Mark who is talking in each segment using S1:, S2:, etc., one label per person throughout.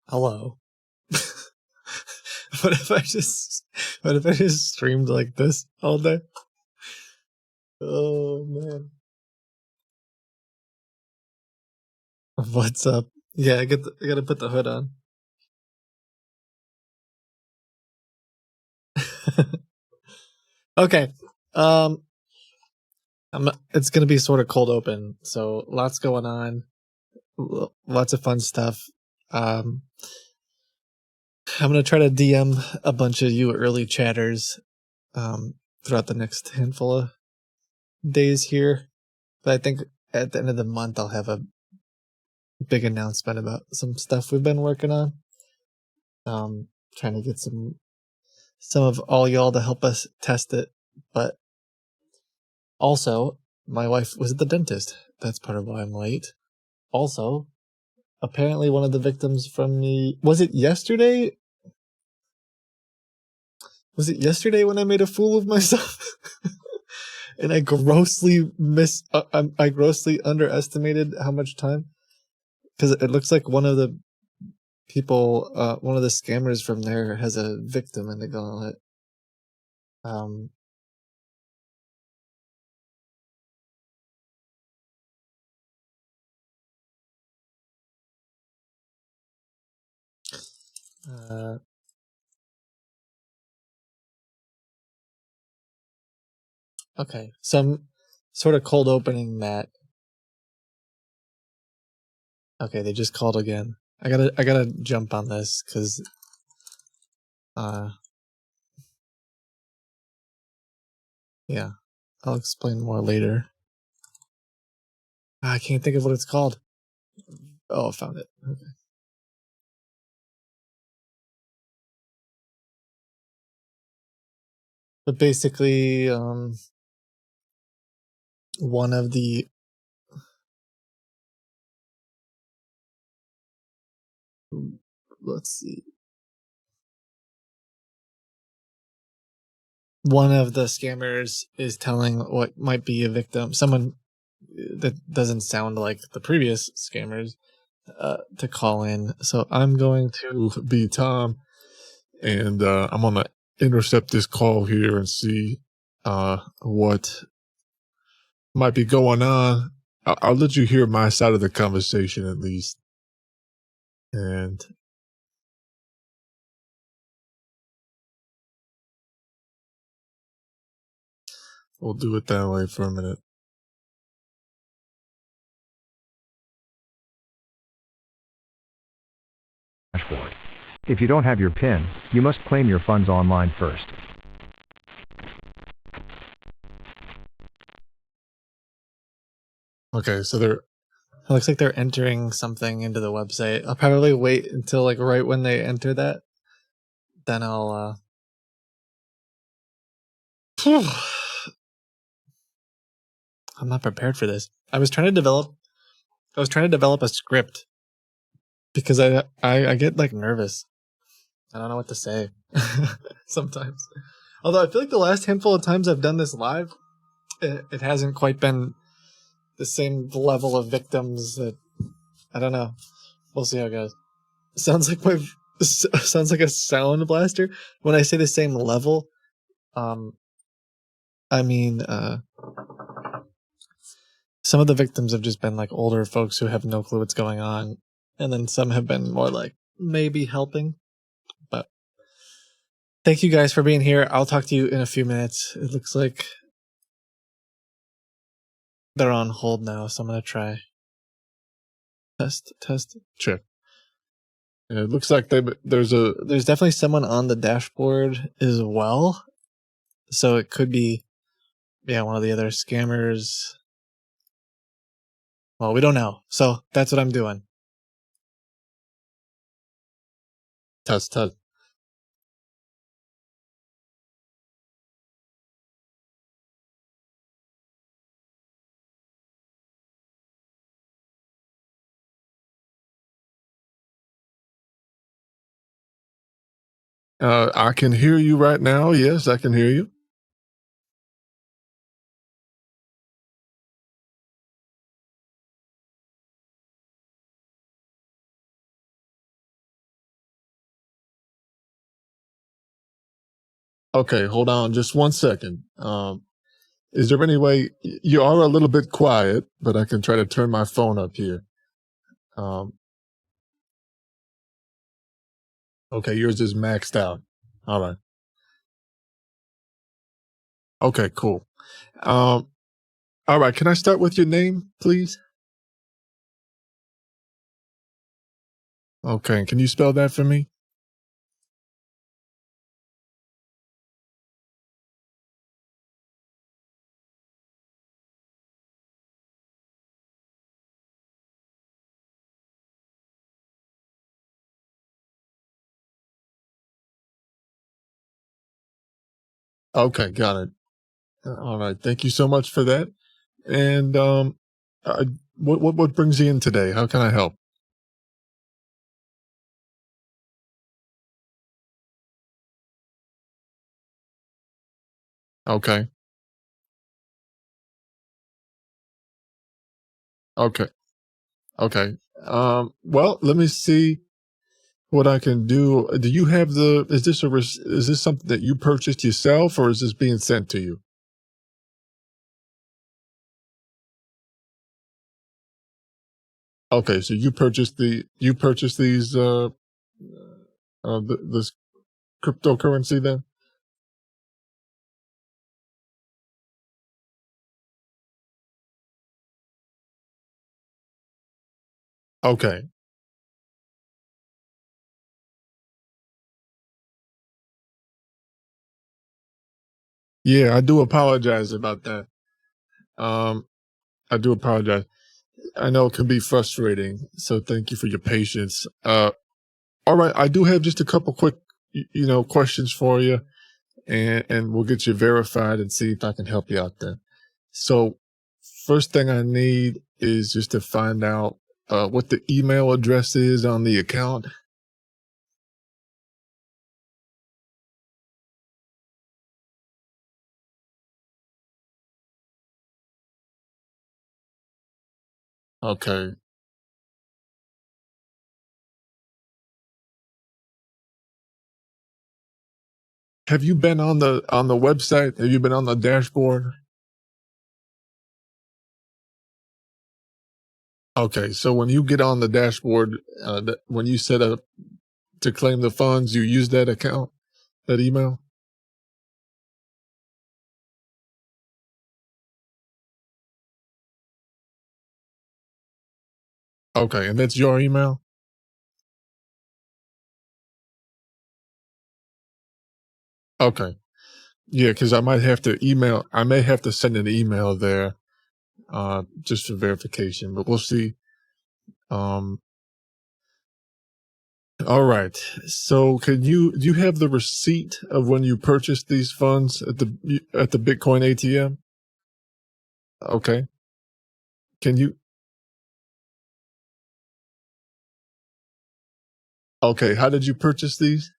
S1: Hello. What if I just streamed like this all day? Oh man. What's up? Yeah, I gotta put the hood on. Okay. Um it's gonna be sort of cold open, so lots going on. Lots of fun stuff. Um I'm gonna try to DM a bunch of you early chatters throughout the next handful of days here. But I think at the end of the month I'll have a big announcement about some stuff we've been working on. Trying to get some of all y'all to help us test it. But also, my wife was at the dentist. That's part of why I'm late. Also, apparently one of the victims from the was it yesterday? Was it yesterday when I made a fool of myself? And I grossly I grossly underestimated how much time, because it looks like one of the people, one of the scammers from there has a victim in the gauntlet. Um, uh, okay, some sort of cold opening that. Okay, they just called again. I gotta jump on this because uh yeah, I'll explain more later. I can't think of what it's called. Oh, I found it. Okay. But basically, one of the let's see, one of the scammers is telling what might be a victim, someone that doesn't sound like the previous scammers, to call in. So I'm going to be Tom, and I'm gonna intercept this call here and see what might be going on. I'll let you hear my side of the conversation at least, and we'll do it that way for a minute.
S2: Dashboard. If you don't have your PIN, you must claim your funds online first.
S1: Okay, so it looks like they're entering something into the website. I'll probably wait until like right when they enter that. Then I'll I'm not prepared for this. I was trying to develop a script because I get like nervous. I don't know what to say sometimes. Although I feel like the last handful of times I've done this live, it hasn't quite been the same level of victims. That I don't know. We'll see how it goes. Sounds like sounds like a sound blaster. When I say the same level, um, I mean some of the victims have just been like older folks who have no clue what's going on, and then some have been more like maybe helping. But thank you guys for being here. I'll talk to you in a few minutes. It looks like they're on hold now, so I'm gonna try. Test, check. Yeah, it looks like there's definitely someone on the dashboard as well. So it could be, yeah, one of the other scammers. Well, we don't know. So that's what I'm doing. Test. I can hear you right now. Yes, I can hear you.
S3: Okay, hold on just 1 second. Is there any way you are a little bit quiet, but I can try to turn my phone up here. Um, okay, yours is maxed out. All right. Okay, cool. Um, all right. Can I start with your name, please? Okay. Can you spell that for me? Okay, got it. All right. Thank you so much for that. And uh, what brings you in today? How can I help? Okay. Okay. Okay. Well, let me see what I can do. Do you have the? Is this something that you purchased yourself, or is this being sent to you? Okay, so you purchased these this cryptocurrency then? Okay. Yeah, I do apologize about that. Um, I do apologize. I know it can be frustrating, so thank you for your patience. All right, I do have just a couple quick, questions for you, and we'll get you verified and see if I can help you out then. So, first thing I need is just to find out what the email address is on the account. Okay. Have you been on the website? Have you been on the dashboard? Okay, so when you get on the dashboard, when you set up to claim the funds, you use that account, that email? Okay, and that's your email? Okay. Yeah, because I may have to send an email there, just for verification, but we'll see. Um, all right. So do you have the receipt of when you purchased these funds at the Bitcoin ATM? Okay. Can you, okay, how did you purchase these?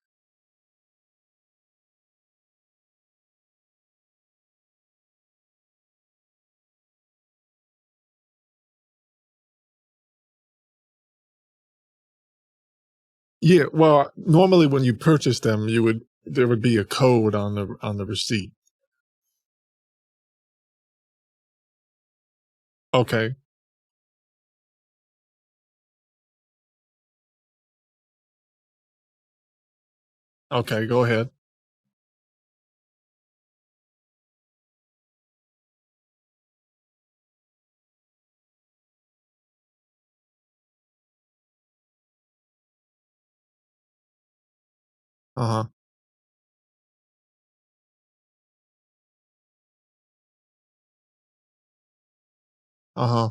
S3: Yeah, well, normally when you purchase them, there would be a code on the receipt. Okay. Okay, go ahead. Uh-huh. Uh-huh.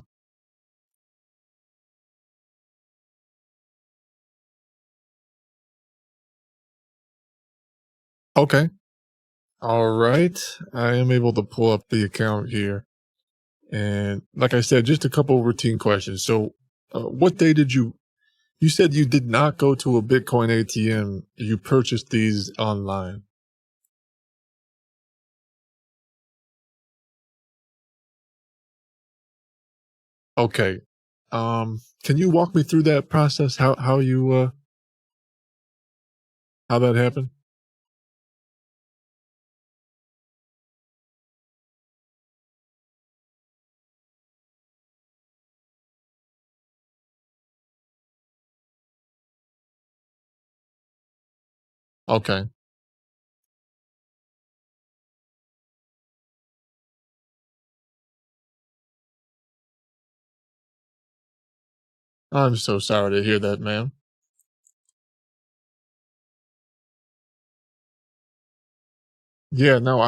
S3: Okay. All right. I am able to pull up the account here. And like I said, just a couple routine questions. So, what day you said you did not go to a Bitcoin ATM. You purchased these online. Okay. Can you walk me through that process? How that happened? Okay. I'm so sorry to hear that, man. Yeah, no,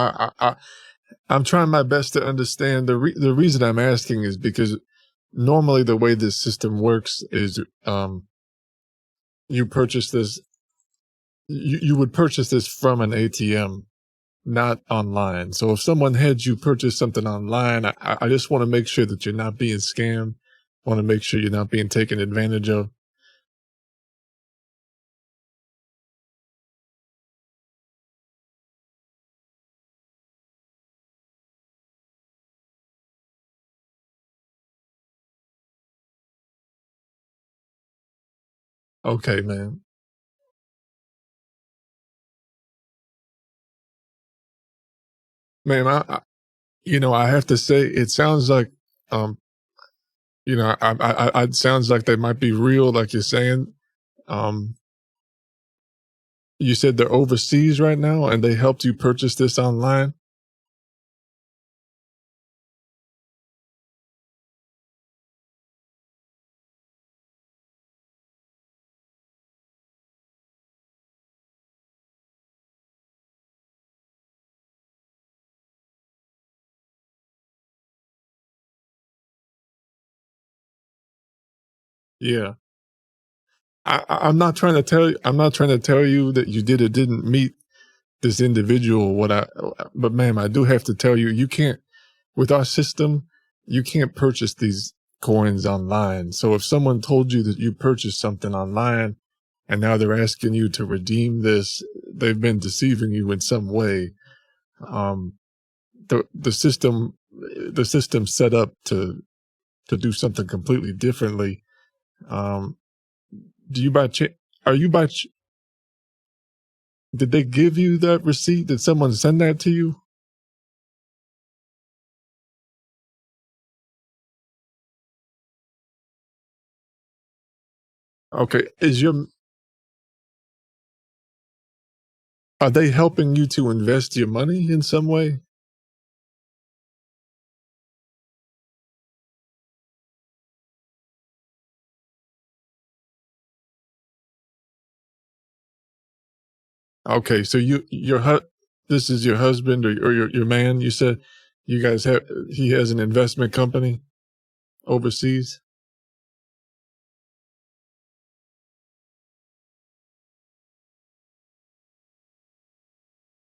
S3: I'm trying my best to understand. The reason I'm asking is because normally the way this system works is, you purchase this you would purchase this from an ATM, not online. So if someone had you purchase something online, I just want to make sure that you're not being scammed. Want to make sure you're not being taken advantage of. Okay, man. Man, I have to say, it sounds like, um, it sounds like they might be real, like you're saying. Um, you said they're overseas right now, and they helped you purchase this online. Yeah, I'm not trying to tell you. I'm not trying to tell you that you did or didn't meet this individual. But ma'am, I do have to tell you, you can't with our system, you can't purchase these coins online. So if someone told you that you purchased something online and now they're asking you to redeem this, they've been deceiving you in some way. Um, the system, the system's set up to do something completely differently. Um, do you by ch- are you by ch- Did they give you that receipt? Did someone send that to you? Okay. Are they helping you to invest your money in some way? Okay, so this is your husband or your man. You said you guys have he has an investment company overseas,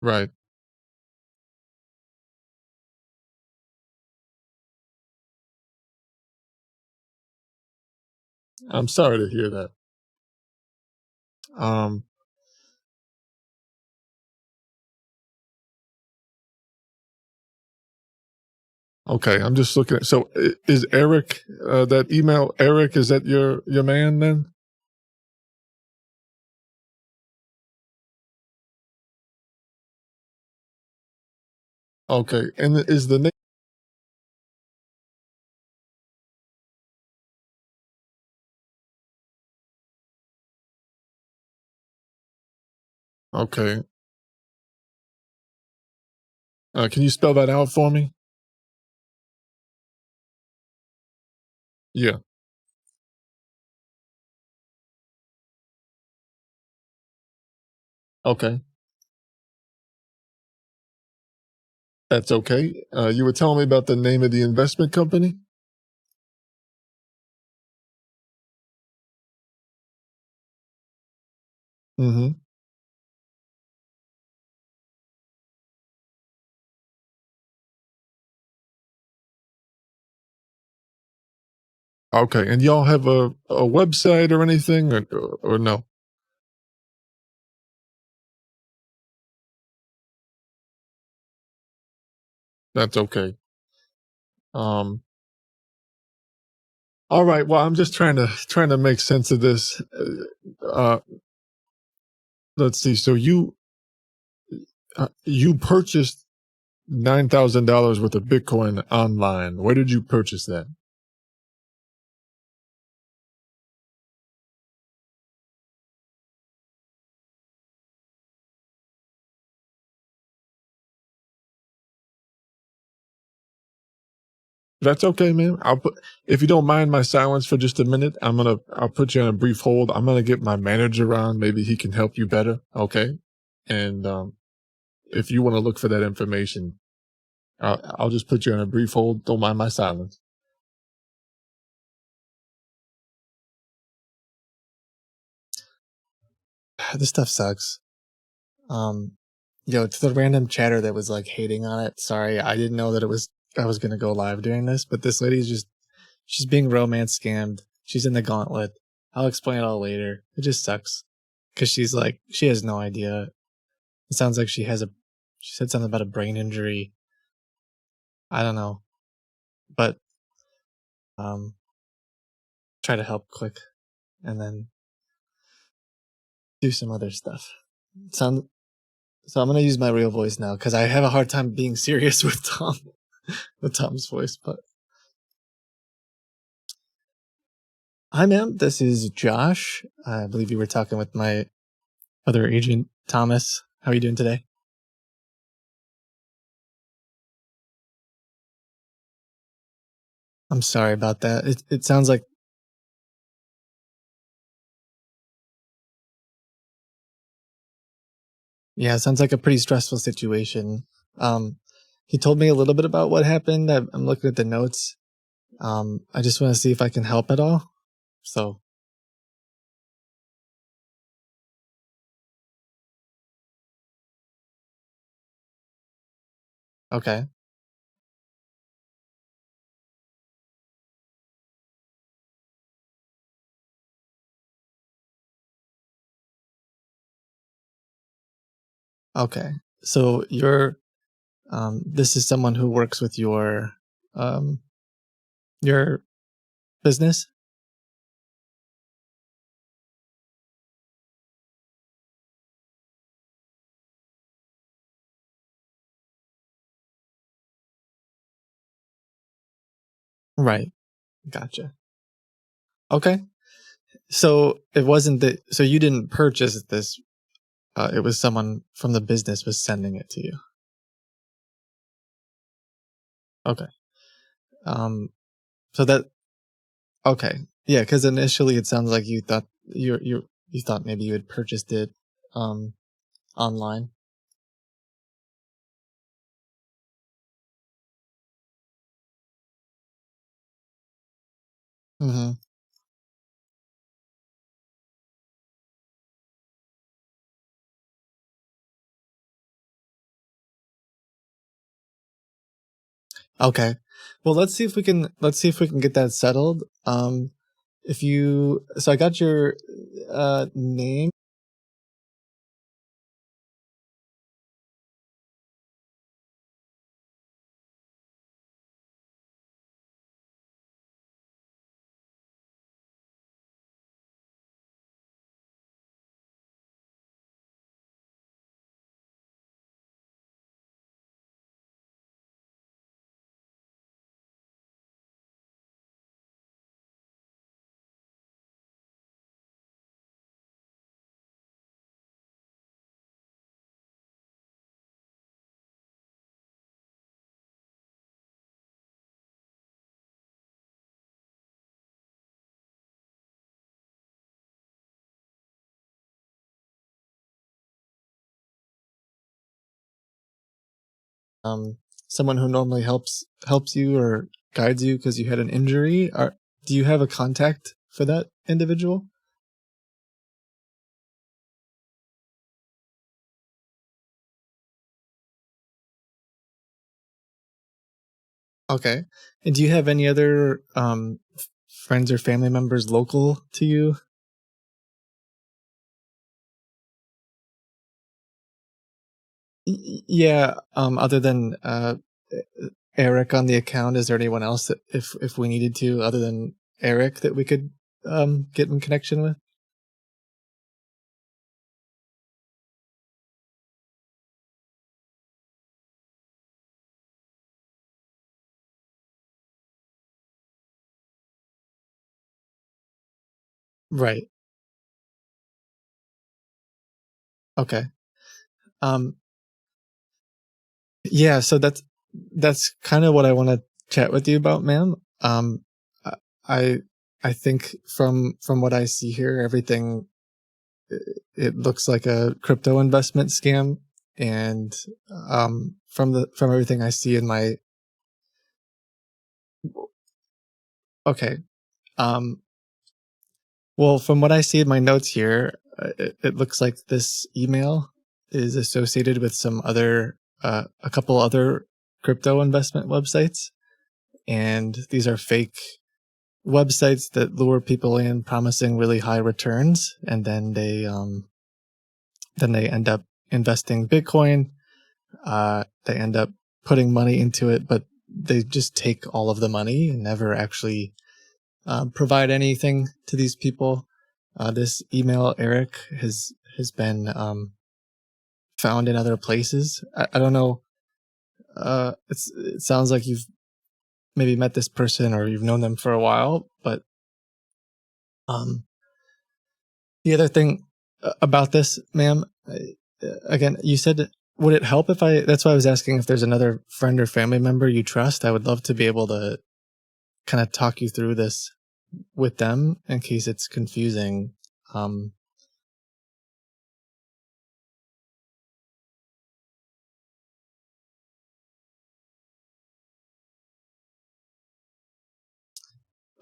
S3: right? I'm sorry to hear that. Um, okay, I'm just looking at. So is Eric that email? Eric, is that your man then? Okay, and is the name? Okay, can you spell that out for me? Yeah. Okay, that's okay. You were telling me about the name of the investment company. Mm-hmm. Okay, and y'all have a website or anything, or no? That's okay. Um, all right. Well, I'm just trying to make sense of this. Let's see. So you purchased $9,000 worth of Bitcoin online. Where did you purchase that? That's okay, man. If you don't mind my silence for just a minute, I'll put you on a brief hold. I'm gonna get my manager on. Maybe he can help you better. Okay. And, if you want to look for that information, I'll just put you on a brief hold. Don't mind my silence.
S1: This stuff sucks. Um, to the random chatter that was like hating on it. Sorry, I didn't know that I was gonna go live during this, but this lady's she's being romance scammed. She's in the gauntlet. I'll explain it all later. It just sucks because she has no idea. It sounds like she said something about a brain injury. I don't know, but um, try to help quick and then do some other stuff. Sound So I'm gonna use my real voice now because I have a hard time being serious with with Tom's voice. But hi, ma'am. This is Josh. I believe you were talking with my other agent, Thomas. How are you doing today? I'm sorry about that. It sounds like yeah, it sounds like a pretty stressful situation. Um, he told me a little bit about what happened. I'm looking at the notes. I just want to see if I can help at all. So okay, okay. So this is someone who works with um your business. Right. Gotcha. Okay. So it wasn't that, so you didn't purchase this. It was someone from the business was sending it to you. Okay. Um, so that, okay. Yeah. Cause initially it sounds like you thought you thought maybe you had purchased it, um, online. Mm-hmm. Okay. Well, let's see if we can get that settled. So I got your, name. Um, someone who normally helps you or guides you because you had an injury. Do you have a contact for that individual? Okay. And do you have any other friends or family members local to you? Yeah. Other than Eric on the account, is there anyone else that if we needed to, other than Eric, that we could get in connection with? Right. Okay. Um. Yeah. So that's kind of what I want to chat with you about, ma'am. I I I think from what I see here, everything it looks like a crypto investment scam, and from everything I see in my okay, um, well, from what I see in my notes here, it looks like this email is associated with a couple other crypto investment websites, and these are fake websites that lure people in, promising really high returns, and then they end up investing Bitcoin. They end up putting money into it, but they just take all of the money and never actually provide anything to these people. This email, Eric, has been found in other places. I don't know. It sounds like you've maybe met this person or you've known them for a while, but um, the other thing about this, ma'am, again, you said, would it help if that's why I was asking if there's another friend or family member you trust? I would love to be able to kind of talk you through this with them in case it's confusing. Um,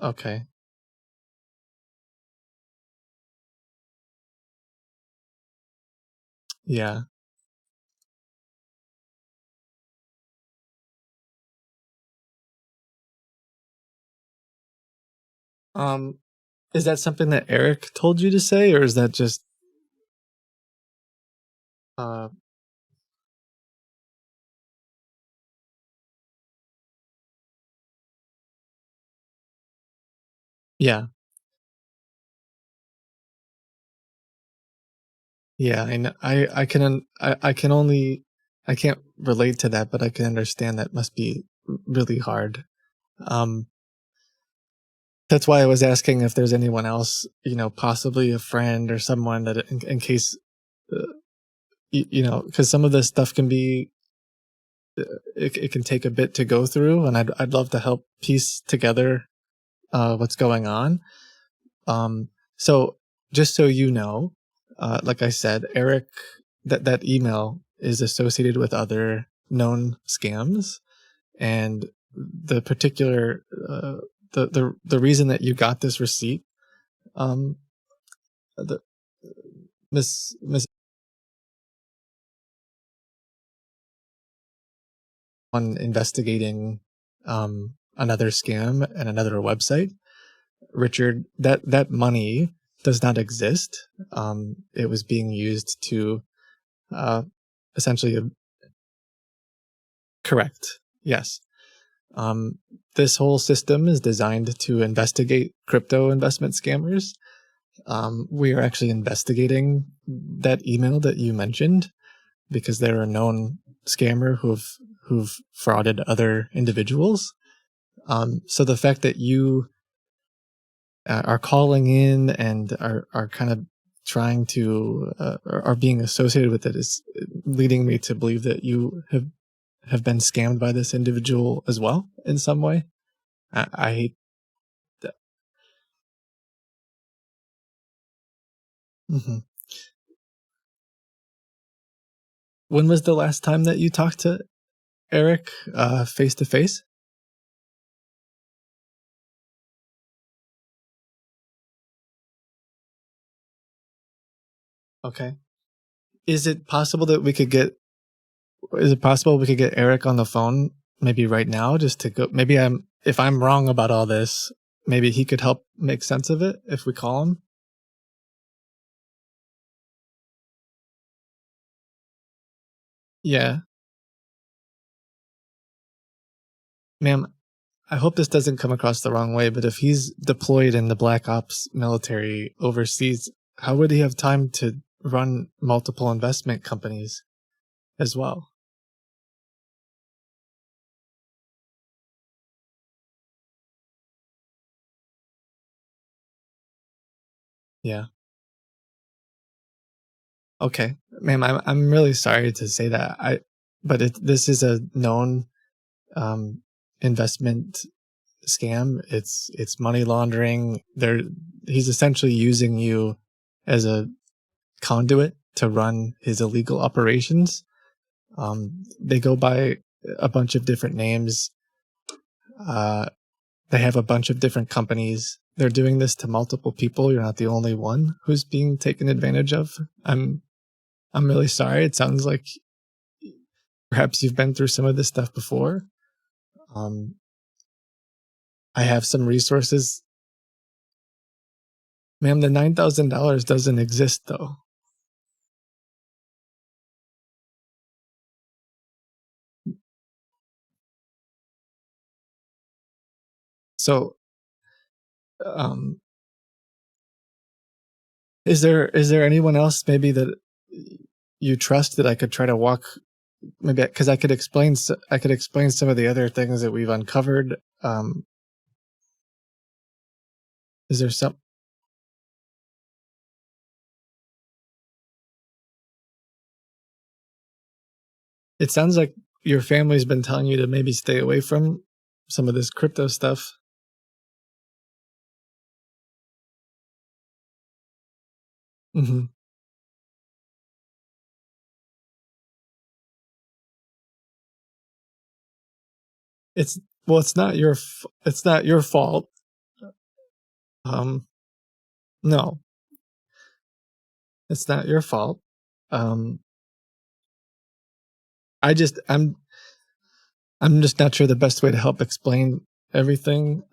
S1: okay. Yeah. Um, is that something that Eric told you to say, or is that just, uh, yeah. Yeah, I know. I can only I can't relate to that, but I can understand that must be really hard. Um, that's why I was asking if there's anyone else, possibly a friend or someone that in case, uh, because some of this stuff can be, it can take a bit to go through, and I'd love to help piece together what's going on. So just so you know, like I said, Eric, that email is associated with other known scams, and the particular the reason that you got this receipt, um, the Miss on investigating another scam and another website, Richard, that money does not exist. It was being used to uh, essentially correct. Yes. Um, this whole system is designed to investigate crypto investment scammers. We are actually investigating that email that you mentioned because they're a known scammer who've frauded other individuals. So the fact that you are calling in and are kind of trying to are being associated with it is leading me to believe that you have been scammed by this individual as well in some way. I hate that. Hmm. When was the last time that you talked to Eric face to face? Okay. Is it possible that we could get is it possible we could get Eric on the phone maybe right now just to go maybe I'm if I'm wrong about all this, maybe he could help make sense of it if we call him? Yeah. Ma'am, I hope this doesn't come across the wrong way, but if he's deployed in the Black Ops military overseas, how would he have time to run multiple investment companies as well? Yeah. Okay. Ma'am, I'm really sorry to say that. But this is a known um investment scam. It's money laundering. He's essentially using you as a conduit to run his illegal operations. They go by a bunch of different names. They have a bunch of different companies. They're doing this to multiple people. You're not the only one who's being taken advantage of. I'm really sorry. It sounds like perhaps you've been through some of this stuff before. I have some resources. Ma'am, the $9,000 doesn't exist though. So, is there anyone else maybe that you trust that I could try to walk? Maybe because I could explain some of the other things that we've uncovered. Is there some? It sounds like your family's been telling you to maybe stay away from some of this crypto stuff. Mm-hmm. It's it's not your fault. No, it's not your fault. Um, I'm just not sure the best way to help explain everything.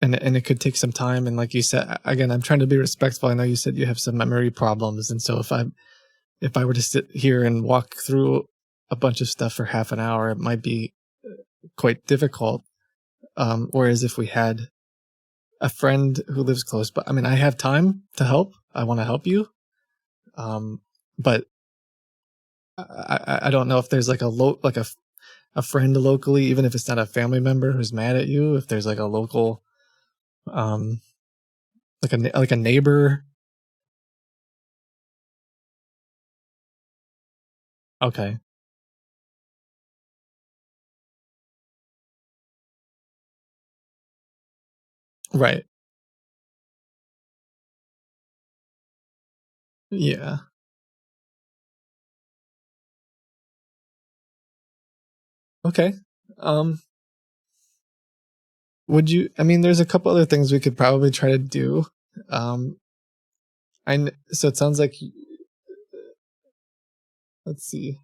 S1: And it could take some time. And like you said, again, I'm trying to be respectful. I know you said you have some memory problems, and so if I were to sit here and walk through a bunch of stuff for half an hour, it might be quite difficult. Whereas if we had a friend who lives close, but I mean, I have time to help. I want to help you. But I don't know if there's like a friend locally, even if it's not a family member who's mad at you. If there's like a local, like a neighbor. Okay. Right. Yeah. Okay. Um, I mean, there's a couple other things we could probably try to do. Um, so it sounds like, let's see.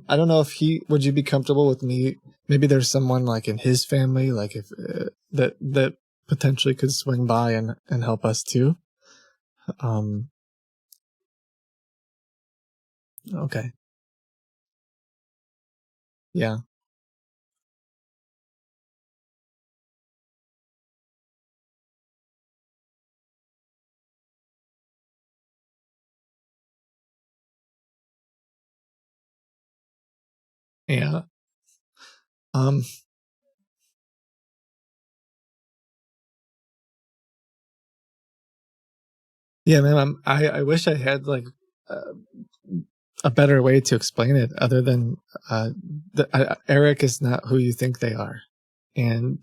S1: I don't know if would you be comfortable with me? Maybe there's someone like in his family, like if that potentially could swing by and help us too. Um, okay. Yeah. Yeah. Um, yeah, man, I wish I had like uh, a better way to explain it other than uh, Eric is not who you think they are. And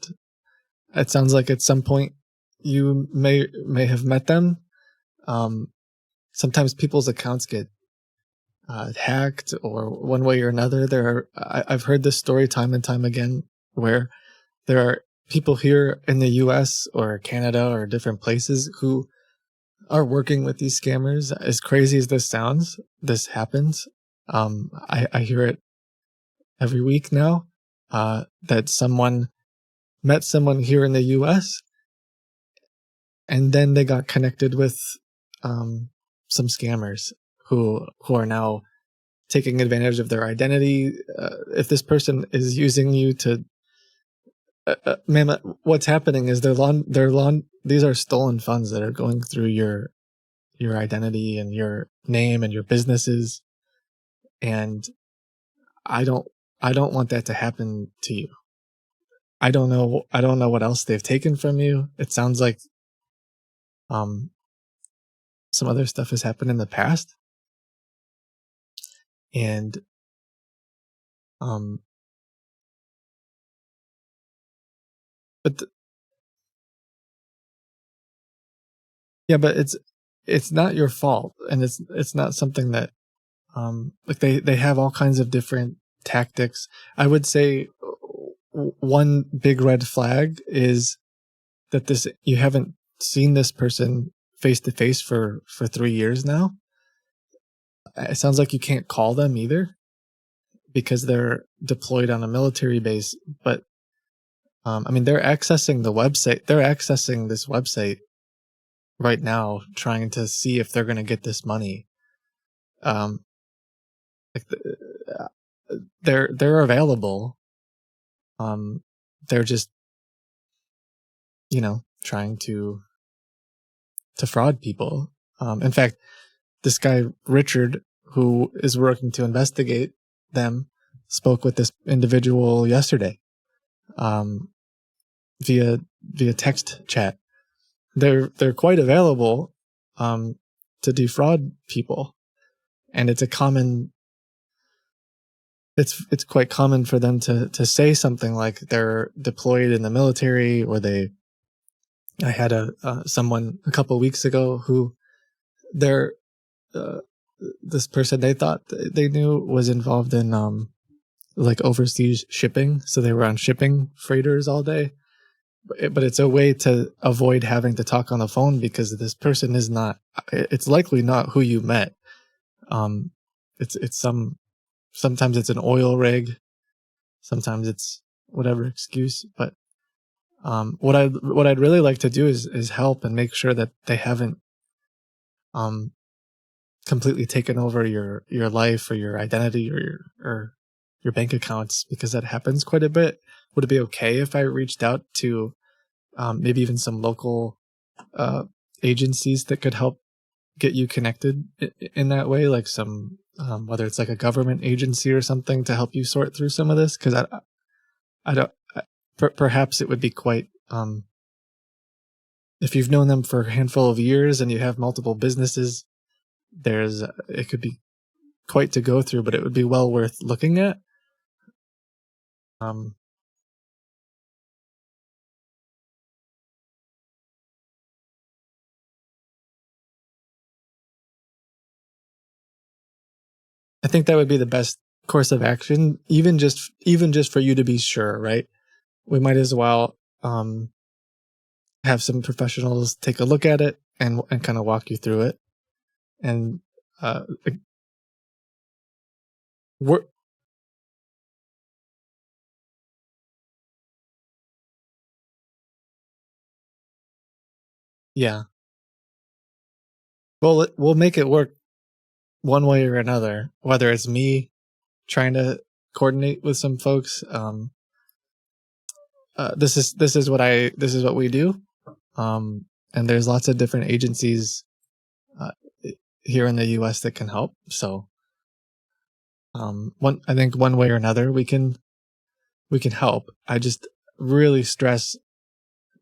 S1: it sounds like at some point you may have met them. Um, Sometimes people's accounts get hacked or one way or another. I've heard this story time and time again where there are people here in the US or Canada or different places who are working with these scammers. As crazy as this sounds, this happens. I hear it every week now, that someone met someone here in the US and then they got connected with some scammers who are now taking advantage of their identity. If this person is using you to, ma'am, what's happening is these are stolen funds that are going through your identity and your name and your businesses, and I don't I don't want that to happen to you. I don't know what else they've taken from you. It sounds like um some other stuff has happened in the past, and but yeah, but it's not your fault, and it's not something that like they have all kinds of different tactics. I would say one big red flag is that this you haven't seen this person face to face for 3 years now. It sounds like you can't call them either because they're deployed on a military base. But I mean, they're accessing the website. They're accessing this website right now, trying to see if they're going to get this money. Like they're available. They're just trying to fraud people. In fact, this guy Richard, who is working to investigate them, spoke with this individual yesterday, via text chat. They're quite available, to defraud people, and it's quite common for them to say something like they're deployed in the military, or I had someone a couple of weeks ago who this person they thought they knew was involved in like overseas shipping, so they were on shipping freighters all day. But it's a way to avoid having to talk on the phone because this person is not. It's likely not who you met. It's sometimes it's an oil rig, sometimes it's whatever excuse. But what I'd really like to do is help and make sure that they haven't completely taken over your life or your identity or your bank accounts, because that happens quite a bit. Would it be okay if I reached out to maybe even some local agencies that could help get you connected in that way, like some whether it's like a government agency or something to help you sort through some of this? Because I don't. Perhaps it would be quite if you've known them for a handful of years and you have multiple businesses. It could be quite to go through, but it would be well worth looking at. I think that would be the best course of action, even just for you to be sure, right? We might as well have some professionals take a look at it and kind of walk you through it. And we're yeah. Well, we'll make it work one way or another, whether it's me trying to coordinate with some folks. This is what we do. And there's lots of different agencies here in the US that can help. So I think one way or another we can help. I just really stress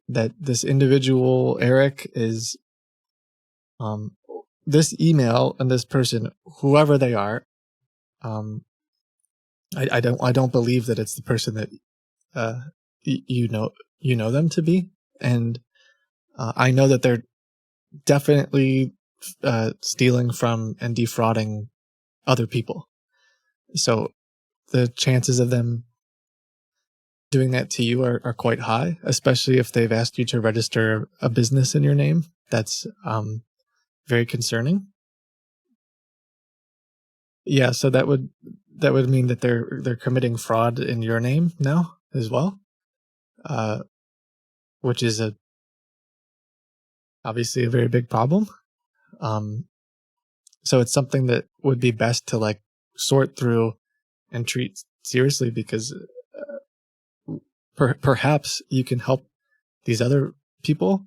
S1: that this individual Eric is this email and this person, whoever they are, I don't believe that it's the person that you know them to be. And I know that they're definitely stealing from and defrauding other people. So the chances of them doing that to you are quite high, especially if they've asked you to register a business in your name. That's very concerning. Yeah, so that would mean that they're committing fraud in your name now as well, which is obviously a very big problem. So it's something that would be best to like sort through and treat seriously, because perhaps you can help these other people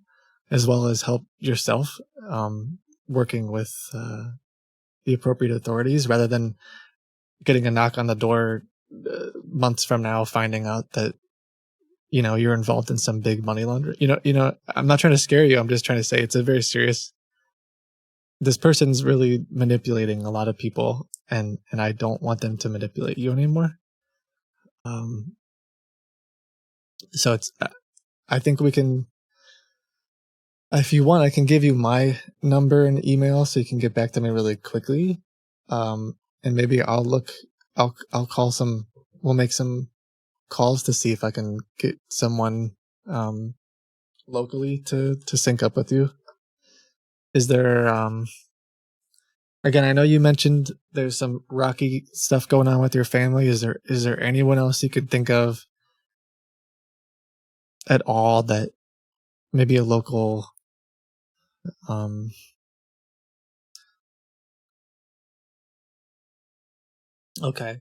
S1: as well as help yourself, working with the appropriate authorities, rather than getting a knock on the door months from now finding out that you're involved in some big money laundering. I'm not trying to scare you. I'm just trying to say it's a very serious. This person's really manipulating a lot of people, and I don't want them to manipulate you anymore. So I think we can. If you want, I can give you my number and email so you can get back to me really quickly. And maybe I'll call some. We'll make some calls to see if I can get someone locally to sync up with you. Is there again, I know you mentioned there's some rocky stuff going on with your family. Is there anyone else you could think of at all that maybe a local um okay.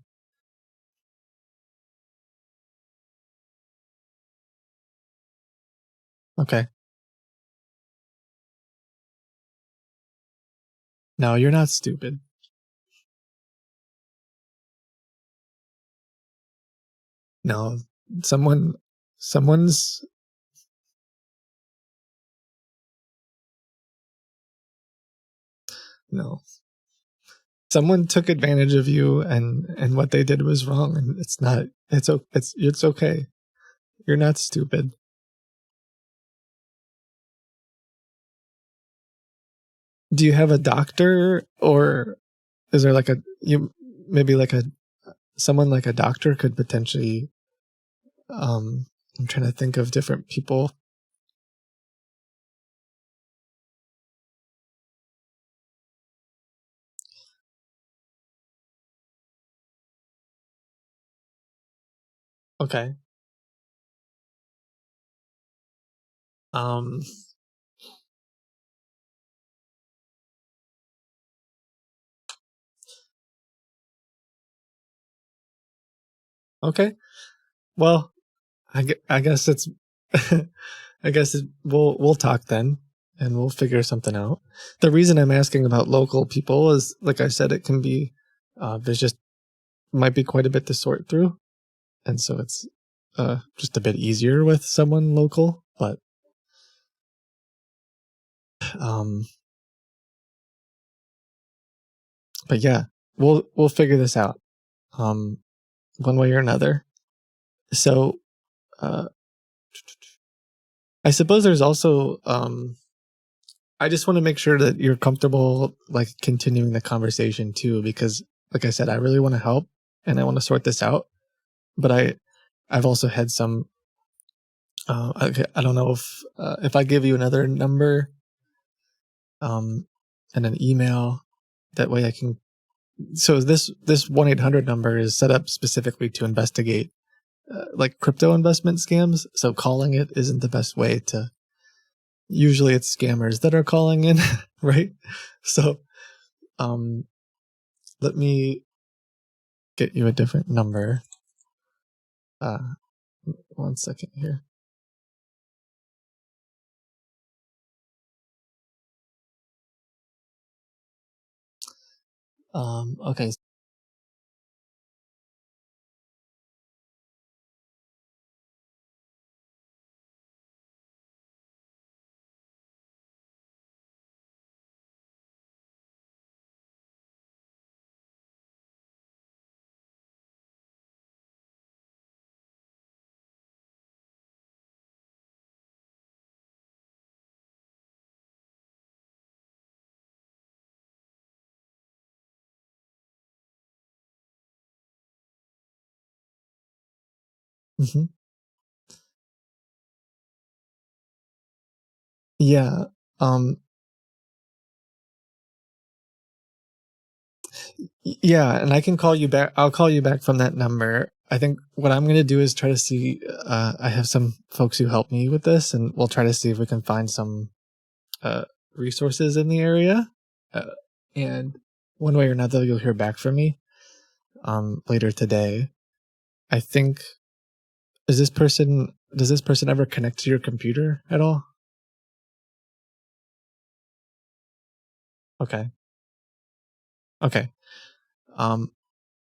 S1: Okay. No, you're not stupid. No. Someone's no. Someone took advantage of you and what they did was wrong and it's okay. You're not stupid. Do you have a doctor or is there like a you maybe like a someone like a doctor could potentially I'm trying to think of different people. Okay. Um okay. Well, I guess it's we'll talk then and we'll figure something out. The reason I'm asking about local people is like I said it can be there's just might be quite a bit to sort through and so it's just a bit easier with someone local, um but yeah, we'll figure this out um one way or another. So uh I suppose there's also I just want to make sure that you're comfortable like continuing the conversation too because like I said I really want to help and I want to sort this out, but I've also had some I don't know if I give you another number um and an email that way I can so this 1-800 number is set up specifically to investigate like crypto investment scams, so calling it isn't the best way to usually it's scammers that are calling in right? So um let me get you a different number. Uh, one second here. Okay. hmm Yeah. Um, yeah, and I can call you back. I'll call you back from that number. I think what I'm going to do is try to see. I have some folks who help me with this, and we'll try to see if we can find some uh, resources in the area. Uh, and one way or another, you'll hear back from me later today. I think. Does this person ever connect to your computer at all? Okay. Okay. Um,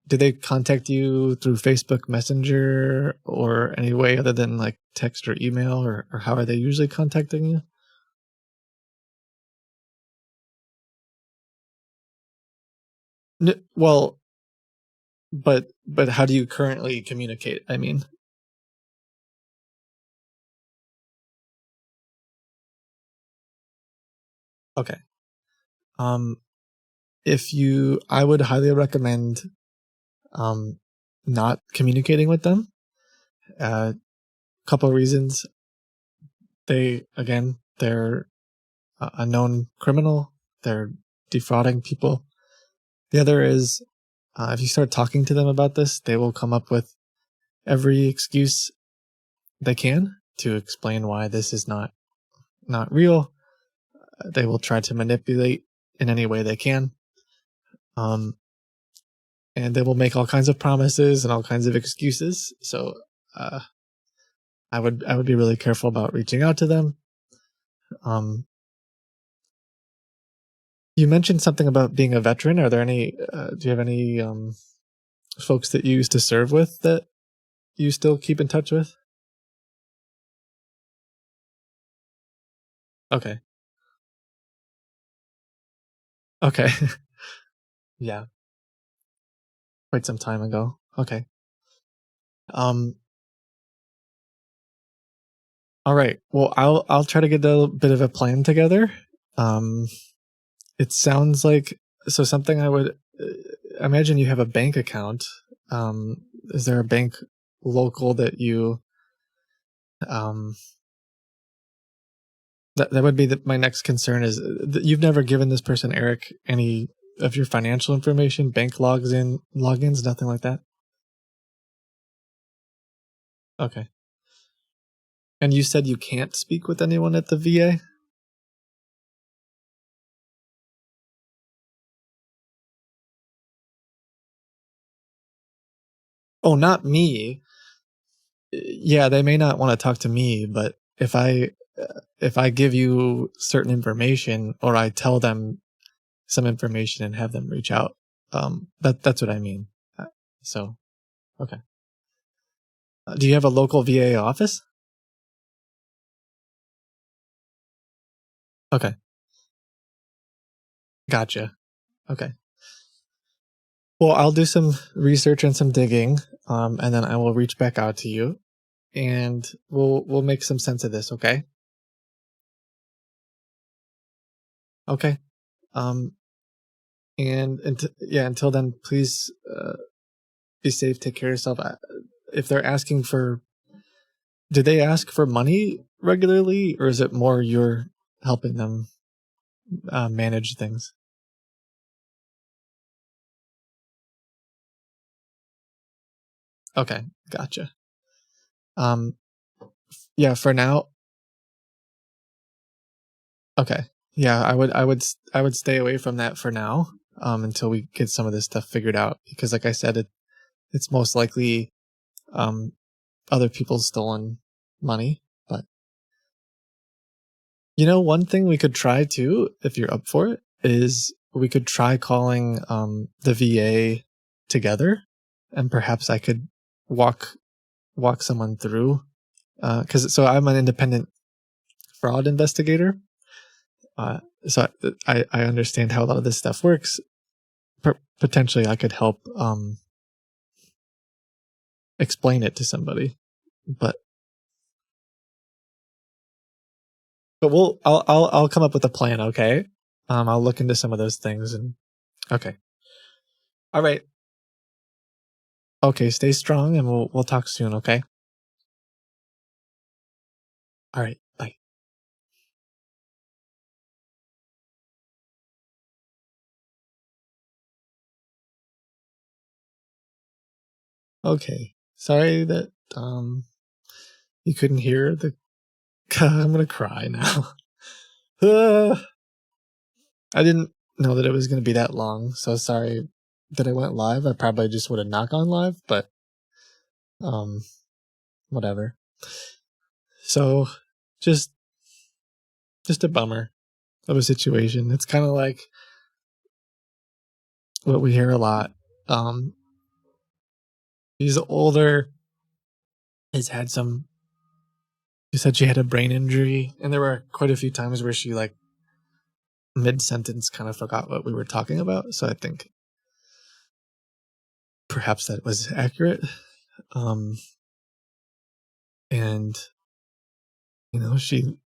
S1: did they contact you through Facebook Messenger or any way other than like text or email or how are they usually contacting you? Well, but how do you currently communicate? I mean, Okay. I would highly recommend not communicating with them. Couple of reasons. They're a known criminal. They're defrauding people. The other is, if you start talking to them about this, they will come up with every excuse they can to explain why this is not real. They will try to manipulate in any way they can. And they will make all kinds of promises and all kinds of excuses. So, I would be really careful about reaching out to them. You mentioned something about being a veteran. Are there any? Do you have any folks that you used to serve with that you still keep in touch with? Okay. Okay. Yeah. Quite some time ago. Okay. Um. All right. Well, I'll try to get a bit of a plan together. Um. It sounds like something I would imagine you have a bank account. Is there a bank local that you that would be my next concern is that you've never given this person, Eric, any of your financial information, bank logins, nothing like that? Okay. And you said you can't speak with anyone at the VA? Oh, not me. Yeah, they may not want to talk to me, but if I give you certain information or I tell them some information and have them reach out, that's what I mean. So, okay. Do you have a local VA office? Okay. Gotcha. Okay. Well, I'll do some research and some digging, and then I will reach back out to you, and we'll make some sense of this. Okay. Okay. Um, and until then, please be safe. Take care of yourself. If they're asking for, do they ask for money regularly, or is it more you're helping them manage things? Okay, gotcha. Um, yeah. For now, okay. Yeah, I would stay away from that for now, until we get some of this stuff figured out. Because, like I said, it's most likely, um, other people's stolen money. But one thing we could try too, if you're up for it, is we could try calling the VA together, and perhaps I could walk someone through. Because so I'm an independent fraud investigator. So I understand how a lot of this stuff works. Potentially, I could help explain it to somebody, but I'll come up with a plan. Okay, I'll look into some of those things and okay, all right, okay. Stay strong, and we'll talk soon. Okay, all right, bye. Okay, sorry that you couldn't hear the. I'm gonna cry now. I didn't know that it was gonna be that long, so sorry that I went live. I probably just would have not gone live, but um, whatever. So, just a bummer of a situation. It's kind of like what we hear a lot. Um, she's older, has had some. She said she had a brain injury, and there were quite a few times where she like mid sentence kind of forgot what we were talking about. So I think perhaps that was accurate. Um, and she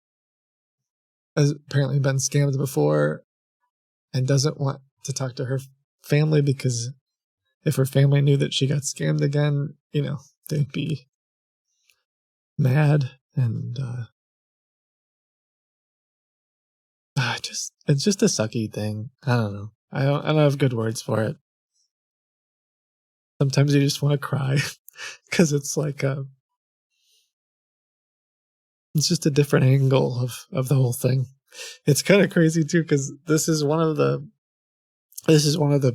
S1: has apparently been scammed before and doesn't want to talk to her family because if her family knew that she got scammed again, they'd be mad. And it's just a sucky thing. I don't know. I don't have good words for it. Sometimes you just want to cry because it's like it's just a different angle of the whole thing. It's kind of crazy too because this is one of the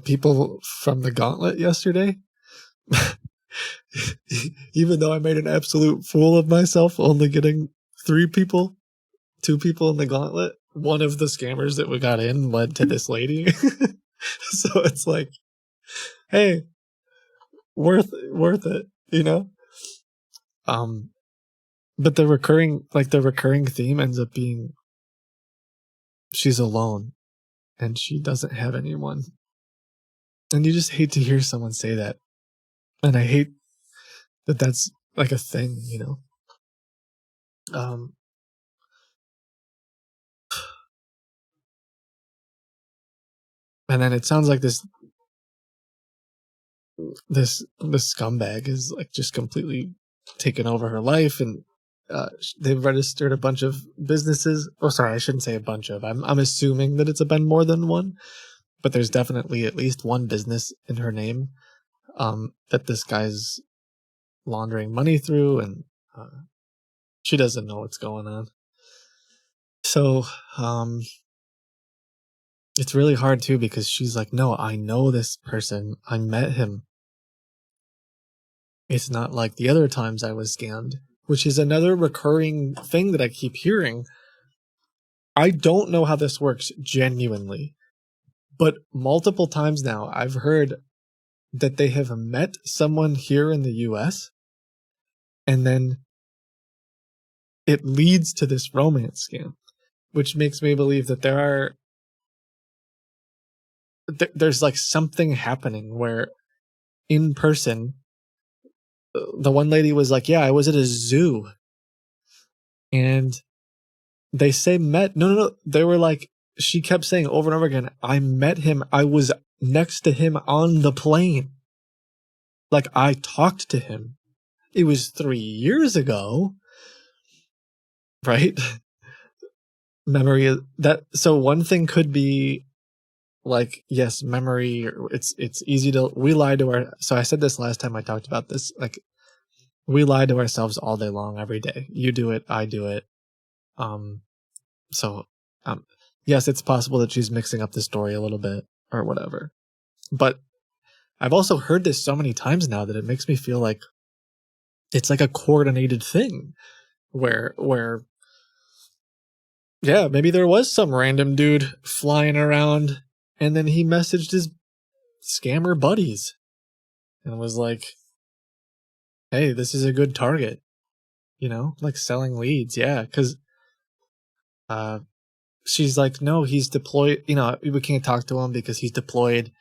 S1: people from the Gauntlet yesterday. Even though I made an absolute fool of myself, only getting 2 people in the Gauntlet, one of the scammers that we got in led to this lady. So it's like, hey, worth it, But the recurring theme ends up being she's alone and she doesn't have anyone. And you just hate to hear someone say that. And I hate that that's like a thing, And then it sounds like this scumbag is like just completely taken over her life, and they've registered a bunch of businesses. Oh, sorry, I shouldn't say a bunch of. I'm assuming that it's been more than one, but there's definitely at least one business in her name that this guy's laundering money through, and she doesn't know what's going on. So it's really hard too because she's like, no, I know this person. I met him. It's not like the other times I was scammed, which is another recurring thing that I keep hearing. I don't know how this works genuinely, but multiple times now I've heard that they have met someone here in the US and then it leads to this romance scam, which makes me believe that there's like something happening where in person, the one lady was like, yeah, I was at a zoo. And they say met. No. They were like, she kept saying over and over again, I met him. I was next to him on the plane. Like, I talked to him. It was 3 years ago. Right? Memory that. So one thing could be like, yes, memory. It's easy to, we lie to our, so I said this last time I talked about this, like, we lie to ourselves all day long, every day. You do it, I do it. So, yes, it's possible that she's mixing up the story a little bit or whatever. But I've also heard this so many times now that it makes me feel like it's like a coordinated thing where yeah, maybe there was some random dude flying around and then he messaged his scammer buddies and was like, hey, this is a good target, like selling leads. Yeah, because she's like, no, he's deployed, we can't talk to him because he's deployed,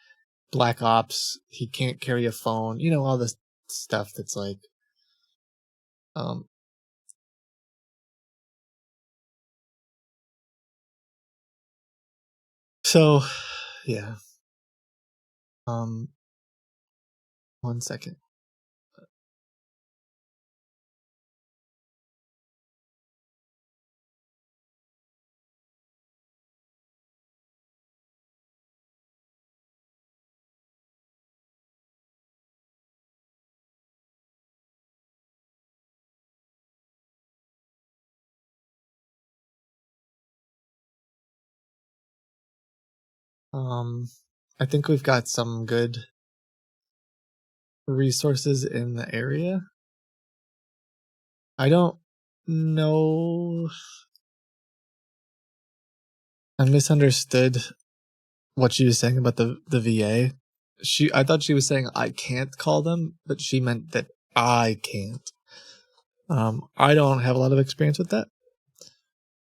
S1: Black Ops, he can't carry a phone, all this stuff that's like so yeah. 1 second. I think we've got some good resources in the area. I don't know. I misunderstood what she was saying about the VA. I thought she was saying I can't call them, but she meant that I can't. I don't have a lot of experience with that.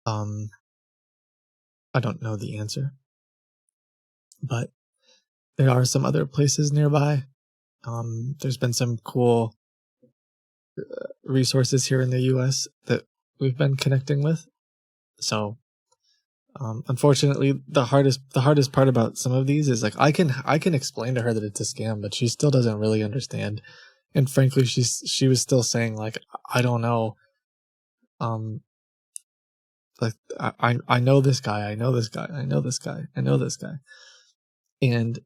S1: I don't know the answer, but there are some other places nearby. There's been some cool resources here in the US that we've been connecting with. So Unfortunately, the hardest part about some of these is like I can explain to her that it's a scam, but she still doesn't really understand. And frankly, she was still saying like, I don't know. Like I know this guy, I know this guy, I know this guy, I know this guy. And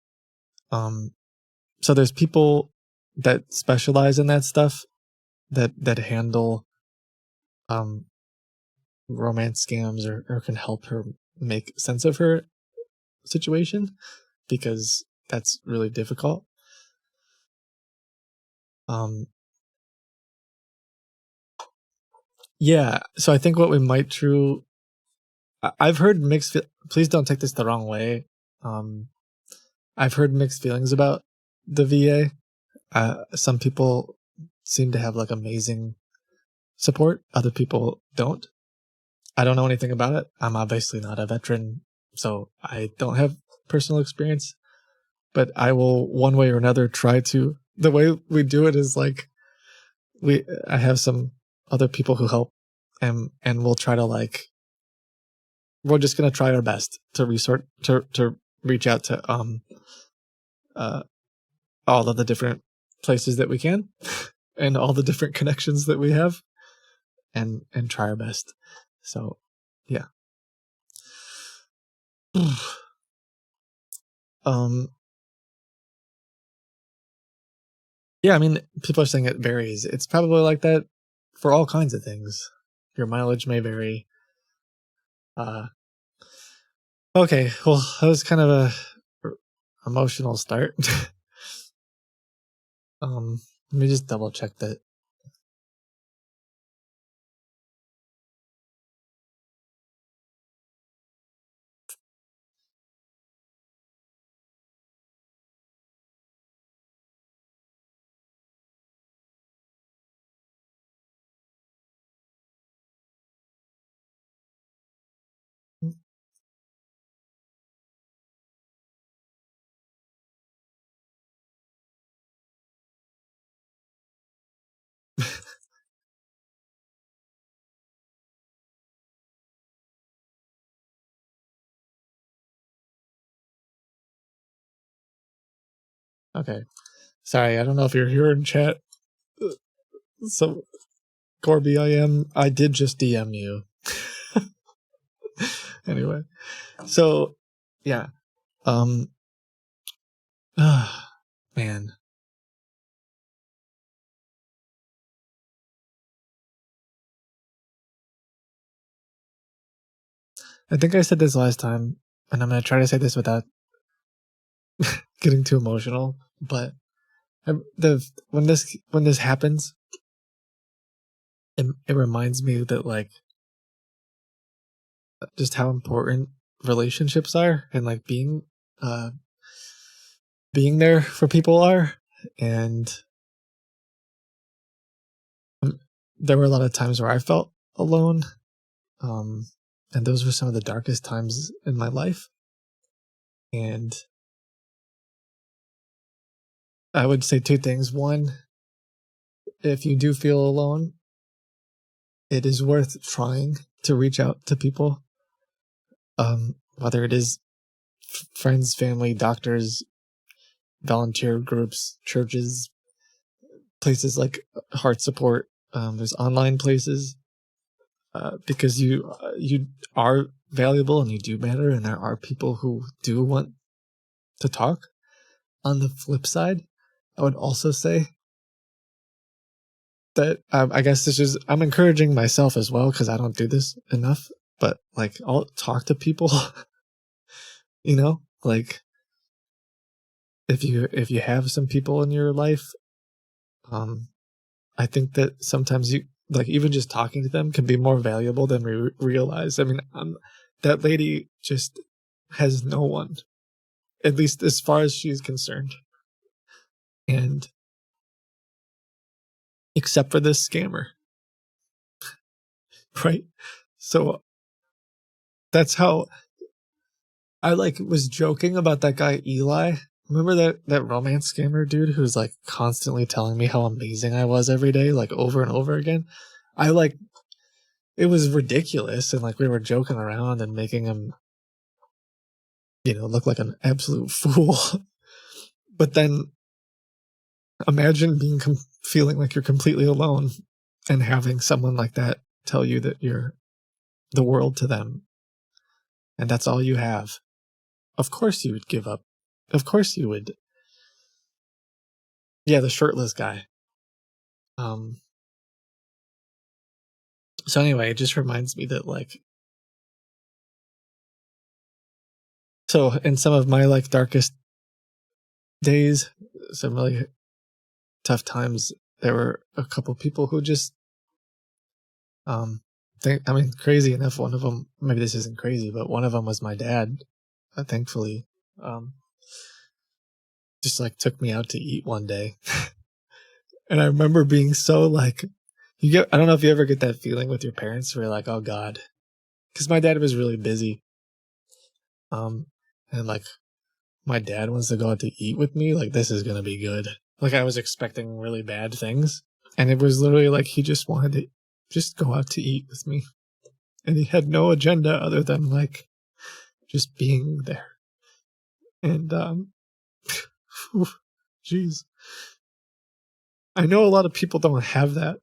S1: so there's people that specialize in that stuff that handle romance scams or can help her make sense of her situation, because that's really difficult. Yeah, so I think what we might true I've heard mixed please don't take this the wrong way. I've heard mixed feelings about the VA. Some people seem to have like amazing support, other people don't. I don't know anything about it. I'm obviously not a veteran, so I don't have personal experience, but I will one way or another try to. The way we do it is like I have some other people who help, and we'll try to like we're just gonna try our best to reach out to all of the different places that we can and all the different connections that we have, and try our best. So yeah. Yeah, I mean, people are saying it varies. It's probably like that for all kinds of things. Your mileage may vary. Okay, well, that was kind of a emotional start. Let me just double check that. Okay. Sorry, I don't know if you're here in chat. So, Corby, I did just DM you. Anyway. So, yeah. Man. I think I said this last time, and I'm going to try to say this without getting too emotional, but when this happens, it reminds me that like just how important relationships are, and like being there for people are. And there were a lot of times where I felt alone, and those were some of the darkest times in my life. And I would say two things. One, if you do feel alone, it is worth trying to reach out to people, whether it is friends, family, doctors, volunteer groups, churches, places like Heart Support. There's online places, because you are valuable and you do matter, and there are people who do want to talk. On the flip side, I would also say that I guess I'm encouraging myself as well, because I don't do this enough. But like, I'll talk to people. Like if you have some people in your life, I think that sometimes you like even just talking to them can be more valuable than we realize. I mean, that lady just has no one, at least as far as she's concerned, and except for this scammer, right? So that's how I like was joking about that guy Eli. Remember that romance scammer dude who's like constantly telling me how amazing I was every day, like over and over again? I like it was ridiculous, and like we were joking around and making him, look like an absolute fool. But then imagine feeling like you're completely alone and having someone like that tell you that you're the world to them and that's all you have. Of course you would give up. Of course you would. Yeah, the shirtless guy. So anyway, it just reminds me that so in some of my darkest days, some really tough times, there were a couple people who just crazy enough, one of them, maybe this isn't crazy, but one of them was my dad, thankfully. Just took me out to eat one day. And I remember being so I don't know if you ever get that feeling with your parents where you're like, oh God, because my dad was really busy. And my dad wants to go out to eat with me. This is going to be good. I was expecting really bad things. And it was literally he just wanted to just go out to eat with me. And he had no agenda other than just being there. And, jeez. I know a lot of people don't have that.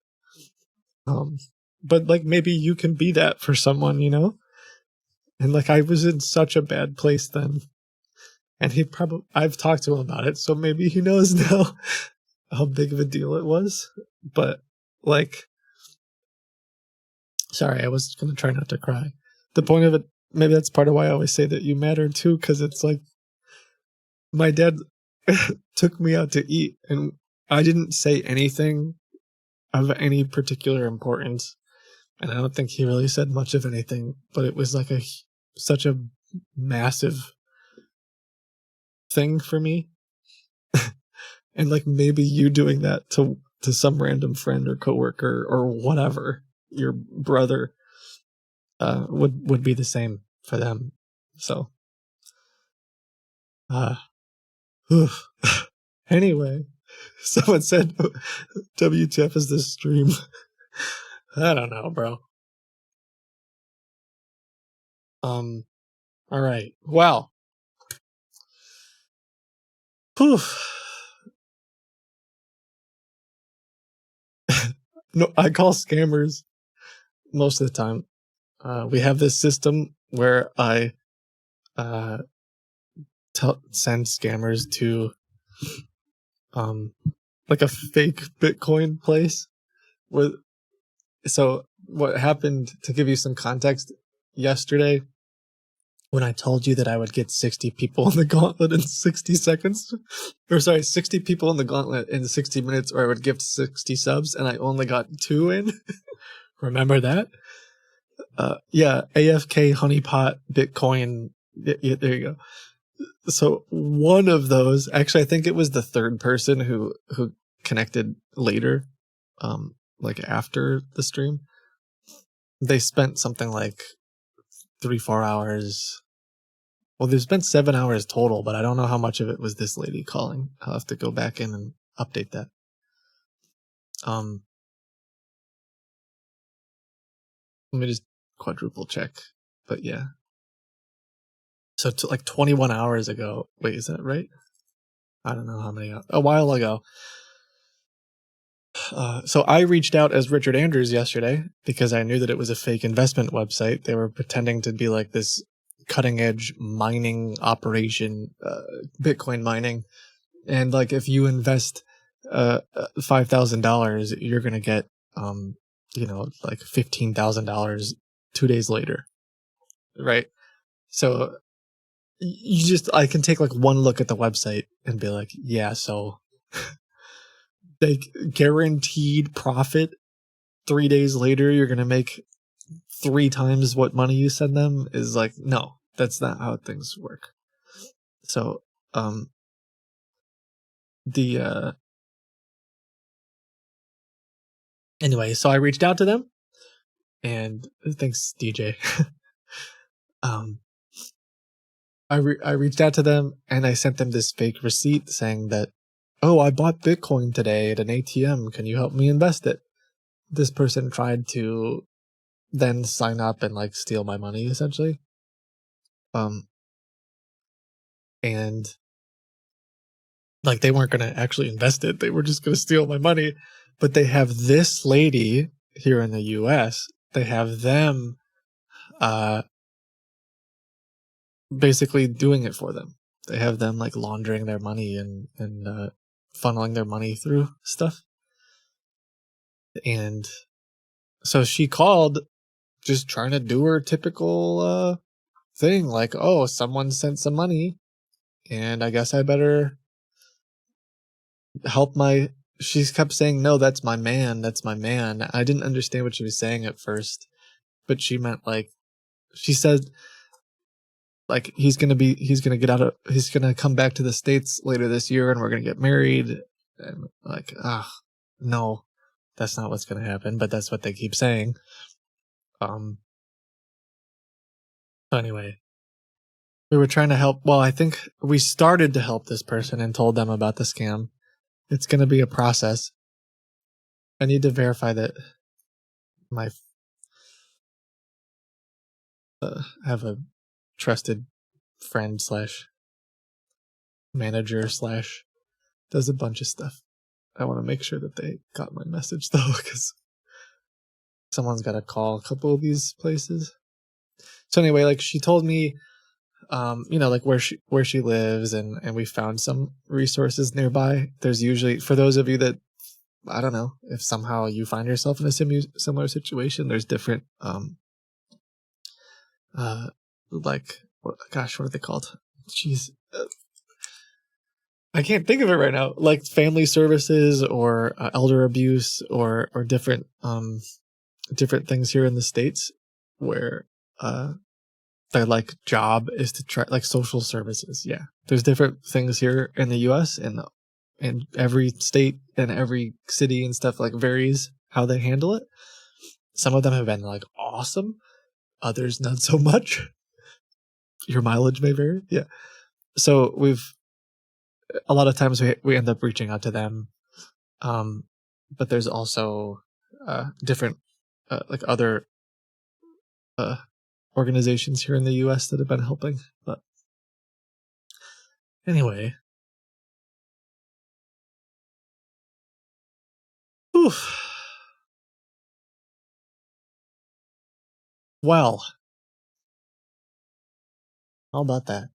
S1: But maybe you can be that for someone, And I was in such a bad place then. And I've talked to him about it, so maybe he knows now how big of a deal it was. But sorry, I was going to try not to cry. The point of it, maybe that's part of why I always say that you matter too, because it's my dad took me out to eat and I didn't say anything of any particular importance. And I don't think he really said much of anything, but it was such a massive thing for me. And maybe you doing that to some random friend or coworker or whatever, your brother, would be the same for them. So, anyway, someone said WTF is this stream. I don't know, bro. All right. Wow. Whew. No, I call scammers most of the time. We have this system where I send scammers to a fake Bitcoin place. So what happened, to give you some context, yesterday when I told you that I would get 60 people in the gauntlet in 60 seconds, 60 people in the gauntlet in 60 minutes, or I would gift 60 subs, and I only got 2 in. Remember that? Yeah, AFK honeypot Bitcoin. Yeah, there you go. So one of those, actually, I think it was the third person who connected later, after the stream. They spent something 3-4 hours. Well, they spent 7 hours total, but I don't know how much of it was this lady calling. I'll have to go back in and update that. Let me just quadruple check. But yeah. So 21 hours ago. Wait, is that right? I don't know how many. A while ago. So I reached out as Richard Andrews yesterday because I knew that it was a fake investment website. They were pretending to be this cutting edge mining operation, Bitcoin mining. And if you invest $5,000, you're going to get, $15,000 2 days later. Right. So I can take one look at the website and be yeah, so they guaranteed profit 3 days later, you're going to make 3 times what money you send them is no, that's not how things work. So, anyway, so I reached out to them, and thanks, DJ. I reached out to them and I sent them this fake receipt saying that, oh, I bought Bitcoin today at an ATM. Can you help me invest it? This person tried to then sign up and like steal my money essentially. And like they weren't going to actually invest it. They were just going to steal my money. But they have this lady here in the US. They have them basically doing it for them. They have them like laundering their money and funneling their money through stuff. And so she called just trying to do her typical thing, like, oh, someone sent some money and I guess I better help my... She kept saying, no, that's my man. I didn't understand what she was saying at first, but she meant like, she said like he's gonna come back to the States later this year and we're gonna get married. And like, no, that's not what's gonna happen, but that's what they keep saying. Anyway, we were trying to help. Well, I think we started to help this person and told them about the scam. It's gonna be a process. I need to verify that my have a trusted friend / manager / does a bunch of stuff. I want to make sure that they got my message though, because someone's got to call a couple of these places. So anyway, like she told me, like where she lives, and we found some resources nearby. There's usually, for those of you that, I don't know, if somehow you find yourself in a similar situation, there's different, like, gosh, what are they called? Jeez. I can't think of it right now. Like family services or elder abuse or different things here in the States where their like job is to try, like social services. Yeah, there's different things here in the U.S. and every state and every city and stuff like varies how they handle it. Some of them have been like awesome, others not so much. Your mileage may vary. Yeah, so a lot of times we end up reaching out to them, but there's also different like other organizations here in the U.S. that have been helping. But anyway, oof. Well, how about that?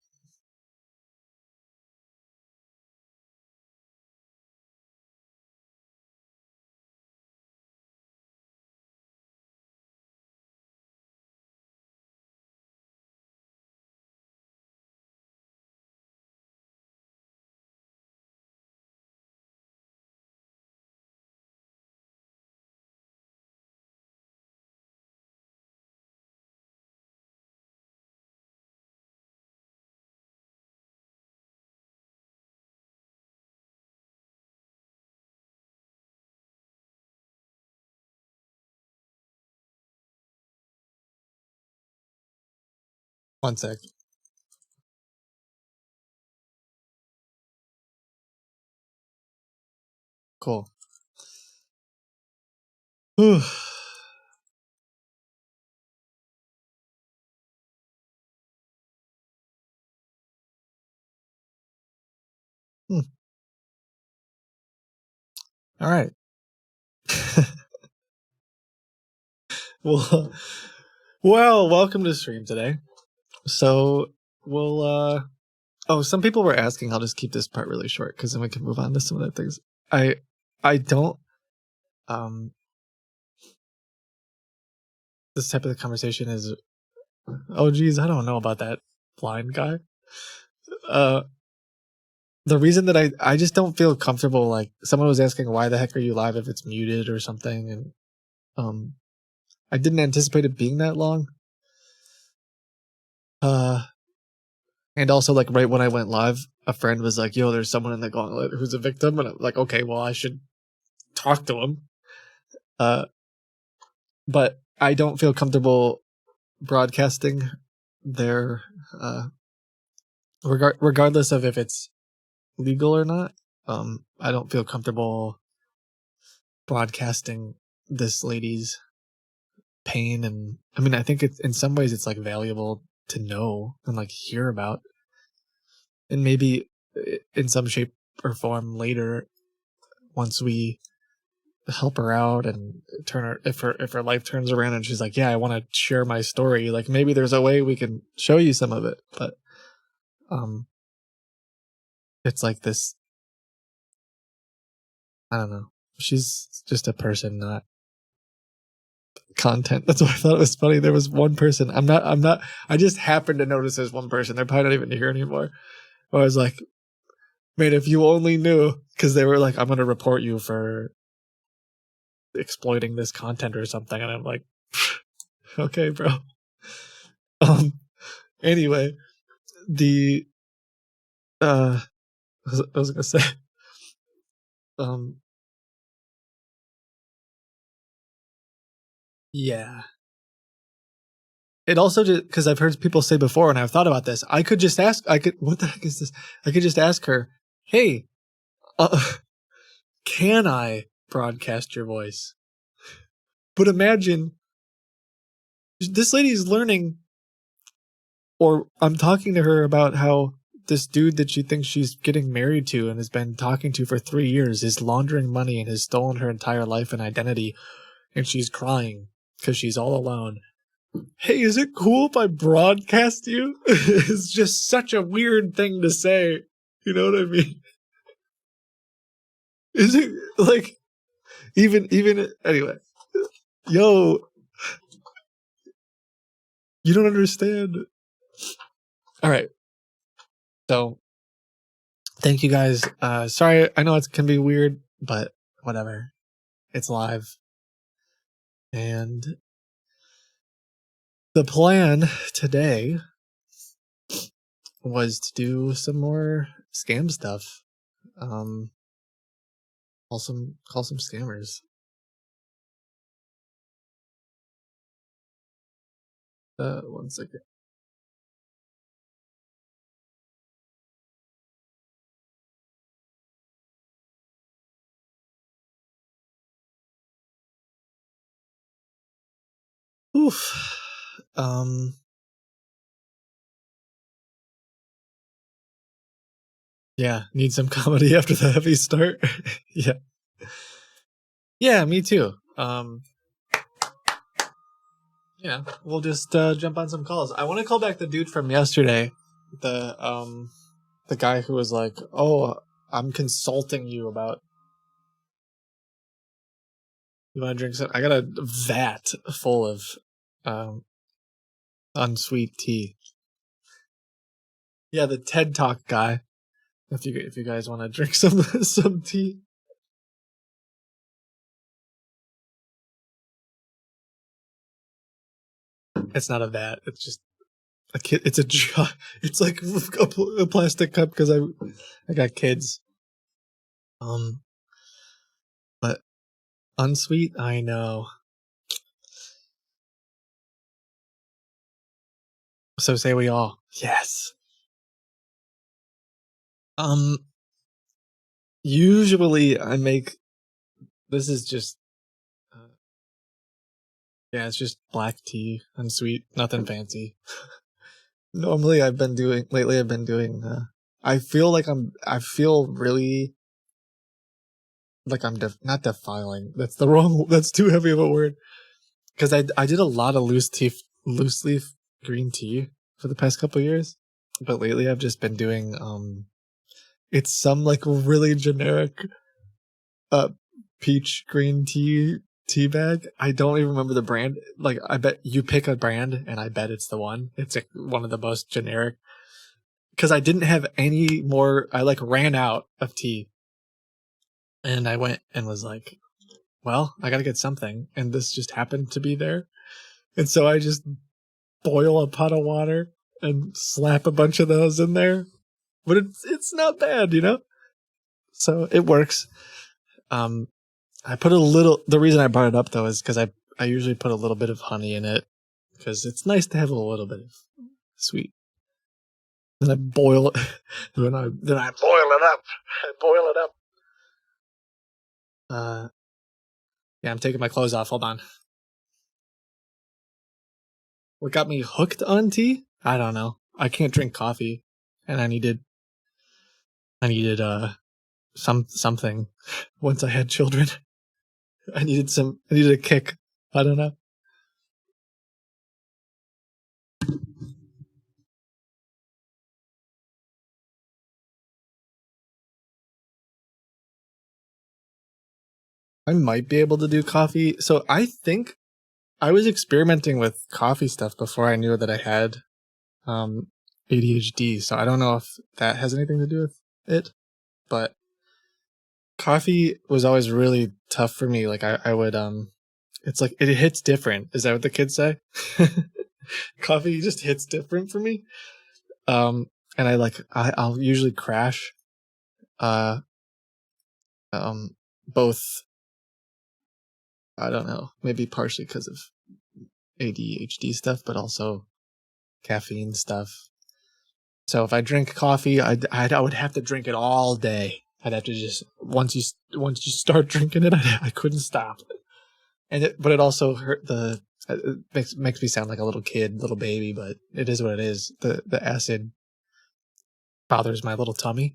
S1: One sec. Cool. Oof. All right. Well, welcome to the stream today. So we'll some people were asking. I'll just keep this part really short because then we can move on to some other things. I don't this type of conversation is, oh geez, I don't know about that blind guy. The reason that I just don't feel comfortable, like someone was asking why the heck are you live if it's muted or something, and I didn't anticipate it being that long. And also like right when I went live, a friend was like, yo, there's someone in the gauntlet who's a victim, and I'm like, okay, well I should talk to him. But I don't feel comfortable broadcasting their regardless of if it's legal or not. I don't feel comfortable broadcasting this lady's pain, and I mean, I think it's in some ways it's like valuable to know and like hear about, and maybe in some shape or form later, once we help her out and turn her, if her life turns around and she's like, yeah, I want to share my story, like maybe there's a way we can show you some of it. But it's like this, I don't know, she's just a person, not content. That's why I thought it was funny. There was one person, I just happened to notice there's one person, they're probably not even here anymore, where I was like, man, if you only knew, because they were like, I'm gonna report you for exploiting this content or something, and I'm like, okay, bro. Anyway, the I was gonna say, yeah. It also just because I've heard people say before, and I've thought about this. I could just ask. What the heck is this? I could just ask her, "Hey, can I broadcast your voice?" But imagine this lady's learning, or I'm talking to her about how this dude that she thinks she's getting married to and has been talking to for 3 years is laundering money and has stolen her entire life and identity, and she's crying because she's all alone. Hey, is it cool if I broadcast you? It's just such a weird thing to say. You know what I mean? Is it like even anyway? Yo, you don't understand. All right. So, thank you guys. Sorry, I know it can be weird, but whatever. It's live. And the plan today was to do some more scam stuff. Call some scammers. One second. Oof. Yeah, need some comedy after the heavy start. Yeah. Yeah, me too. Yeah, we'll just jump on some calls. I want to call back the dude from yesterday, the guy who was like, "Oh, I'm consulting you about, you want to drink some? I got a vat full of unsweet tea." Yeah, the TED Talk guy. If you guys want to drink some tea. It's not a vat. It's just a kid. It's a jar. It's like a plastic cup because I got kids. But unsweet, I know. So say we all. Yes. Usually I make, this is just, yeah, it's just black tea, unsweet, nothing fancy. Lately I've been doing, I feel really like I'm not defiling. That's too heavy of a word. Cause I did a lot of loose leaf green tea for the past couple of years. But lately I've just been doing, it's some like really generic peach green tea bag. I don't even remember the brand. Like, I bet you pick a brand and I bet it's the one. It's like one of the most generic. Because I didn't have any more. I like ran out of tea. And I went and was like, well, I gotta get something. And this just happened to be there. And so I just boil a pot of water and slap a bunch of those in there. But it's not bad, you know? So it works. I put a little, the reason I brought it up though is because I usually put a little bit of honey in it because it's nice to have a little bit of sweet. Then I boil it. then I boil it up. I boil it up. Yeah, I'm taking my clothes off. Hold on. what got me hooked on tea? I don't know. I can't drink coffee, and I needed something once I had children. I needed a kick. I don't know. I might be able to do coffee. So I think I was experimenting with coffee stuff before I knew that I had ADHD. So I don't know if that has anything to do with it, but coffee was always really tough for me. Like I would it's like it hits different. Is that what the kids say? Coffee just hits different for me. And I'll usually crash both, I don't know, maybe partially because of ADHD stuff, but also caffeine stuff. So if I drink coffee, I would have to drink it all day. I'd have to just once you start drinking it, I couldn't stop. But it also hurt it makes me sound like a little kid, little baby, but it is what it is. The acid bothers my little tummy.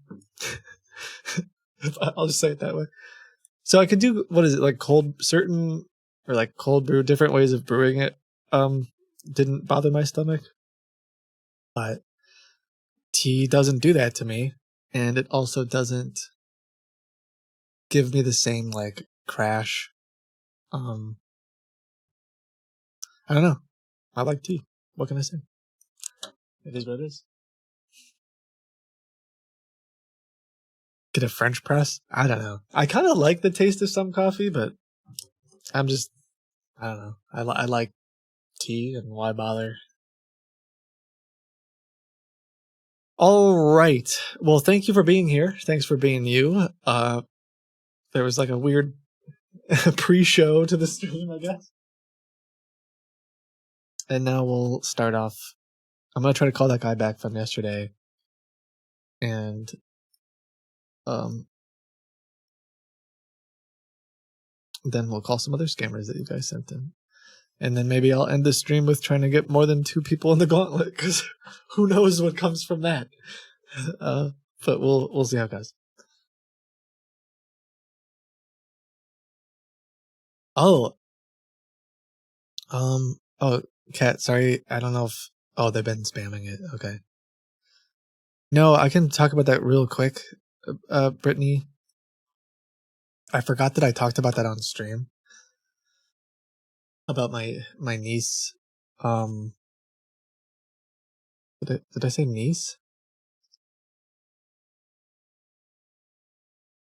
S1: I'll just say it that way. So I could do, what is it, like cold brew, different ways of brewing it. Didn't bother my stomach, but tea doesn't do that to me, and it also doesn't give me the same like crash. I don't know. I like tea. What can I say? It is what it is. Get a French press? I don't know. I kind of like the taste of some coffee, but I don't know. I like tea, and why bother? All right. Well, thank you for being here. Thanks for being you. There was like a weird pre-show to the stream, I guess. And now we'll start off. I'm going to try to call that guy back from yesterday. And then we'll call some other scammers that you guys sent in. And then maybe I'll end the stream with trying to get more than 2 people in the gauntlet, because who knows what comes from that. But we'll see how it goes. Oh, Kat, sorry, I don't know if, they've been spamming it. Okay. No, I can talk about that real quick, Brittany. I forgot that I talked about that on stream. About my niece. Did I say niece?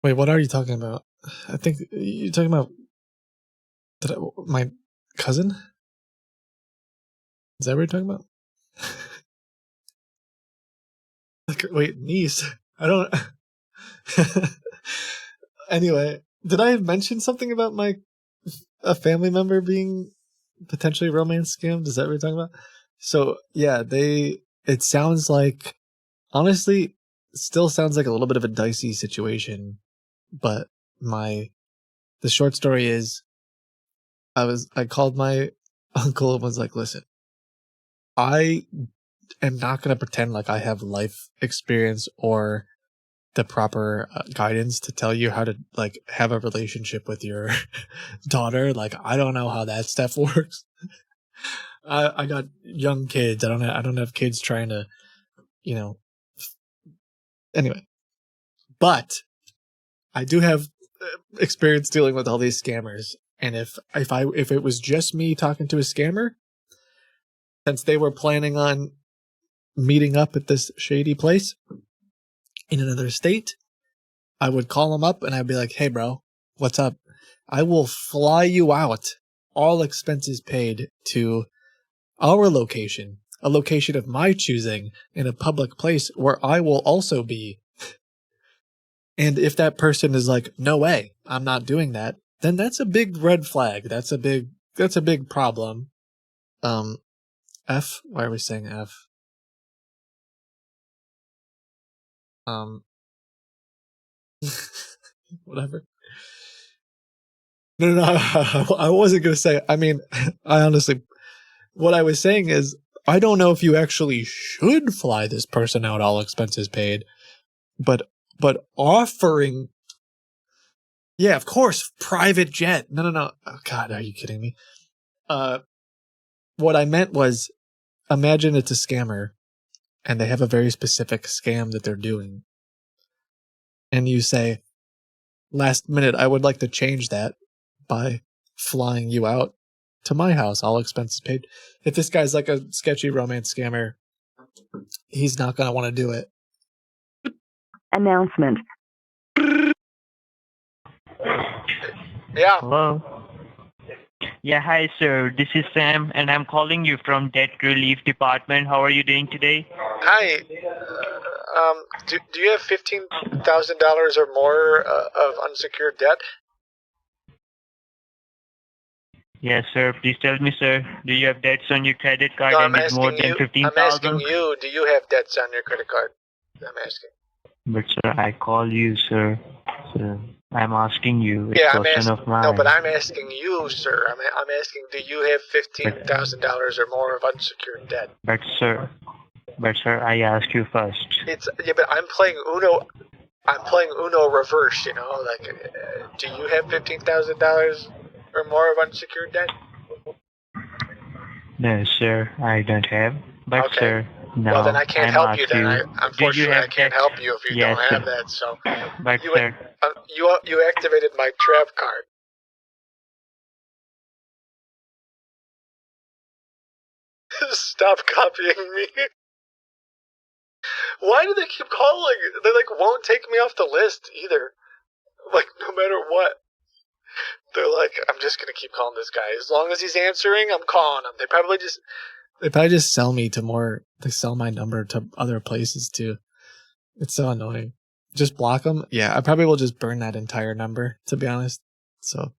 S1: Wait, what are you talking about? I think you're talking about my cousin? Is that what you're talking about? Like, wait, niece? I don't... Anyway, did I mention something about a family member being potentially romance scammed? Is that what you're talking about? So, yeah, it sounds like, honestly, still sounds like a little bit of a dicey situation, but the short story is, I called my uncle and was like, listen, I am not going to pretend like I have life experience or the proper guidance to tell you how to like have a relationship with your daughter. Like, I don't know how that stuff works. I got young kids. I don't have kids trying to, anyway, but I do have experience dealing with all these scammers. And if it was just me talking to a scammer, since they were planning on meeting up at this shady place in another state, I would call them up and I'd be like, hey bro, what's up? I will fly you out, all expenses paid, to our location, a location of my choosing, in a public place where I will also be. And if that person is like, no way, I'm not doing that, then that's a big red flag. That's a big problem. F? Why are we saying F? Whatever. No, I wasn't gonna say. I mean, I honestly, what I was saying is, I don't know if you actually should fly this person out, all expenses paid, but offering, yeah, of course, private jet. No. Oh, God, are you kidding me? What I meant was, imagine it's a scammer, and they have a very specific scam that they're doing, and you say, last minute, I would like to change that by flying you out to my house, all expenses paid. If this guy's like a sketchy romance scammer, he's not going to want to do it.
S4: Announcement.
S1: Yeah.
S5: Hello. Yeah, hi, sir. This is Sam, and I'm calling you from Debt Relief Department. How are you doing today?
S1: Hi. Do you have $15,000 or more of unsecured debt?
S5: Yes, sir. Please tell me, sir. Do you have debts on your credit card
S1: No,
S5: and is more than 15,000?
S1: you, do you have debts on your credit card? I'm asking.
S5: But sir, I call you, sir. Sir, I'm asking you. It's
S1: Yeah,
S5: a
S1: I'm
S5: question
S1: asking.
S5: of mine.
S1: No, but I'm asking you, sir. I'm asking, do you have $15,000 or more of unsecured debt?
S5: But sir, I ask you first.
S1: But I'm playing Uno. I'm playing Uno reverse. Do you have $15,000 or more of unsecured debt?
S5: No, sir, I don't have. But
S1: Okay.
S5: sir, no.
S1: Well, then I can't
S5: I'm
S1: help you.
S5: asking
S1: Then unfortunately, I can't help you if you
S5: Yes,
S1: don't have
S5: sir.
S1: that. So,
S5: But
S1: you
S5: sir,
S1: you activated my trap card. Stop copying me. Why do they keep calling? They won't take me off the list either. No matter what. They're like, I'm just gonna keep calling this guy. As long as he's answering, I'm calling him. They probably just sell me to more. They sell my number to other places too. It's so annoying. Just block them. Yeah, I probably will just burn that entire number, to be honest. So,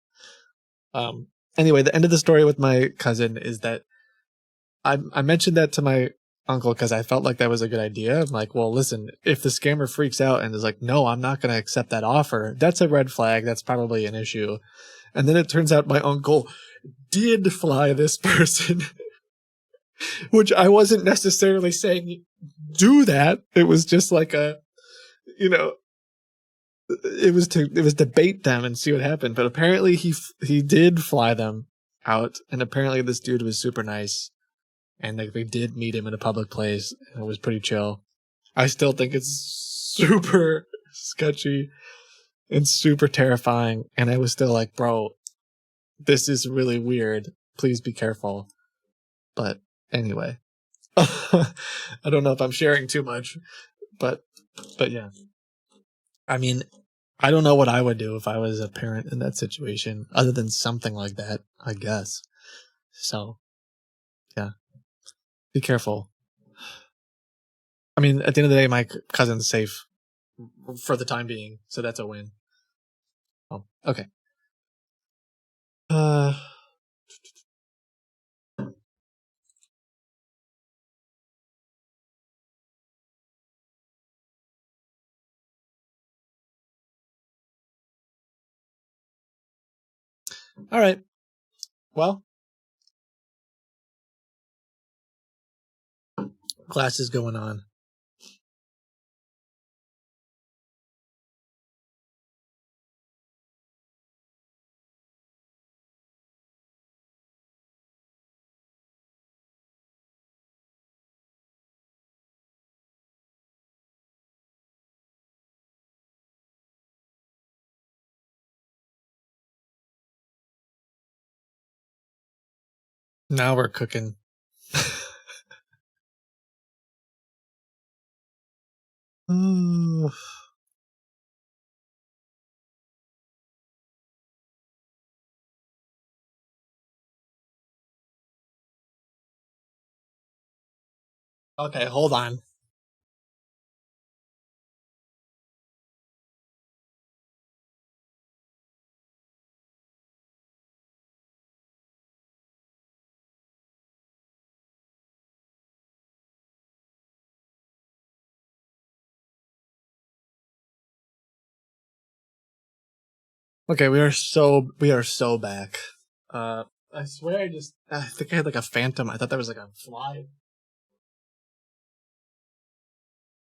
S1: anyway, the end of the story with my cousin is that I mentioned that to my uncle because I felt like that was a good idea. I'm like, well, listen, if the scammer freaks out and is like, no, I'm not going to accept that offer, that's a red flag. That's probably an issue. And then it turns out my uncle did fly this person, which I wasn't necessarily saying do that. It was just like it was to bait them and see what happened. But apparently he did fly them out, and apparently this dude was super nice, and they did meet him in a public place, and it was pretty chill. I still think it's super sketchy and super terrifying, and I was still like, bro, this is really weird. Please be careful. But anyway, I don't know if I'm sharing too much, but yeah. I mean, I don't know what I would do if I was a parent in that situation, other than something like that, I guess. So, yeah, be careful. I mean, at the end of the day, my cousin's safe for the time being, so that's a win. Oh, okay. All right. Well, class is going on. Now we're cooking. Ooh. Okay, hold on. Okay, we are so back. I swear I think I had like a phantom. I thought that was like a fly.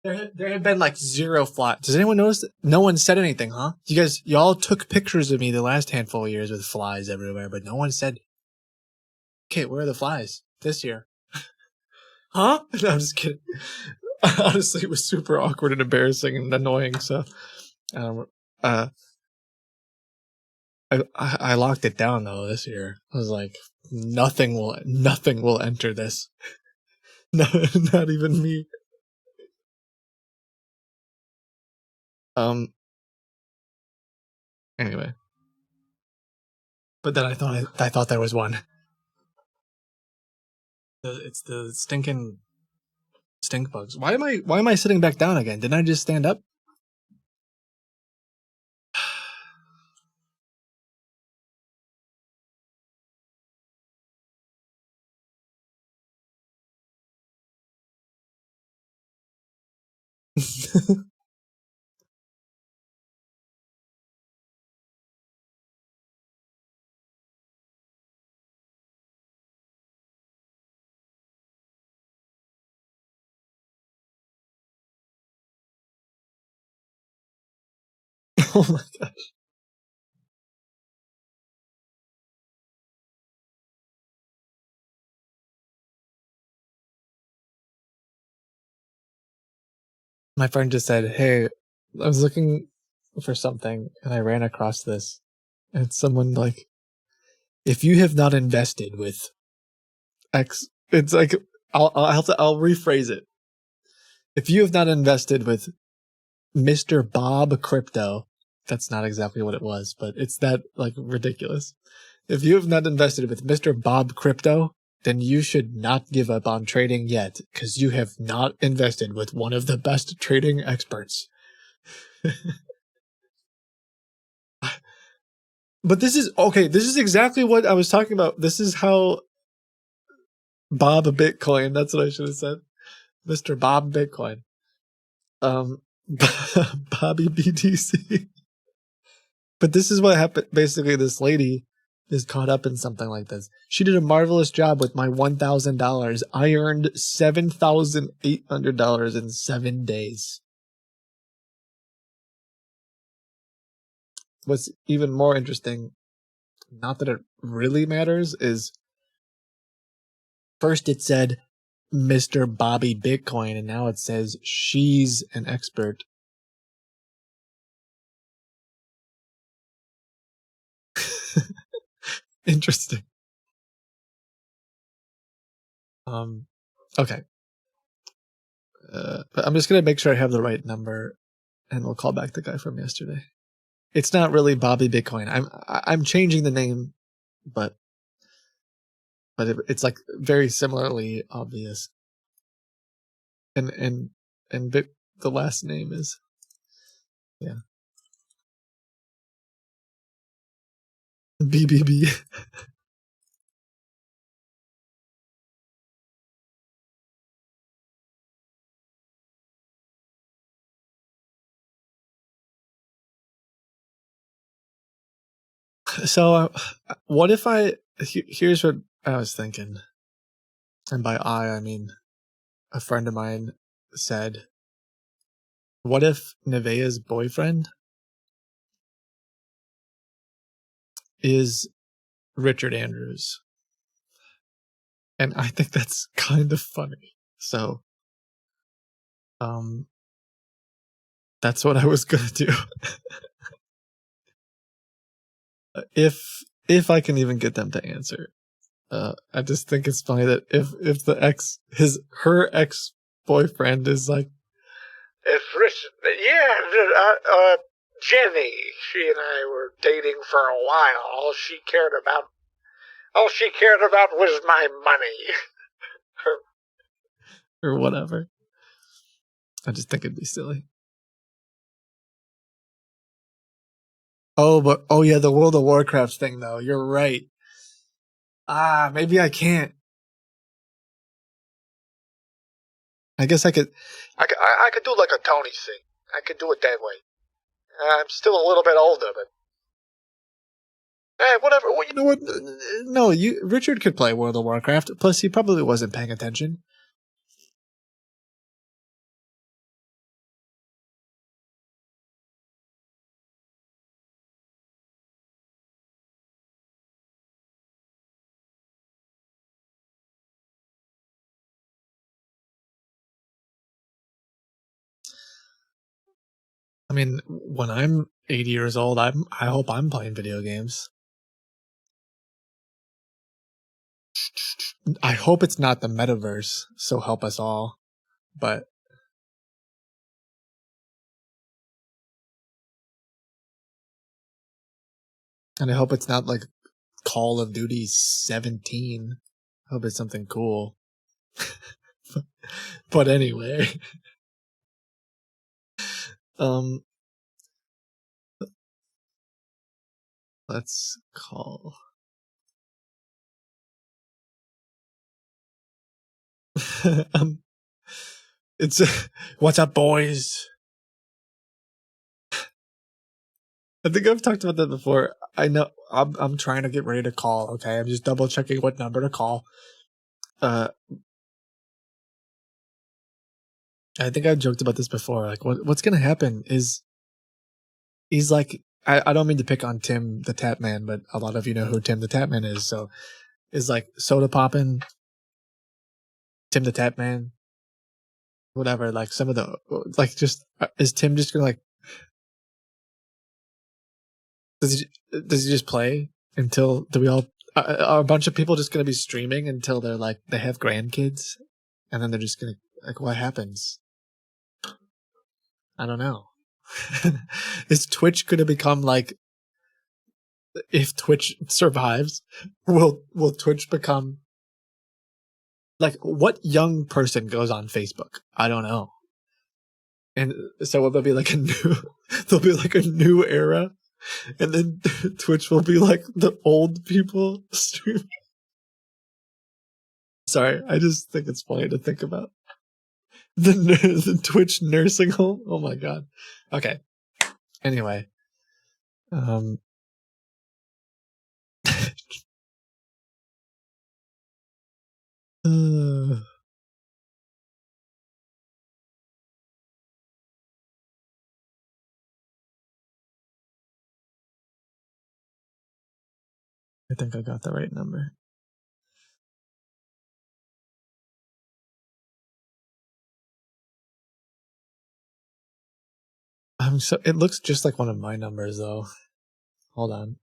S1: There had been like 0 flies. Does anyone notice that no one said anything, huh? Y'all took pictures of me the last handful of years with flies everywhere, but no one said, okay, where are the flies this year? Huh? No, I'm just kidding. Honestly, it was super awkward and embarrassing and annoying, so I locked it down though this year. I was like, nothing will enter this. No, not even me. Anyway. But then I thought there was one. It's the stinking stink bugs. Why am I sitting back down again? Didn't I just stand up? Oh my gosh. My friend just said, hey, I was looking for something and I ran across this. And it's someone like, if you have not invested with X, it's like, I'll rephrase it. If you have not invested with Mr. Bob Crypto, that's not exactly what it was, but it's that like ridiculous. If you have not invested with Mr. Bob Crypto, then you should not give up on trading yet, because you have not invested with one of the best trading experts. But this is exactly what I was talking about. This is how Bob Bitcoin, that's what I should have said. Mr. Bob Bitcoin. Bobby BTC. But this is what happened. Basically, this lady is caught up in something like this. She did a marvelous job with my $1,000. I earned $7,800 in 7 days. What's even more interesting, not that it really matters, is first it said Mr. Bobby Bitcoin, and now it says she's an expert. Interesting. Okay. But I'm just gonna make sure I have the right number, and we'll call back the guy from yesterday. It's not really Bobby Bitcoin. I'm changing the name, but it's like very similarly obvious. And the last name is, yeah, BBB. So, what if here's what I was thinking, and by I mean a friend of mine said, what if Nevaeh's boyfriend is Richard Andrews? And I think that's kind of funny. So, that's what I was gonna do. If I can even get them to answer. I just think it's funny that if her ex boyfriend is like,
S4: it's Rich. Yeah, Jenny. She and I were dating for a while. All she cared about was my money.
S1: or whatever. I just think it'd be silly. Oh yeah, the World of Warcraft thing though. You're right. Maybe I can't. I guess I could.
S4: I could do like a Tony thing. I could do it that way. I'm still a little bit older, but Whatever. Well,
S1: You know what? No, Richard could play World of Warcraft. Plus, he probably wasn't paying attention. I mean, when I'm 80 years old, I hope I'm playing video games. I hope it's not the metaverse, so help us all. But and I hope it's not like Call of Duty 17. I hope it's something cool. But anyway, let's call. It's what's up, boys? I think I've talked about that before. I know I'm trying to get ready to call. Okay, I'm just double checking what number to call. I think I've joked about this before. Like, what's gonna happen is he's like, I don't mean to pick on Tim the Tap Man, but a lot of you know who Tim the Tap Man is. So, is like Soda Poppin', Tim the Tap Man, whatever. Like some of the just is Tim just gonna like does he just play until are a bunch of people just gonna be streaming until they're like they have grandkids, and then they're just gonna like what happens? I don't know. Is Twitch gonna become like if Twitch survives, will Twitch become like what young person goes on Facebook? I don't know. And so there'll be like a new era, and then Twitch will be like the old people stream. Sorry, I just think it's funny to think about the Twitch nursing home. Oh my god. Okay. Anyway, I think I got the right number. It looks just like one of my numbers though. Hold on.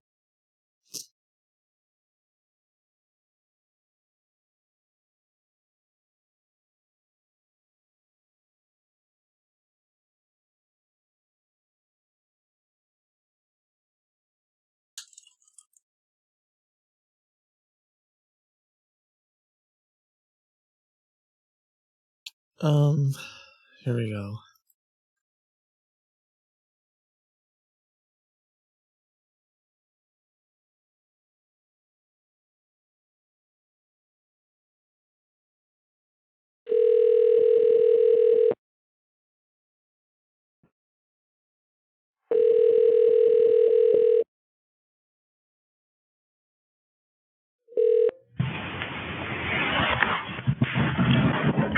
S1: Here we go.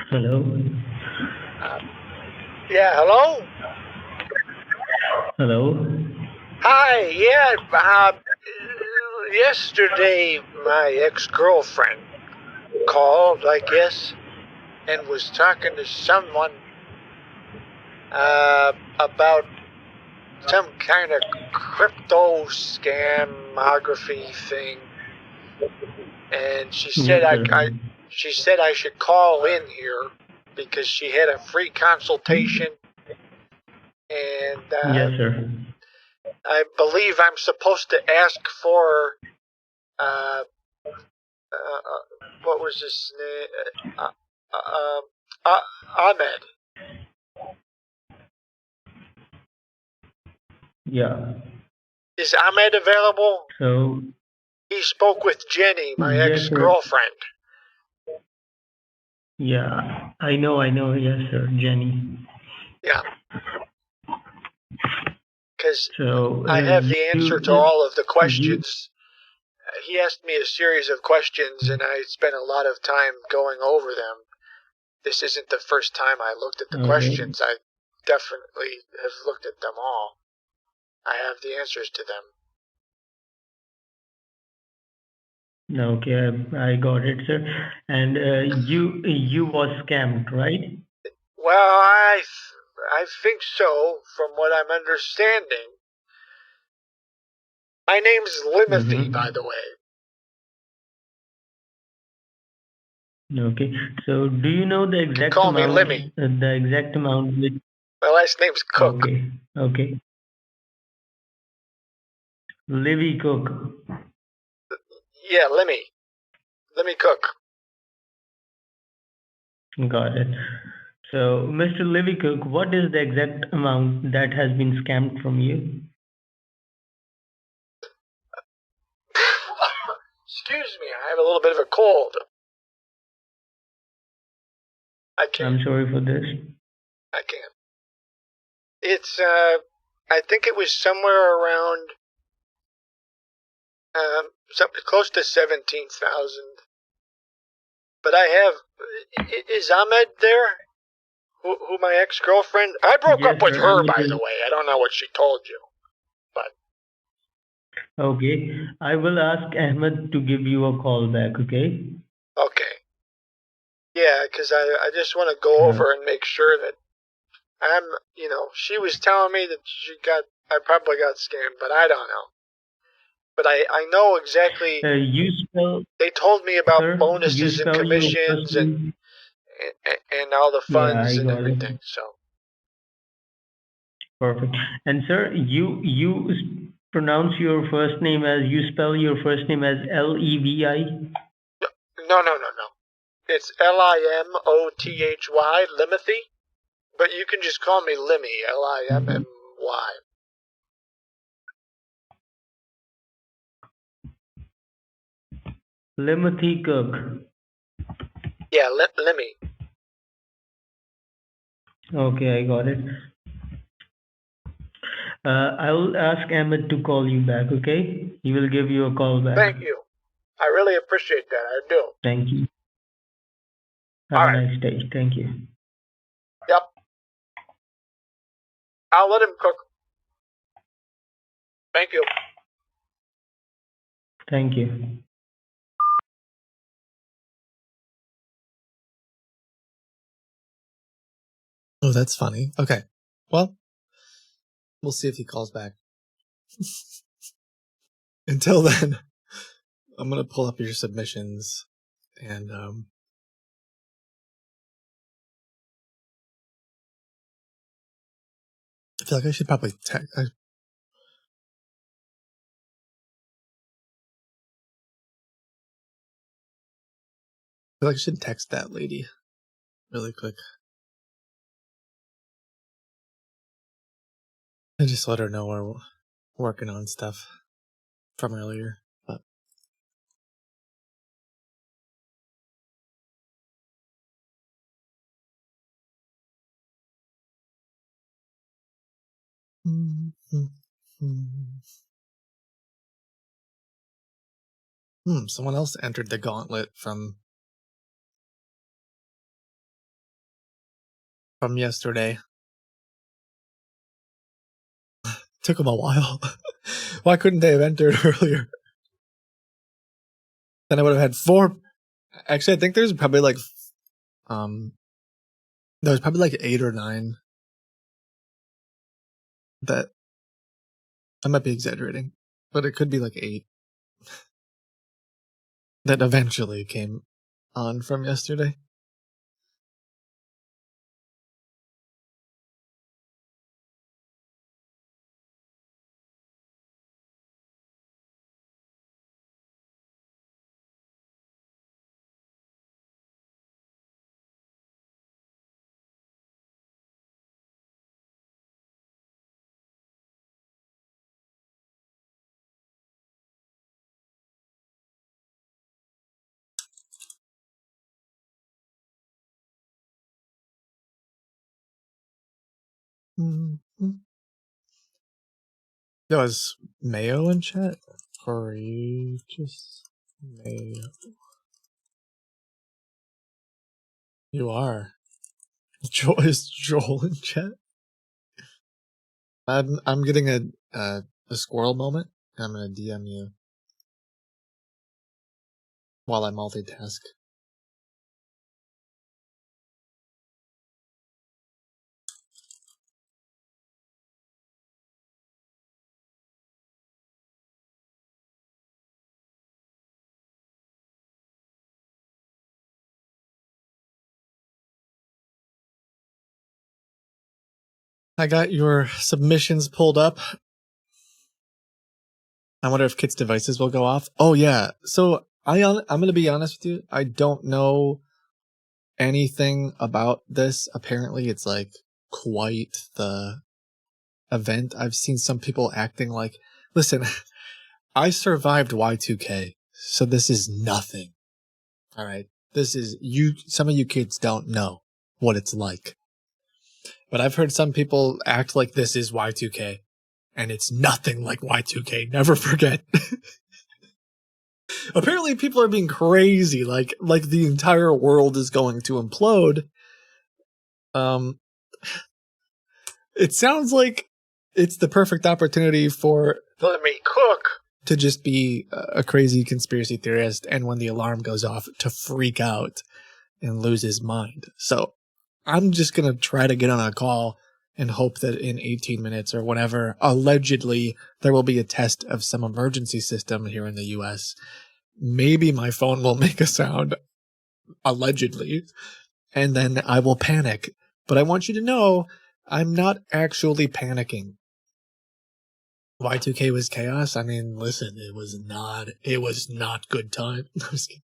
S6: Hello.
S4: yeah. Hello.
S6: Hello.
S4: Hi. Yeah. Yesterday, my ex-girlfriend called, I guess, and was talking to someone about some kind of crypto scamography thing, and she said she said I should call in here because she had a free consultation, and
S6: Yes, sir.
S4: I believe I'm supposed to ask for what was his name? Ahmed.
S6: Yeah.
S4: Is Ahmed available?
S6: So,
S4: He spoke with Jenny, my
S6: Yes, sir.
S4: ex-girlfriend.
S6: yeah, I know. Yes, sir. Jenny.
S4: Yeah. Because
S6: So,
S4: I have the answer to all of the questions he asked me a series of questions, and I spent a lot of time going over them. This isn't the first time I looked at the
S6: Okay.
S4: questions. I definitely have looked at them all. I have the answers to them.
S6: Okay, I got it, sir. And you was scammed, right?
S4: Well, I think so, from what I'm understanding. My name's Limothy, by the way.
S6: Okay. So do you know the exact
S4: call me
S6: amount?
S4: Limmy.
S6: The exact amount which?
S4: My last name's Cook.
S6: Okay. Okay. Livy Cook.
S4: Yeah, Limmy. Limmy Cook.
S6: Got it. So, Mr. Livy Cook, what is the exact amount that has been scammed from you?
S4: Excuse me, I have a little bit of a cold. I can't.
S6: I'm sorry for this.
S4: I can't. It's, I think it was somewhere around, something close to 17,000. But I have, is Ahmed there? Who my ex-girlfriend? I broke
S6: Yes,
S4: up with
S6: sir,
S4: her,
S6: Ahmed
S4: by
S6: is-
S4: the way. I don't know what she told you.
S6: Okay. I will ask Ahmed to give you a call back, okay?
S4: Okay. Yeah, because I just want to go over and make sure that she was telling me that I probably got scammed, but I don't know. But I know exactly,
S6: You spell,
S4: they told me about
S6: sir, you
S4: bonuses and
S6: spell your
S4: commissions
S6: first name.
S4: and all the
S6: Yeah,
S4: funds
S6: I
S4: and
S6: got it.
S4: everything, so.
S6: Perfect. And sir, you pronounce your first name as, you spell your first name as Levi?
S4: No. It's Limothy, Limothy, but you can just call me Limmy, Limmy.
S6: Limothy Cook.
S4: Yeah, Limmy.
S6: Okay, I got it. I will ask Ahmed to call you back, okay? He will give you a call back.
S4: Thank you. I really appreciate that. I do.
S6: Thank you. Have
S4: All
S6: a
S4: right.
S6: nice day. Thank you.
S4: Yep. I'll let him cook. Thank you.
S6: Thank you.
S1: Oh, that's funny. Okay. Well, we'll see if he calls back. Until then, I'm going to pull up your submissions and I feel like I should probably text. I feel like I should text that lady really quick and just let her know we're working on stuff from earlier. But someone else entered the gauntlet from yesterday. Took them a while. Why couldn't they have entered earlier? Then I would have had 4. Actually, I think there's probably like, there's probably like 8 or 9 that I might be exaggerating, but it could be like 8 that eventually came on from yesterday. There was Mayo in chat. Courageous Mayo. You are. Is Joel in chat? I'm getting a squirrel moment. I'm gonna DM you while I multitask. I got your submissions pulled up. I wonder if Kit's devices will go off. Oh yeah. So I'm going to be honest with you. I don't know anything about this. Apparently it's like quite the event. I've seen some people acting like, listen, I survived Y2K, so this is nothing. All right. This is some of you kids don't know what it's like. But I've heard some people act like this is Y2K, and it's nothing like Y2K. Never forget. Apparently people are being crazy, like the entire world is going to implode. It sounds like it's the perfect opportunity for
S4: Let me cook.
S1: to just be a crazy conspiracy theorist, and when the alarm goes off, to freak out and lose his mind. So I'm just going to try to get on a call and hope that in 18 minutes or whenever, allegedly, there will be a test of some emergency system here in the US. Maybe my phone will make a sound, allegedly, and then I will panic. But I want you to know, I'm not actually panicking. Y2K was chaos. I mean, listen, it was not good time. I'm just kidding.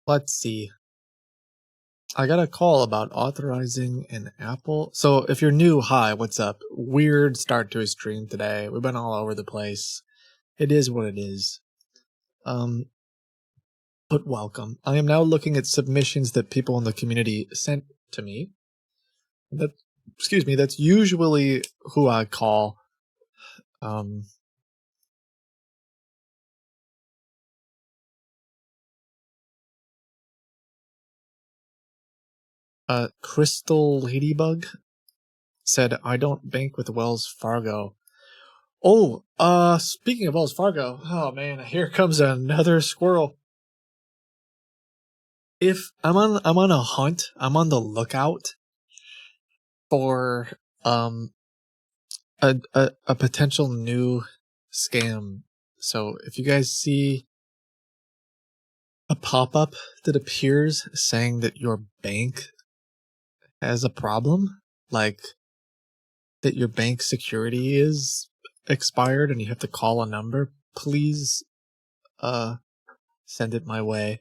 S1: Let's see. I got a call about authorizing an Apple. So if you're new, hi, what's up? Weird start to a stream today. We've been all over the place. It is what it is. But welcome. I am now looking at submissions that people in the community sent to me. That's usually who I call. Crystal Ladybug said, I don't bank with Wells Fargo. Oh, speaking of Wells Fargo, oh man, here comes another squirrel. If I'm on a hunt, I'm on the lookout for a potential new scam. So if you guys see a pop-up that appears saying that your bank has a problem, like that your bank security is expired and you have to call a number, please send it my way.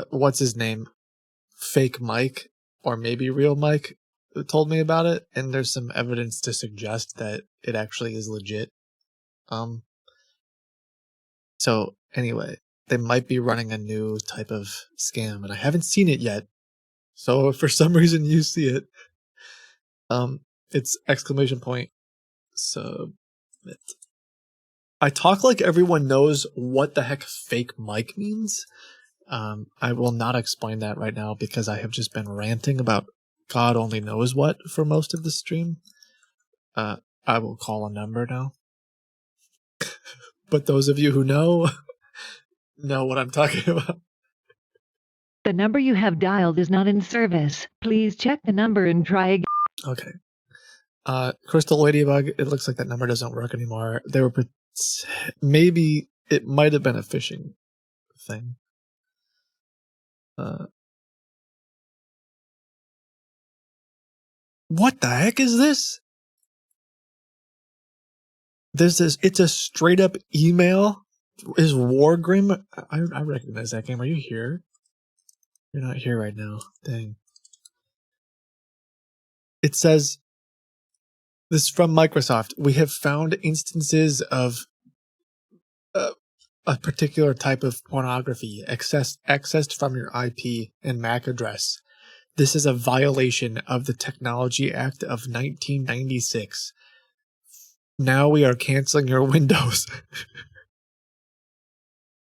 S1: What's his name? Fake Mike, or maybe real Mike, told me about it, and there's some evidence to suggest that it actually is legit. So anyway, they might be running a new type of scam, and I haven't seen it yet. So if for some reason you see it, it's ! Submit. I talk like everyone knows what the heck fake Mike means. I will not explain that right now because I have just been ranting about God only knows what for most of the stream. I will call a number now. But those of you who know what I'm talking about.
S7: The number you have dialed is not in service. Please check the number and try again.
S1: Okay. Crystal Ladybug, it looks like that number doesn't work anymore. They were maybe it might have been a phishing thing. What the heck is this? There's this. It's a straight up email. Is Wargrim? I recognize that game. Are you here? You're not here right now. Dang. It says, this is from Microsoft. We have found instances of a particular type of pornography accessed from your IP and MAC address. This is a violation of the Technology Act of 1996. Now we are canceling your Windows.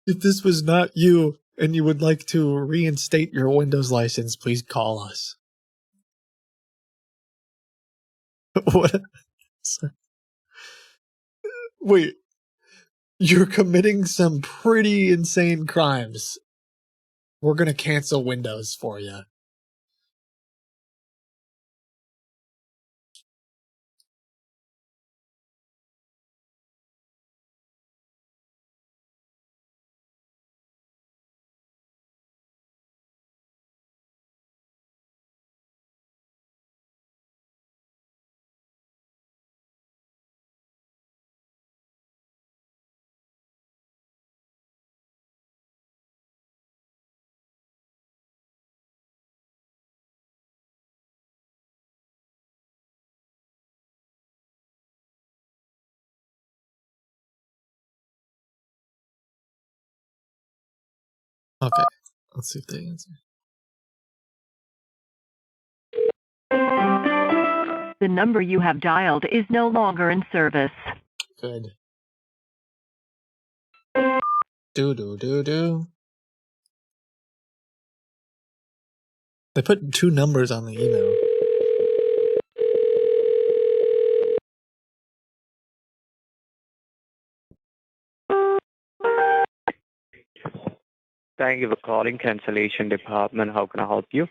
S1: If this was not you and you would like to reinstate your Windows license, please call us. What? Wait. You're committing some pretty insane crimes. We're going to cancel Windows for you. Okay, let's see if they answer.
S7: The number you have dialed is no longer in service.
S1: Good. Do. They put 2 numbers on the email.
S8: Thank you for calling Cancellation Department. How can I help you?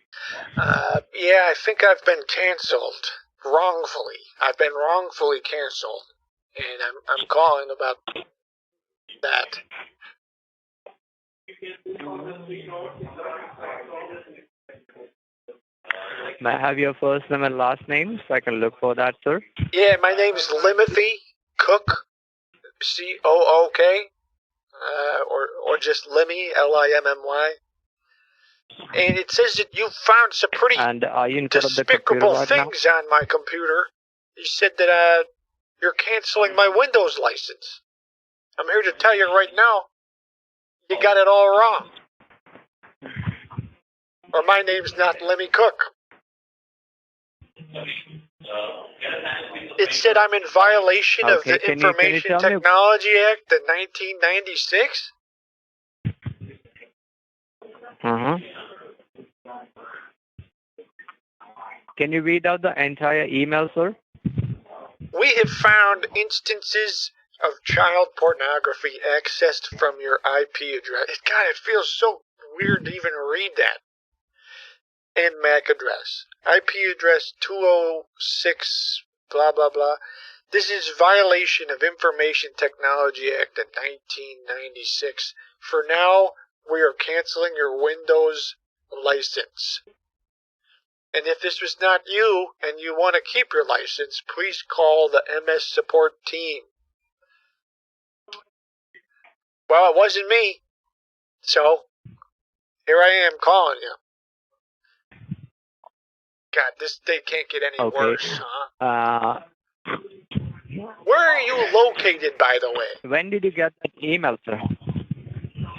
S4: Yeah, I think I've been canceled wrongfully. I've been wrongfully canceled, and I'm calling about that.
S8: May I have your first name and last name so I can look for that, sir?
S4: Yeah, my name's Limothy Cook, Cook, or just Limmy, Limmy. And it says that you found some pretty
S8: And are you in front of the computer
S4: despicable
S8: right now?
S4: things on my computer. You said that you're canceling my Windows license. I'm here to tell you right now, you got it all wrong. Or my name's not Lemmy Cook. It said I'm in violation of the
S8: can you
S4: Information
S8: tell me-
S4: Technology Act of 1996.
S8: Can you read out the entire email, sir?
S4: We have found instances of child pornography accessed from your IP address. God, it feels so weird to even read that. And MAC address. IP address 206 blah blah blah. This is violation of Information Technology Act of 1996. For now, we are canceling your Windows license. And if this was not you and you want to keep your license, please call the MS support team. Well, it wasn't me. So, here I am calling you. God, this day can't get any worse, huh? Where are you located, by the way?
S8: When did you get that email, sir?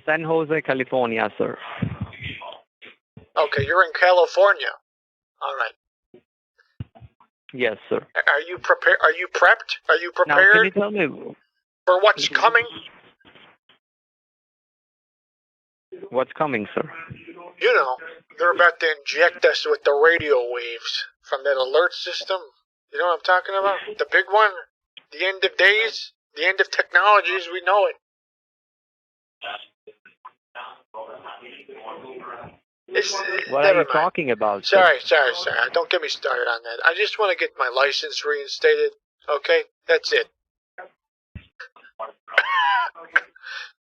S8: San Jose, California, sir.
S4: Okay, you're in California. All right.
S8: Yes, sir.
S4: Are you prepared? Are you prepped? Are you
S8: Now, can you
S4: prepared
S8: tell me
S4: for what's coming?
S8: what's coming, sir?
S4: You know, they're about to inject us with the radio waves from that alert system. You know what I'm talking about? The big one? The end of days? The end of technology as we know it.
S8: What are you talking about, sir?
S4: Sorry. Don't get me started on that. I just want to get my license reinstated. Okay? That's it.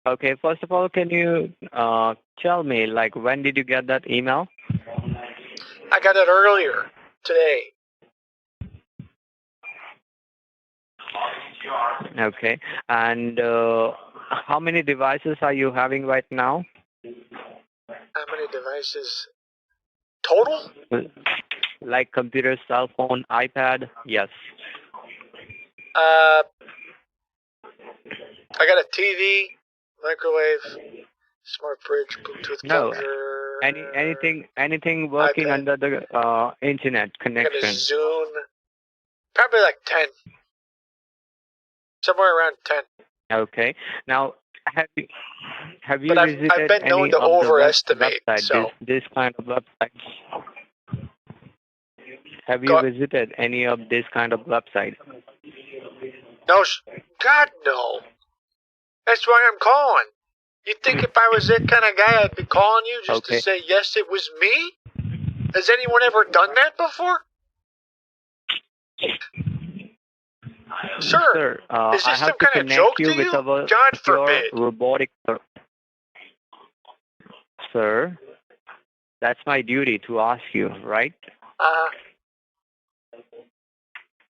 S8: Okay, first of all, can you tell me, like, when did you get that email?
S4: I got it earlier today.
S8: Okay. And how many devices are you having right now?
S4: How many devices total?
S8: Like computer, cell phone, iPad? Yes.
S4: I got a TV, microwave, smart fridge, Bluetooth
S8: No.
S4: plunger.
S8: Anything working
S4: iPad.
S8: under the internet
S4: I got a
S8: connection?
S4: Zune. Probably like 10. Somewhere around 10.
S8: Okay. Now, have you
S4: But I've
S8: visited
S4: been known
S8: any
S4: to
S8: of the
S4: overestimate,
S8: websites,
S4: so.
S8: this kind of websites? Have
S4: Go-
S8: you visited any of this kind of website?
S4: No, God, no. That's why I'm calling. You think if I was that kind of guy, I'd be calling you just
S8: Okay.
S4: to say, yes, it was me? Has anyone ever done that before? Sir, is
S8: I
S4: this
S8: have
S4: some
S8: to
S4: kind of
S8: connect
S4: joke
S8: you
S4: to
S8: with
S4: you?
S8: our
S4: God
S8: secure
S4: forbid.
S8: robotic. Sir, that's my duty to ask you, right?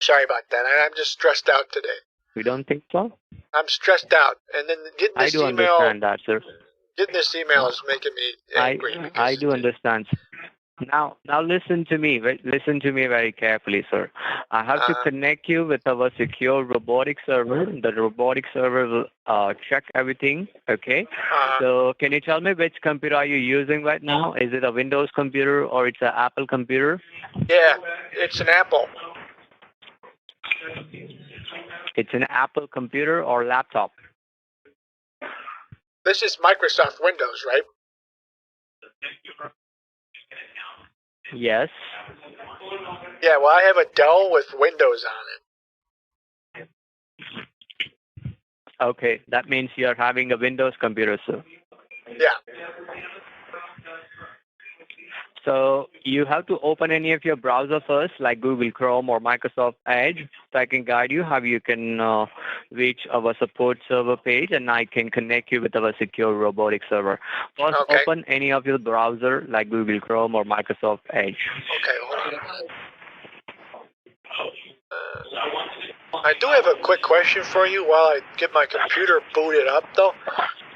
S4: Sorry about that. I'm just stressed out today.
S8: You don't think so?
S4: I'm stressed out. And then getting
S8: I
S4: this
S8: do
S4: email,
S8: understand that, sir.
S4: getting this email is making me angry.
S8: I do understand. Now listen to me. Listen to me very carefully, sir. I have to connect you with our secure robotic server. The robotic server will check everything. Okay. So can you tell me which computer are you using right now? Is it a Windows computer or it's an Apple computer?
S4: Yeah, it's an Apple.
S8: It's an Apple computer or laptop?
S4: This is Microsoft Windows, right?
S8: Yes.
S4: Yeah, well, I have a Dell with Windows on it.
S8: Okay, that means you're having a Windows computer, sir.
S4: Yeah.
S8: So you have to open any of your browser first, like Google Chrome or Microsoft Edge, so I can guide you how you can reach our support server page, and I can connect you with our secure robotic server. First,
S4: Okay.
S8: open any of your browser, like Google Chrome or Microsoft Edge.
S4: Okay, hold on. I do have a quick question for you while I get my computer booted up, though.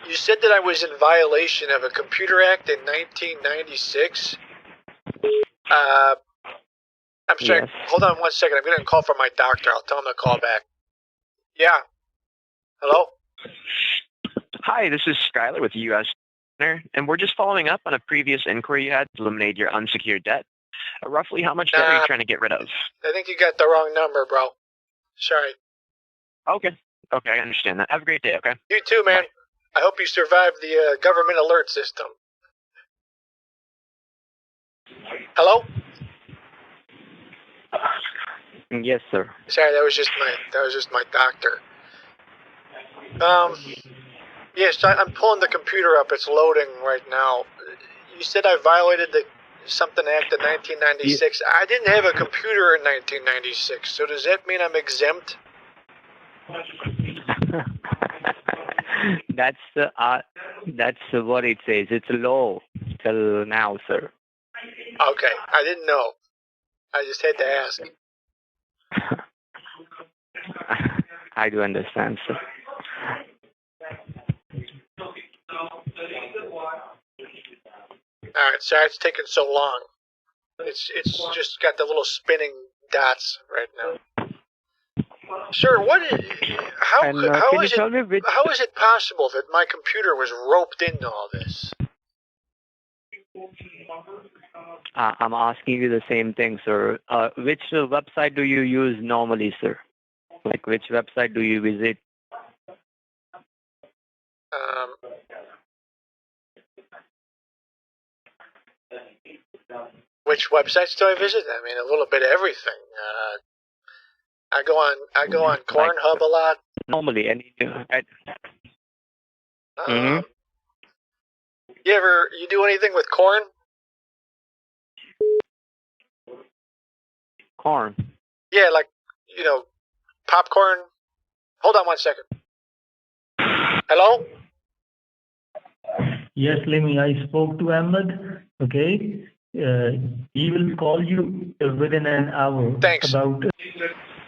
S4: You said that I was in violation of a Computer Act in 1996. I'm sorry.
S8: Yes.
S4: Hold on 1 second. I'm getting a call from my doctor. I'll tell him to call back. Yeah. Hello?
S9: Hi, this is Skylar with U.S. and we're just following up on a previous inquiry you had to eliminate your unsecured debt. Roughly how much debt are you trying to get rid of?
S4: I think you got the wrong number, bro. Sorry.
S9: Okay, I understand that. Have a great day, okay?
S4: You too, man. I hope you survived the government alert system. Hello?
S8: Yes, sir.
S4: Sorry, that was just my doctor. Yes, I'm pulling the computer up. It's loading right now. You said I violated the something act in 1996. I didn't have a computer in 1996, so does that mean I'm exempt?
S8: That's what it says. It's a law till now, sir.
S4: Okay, I didn't know. I just had to ask.
S8: I do understand, sir.
S4: All right, sorry it's taking so long. It's just got the little spinning dots right now. Sir, how is it possible that my computer was roped into all this?
S8: I'm asking you the same thing, sir. Which website do you use normally, sir? Like, which website do you visit?
S4: Which websites do I visit? I mean, a little bit of everything. I go on Cornhub a lot.
S8: Normally, any.
S4: You do anything with corn?
S8: Corn.
S4: Yeah, like, popcorn. Hold on 1 second. Hello?
S6: Yes, Lemmy, I spoke to Ahmed. Okay. He will call you within an hour.
S4: Thanks.
S6: About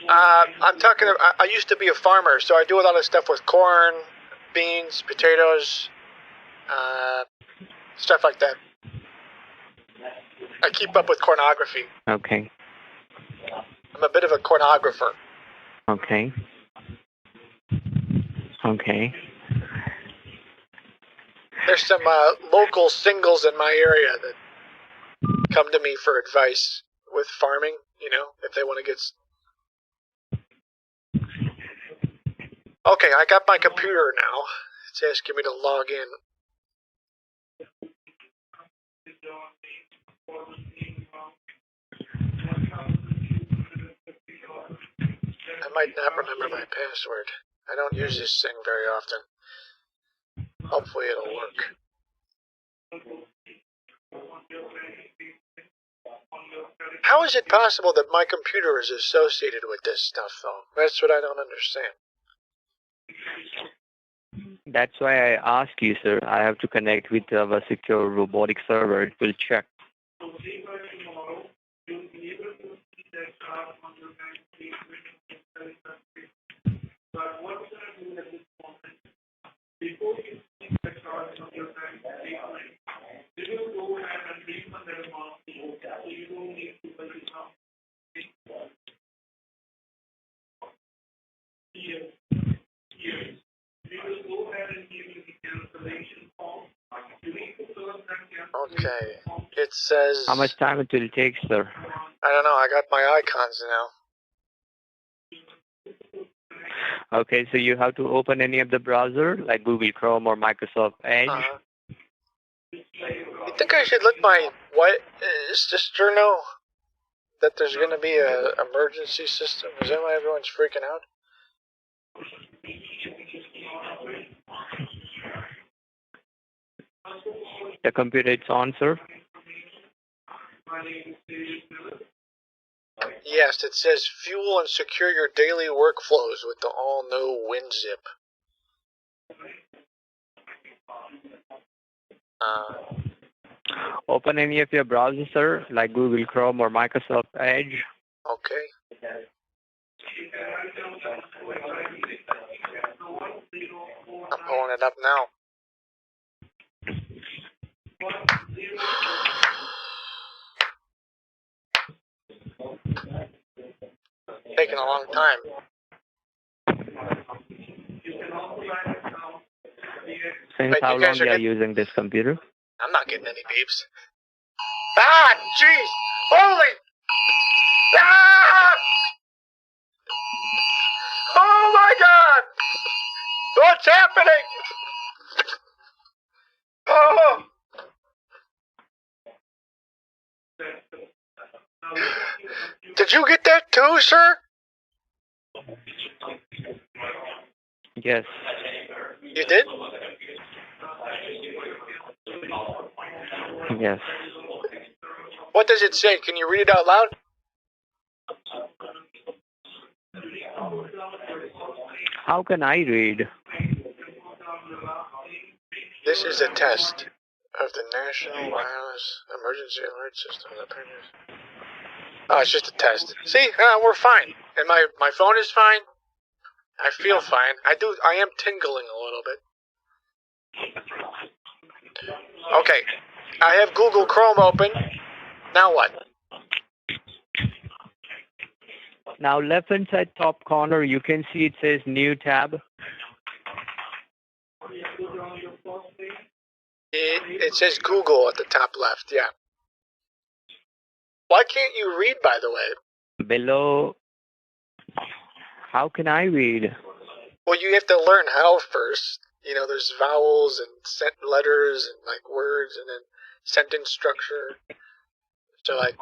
S4: I'm talking. I used to be a farmer, so I do a lot of stuff with corn, beans, potatoes, stuff like that. I keep up with cornography.
S8: Okay.
S4: I'm a bit of a cornographer.
S8: Okay. Okay.
S4: There's some local singles in my area that come to me for advice with farming, you know, if they want to get... Okay, I got my computer now. It's asking me to log in. I might not remember my password. I don't use this thing very often. Hopefully it'll work. How is it possible that my computer is associated with this stuff, though? That's what I don't understand.
S8: That's why I ask you, sir. I have to connect with our secure robotic server. It will check.
S4: Okay. It says...
S8: How much time it will take, sir?
S4: I don't know. I got my icons now.
S8: Okay, so you have to open any of the browser, like Google Chrome or Microsoft Edge.
S4: You think I should let my sister know that there's going to be an emergency system? Is that why everyone's freaking out?
S8: The computer is on, sir?
S4: Yes, it says fuel and secure your daily workflows with the all-new WinZip.
S8: Open any of your browsers, sir, like Google Chrome or Microsoft Edge.
S4: Okay. I'm pulling it up now. Taking a long time.
S8: Since how long you are using this computer?
S4: I'm not getting any beeps. Ah, jeez! Holy! Ah! Oh my God! What's happening? Oh! Did you get that too, sir?
S8: Yes.
S4: You did?
S8: Yes.
S4: What does it say? Can you read it out loud?
S8: How can I read?
S4: This is a test of the National Wireless Emergency Alert System. Oh, it's just a test. See, we're fine. And my phone is fine. I feel fine. I am tingling a little bit. Okay. I have Google Chrome open. Now what?
S8: Now, left-hand side top corner, you can see it says New tab.
S4: It says Google at the top left, yeah. Why can't you read, by the way?
S8: Below, how can I read?
S4: Well, you have to learn how first. You know, there's vowels and letters and like words and then sentence structure. So like,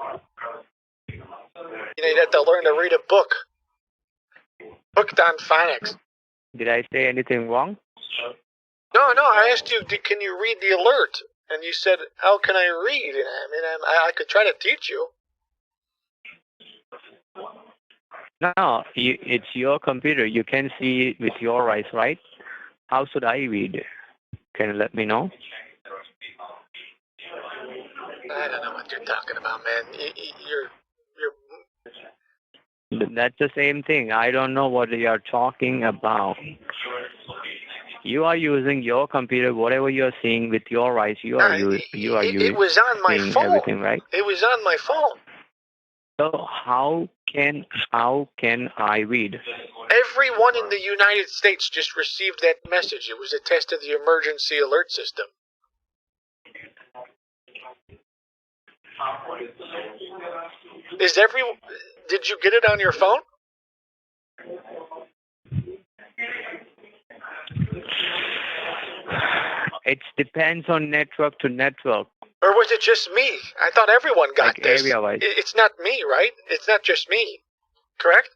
S4: you know, you'd have to learn to read a book. Hooked on phonics.
S8: Did I say anything wrong?
S4: No, I asked you, can you read the alert? And you said, how can I read? And I mean, I could try to teach you.
S8: No, it's your computer. You can see it with your eyes, right? How should I read? Can you let me know?
S4: I don't know what you're talking about, man.
S8: That's the same thing. I don't know what you are talking about. You are using your computer, whatever you are seeing with your eyes. You are
S4: It was on my
S8: seeing
S4: phone.
S8: everything, right?
S4: It was on my phone.
S8: So how can I read?
S4: Everyone in the United States just received that message. It was a test of the emergency alert system. Did you get it on your phone?
S8: It depends on network to network.
S4: Or was it just me? I thought everyone got
S8: Like
S4: this.
S8: area-wise.
S4: It's not me, right? It's not just me, correct?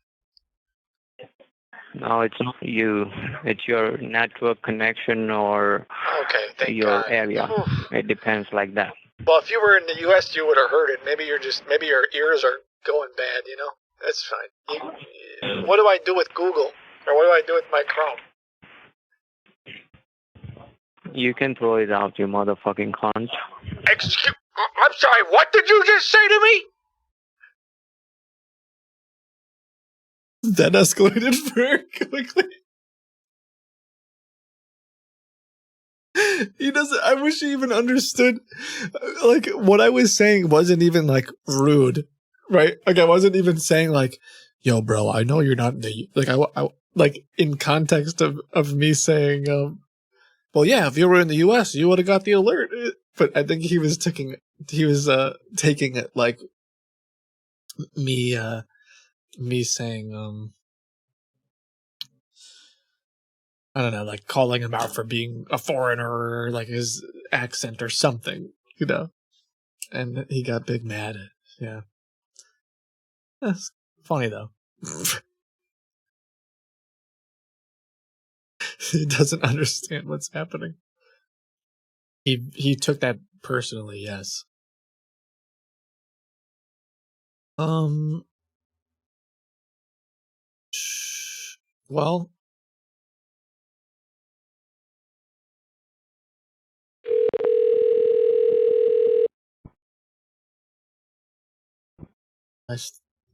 S8: No, it's not you. It's your network connection or your
S4: God.
S8: area.
S4: Oof.
S8: It depends like that.
S4: Well, if you were in the U.S., you would have heard it. Maybe your ears are going bad. You know, that's fine. What do I do with Google, or what do I do with my Chrome?
S8: You can throw it out, you motherfucking cunt.
S4: I'm sorry. What did you just say to me?
S1: That escalated very quickly. He doesn't. I wish he even understood. Like, what I was saying wasn't even like rude, right? Like, I wasn't even saying like, "Yo, bro, I know you're not in the like." I like in context of me saying, "Well, yeah, if you were in the U.S., you would have got the alert." But I think he was taking it like me saying, I don't know, like calling him out for being a foreigner or like his accent or something, you know? And he got big mad. Yeah. That's funny though. He doesn't understand what's happening. He took that personally, yes. Well, I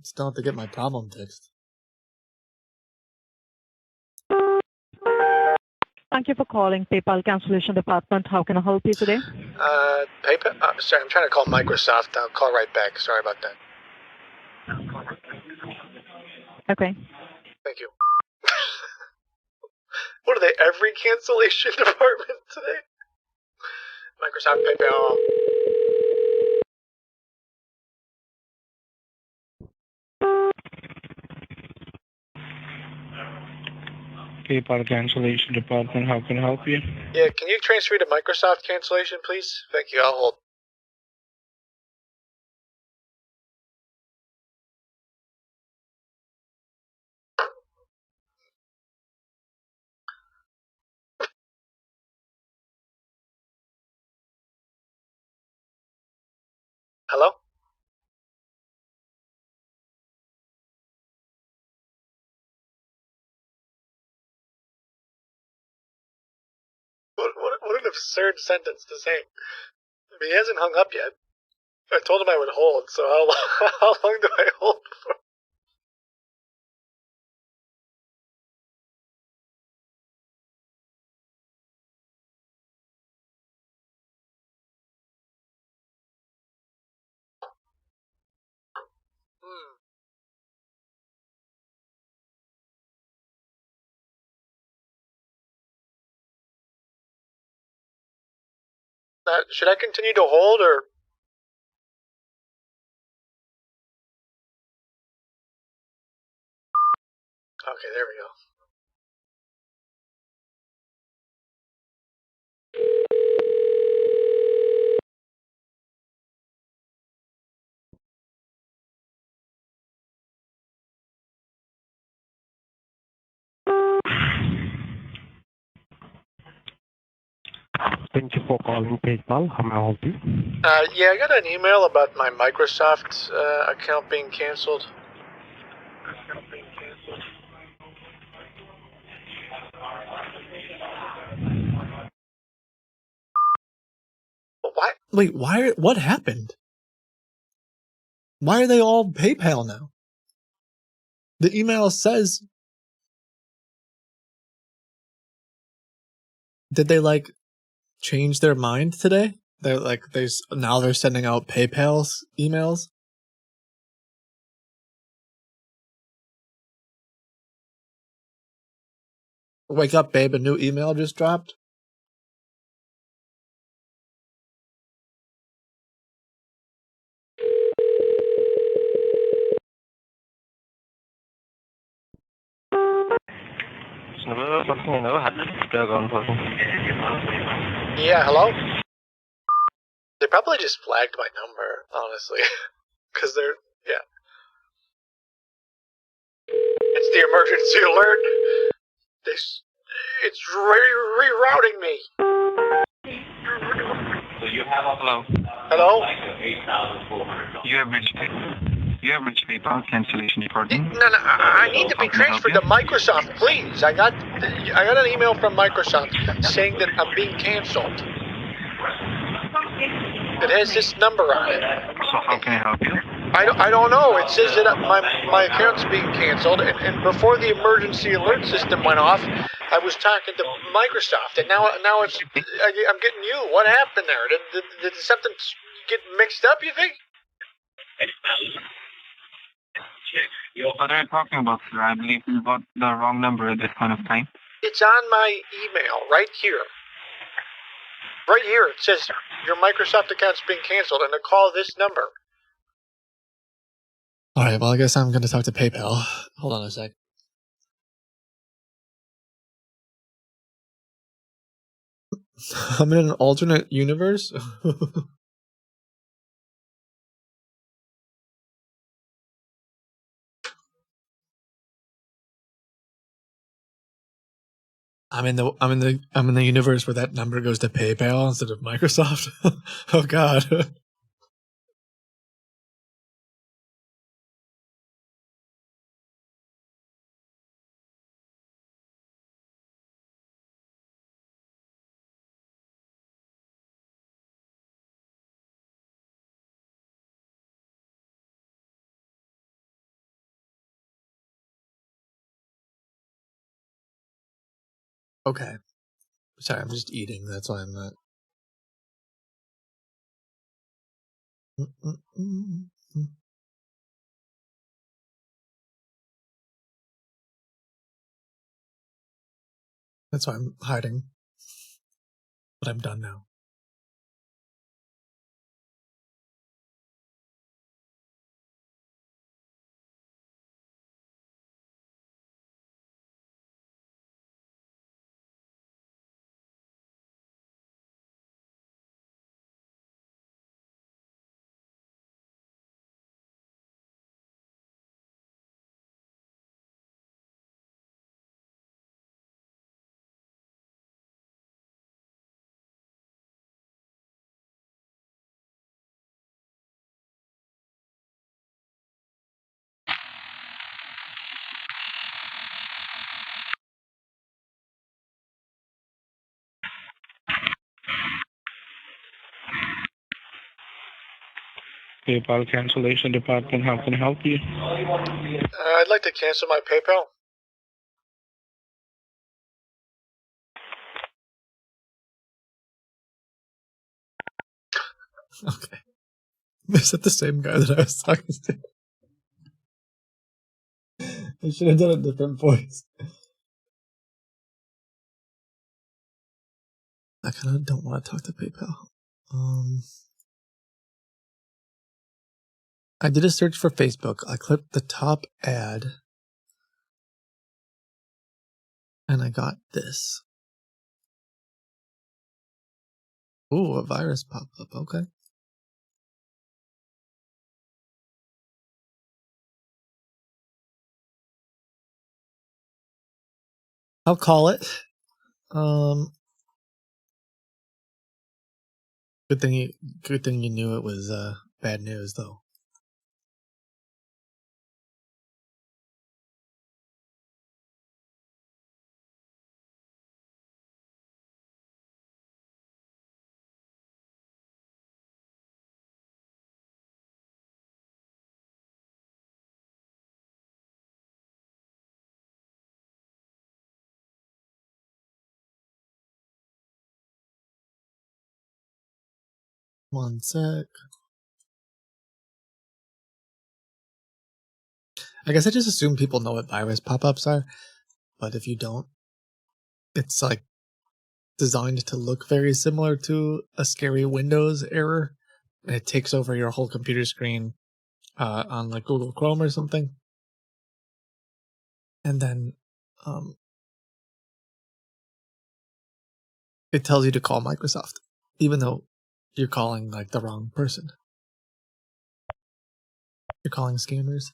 S1: still have to get my problem fixed.
S10: Thank you for calling PayPal Cancellation Department. How can I help you today?
S4: PayPal. Sorry, I'm trying to call Microsoft. I'll call right back. Sorry about that.
S10: Okay.
S4: Thank you. What are they? Every cancellation department today? Microsoft PayPal.
S11: PayPal Cancellation Department, how can I help you?
S4: Yeah, can you transfer to Microsoft cancellation, please? Thank you. I'll hold. Hello? What an absurd sentence to say. I mean, he hasn't hung up yet. I told him I would hold, so how long do I hold for? Should I continue to hold, or? Okay, there we go.
S11: Thank you for calling PayPal. How may I help you?
S4: Yeah, I got an email about my Microsoft account being canceled. What?
S1: Wait, what happened? Why are they all PayPal now? The email says, did they like change their mind today? They're like now they're sending out PayPal's emails. Wake up, babe! A new email just dropped.
S4: Yeah, hello? They probably just flagged my number, honestly. Because they're, yeah. It's the emergency alert. It's rerouting me.
S11: Hello.
S4: Hello?
S11: You have reached PayPal cancellation department.
S4: No, I need to be transferred to Microsoft, please. I got an email from Microsoft saying that I'm being canceled. It has this number on it.
S11: So how can I help you?
S4: I don't know. It says that my account's being canceled, and before the emergency alert system went off, I was talking to Microsoft, and now it's I'm getting you. What happened there? Did something get mixed up? You think?
S11: What are you talking about, sir? I believe you got the wrong number at this point of time.
S4: It's on my email right here. Right here, it says your Microsoft account's being canceled, and to call this number.
S1: All right. Well, I guess I'm going to talk to PayPal. Hold on a sec. I'm in an alternate universe. I'm in the universe where that number goes to PayPal instead of Microsoft. Oh God. Okay. Sorry, I'm just eating. That's why I'm not. That's why I'm hiding. But I'm done now.
S11: PayPal cancellation department. How can I help you?
S4: I'd like to cancel my PayPal.
S1: Okay. Is that the same guy that I was talking to? I should have done a different voice. I kind of don't want to talk to PayPal. I did a search for Facebook. I clicked the top ad. And I got this. Ooh, a virus popped up. Okay. I'll call it. Good thing you knew it was bad news though. One sec. I guess I just assume people know what virus pop-ups are, but if you don't, it's like designed to look very similar to a scary Windows error. And it takes over your whole computer screen on like Google Chrome or something. And then it tells you to call Microsoft, even though you're calling like the wrong person. You're calling scammers.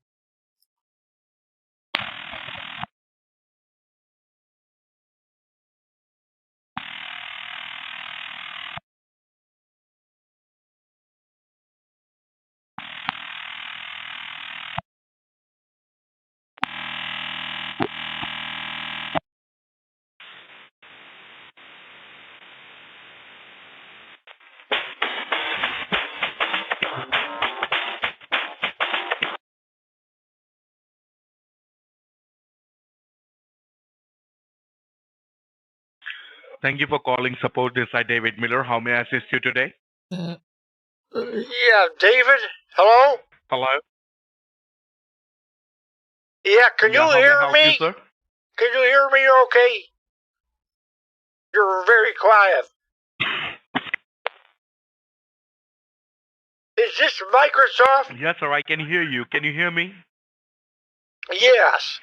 S12: Thank you for calling support. This is David Miller. How may I assist you today?
S4: Yeah, David? Hello?
S12: Hello?
S4: Yeah, can
S12: Yeah,
S4: you
S12: how may I
S4: hear
S12: help
S4: me?
S12: you, sir?
S4: Can you hear me okay? You're very quiet. Is this Microsoft?
S12: Yes, sir, I can hear you. Can you hear me?
S4: Yes.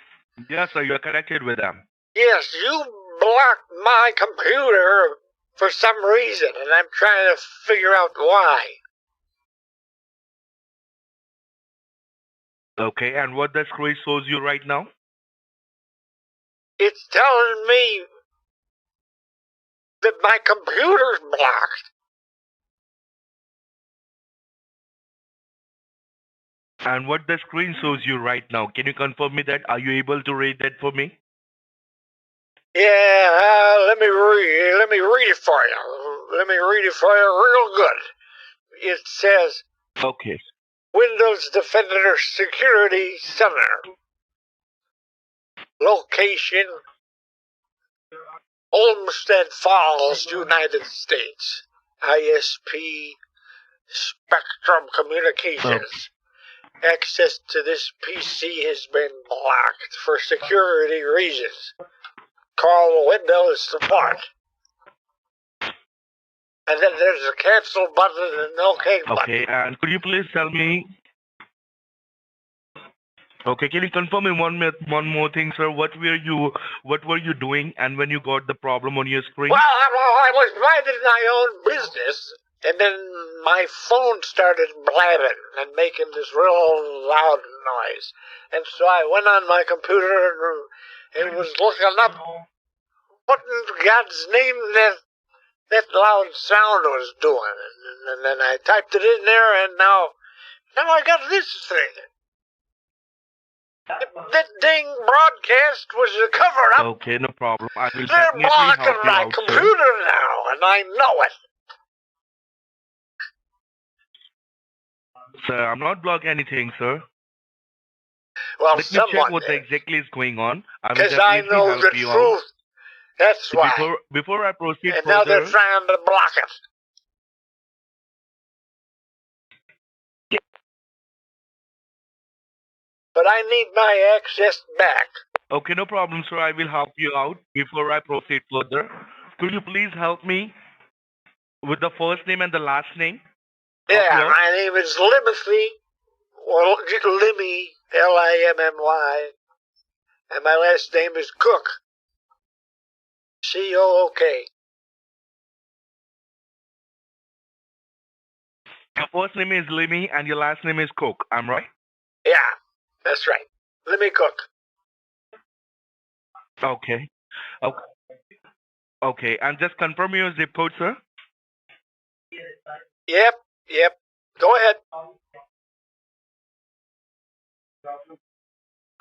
S12: Yes, sir, you are connected with them.
S4: Yes, you blocked my computer for some reason, and I'm trying to figure out why.
S12: Okay, and what the screen shows you right now?
S4: It's telling me that my computer's blocked.
S12: And what the screen shows you right now? Can you confirm me that? Are you able to read that for me?
S4: Yeah, let me read it for you. Let me read it for you real good. It says,
S12: Okay.
S4: Windows Defender Security Center. Location, Olmsted Falls, United States. ISP Spectrum Communications. Access to this PC has been blocked for security reasons. Call Windows Support. And then there's a cancel button and an OK button.
S12: Okay, and could you please tell me? Okay, can you confirm me one more thing, sir? What were you doing, and when you got the problem on your screen?
S4: Well, I was minding my own business, and then my phone started blabbing and making this real loud noise. And so I went on my computer and was looking up what in God's name that loud sound was doing. And then I typed it in there, and now I got this thing. That dang broadcast was a cover-up.
S12: Okay, no problem. I will
S4: They're
S12: definitely
S4: blocking
S12: help you
S4: my
S12: out,
S4: computer
S12: sir.
S4: now, and I know it.
S12: Sir, I'm not blocking anything, sir.
S4: Well,
S12: Let me check
S4: someone
S12: what
S4: did.
S12: exactly is going on. I will
S4: Because I
S12: definitely
S4: know
S12: help
S4: the
S12: you
S4: truth.
S12: out.
S4: That's why.
S12: Before I proceed
S4: And now they're
S12: further,
S4: trying to block it. But I need my access back.
S12: okay, no problem, sir. I will help you out. Before I proceed further, could you please help me with the first name and the last name?
S4: Yeah, my name is Limothy, or Limmy, Limmy, and my last name is Cook, C-O-O-K.
S12: Your first name is Limmy and your last name is Cook. I'm right?
S4: Yeah, that's right. Limmy Cook.
S12: Okay. Okay. Okay, and just confirm your zip code, sir.
S4: Yep. Go ahead.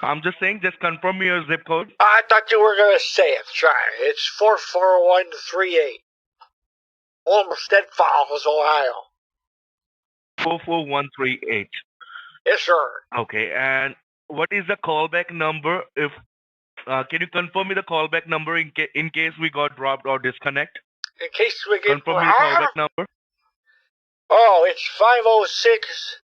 S12: I'm just saying, just confirm your zip code.
S4: I thought you were going to say it. Try. It's 44138. Olmsted Falls, Ohio.
S12: 44138.
S4: Yes, sir.
S12: Okay, and what is the callback number? If can you confirm me the callback number in case we got dropped or disconnect?
S4: In case we get
S12: Confirm me the callback number.
S4: Oh, it's 506.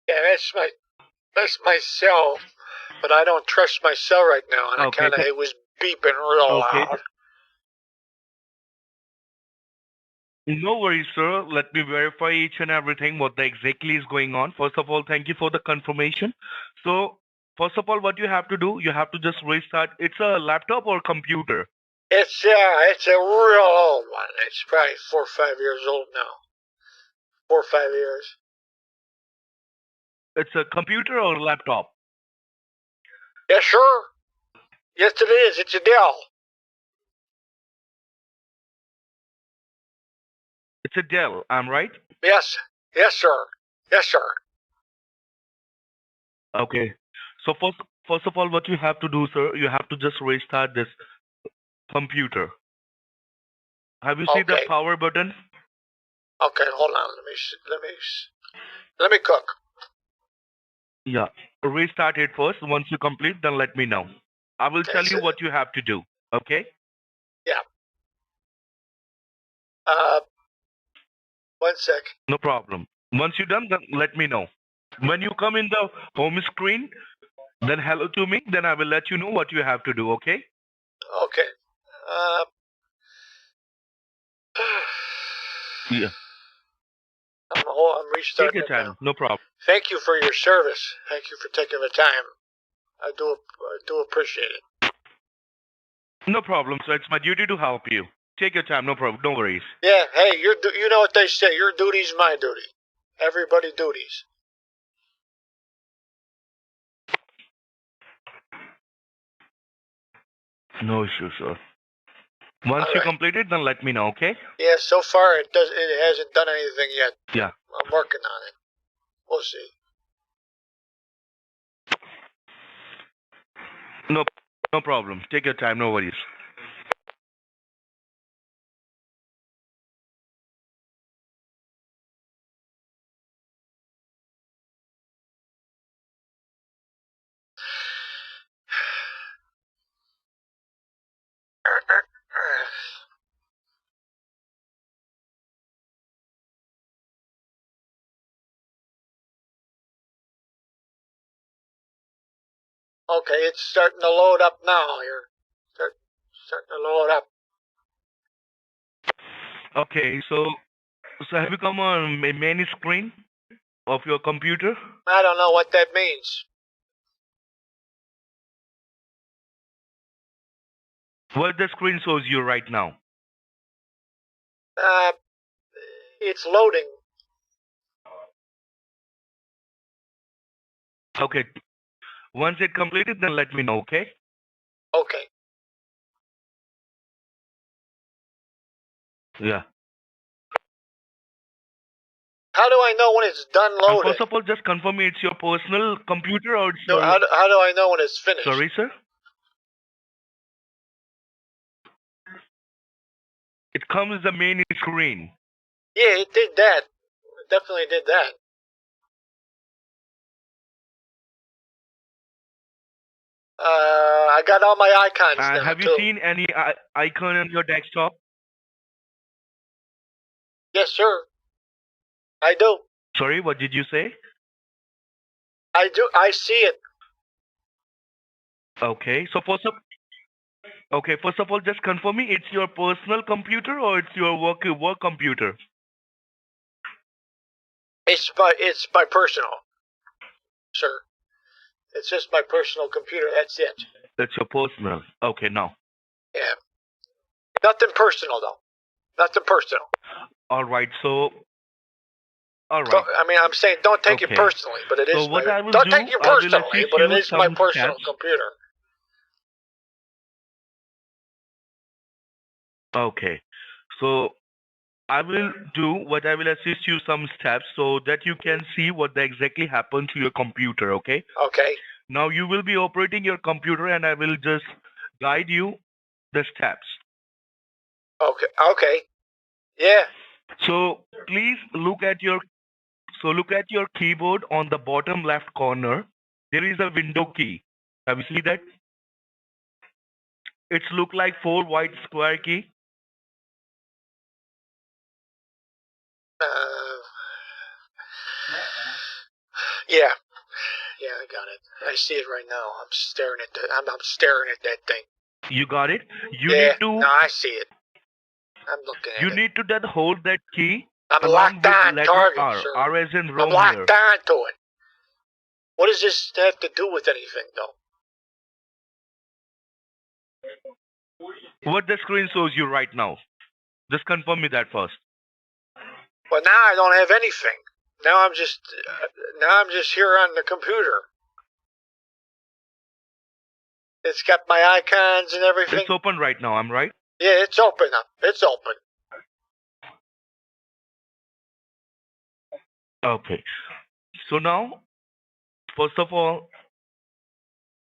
S4: Yeah, that's my cell, but I don't trust my cell right now, and
S12: Okay.
S4: it was beeping real
S12: Okay.
S4: loud.
S12: No worries, sir. Let me verify each and everything, what exactly is going on. First of all, thank you for the confirmation. So, first of all, what you have to do, you have to just restart. It's a laptop or computer?
S4: It's a real old one. It's probably 4 or 5 years old now. 4 or 5 years.
S12: It's a computer or laptop?
S4: Yes, sir. Yes, it is. It's a Dell.
S12: It's a Dell, I'm right?
S4: Yes. Yes, sir. Yes, sir.
S12: Okay. So first of all, what you have to do, sir, you have to just restart this computer. Have you seen the
S4: Okay.
S12: power button?
S4: Okay, hold on. Let me cook.
S12: Yeah. Restart it first. Once you complete, then let me know. I will tell you what you have to do. Okay?
S4: Yeah. 1 sec.
S12: No problem. Once you're done, then let me know. When you come in the home screen, then hello to me, then I will let you know what you have to do, okay?
S4: Okay.
S12: Yeah.
S4: I'm
S12: Take
S4: restarting
S12: your
S4: it now.
S12: time. No problem.
S4: Thank you for your service. Thank you for taking the time. I do appreciate it.
S12: No problem, sir. It's my duty to help you. Take your time. No problem. No worries.
S4: Yeah, hey, you know what they say. Your duty's my duty. Everybody duties.
S12: No issue, sir. Once
S4: All
S12: you
S4: right.
S12: complete it, then let me know, okay?
S4: Yeah, so far it hasn't done anything yet.
S12: Yeah.
S4: I'm working on it. We'll see.
S12: No problem. Take your time. No worries.
S4: Okay, it's starting to load up now here. Starting to load up.
S12: Okay, so have you come on a main screen of your computer?
S4: I don't know what that means.
S12: What the screen shows you right now?
S4: It's loading.
S12: Okay. Once it completed, then let me know, okay?
S4: Okay.
S12: Yeah.
S4: How do I know when it's done loading?
S12: First of all, just confirm me it's your personal computer or it's
S4: So
S12: your...
S4: how do I know when it's finished?
S12: Sorry, sir? It comes as the main screen.
S4: Yeah, it did that. It definitely did that. I got all my icons now,
S12: Have you
S4: too.
S12: seen any icon on your desktop?
S4: Yes, sir. I do.
S12: Sorry, what did you say?
S4: I do. I see it.
S12: Okay, so first of all, just confirm me it's your personal computer or it's your work computer?
S4: It's my personal, sir. It's just my personal computer. That's it.
S12: It's your personal. Okay, now.
S4: Yeah. Nothing personal though. Nothing personal.
S12: All right, so... All right.
S4: So, I mean, I'm saying don't take it
S12: Okay.
S4: personally, but it is
S12: So what
S4: my.
S12: I will
S4: Don't
S12: do,
S4: take it
S12: I will
S4: personally,
S12: assist
S4: but it
S12: you
S4: is my
S12: some
S4: personal
S12: steps.
S4: computer.
S12: Okay. So I will assist you some steps so that you can see what exactly happened to your computer, okay?
S4: Okay.
S12: Now you will be operating your computer and I will just guide you the steps.
S4: Okay. Okay. Yeah.
S12: So please look at your keyboard on the bottom left corner. There is a window key. Have you seen that? It's look like 4 white square key.
S4: Yeah. Yeah, I got it. I see it right now. I'm staring at that. I'm staring at that thing.
S12: You got it? You
S4: Yeah.
S12: need to
S4: No, I see it. I'm looking at
S12: you
S4: it.
S12: need to then hold that key
S4: I'm
S12: along
S4: locked
S12: with
S4: on
S12: letter
S4: target,
S12: R.
S4: sir.
S12: R as in
S4: I'm
S12: Romeo.
S4: locked on to it. What does this have to do with anything, though?
S12: What the screen shows you right now? Just confirm me that first.
S4: Well, now I don't have anything. Now I'm just here on the computer. It's got my icons and everything.
S12: It's open right now, I'm right?
S4: Yeah, it's open up. It's open.
S12: Okay. So now, first of all,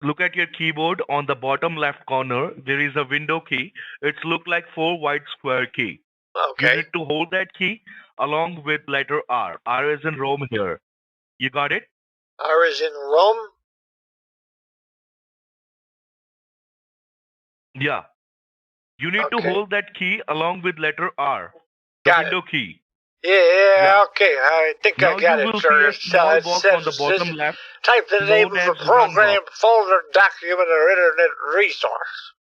S12: look at your keyboard on the bottom left corner. There is a window key. It's look like 4 white square key.
S4: Okay.
S12: You need to hold that key along with letter R. R as in Rome here. You got it?
S4: R is in Rome.
S12: Yeah. You need to hold that key along with letter R. The
S4: Got
S12: window key.
S4: Yeah, okay. I think
S12: Now
S4: I got
S12: you
S4: it,
S12: will
S4: sir.
S12: see a small
S4: It
S12: box
S4: says
S12: on the bottom left.
S4: type the name of
S12: known
S4: the
S12: as Run
S4: program,
S12: Box.
S4: folder, document, or internet resource.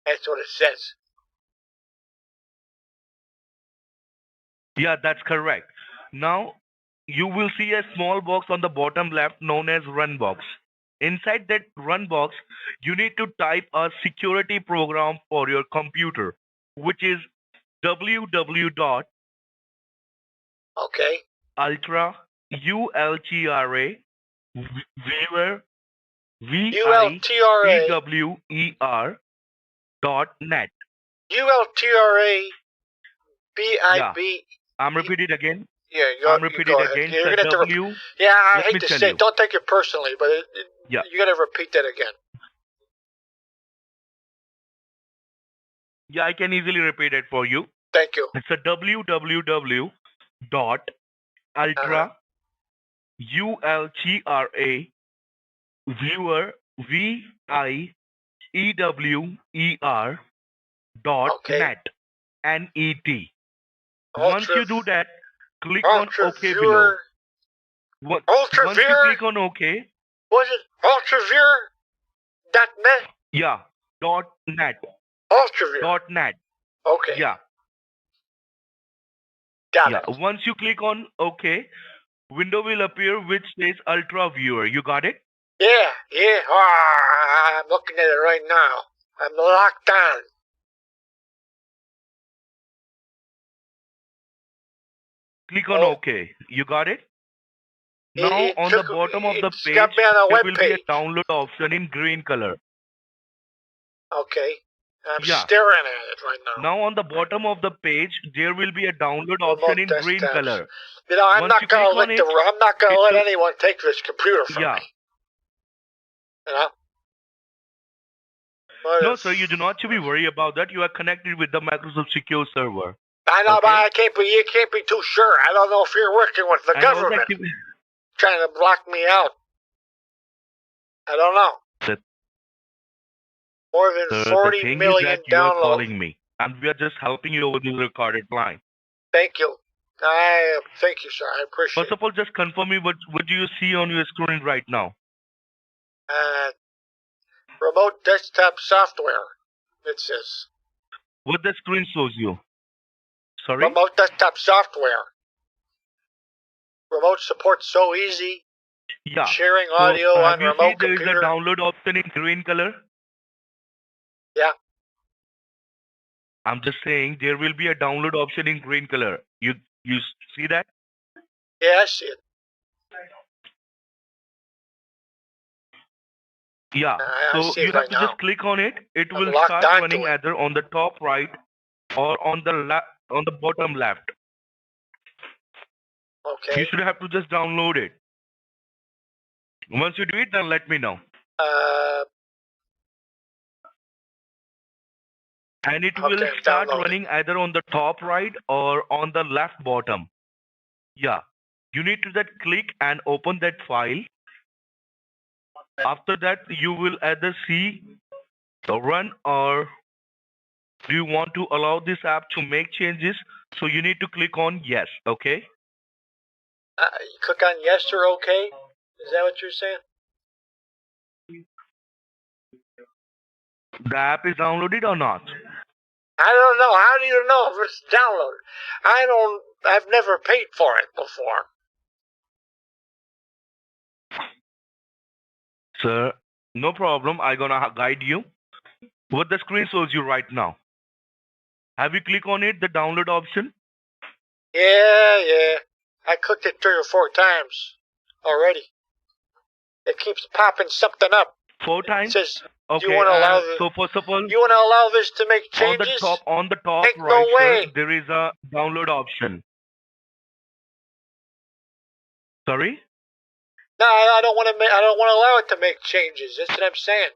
S4: That's what it says.
S12: Yeah, that's correct. Now you will see a small box on the bottom left known as Run Box. Inside that Run Box, you need to type a security program for your computer, which is www.ultra,
S4: Okay.
S12: ULTRA, viewer,
S4: ULTRA.
S12: VIEWER .net.
S4: ULTRA BIB.
S12: I'm repeating it again.
S4: Yeah,
S12: I'm repeating it again.
S4: You're
S12: The
S4: gonna have to
S12: W.
S4: yeah, I
S12: Let
S4: hate
S12: me
S4: to
S12: tell
S4: say
S12: you.
S4: it. Don't take it personally, but
S12: Yeah.
S4: you gotta repeat that again.
S12: Yeah, I can easily repeat it for you.
S4: Thank you.
S12: It's a www.ultra, ULTRA, viewer, VIEWER .net, NET. Once you do that, click on OK below. Once you click on OK,
S4: Was it ultravir.net?
S12: yeah, .net.
S4: Ultravir.
S12: .net.
S4: Okay.
S12: Yeah.
S4: Got it.
S12: Once you click on OK, window will appear which says Ultra Viewer. You got it?
S4: Yeah. I'm looking at it right now. I'm locked on.
S12: Click on OK. You got it? Now on the bottom of the page,
S4: got me on a
S12: there
S4: web
S12: will
S4: page.
S12: be a download option in green color.
S4: Okay. I'm
S12: Yeah.
S4: staring at it right now.
S12: Now on the bottom of the page, there will be a download option in green
S4: desktops.
S12: color.
S4: You know, I'm
S12: Once
S4: not
S12: you
S4: gonna
S12: click
S4: let
S12: on
S4: I'm not gonna let anyone take this computer from
S12: Yeah.
S4: me. You know?
S12: No, sir, you do not to be worried about that. You are connected with the Microsoft Secure Server.
S4: I know, but you can't be too sure. I don't know if you're working with the
S12: I know
S4: government
S12: that
S4: trying to block me out. I don't know. More than
S12: the
S4: 40
S12: thing
S4: million
S12: is that you are
S4: downloads.
S12: calling me, and we are just helping you over the recorded line.
S4: Thank you. Thank you, sir. I appreciate
S12: First of all, just confirm me what do you see on your screen right now?
S4: it. Remote desktop software, it says.
S12: What the screen shows you? Sorry?
S4: Remote desktop software. Remote support so easy.
S12: Yeah.
S4: Sharing
S12: So,
S4: audio
S12: have
S4: on
S12: you
S4: remote
S12: seen there is
S4: computer.
S12: a download option in green color?
S4: Yeah.
S12: I'm just saying there will be a download option in green color. You see that?
S4: Yeah, I see it.
S12: Yeah.
S4: I
S12: So
S4: see
S12: you
S4: it
S12: have
S4: right
S12: to
S4: now.
S12: just click on it. It
S4: I'm
S12: will
S4: locked
S12: start
S4: onto
S12: running
S4: it.
S12: either on the top right or on the on the bottom left.
S4: Okay.
S12: You should have to just download it. Once you do it, then let me know. And it will start running either on the top right or on the left bottom. Yeah. You need to just click and open that file. After that, you will either see the run or do you want to allow this app to make changes? So you need to click on yes, okay?
S4: You click on yes or okay? Is that what you're saying?
S12: The app is downloaded or not?
S4: I don't know. How do you know if it's downloaded? I've never paid for it before.
S12: Sir, no problem. I'm gonna guide you. What the screen shows you right now. Have you clicked on it, the download option?
S4: Yeah. I clicked it 3 or 4 times already. It keeps popping something up.
S12: 4 times?
S4: It says,
S12: okay,
S4: do you want to allow
S12: so first of all,
S4: you want to allow this to make changes?
S12: On the top
S4: Heck,
S12: right,
S4: no way.
S12: sir, there is a download option. Sorry?
S4: No, I don't want to. I don't want to allow it to make changes. That's what I'm saying.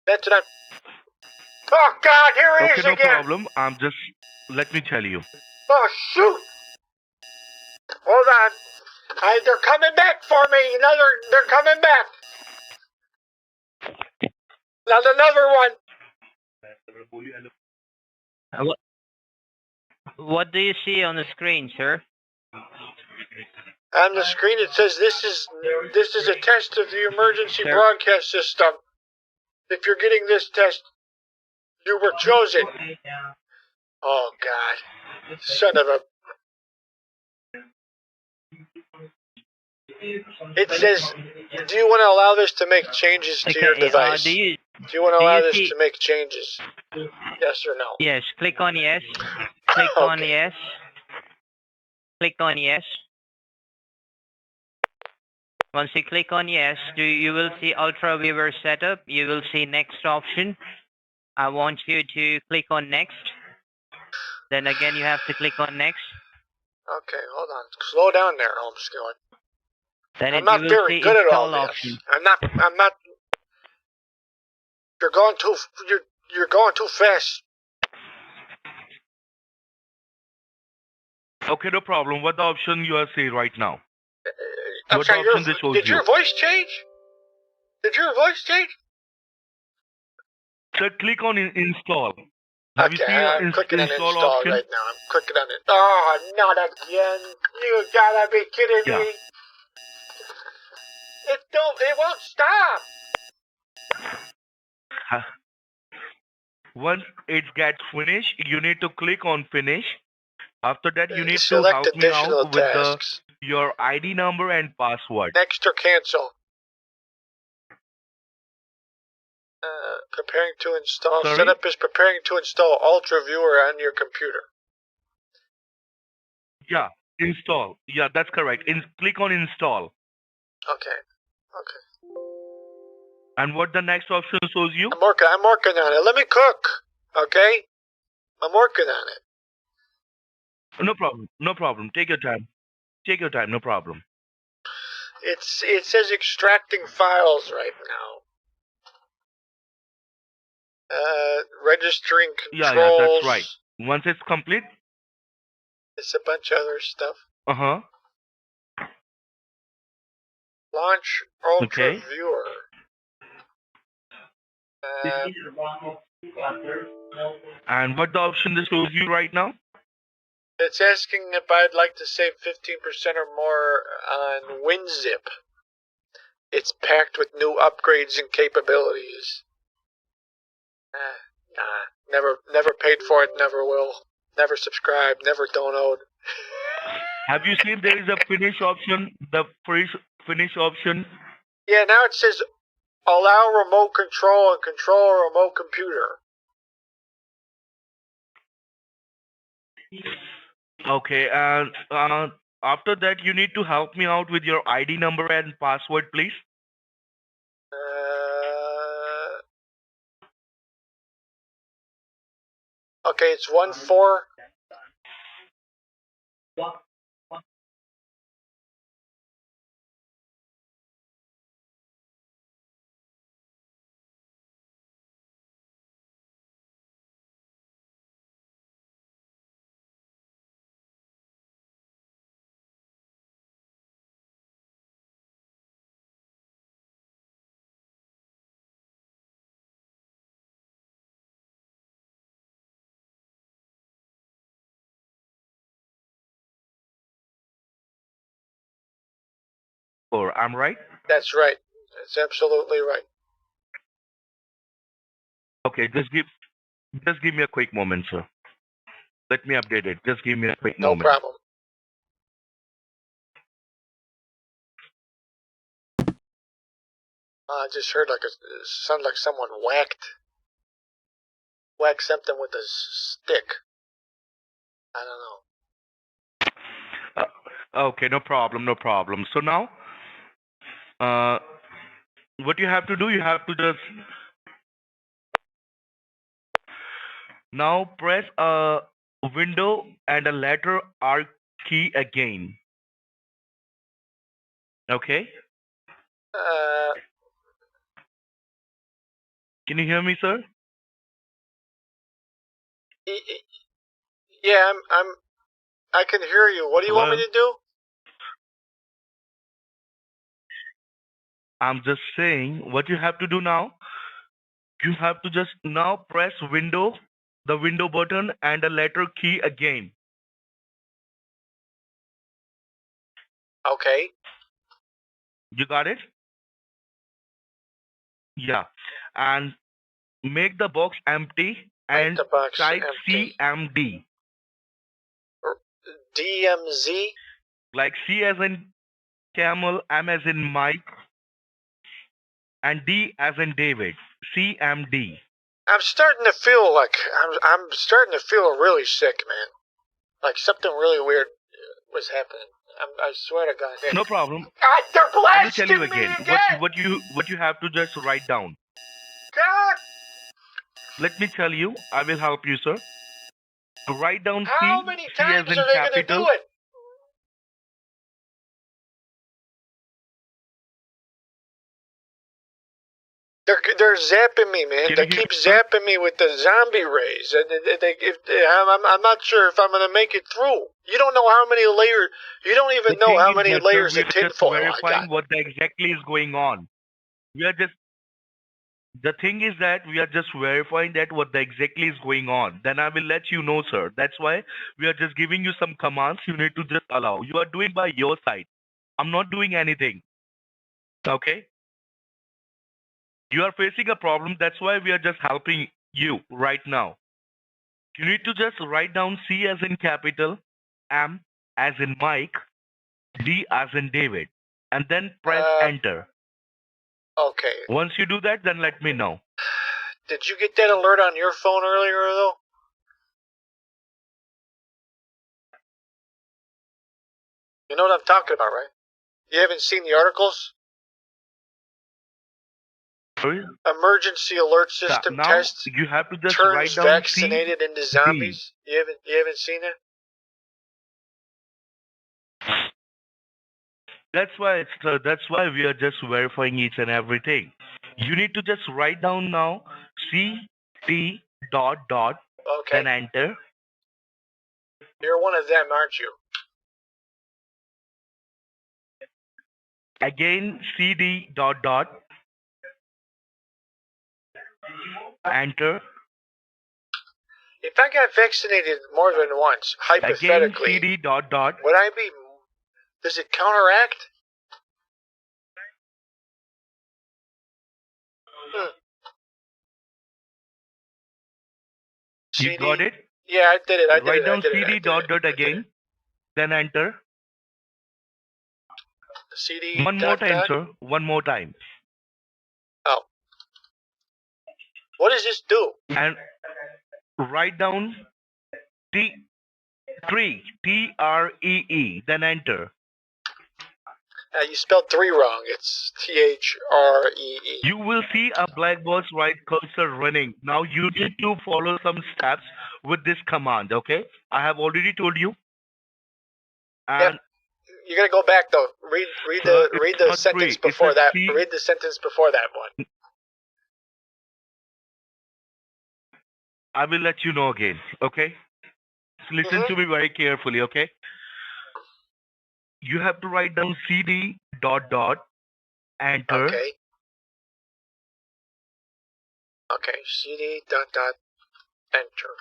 S4: That's what I'm. Oh God, here he is
S12: Okay, no
S4: again.
S12: problem. Let me tell you.
S4: Oh shoot! Hold on. They're coming back for me. They're coming back. Another one.
S13: What do you see on the screen, sir?
S4: On the screen it says this is a test of the emergency broadcast system. If you're getting this test, you were chosen. Oh God. Son of a... It says, do you want to allow this to make changes to your device? Do you want to allow this to make changes? Yes or no?
S13: Yes, click on yes. Click on yes. Click on yes. Once you click on yes, you will see Ultra Viewer Setup. You will see next option. I want you to click on next. Then again, you have to click on next.
S4: Okay, hold on. Slow down there, Homeschooling.
S13: Then
S4: I'm not very good at all this.
S13: Option.
S4: I'm not. You're going too fast.
S12: Okay, no problem. What the option you are saying right now?
S4: I'm
S12: What
S4: sorry,
S12: option this shows
S4: did
S12: you?
S4: your voice change? Did your voice change?
S12: So click on install. Have you seen
S4: I'm clicking on install
S12: option?
S4: right now. I'm clicking on it. Oh, not again. You gotta be kidding me. It won't stop.
S12: Once it gets finished, you need to click on finish. After that, you need to
S4: Select
S12: help me
S4: additional
S12: out with
S4: tasks.
S12: your ID number and password.
S4: Next or cancel. Preparing to install.
S12: Sorry?
S4: Setup is preparing to install Ultra Viewer on your computer.
S12: Yeah, install. Yeah, that's correct. Click on install.
S4: Okay.
S12: And what the next option shows you?
S4: I'm working on it. Let me cook. Okay? I'm working on it.
S12: No problem. Take your time. No problem.
S4: It says extracting files right now. Registering controls.
S12: Yeah, that's right. Once it's complete.
S4: It's a bunch of other stuff.
S12: Uh-huh.
S4: Launch Ultra Viewer.
S12: And what the option this shows you right now?
S4: It's asking if I'd like to save 15% or more on WinZip. It's packed with new upgrades and capabilities. Never paid for it, never will. Never subscribe, never download.
S12: Have you seen there is a finish option? The finish option?
S4: Yeah, now it says allow remote control and control a remote computer.
S12: Okay, and after that, you need to help me out with your ID number and password, please.
S4: Okay, it's 1-4.
S12: Or I'm right?
S4: That's right. That's absolutely right.
S12: Okay, just give me a quick moment, sir. Let me update it. Just give me a quick
S4: No
S12: moment.
S4: problem. I just heard it sounded like someone whacked something with a stick. I don't know.
S12: Okay, no problem, no problem. So now, what you have to do, you have to just now press a window and a letter R key again. Okay? Can you hear me, sir?
S4: Yeah, I can hear you. What do you want me to do?
S12: I'm just saying, what you have to do now, you have to just now press the window button and a letter key again.
S4: Okay.
S12: You got it? Yeah. And make the box empty and type CMD.
S4: DMZ?
S12: Like C as in camel, M as in Mike, and D as in David. CMD.
S4: I'm starting to feel like I'm starting to feel really sick, man. Like something really weird was happening. I swear to God.
S12: No problem.
S4: God, they're
S12: I will
S4: blasting
S12: tell you
S4: me
S12: again. What you have to just write down.
S4: God.
S12: Let me tell you. I will help you, sir. Write down
S4: How
S12: C.
S4: many
S12: C as
S4: times
S12: in
S4: are they going to
S12: capital.
S4: do it? They're zapping me, man. They keep zapping me with the zombie rays. I'm not sure if I'm going to make it through. You don't know how many layers. You don't even know how many layers of tinfoil I got.
S12: Verifying what exactly is going on. We are just. The thing is that we are just verifying that what exactly is going on. Then I will let you know, sir. That's why we are just giving you some commands. You need to just allow. You are doing by your side. I'm not doing anything. Okay? You are facing a problem. That's why we are just helping you right now. You need to just write down C as in capital, M as in Mike, D as in David, and then press enter.
S4: Okay.
S12: Once you do that, then let me know.
S4: Did you get that alert on your phone earlier, though? You know what I'm talking about, right? You haven't seen the articles?
S12: Sorry?
S4: Emergency alert system
S12: now
S4: test
S12: you have to just
S4: turns
S12: write down
S4: vaccinated into zombies. You haven't seen it?
S12: That's why we are just verifying each and everything. You need to just write down now CT ...
S4: Okay.
S12: then enter.
S4: You're one of them, aren't you?
S12: Again CD ... enter.
S4: If I got vaccinated more than once, hypothetically,
S12: again CD ...
S4: would I be? Does it counteract?
S12: You got it?
S4: Yeah, I did it.
S12: Write down CD ... again, then enter.
S4: CD.
S12: One more time, sir. One more time.
S4: Oh. What does this do?
S12: And write down TREE, then enter.
S4: You spelled 3 wrong. It's THREE.
S12: You will see a black box right cursor running. Now you need to follow some steps with this command, okay? I have already told you.
S4: Yep.
S12: And
S4: You gotta go back though. Read
S12: sir,
S4: the
S12: it's not
S4: sentence
S12: 3. It's
S4: before
S12: a
S4: that.
S12: C.
S4: Read the sentence before that one.
S12: I will let you know again, okay? So listen to me very carefully, okay? You have to write down CD dot dot enter.
S4: Okay. Okay. CD dot dot enter.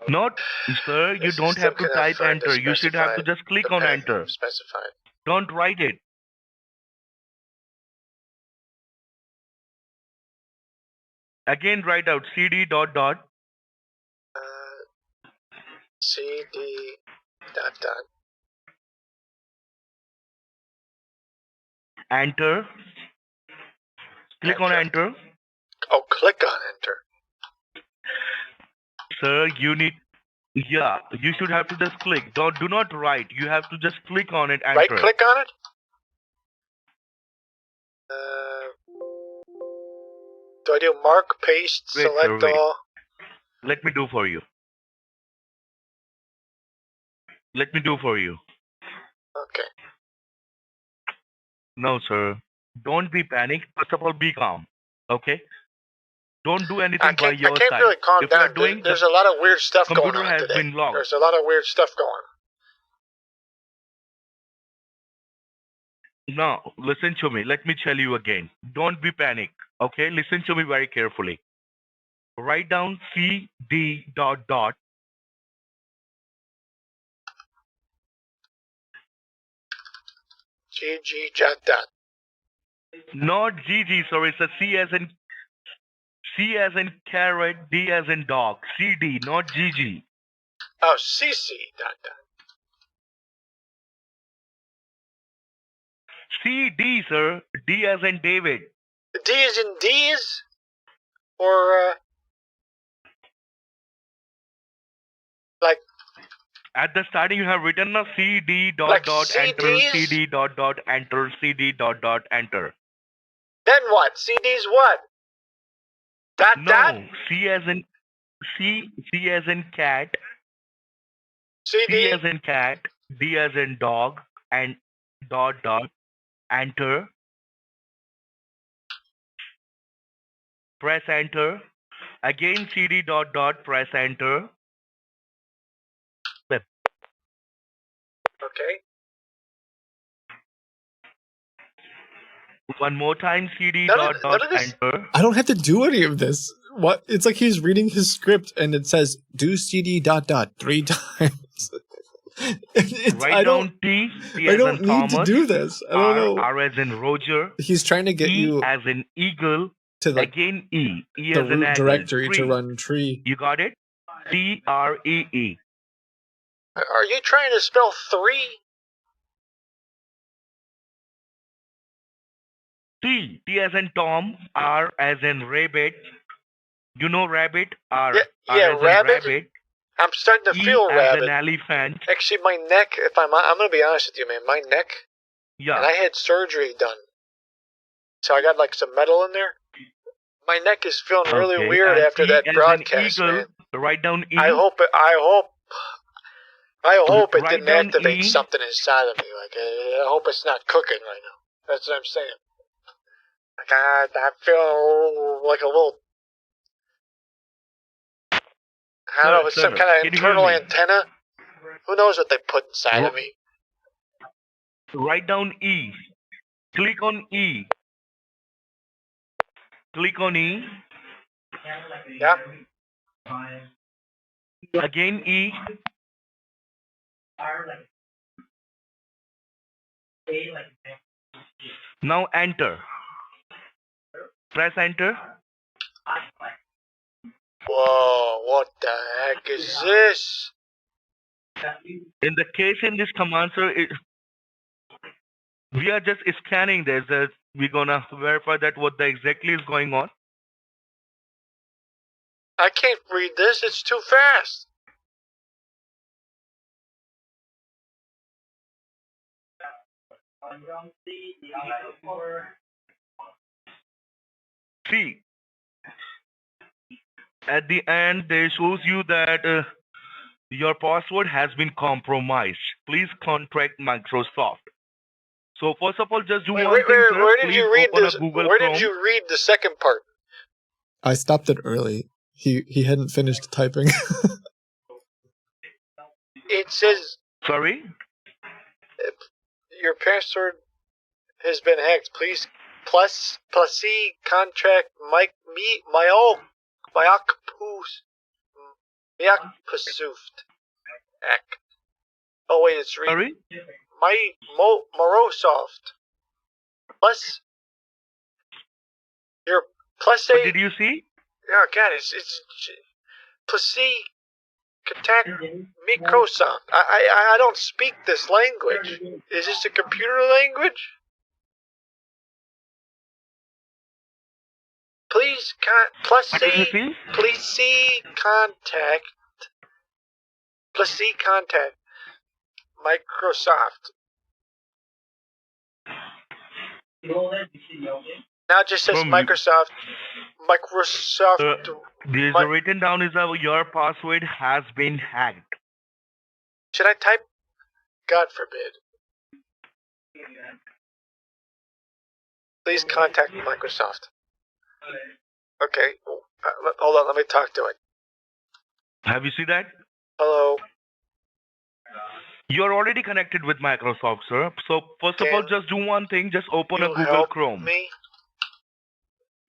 S12: Not, sir, you
S4: The
S12: don't
S4: system
S12: have to
S4: can
S12: type
S4: affirm the
S12: enter. You should have to
S4: specified
S12: just click
S4: the
S12: on
S4: path
S12: enter.
S4: specified.
S12: Don't write it. Again, write out CD dot dot.
S4: CD dot dot
S12: Enter. Click on enter.
S4: Oh, click on enter.
S12: Sir, you need. Yeah, you should have to just click. Do not write. You have to just click on it. Enter.
S4: Right click on it. Do I do mark, paste,
S12: Wait, sir,
S4: select
S12: wait.
S4: all?
S12: Let me do for you. Let me do for you.
S4: Okay.
S12: No, sir. Don't be panicked. First of all, be calm. Okay? Don't do anything by your
S4: I can't
S12: side.
S4: really calm
S12: If you are
S4: down.
S12: doing,
S4: There's
S12: the
S4: a lot of weird stuff going
S12: computer
S4: on
S12: has
S4: today.
S12: been logged.
S4: There's a lot of weird stuff going on.
S12: No, listen to me. Let me tell you again. Don't be panicked. Okay? Listen to me very carefully. Write down CD dot dot.
S4: GG dot dot.
S12: Not GG, sorry. It's a C as in carrot, D as in dog. CD, not GG.
S4: Oh, CC dot dot.
S12: CD, sir. D as in David.
S4: The D is in D's? Or, like...
S12: At the starting, you have written a CD dot
S4: Like
S12: dot enter,
S4: CDs?
S12: CD dot dot enter, CD dot dot enter.
S4: Then what? CD's what? Dot dot?
S12: No, C as in cat,
S4: CD?
S12: C as in cat, D as in dog, and dot dot enter. Press enter. Again CD dot dot press enter.
S4: Okay.
S12: One more time CD
S4: None
S12: dot
S4: of
S12: dot
S4: this-
S12: enter.
S1: I don't have to do any of this. What? It's like he's reading his script and it says do CD dot dot 3 times.
S12: Write down T, T
S1: I
S12: as
S1: don't
S12: in
S1: need
S12: Thomas,
S1: to do this. I don't know.
S12: R as in Roger,
S1: He's trying to get
S12: E
S1: you
S12: as in eagle,
S1: to the
S12: again E, E
S1: the
S12: as in
S1: root
S12: apple,
S1: directory to
S12: tree.
S1: run tree.
S12: You got it? TREE.
S4: Are you trying to spell 3?
S12: T, T as in Tom, R as in rabbit. You know rabbit? R,
S4: Yeah,
S12: R
S4: yeah,
S12: as in
S4: rabbit.
S12: rabbit.
S4: I'm starting to
S12: E
S4: feel
S12: as
S4: rabbit.
S12: an elephant.
S4: Actually, my neck, if I'm going to be honest with you, man, my neck,
S12: Yeah.
S4: and I had surgery done. So I got like some metal in there. My neck is feeling really
S12: Okay,
S4: weird
S12: and
S4: after
S12: E
S4: that
S12: as in
S4: broadcast,
S12: eagle.
S4: man.
S12: Write down E.
S4: I hope it
S12: Write
S4: didn't
S12: down
S4: activate
S12: E.
S4: something inside of me. Like, I hope it's not cooking right now. That's what I'm saying. Like, I feel like a little, I don't know, it's some
S12: Sir,
S4: kind of
S12: can you hear
S4: internal
S12: me?
S4: antenna. Who knows what they put inside of me?
S12: Write down E. Click on E. Click on E.
S4: Yeah.
S12: Again E. Now enter. Press enter.
S4: Whoa, what the heck is this?
S12: In the case in this command, sir, we are just scanning this. We're gonna verify that what the exactly is going on.
S4: I can't read this, it's too fast.
S12: See, at the end, they shows you that your password has been compromised. Please contact Microsoft. So first of all, just do
S4: Wait,
S12: one thing, sir.
S4: where did
S12: Please
S4: you read
S12: open
S4: this?
S12: up Google
S4: Where
S12: Chrome.
S4: did you read the second part?
S1: I stopped it early. He hadn't finished typing.
S4: It says
S12: Sorry?
S4: your password has been hacked. Please C contract Microsoft. Oh wait, it's
S12: Sorry?
S4: Microsoft. Plus your plus
S12: What
S4: A.
S12: did you see?
S4: Oh God, it's plus C contact Microsoft. I don't speak this language. Is this a computer language? Please plus
S12: What did you
S4: C.
S12: see?
S4: Please see contact. Plus C contact Microsoft. Now it just says
S12: From-
S4: Microsoft.
S12: There's a written down is that your password has been hacked.
S4: Should I type? God forbid. Please contact Microsoft. Okay. Hold on. Let me talk to it.
S12: Have you seen that?
S4: Hello.
S12: You're already connected with Microsoft, sir. So first of all, just do one thing. Just open up Google
S4: Help
S12: Chrome.
S4: me.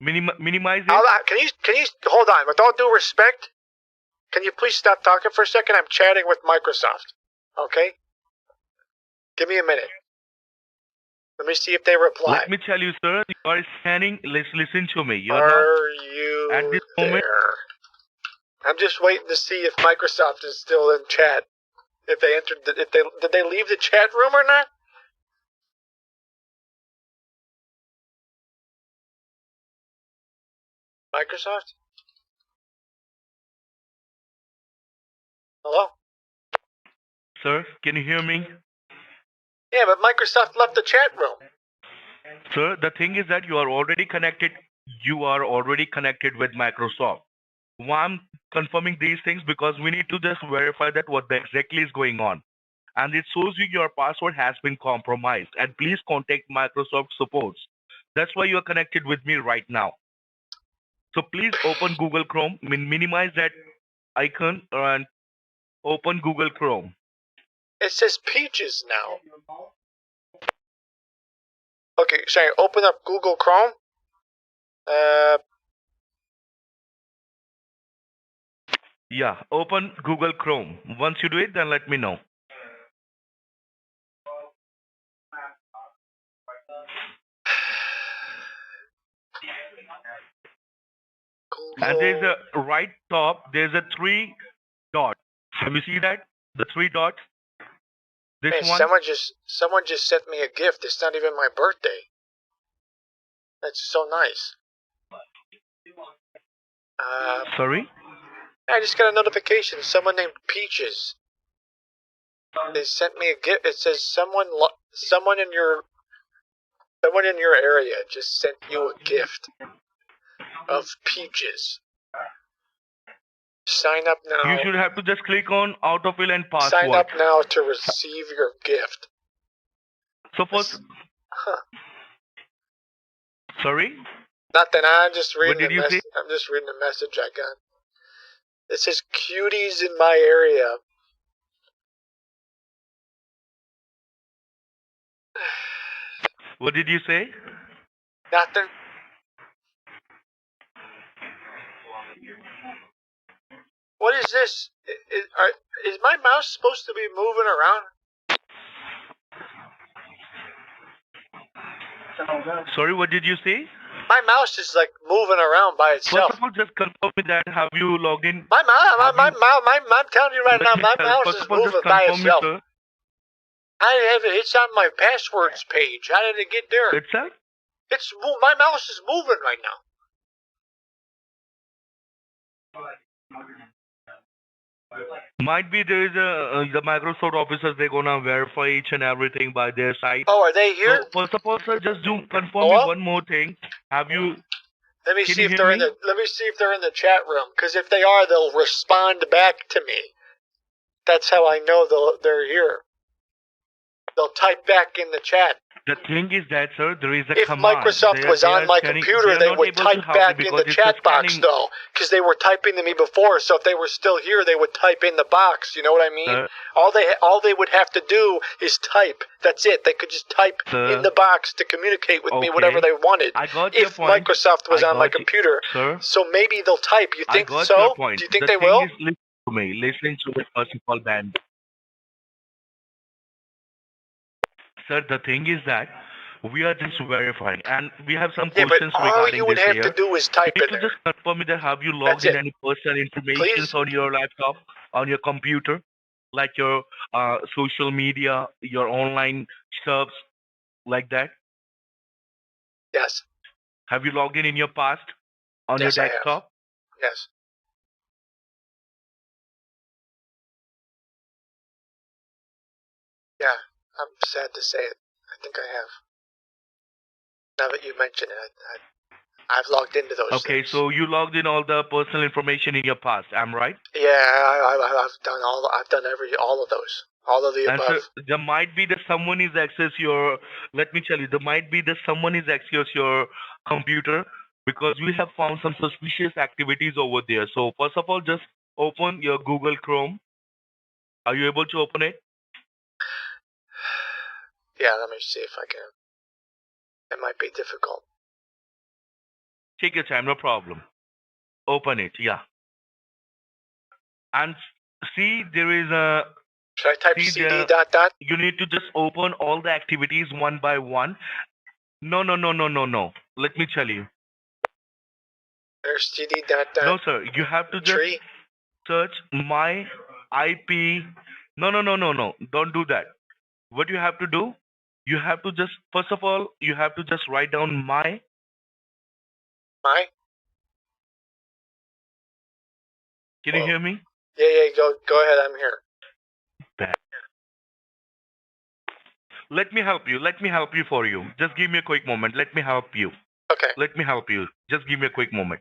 S12: Minimize it.
S4: Can you hold on? With all due respect, can you please stop talking for a second? I'm chatting with Microsoft. Okay. Give me a minute. Let me see if they reply.
S12: Let me tell you, sir. You are scanning. Listen to me. You're
S4: Are
S12: not
S4: you
S12: at this
S4: there?
S12: moment.
S4: I'm just waiting to see if Microsoft is still in chat. If they entered, did they leave the chat room or not? Microsoft? Hello?
S12: Sir, can you hear me?
S4: Yeah, but Microsoft left the chat room.
S12: Sir, the thing is that you are already connected. You are already connected with Microsoft. Why I'm confirming these things because we need to just verify that what exactly is going on. And it shows you your password has been compromised. And please contact Microsoft supports. That's why you are connected with me right now. So please open Google Chrome, minimize that icon and open Google Chrome.
S4: It says Peaches now. Okay, sorry, open up Google Chrome.
S12: Yeah, open Google Chrome. Once you do it, then let me know. And there's a right top, there's a 3 dots. Have you seen that? The 3 dots? This
S4: Hey,
S12: one?
S4: someone just sent me a gift. It's not even my birthday. That's so nice.
S12: Sorry?
S4: I just got a notification. Someone named Peaches. They sent me a gift. It says someone in your area just sent you a gift of Peaches. Sign up now.
S12: You should have to just click on autofill and password.
S4: Sign up now to receive your gift.
S12: So first, sorry?
S4: Nothing. I'm just reading
S12: What did you say?
S4: I'm just reading the message I got. It says cuties in my area.
S12: What did you say?
S4: Nothing. What is this? Is my mouse supposed to be moving around?
S12: Sorry, what did you say?
S4: My mouse is like moving around by itself.
S12: First of all, just confirm me that have you logged in?
S4: I'm telling you right now, my mouse is moving by itself.
S12: Sir.
S4: It's on my passwords page. How did it get there?
S12: Itself?
S4: My mouse is moving right now.
S12: Might be there is the Microsoft officers, they're gonna verify each and everything by their side.
S4: Oh, are they here?
S12: So first of all, sir, just confirm
S4: Hello?
S12: me one more thing. Have you
S4: Let me
S12: Can
S4: see
S12: you
S4: if
S12: hear
S4: they're in
S12: me?
S4: the. Let me see if they're in the chat room. Because if they are, they'll respond back to me. That's how I know they're here. They'll type back in the chat.
S12: The thing is that, sir, there is a
S4: If
S12: command.
S4: Microsoft was
S12: They
S4: on
S12: are
S4: my
S12: scanning.
S4: computer,
S12: are
S4: they
S12: not
S4: would
S12: able to
S4: type
S12: help me
S4: back in
S12: because
S4: the
S12: it's
S4: chat
S12: a
S4: box,
S12: scanning.
S4: though, because they were typing to me before. So if they were still here, they would type in the box. You know what I mean?
S12: Sir,
S4: All they would have to do is type. That's it. They could just type
S12: sir,
S4: in the box to communicate with me
S12: okay.
S4: whatever they wanted.
S12: I got your
S4: If
S12: point.
S4: Microsoft was
S12: I
S4: on my
S12: got you,
S4: computer,
S12: sir.
S4: so maybe they'll type. You
S12: I
S4: think
S12: got
S4: so?
S12: your point.
S4: Do you think
S12: The
S4: they
S12: thing
S4: will?
S12: is, listen to me. Listen to me first of all, Ben. Sir, the thing is that we are just verifying, and we have some
S4: Yeah, but
S12: questions
S4: all
S12: regarding
S4: you would
S12: this
S4: have to
S12: here.
S4: do is
S12: You
S4: type
S12: need
S4: in
S12: to
S4: there.
S12: just confirm me that have you logged
S4: That's
S12: in
S4: it.
S12: any personal information
S4: Please?
S12: on your laptop, on your computer, like your social media, your online subs, like that?
S4: Yes.
S12: Have you logged in your past on your
S4: Yes, I have.
S12: desktop?
S4: Yes. Yeah. I'm sad to say it. I think I have. Now that you mention it, I've logged into those
S12: Okay,
S4: things.
S12: so you logged in all the personal information in your past. I'm right.
S4: Yeah, I've done all. I've done all of those. All of the
S12: And so
S4: above.
S12: there might be that someone is access your. Let me tell you, there might be that someone is access your computer because we have found some suspicious activities over there. So first of all, just open your Google Chrome. Are you able to open it?
S4: Yeah, let me see if I can. It might be difficult.
S12: Take your time, no problem. Open it, yeah. And see, there is a.
S4: Should I type
S12: See
S4: CD
S12: there.
S4: dot dot?
S12: You need to just open all the activities one by one. No. Let me tell you.
S4: There's CD dot dot.
S12: No, sir. You have to just
S4: Tree.
S12: search my IP. No. Don't do that. What you have to do, you have to just, first of all, you have to just write down my.
S4: My?
S12: Can you hear me?
S4: Yeah. Go ahead. I'm here.
S12: Bad. Let me help you. Let me help you for you. Just give me a quick moment. Let me help you.
S4: Okay.
S12: Let me help you. Just give me a quick moment.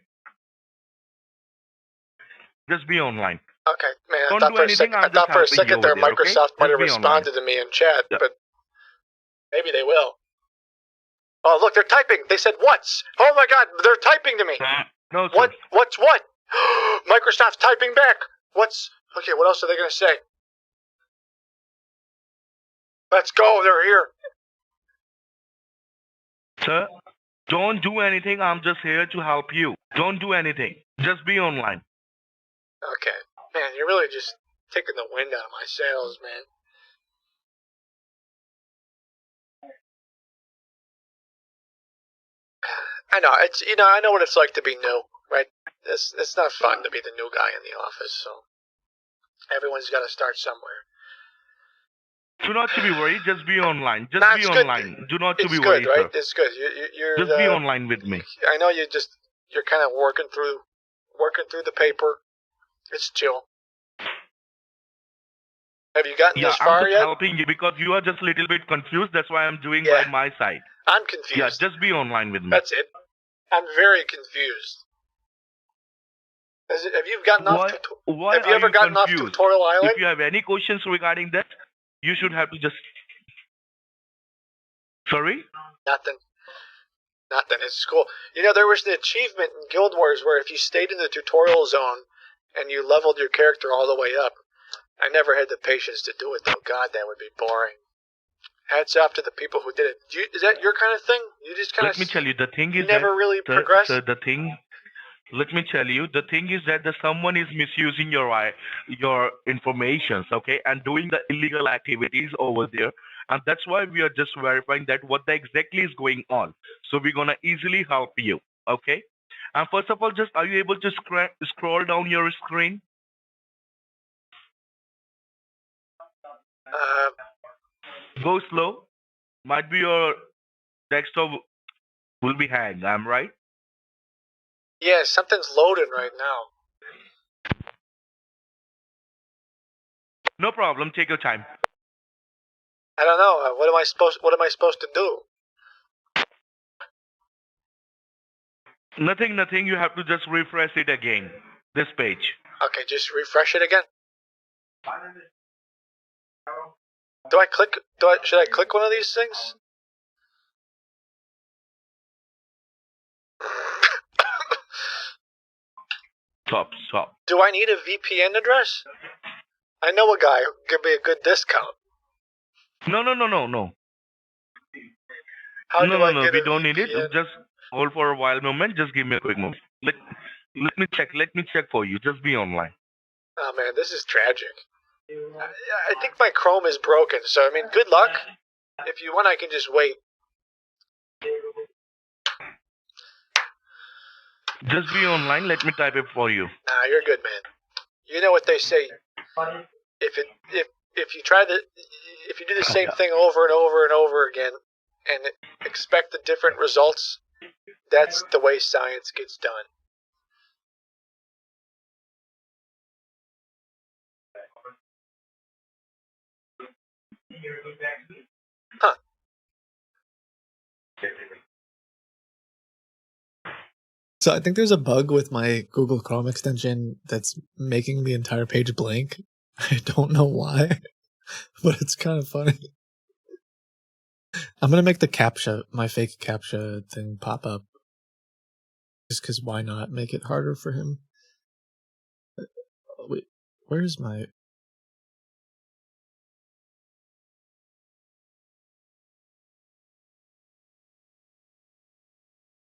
S12: Just be online.
S4: Okay, man.
S12: Don't
S4: I
S12: do
S4: thought
S12: anything.
S4: I
S12: I'm just
S4: thought for a
S12: helping you
S4: second
S12: over
S4: there
S12: there, okay?
S4: Microsoft might
S12: Just
S4: have
S12: be online.
S4: responded to me in chat,
S12: Yeah.
S4: but maybe they will. Oh, look, they're typing. They said what's? Oh my God, they're typing to me.
S12: No, sir.
S4: What? What's what? Microsoft's typing back. What's? Okay, what else are they gonna say? Let's go. They're here.
S12: Sir, don't do anything. I'm just here to help you. Don't do anything. Just be online.
S4: Okay, man, you're really just taking the wind out of my sails, man. I know I know what it's like to be new, right? It's not fun to be the new guy in the office, so everyone's got to start somewhere.
S12: Do not to be worried. Just be online. Just
S4: Nah,
S12: be
S4: it's good.
S12: online. Do not to
S4: It's
S12: be
S4: good,
S12: worried,
S4: right?
S12: sir.
S4: It's good. You're
S12: Just be online with me.
S4: I know you're kind of working through the paper. It's chill. Have you gotten
S12: Yeah,
S4: this
S12: I'm
S4: far
S12: just
S4: yet?
S12: helping you because you are just a little bit confused. That's why I'm doing by my side.
S4: I'm confused.
S12: Yeah, just be online with me.
S4: That's it. I'm very confused. Have you gotten off?
S12: Why
S4: Have you
S12: are
S4: ever
S12: you
S4: gotten off
S12: confused?
S4: Tutorial Island?
S12: If you have any questions regarding that, you should have to just. Sorry?
S4: Nothing. It's cool. You know, there was an achievement in Guild Wars where if you stayed in the tutorial zone and you leveled your character all the way up, I never had the patience to do it though. God, that would be boring. Hats off to the people who did it. Is that your kind of thing? You just kind of.
S12: Let me tell you, the thing is
S4: never
S12: that
S4: really progressed?
S12: the thing. Let me tell you, the thing is that someone is misusing your informations, okay, and doing the illegal activities over there, and that's why we are just verifying that what exactly is going on. So we're gonna easily help you, okay. And first of all, just are you able to scroll down your screen? Go slow. Might be your desktop will be hanged. I'm right.
S4: Yeah, something's loading right now.
S12: No problem. Take your time.
S4: I don't know. What am I supposed to do?
S12: Nothing. You have to just refresh it again. This page.
S4: Okay, just refresh it again. Do I click? Should I click one of these things?
S12: Stop.
S4: Do I need a VPN address? I know a guy who could be a good discount.
S12: No.
S4: How do I get
S12: We
S4: a
S12: don't need it.
S4: VPN?
S12: Just hold for a while moment. Just give me a quick moment. Let me check. Let me check for you. Just be online.
S4: Oh man, this is tragic. I think my Chrome is broken, so I mean, good luck. If you want, I can just wait.
S12: Just be online. Let me type it for you.
S4: Nah, you're good, man. You know what they say. If you do the same thing over and over and over again, and expect the different results, that's the way science gets done. Huh.
S1: So I think there's a bug with my Google Chrome extension that's making the entire page blank. I don't know why, but it's kind of funny. I'm gonna make the CAPTCHA, my fake CAPTCHA thing, pop up. Just because why not make it harder for him? Wait, where's my...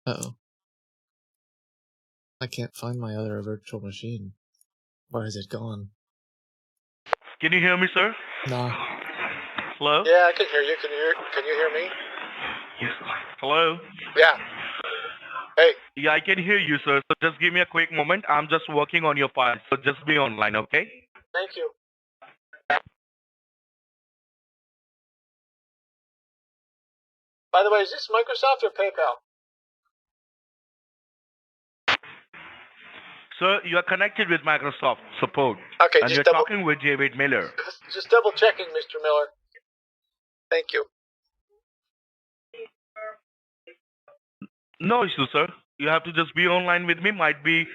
S1: Uh-oh. I can't find my other virtual machine. Where is it gone?
S12: Can you hear me, sir?
S1: Nah.
S12: Hello?
S4: Yeah, I can hear you. Can you hear me?
S12: Yes. Hello?
S4: Yeah. Hey.
S12: Yeah, I can hear you, sir. So just give me a quick moment. I'm just working on your file. So just be online, okay?
S4: Thank you. By the way, is this Microsoft or PayPal?
S12: Sir, you are connected with Microsoft support.
S4: Okay,
S12: and
S4: just
S12: you're talking with David Miller.
S4: Just double checking, Mr. Miller. Thank you.
S12: No issue, sir. You have to just be online with me. Might be...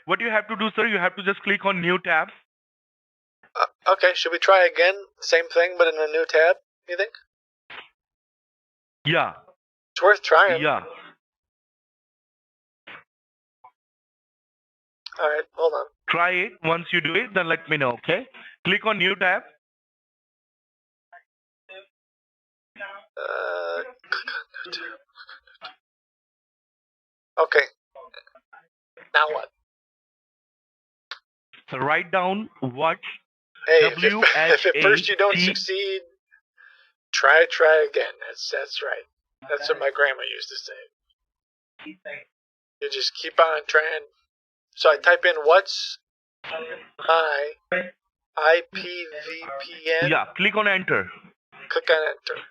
S12: What you have to do, sir, you have to just click on New tab.
S4: Okay, should we try again? Same thing, but in a new tab, you think?
S12: Yeah.
S4: It's worth trying.
S12: Yeah.
S4: Alright, hold on.
S12: Try it. Once you do it, then let me know, okay? Click on New tab.
S4: Okay. Now what?
S12: Write down what
S4: Hey, if at first you don't succeed, try again. That's right. That's what my grandma used to say. You just keep on trying. So I type in what's my IPVPN.
S12: Yeah, click on enter.
S4: Click on enter.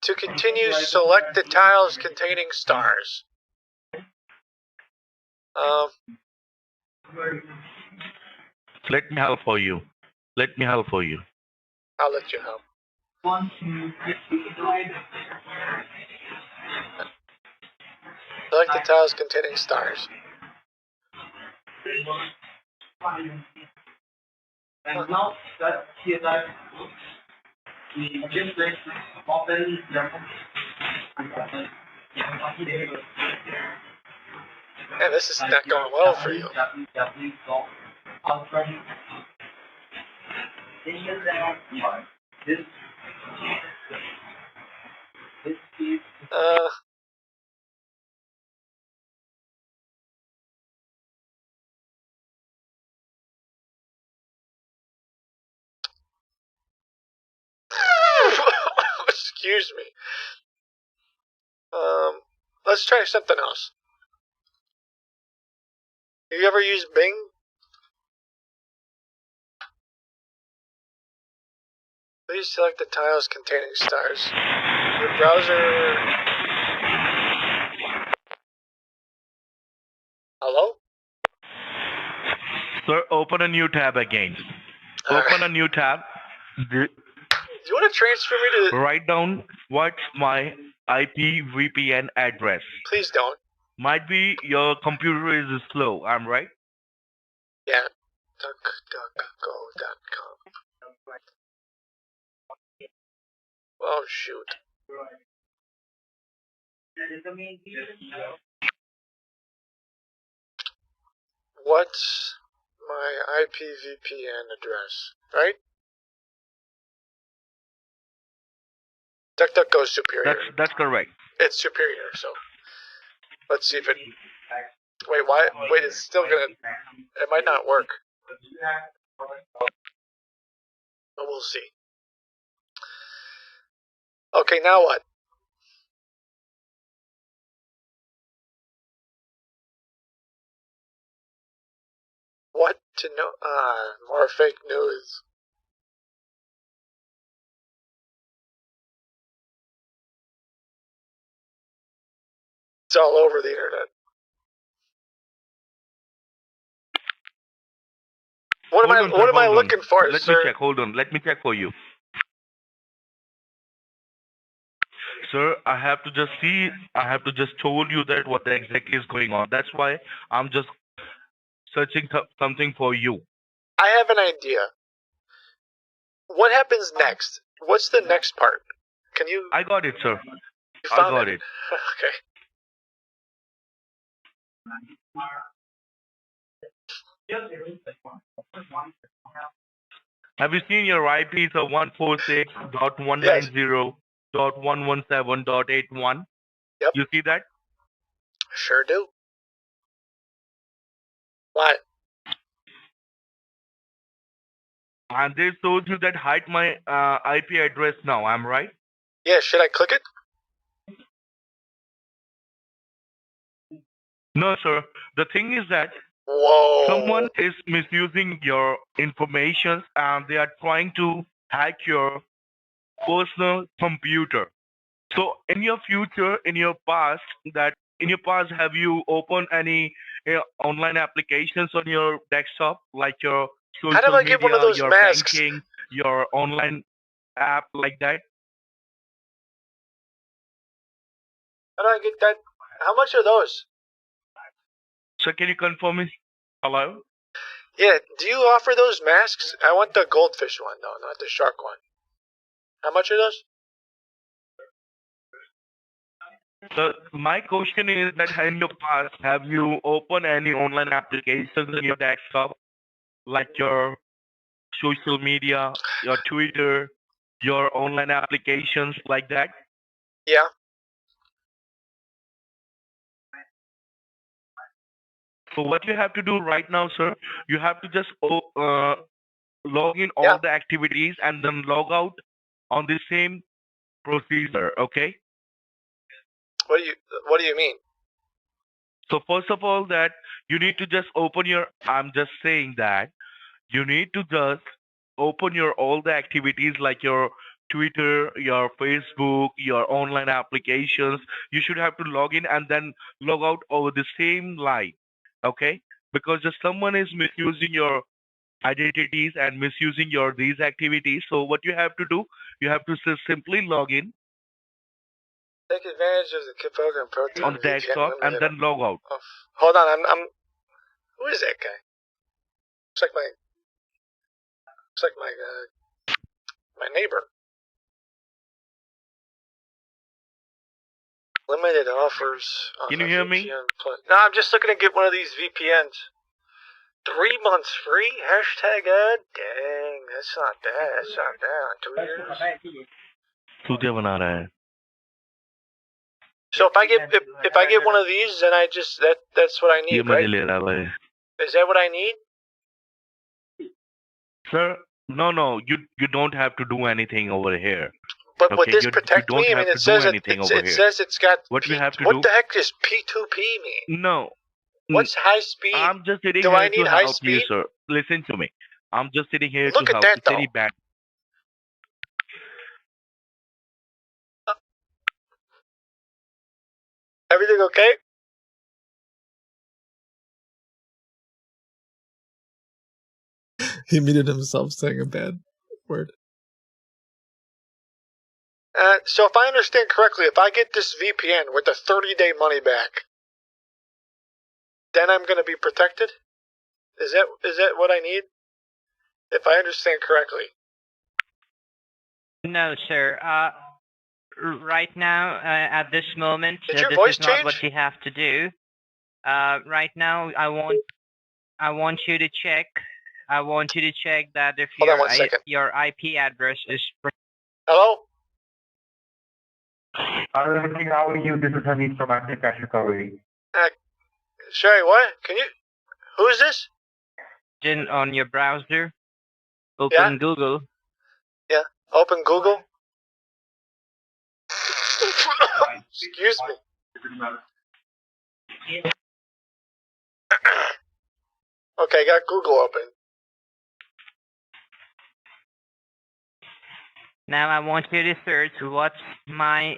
S4: To continue, select the tiles containing stars.
S12: Let me help for you.
S4: I'll let you help. Select the tiles containing stars.
S14: And now that he has the just open
S4: Man, this is not going well for you. Excuse me. Let's try something else. Have you ever used Bing? Please select the tiles containing stars. Your browser... Hello?
S12: Sir, open a new tab again. Open a new tab.
S4: Do you want to transfer me to...
S12: Write down what's my IP VPN address.
S4: Please don't.
S12: Might be your computer is slow. I'm right.
S4: Yeah. DuckDuckGo.com. Oh shoot. What's my IPVPN address? Right? DuckDuckGo's superior.
S12: That's correct.
S4: It's superior, so let's see if it. Wait, why? Wait, it's still gonna. It might not work. But we'll see. Okay, now what? What to know? More fake news. It's all over the internet. What am I looking for,
S12: Let
S4: sir?
S12: me check. Hold on. Let me check for you. Sir, I have to just see. I have to just told you that what exactly is going on. That's why I'm just searching something for you.
S4: I have an idea. What happens next? What's the next part? Can you?
S12: I got it, sir.
S4: You
S12: I
S4: found
S12: got it.
S4: Okay.
S12: Have you seen your IPs of 146.190.117.81?
S4: Yep.
S12: You see that?
S4: Sure do. What?
S12: And they told you that hide my IP address now. I'm right?
S4: Yeah. Should I click it?
S12: No, sir. The thing is that
S4: Whoa.
S12: someone is misusing your information and they are trying to hack your personal computer. So in your future, in your past, have you opened any online applications on your desktop, like your
S4: How do
S12: social
S4: I get one of
S12: media,
S4: those
S12: your
S4: masks?
S12: banking, your online app, like that?
S4: How do I get that? How much are those?
S12: So can you confirm me? Hello?
S4: Yeah. Do you offer those masks? I want the goldfish one, though, not the shark one. How much are those?
S12: So my question is that in your past, have you opened any online applications in your desktop, like your social media, your Twitter, your online applications like that?
S4: Yeah.
S12: So what you have to do right now, sir, you have to just log in all the activities and then log out on the same procedure, okay?
S4: What do you mean?
S12: So first of all, that you need to just open your, I'm just saying that you need to just open your all the activities like your Twitter, your Facebook, your online applications. You should have to log in and then log out over the same line, okay? Because just someone is misusing your identities and misusing your these activities. So what you have to do, you have to simply log in
S4: Take advantage of the program proton
S12: on the
S4: VPN
S12: desktop and
S4: limited.
S12: then log out.
S4: Oh, hold on, I'm. Who is that guy? Looks like my my neighbor. Limited offers on
S12: Can
S4: the
S12: you hear
S4: VPN
S12: me?
S4: Plus. No, I'm just looking to get one of these VPNs. 3 months free? Hashtag ad? Dang, that's not bad. That's not bad on 2 years.
S12: सूर्य बना रहा है.
S4: So if I get one of these, then I just that's what I
S12: ये
S4: need,
S12: मजे
S4: right?
S12: ले रहा है भाई.
S4: Is that what I need?
S12: Sir, no, you don't have to do anything over here.
S4: But would
S12: Okay,
S4: this
S12: you
S4: protect
S12: don't
S4: me? I
S12: have
S4: mean,
S12: to
S4: it
S12: do
S4: says
S12: anything over
S4: it
S12: here.
S4: says it's got.
S12: What you have to
S4: What
S12: do?
S4: the heck does P2P mean?
S12: No.
S4: What's high speed?
S12: I'm just sitting
S4: Do
S12: here
S4: I need
S12: to
S4: high
S12: help you,
S4: speed?
S12: sir. Listen to me. I'm just sitting here
S4: Look
S12: to
S4: at
S12: help
S4: that,
S12: you.
S4: though.
S12: Steady back.
S4: Everything okay?
S1: He muted himself saying a bad word.
S4: So if I understand correctly, if I get this VPN with the 30-day money back, then I'm going to be protected? Is that what I need? If I understand correctly.
S13: No, sir. Right now, at this moment,
S4: Did your
S13: this
S4: voice
S13: is not
S4: change?
S13: what you have to do. Right now, I want you to check. I want you to check that if
S4: Hold on 1 second.
S13: your IP address is.
S4: Hello?
S15: Hello, how are you? This is Hamid from Active Cash Recovery.
S4: Sorry, what? Who is this?
S13: On your browser, open Google.
S4: Yeah, open Google. Excuse me. Okay, got Google open.
S13: Now I want you to search what's my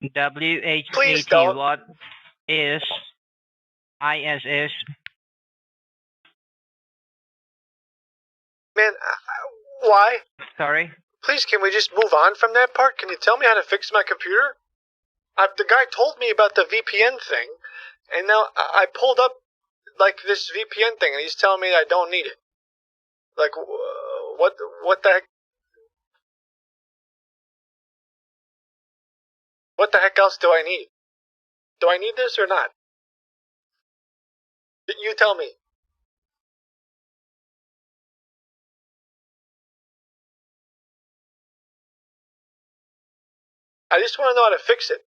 S13: WHAT.
S4: Please don't.
S13: What is ISS?
S4: Man, why?
S13: Sorry?
S4: Please, can we just move on from that part? Can you tell me how to fix my computer? The guy told me about the VPN thing, and now I pulled up like this VPN thing, and he's telling me I don't need it. Like, what the heck? What the heck else do I need? Do I need this or not? You tell me. I just want to know how to fix it.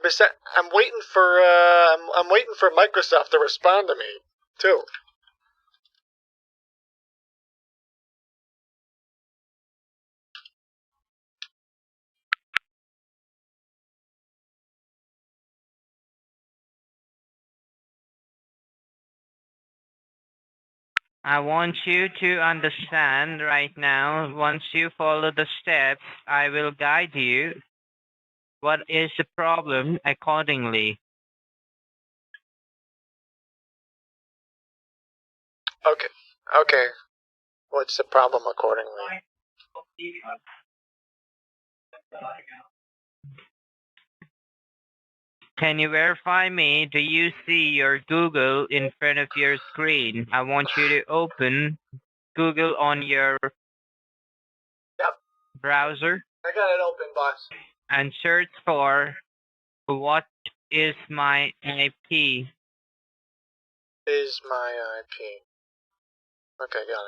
S4: Besides, I'm waiting for Microsoft to respond to me too.
S13: I want you to understand right now, once you follow the steps, I will guide you what is the problem accordingly.
S4: Okay. What's the problem accordingly?
S13: Can you verify me? Do you see your Google in front of your screen? I want you to open Google on your browser.
S4: I got it open, boss.
S13: And search for what is my IP.
S4: Is my IP. Okay, got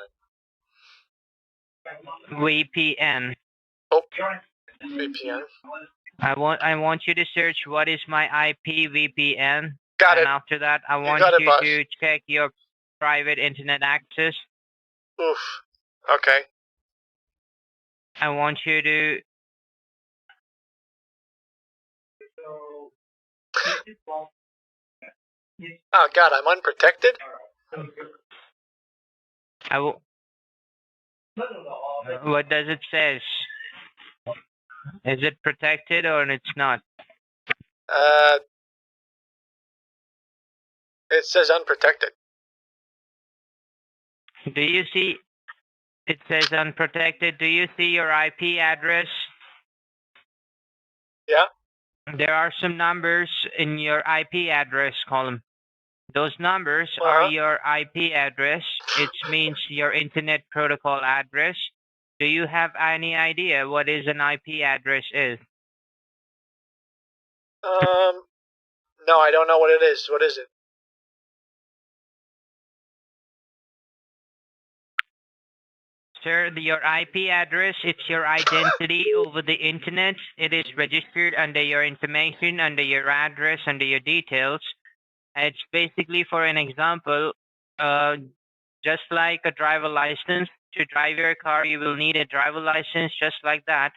S4: it.
S13: VPN.
S4: Oh, VPN.
S13: I want you to search what is my IP VPN.
S4: Got it.
S13: And after that, I want
S4: got it,
S13: you
S4: boss.
S13: to check your private internet access.
S4: Oof. Okay.
S13: I want you to.
S4: Oh God, I'm unprotected.
S13: What does it say? Is it protected or it's not?
S4: It says unprotected.
S13: Do you see? It says unprotected. Do you see your IP address?
S4: Yeah.
S13: There are some numbers in your IP address column. Those numbers are your IP address. It means your internet protocol address. Do you have any idea what is an IP address is?
S4: No, I don't know what it is. What is it?
S13: Sir, your IP address, it's your identity over the internet. It is registered under your information, under your address, under your details. It's basically, for an example, just like a driver license. To drive your car, you will need a driver license, just like that.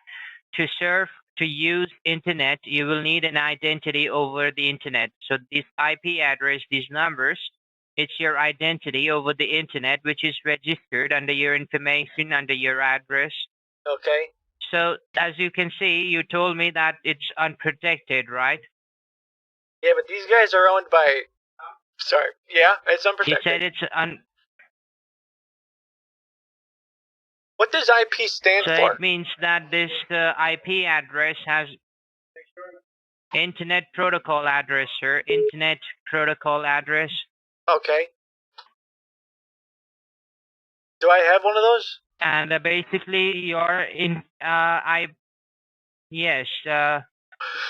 S13: To use internet, you will need an identity over the internet. So this IP address, these numbers, it's your identity over the internet, which is registered under your information, under your address.
S4: Okay.
S13: So as you can see, you told me that it's unprotected, right?
S4: Yeah, but these guys are owned by. Sorry. Yeah, it's unprotected.
S13: You said it's
S4: What does IP stand
S13: So
S4: for?
S13: it means that this IP address has Internet Protocol address, sir. Internet Protocol address.
S4: Okay. Do I have one of those?
S13: And basically, yes,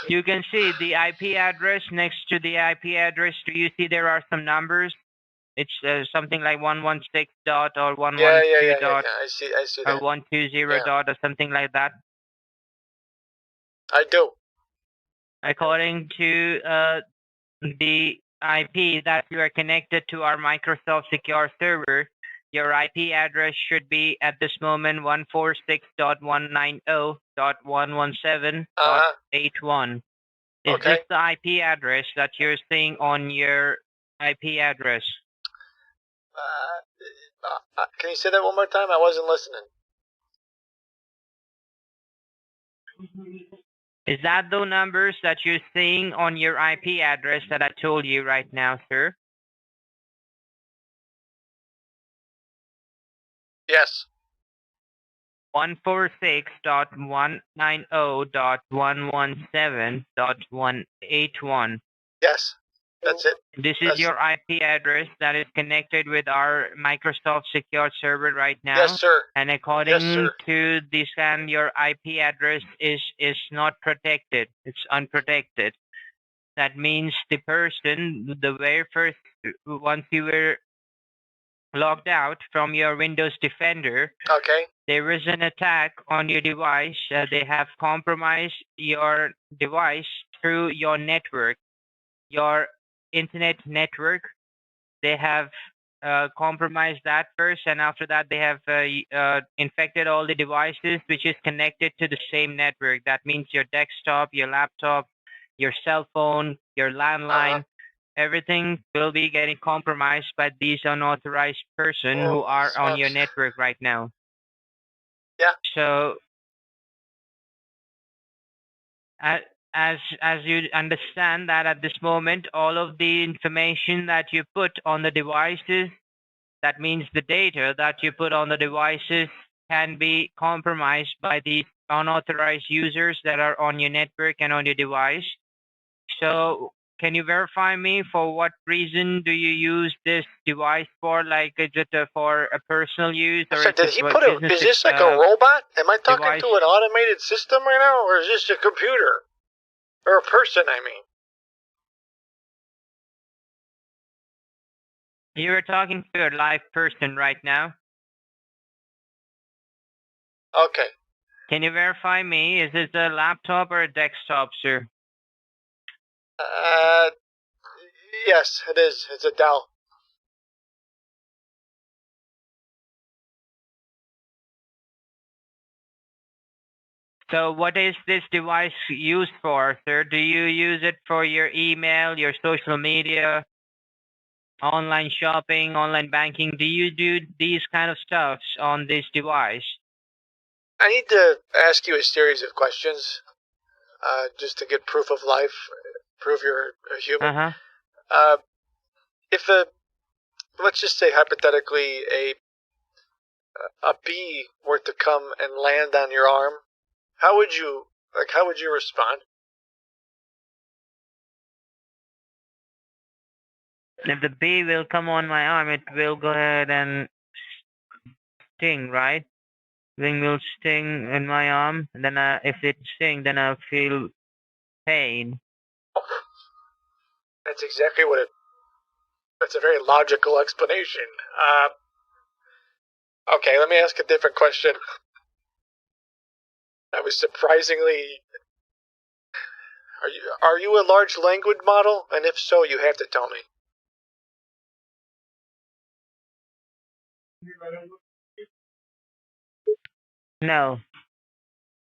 S13: you can see the IP address next to the IP address. Do you see there are some numbers? It's something like 116 dot or 112
S4: Yeah.
S13: dot
S4: I see
S13: or
S4: that.
S13: 120 dot or something like that.
S4: I do.
S13: According to the IP that you are connected to our Microsoft Secure server, your IP address should be at this moment 146.190.117.81. Is
S4: Okay.
S13: this the IP address that you're seeing on your IP address?
S4: Can you say that one more time? I wasn't listening.
S13: Is that the numbers that you're seeing on your IP address that I told you right now, sir?
S4: Yes.
S13: 146.190.117.181.
S4: Yes. That's it.
S13: This is your IP address that is connected with our Microsoft Secure server right now.
S4: Yes, sir.
S13: And according to the scan, your IP address is not protected. It's unprotected. That means the person, the very first, once you were logged out from your Windows Defender,
S4: okay,
S13: there is an attack on your device. They have compromised your device through your network, your internet network. They have compromised that first, and after that they have infected all the devices which is connected to the same network. That means your desktop, your laptop, your cell phone, your landline, everything will be getting compromised by these unauthorized person who are on your network right now.
S4: Yeah.
S13: So as you understand that at this moment, all of the information that you put on the devices, that means the data that you put on the devices can be compromised by the unauthorized users that are on your network and on your device. So can you verify me for what reason do you use this device for? Like, is it for a personal use or
S4: did he put a? Is this like a robot? Am I talking
S13: device?
S4: to an automated system right now, or is this a computer or a person? I mean,
S13: you're talking to a live person right now.
S4: Okay.
S13: Can you verify me? Is this a laptop or a desktop, sir?
S4: Yes, it is. It's a Dell.
S13: So what is this device used for, sir? Do you use it for your email, your social media, online shopping, online banking? Do you do these kind of stuffs on this device?
S4: I need to ask you a series of questions, just to get proof of life, prove you're a human. If let's just say hypothetically, a bee were to come and land on your arm, how would you respond?
S13: If the bee will come on my arm, it will go ahead and sting, right? Wing will sting in my arm, and then if it stings, then I'll feel pain.
S4: That's exactly what it. That's a very logical explanation. Okay, let me ask a different question. I was surprisingly. Are you a large language model? And if so, you have to tell me.
S13: No.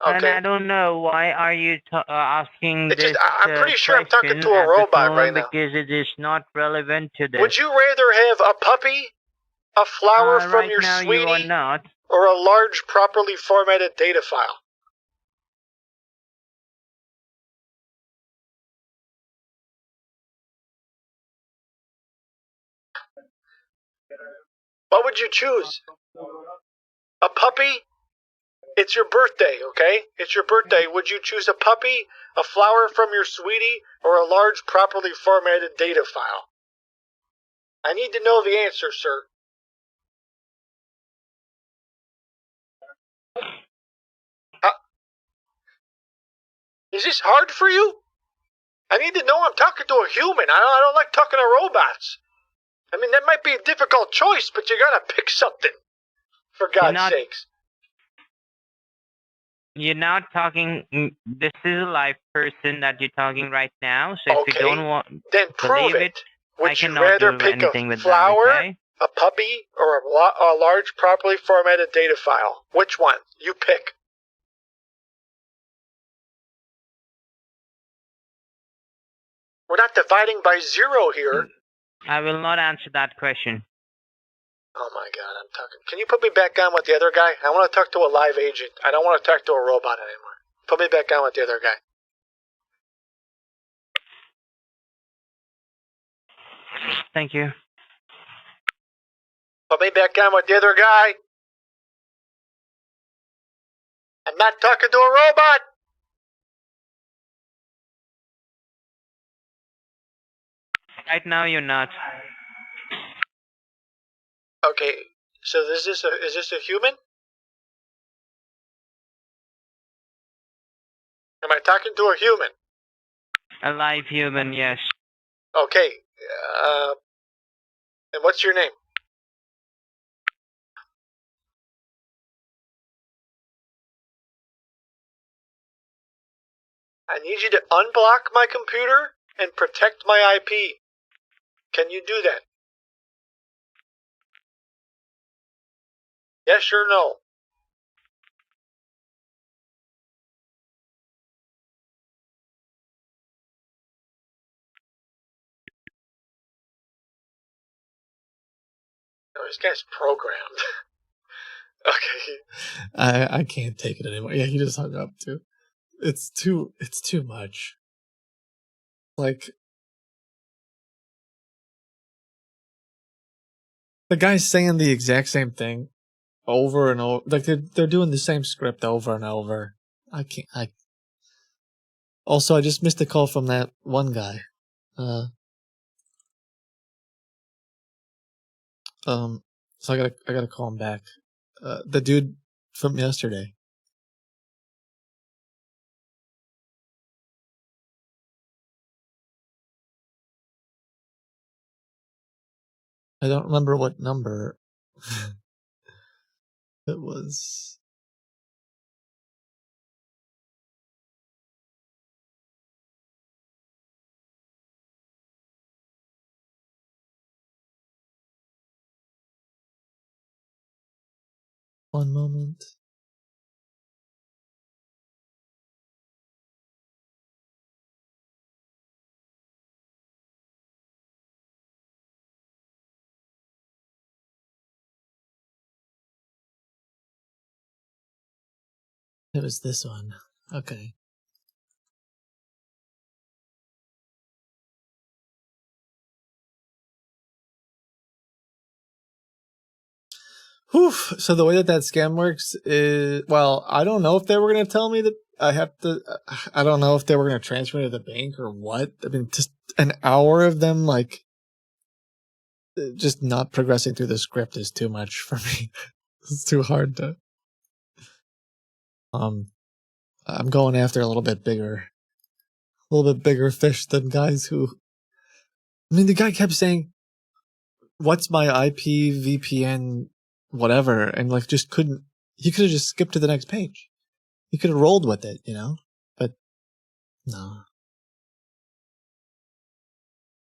S4: Okay.
S13: And I don't know why are you asking this
S4: I'm pretty sure I'm talking to a
S13: question at this
S4: robot right
S13: moment
S4: now.
S13: because it is not relevant to this.
S4: Would you rather have a puppy, a flower from
S13: right
S4: your
S13: now you
S4: sweetie,
S13: are not.
S4: or a large, properly formatted data file? What would you choose? A puppy, It's your birthday, okay? It's your birthday. Would you choose a puppy, a flower from your sweetie, or a large, properly formatted data file? I need to know the answer, sir. Is this hard for you? I need to know I'm talking to a human. I don't like talking to robots. I mean, that might be a difficult choice, but you gotta pick something. For God's sakes.
S13: You're not talking. This is a live person that you're talking right now. So if you don't want
S4: then prove
S13: believe
S4: it. Would
S13: I
S4: you
S13: cannot
S4: rather
S13: do
S4: pick
S13: anything
S4: a
S13: with
S4: flower,
S13: that. Okay.
S4: a puppy, or a large, properly formatted data file? Which one? You pick. We're not dividing by 0 here.
S13: I will not answer that question.
S4: Oh my God, I'm talking. Can you put me back on with the other guy? I want to talk to a live agent. I don't want to talk to a robot anymore. Put me back on with the other guy.
S13: Thank you.
S4: Put me back on with the other guy. I'm not talking to a robot.
S13: Right now, you're not.
S4: Okay, so is this a human? Am I talking to a human?
S13: A live human, yes.
S4: Okay, and what's your name? I need you to unblock my computer and protect my IP. Can you do that? Yes or no? No, this guy's programmed. Okay.
S1: I can't take it anymore. Yeah, he just hung up too. It's too much. Like the guy's saying the exact same thing over and over. Like they're doing the same script over and over. I can't. Also, I just missed a call from that one guy. So I gotta call him back. The dude from yesterday. I don't remember what number it was. One moment. It was this one. Okay. Whew. So the way that scam works is, well, I don't know if they were going to tell me that I have to, I don't know if they were going to transfer me to the bank or what. I mean, just an hour of them, like, just not progressing through the script is too much for me. It's too hard to, I'm going after a little bit bigger fish than guys who, I mean, the guy kept saying, what's my IP VPN, whatever, and like just couldn't, he could have just skipped to the next page. He could have rolled with it, you know? But no.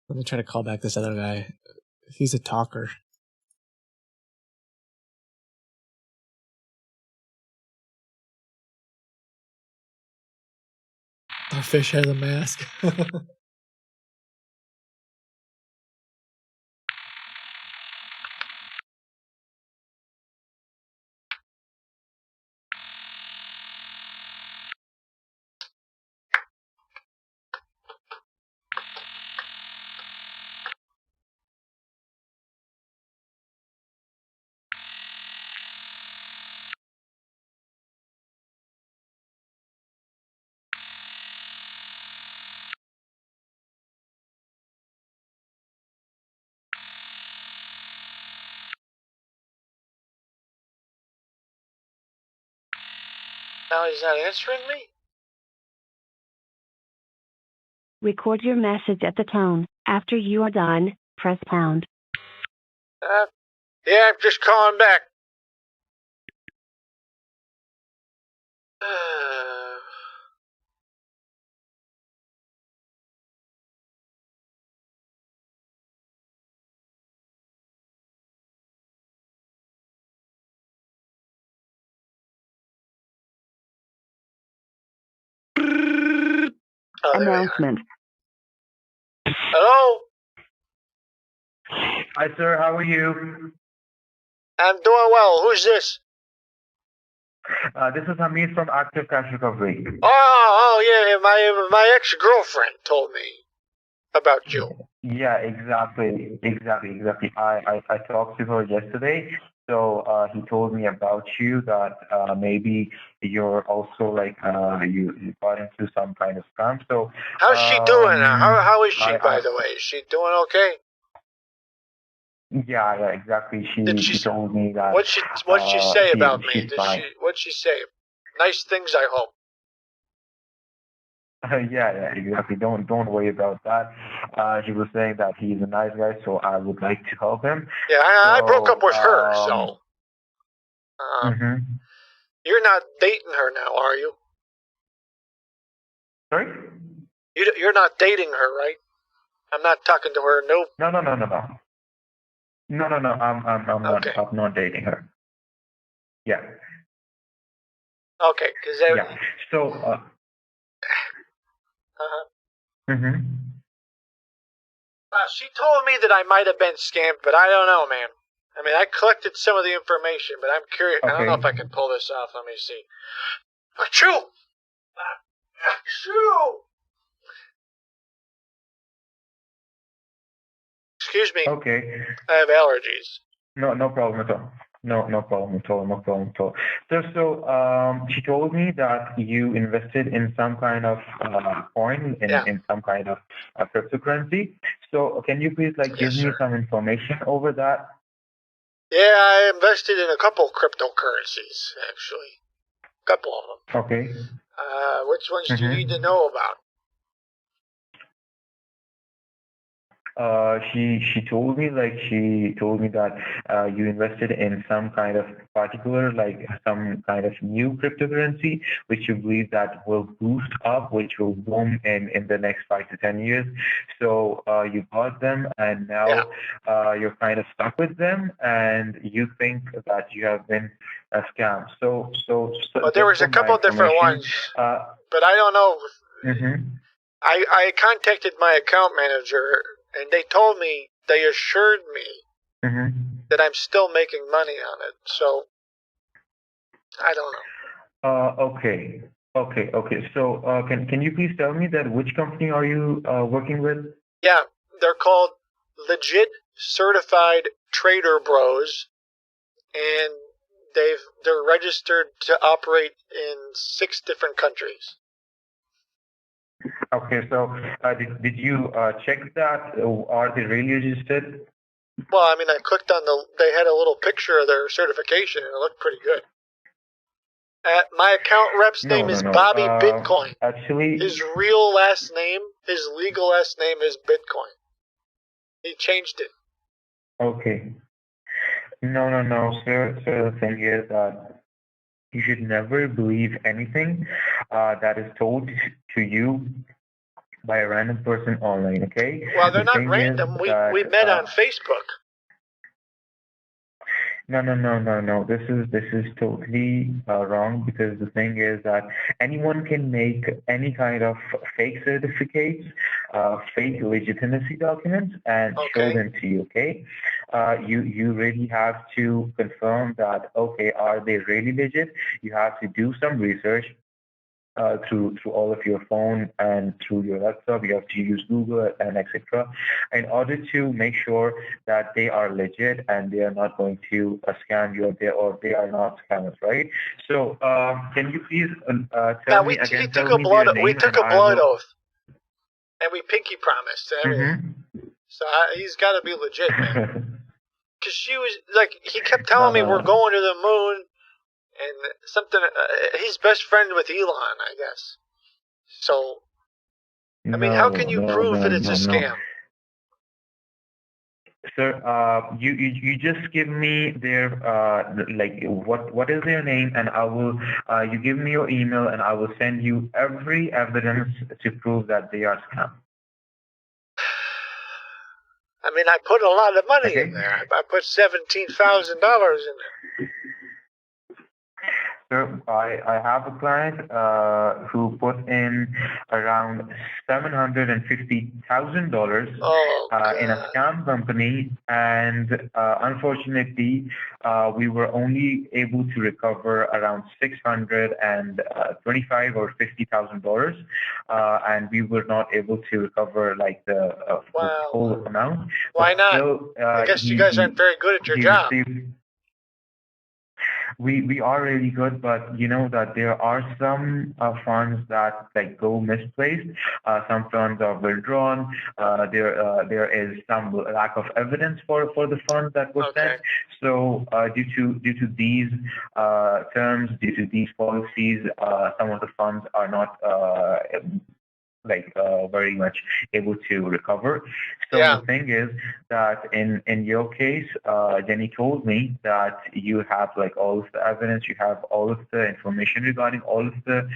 S1: Let me try to call back this other guy. He's a talker. Our fish has a mask.
S4: Now he's not answering me?
S16: Record your message at the tone. After you are done, press pound.
S4: Yeah, I'm just calling back.
S16: Announcement.
S4: Hello?
S15: Hi, sir. How are you?
S4: I'm doing well. Who's this?
S15: This is Hamid from Active Cash Recovery.
S4: Yeah, my ex-girlfriend told me about you.
S15: Yeah, exactly. I talked to her yesterday. So he told me about you that maybe you're also like you got into some kind of scam. So
S4: How's she doing? How is she, by the way? Is she doing okay?
S15: Yeah, exactly. She told me that.
S4: What'd she say about me?
S15: She's fine.
S4: What'd she say? Nice things, I hope.
S15: Yeah, exactly. Don't worry about that. He was saying that he's a nice guy, so I would like to help him.
S4: Yeah, I broke up with her, so. You're not dating her now, are you?
S15: Sorry?
S4: You're not dating her, right? I'm not talking to her. Nope.
S15: No. I'm not dating her. Yeah.
S4: Okay, because
S15: yeah. So.
S4: She told me that I might have been scammed, but I don't know, man. I mean, I collected some of the information, but I'm curious. I don't know if I can pull this off. Let me see. Achoo! Achoo! Excuse me.
S15: Okay.
S4: I have allergies.
S15: No problem at all. No problem at all. So, she told me that you invested in some kind of coin, in some kind of cryptocurrency. So, can you please give me some information over that?
S4: Yeah, I invested in a couple cryptocurrencies, actually. A couple of them.
S15: Okay.
S4: Which ones do you need to know about?
S15: She told me that you invested in some kind of particular, some kind of new cryptocurrency, which you believe that will boost up, which will boom in the next 5 to 10 years. So you bought them, and now you're kind of stuck with them, and you think that you have been scammed. So
S4: but there was a couple different ones, but I don't know. I contacted my account manager, and they told me, they assured me that I'm still making money on it. So I don't know.
S15: Okay. So can you please tell me that which company are you working with?
S4: Yeah, they're called Legit Certified Trader Bros, and they're registered to operate in 6 different countries.
S15: Okay, so did you check that? Are they really registered?
S4: Well, I mean, I clicked on they had a little picture of their certification, and it looked pretty good. My account rep's name is Bobby Bitcoin.
S15: Actually,
S4: his real last name, his legal last name is Bitcoin. He changed it.
S15: Okay. No, sir. So the thing is that you should never believe anything that is told to you by a random person online, okay?
S4: Well, they're not random. We met on Facebook.
S15: No. This is totally wrong, because the thing is that anyone can make any kind of fake certificates, fake legitimacy documents, and show them to you. Okay, you really have to confirm that. Okay, are they really legit? You have to do some research. Through all of your phone and through your laptop, you have to use Google and etc. in order to make sure that they are legit and they are not going to scam you, or they are not scammers, right? So, can you please tell me again?
S4: We took a blood oath, and we pinky promised and everything. So he's got to be legit, man. Because she was like, he kept telling me we're going to the moon. and something. He's best friend with Elon, I guess. So, I mean, how can you prove that it's a scam?
S15: Sir, you just give me their like what is their name, and I will you give me your email, and I will send you every evidence to prove that they are scam.
S4: I mean, I put a lot of money
S15: Okay.
S4: in there. I put $17,000 in there.
S15: Sir, I have a client who put in around $750,000 in a scam company, and unfortunately, we were only able to recover around $625 or $50,000, and we were not able to recover like the whole amount.
S4: Why
S15: But
S4: not?
S15: still,
S4: I guess you guys aren't very good at your job.
S15: We are really good, but you know that there are some funds that like go misplaced. Some funds are withdrawn. There is some lack of evidence for the funds that were sent. So due to these terms, due to these policies, some of the funds are not very much able to recover. So the thing is that in your case, Jenny told me that you have like all of the evidence, you have all of the information regarding all of the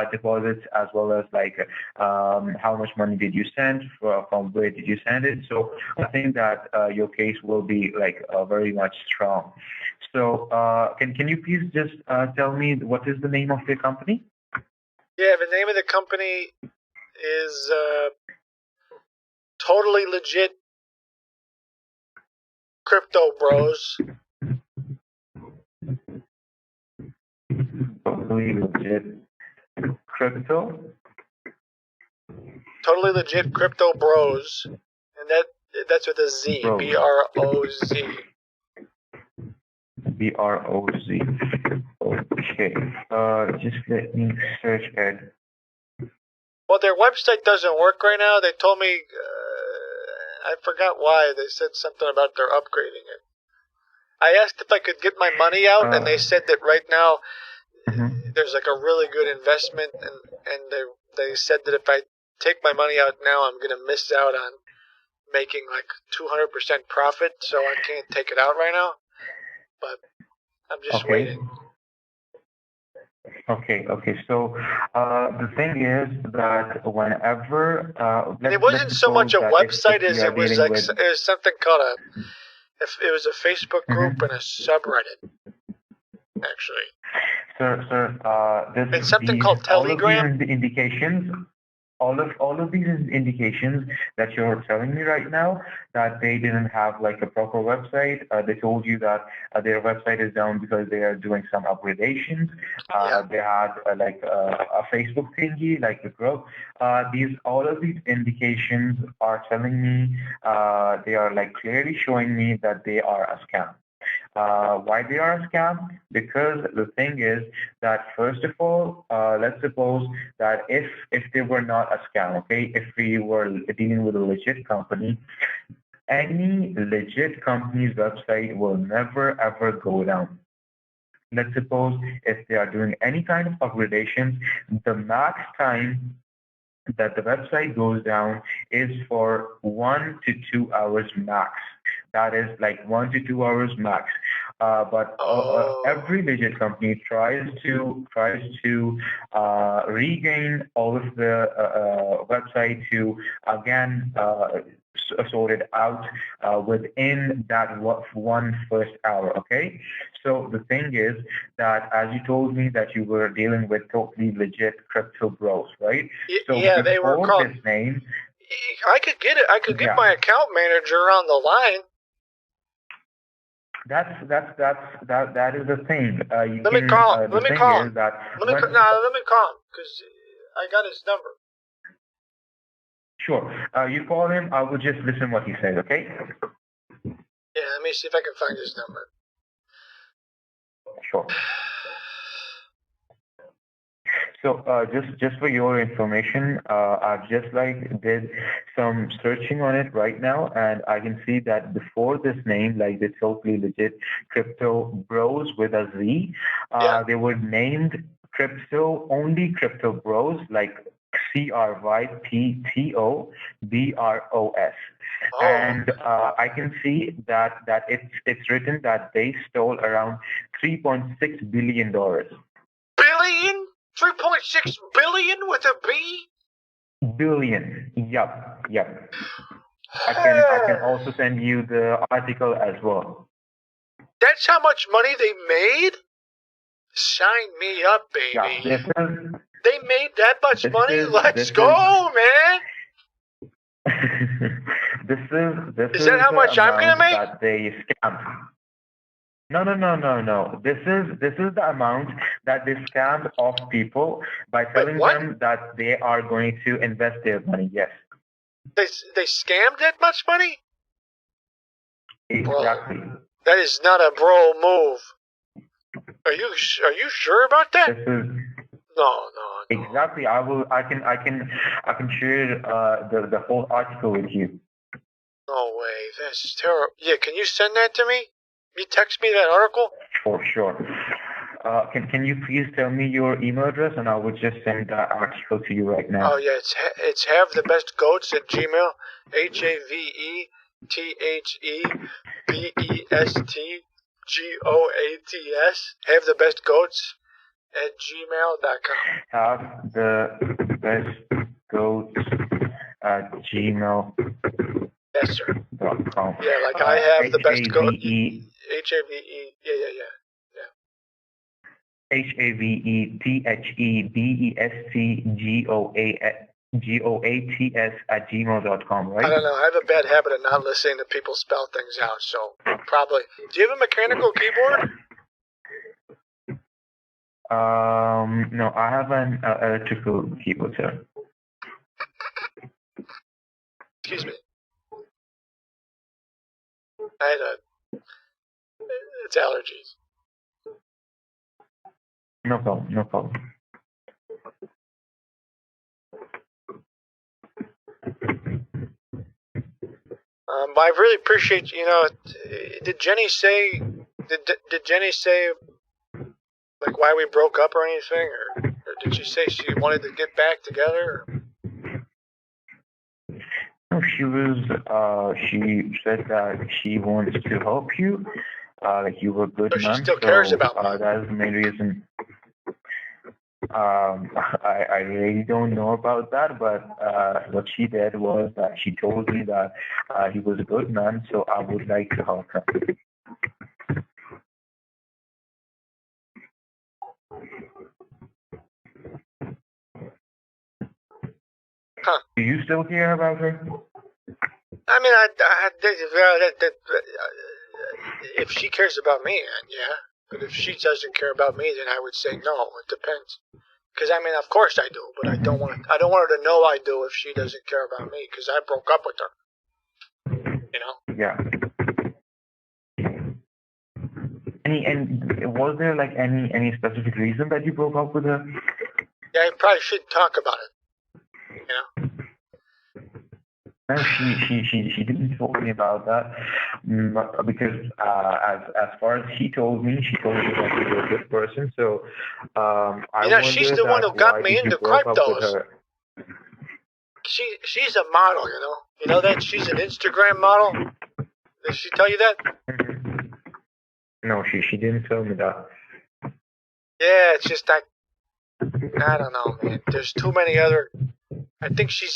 S15: deposits, as well as like how much money did you send, from where did you send it. So I think that your case will be like very much strong. So can you please just tell me what is the name of your company?
S4: Yeah, the name of the company is Totally Legit Crypto Bros.
S15: Totally Legit Crypto?
S4: Totally Legit Crypto Bros. And that's with a Z.
S15: Bros.
S4: B-R-O-Z.
S15: B-R-O-Z. Okay. Just let me search it.
S4: Well, their website doesn't work right now. They told me, I forgot why. They said something about they're upgrading it. I asked if I could get my money out, and they said that right now there's like a really good investment, and they said that if I take my money out now, I'm going to miss out on making like 200% profit, so I can't take it out right now. But I'm just waiting.
S15: Okay. So the thing is that whenever
S4: it wasn't so much a website as it was like it was something called it was a Facebook group and a subreddit, actually.
S15: Sir,
S4: it's something called Telegram.
S15: All of these indications that you're telling me right now, that they didn't have like a proper website. They told you that their website is down because they are doing some upgradations. They had like a Facebook thingy, like a group. All of these indications are telling me, they are like clearly showing me that they are a scam. Why they are a scam? Because the thing is that, first of all, let's suppose that if they were not a scam, okay, if we were dealing with a legit company, any legit company's website will never ever go down. Let's suppose if they are doing any kind of upgradations, the max time that the website goes down is for 1 to 2 hours max. That is like 1 to 2 hours max. But every legit company tries to regain all of the website to again sort it out within that one first hour. Okay. So the thing is that, as you told me, that you were dealing with Totally Legit Crypto Bros, right? So
S4: yeah, they were called.
S15: This name,
S4: I could get it. I could get my account manager on the line.
S15: That is the thing.
S4: Let me call him because I got his number.
S15: Sure. You call him. I will just listen what he says. Okay.
S4: Yeah. Let me see if I can find his number.
S15: Sure. So just for your information, I've just like did some searching on it right now, and I can see that before this name, like the totally legit Crypto Bros with a Z, they were named only Crypto Bros, like CRYPTOBROS. And I can see that it's written that they stole around $3.6 billion.
S4: Billion? 3.6 billion with a B?
S15: Billion. Yup. I can also send you the article as well.
S4: That's how much money they made? Sign me up, baby.
S15: Yeah,
S4: they made that much money? Let's go, man.
S15: This
S4: is that how much I'm gonna make?
S15: That they scammed. No. This is the amount that they scammed off people by telling them that they are going to invest their money. Yes.
S4: They scammed that much money?
S15: Exactly.
S4: Bro, that is not a bro move. Are you sure about that? No.
S15: Exactly. I can share the whole article with you.
S4: No way. That's terrible. Yeah, can you send that to me? You text me that article?
S15: For sure. Can you please tell me your email address, and I will just send that article to you right now.
S4: Oh yeah, it's havethebestgoats@gmail. HAVETHEBESTGOATS. havethebestgoats@gmail.com.
S15: Havethebestgoats@gmail.
S4: Yes, sir.
S15: .com.
S4: Yeah, like I have the best goat. HAVE. Yeah.
S15: HAVETHEBESTGOATS@gmail.com, right?
S4: I don't know. I have a bad habit of not listening to people spell things out, so probably. Do you have a mechanical keyboard?
S15: No, I have an electrical keyboard, sir.
S4: Excuse me. It's allergies.
S15: No problem.
S4: I really appreciate, did Jenny say, like, why we broke up or anything? Or did she say she wanted to get back together?
S15: No, she said that she wants to help you. Like you were a good man.
S4: She still cares about me.
S15: That is the main reason. I really don't know about that, but what she did was that she told me that he was a good man, so I would like to help him.
S4: Huh.
S15: Do you still care about her?
S4: I mean, if she cares about me, yeah. But if she doesn't care about me, then I would say no. It depends. Because I mean, of course I do, but I don't want her to know I do if she doesn't care about me. Because I broke up with her.
S15: Yeah. And was there like any specific reason that you broke up with her?
S4: Yeah, I probably shouldn't talk about it.
S15: No, she didn't tell me about that because as far as she told me that you were a good person. So
S4: she's the one who got me into cryptos. She's a model, You know that she's an Instagram model. Did she tell you that?
S15: Mm-hmm. No, she didn't tell me that.
S4: Yeah, it's just I don't know, man. There's too many other. I think she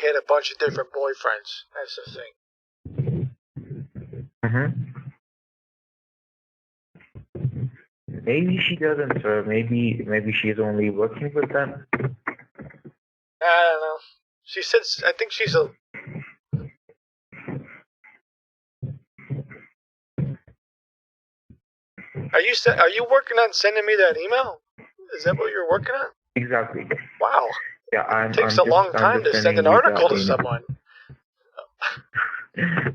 S4: had a bunch of different boyfriends. That's the thing.
S15: Mm-hmm. Maybe she doesn't, sir. Maybe she's only working with them.
S4: I don't know. She said. I think she's a. Are you working on sending me that email? Is that what you're working on?
S15: Exactly.
S4: Wow.
S15: Yeah,
S4: it takes a long time to send an article to someone.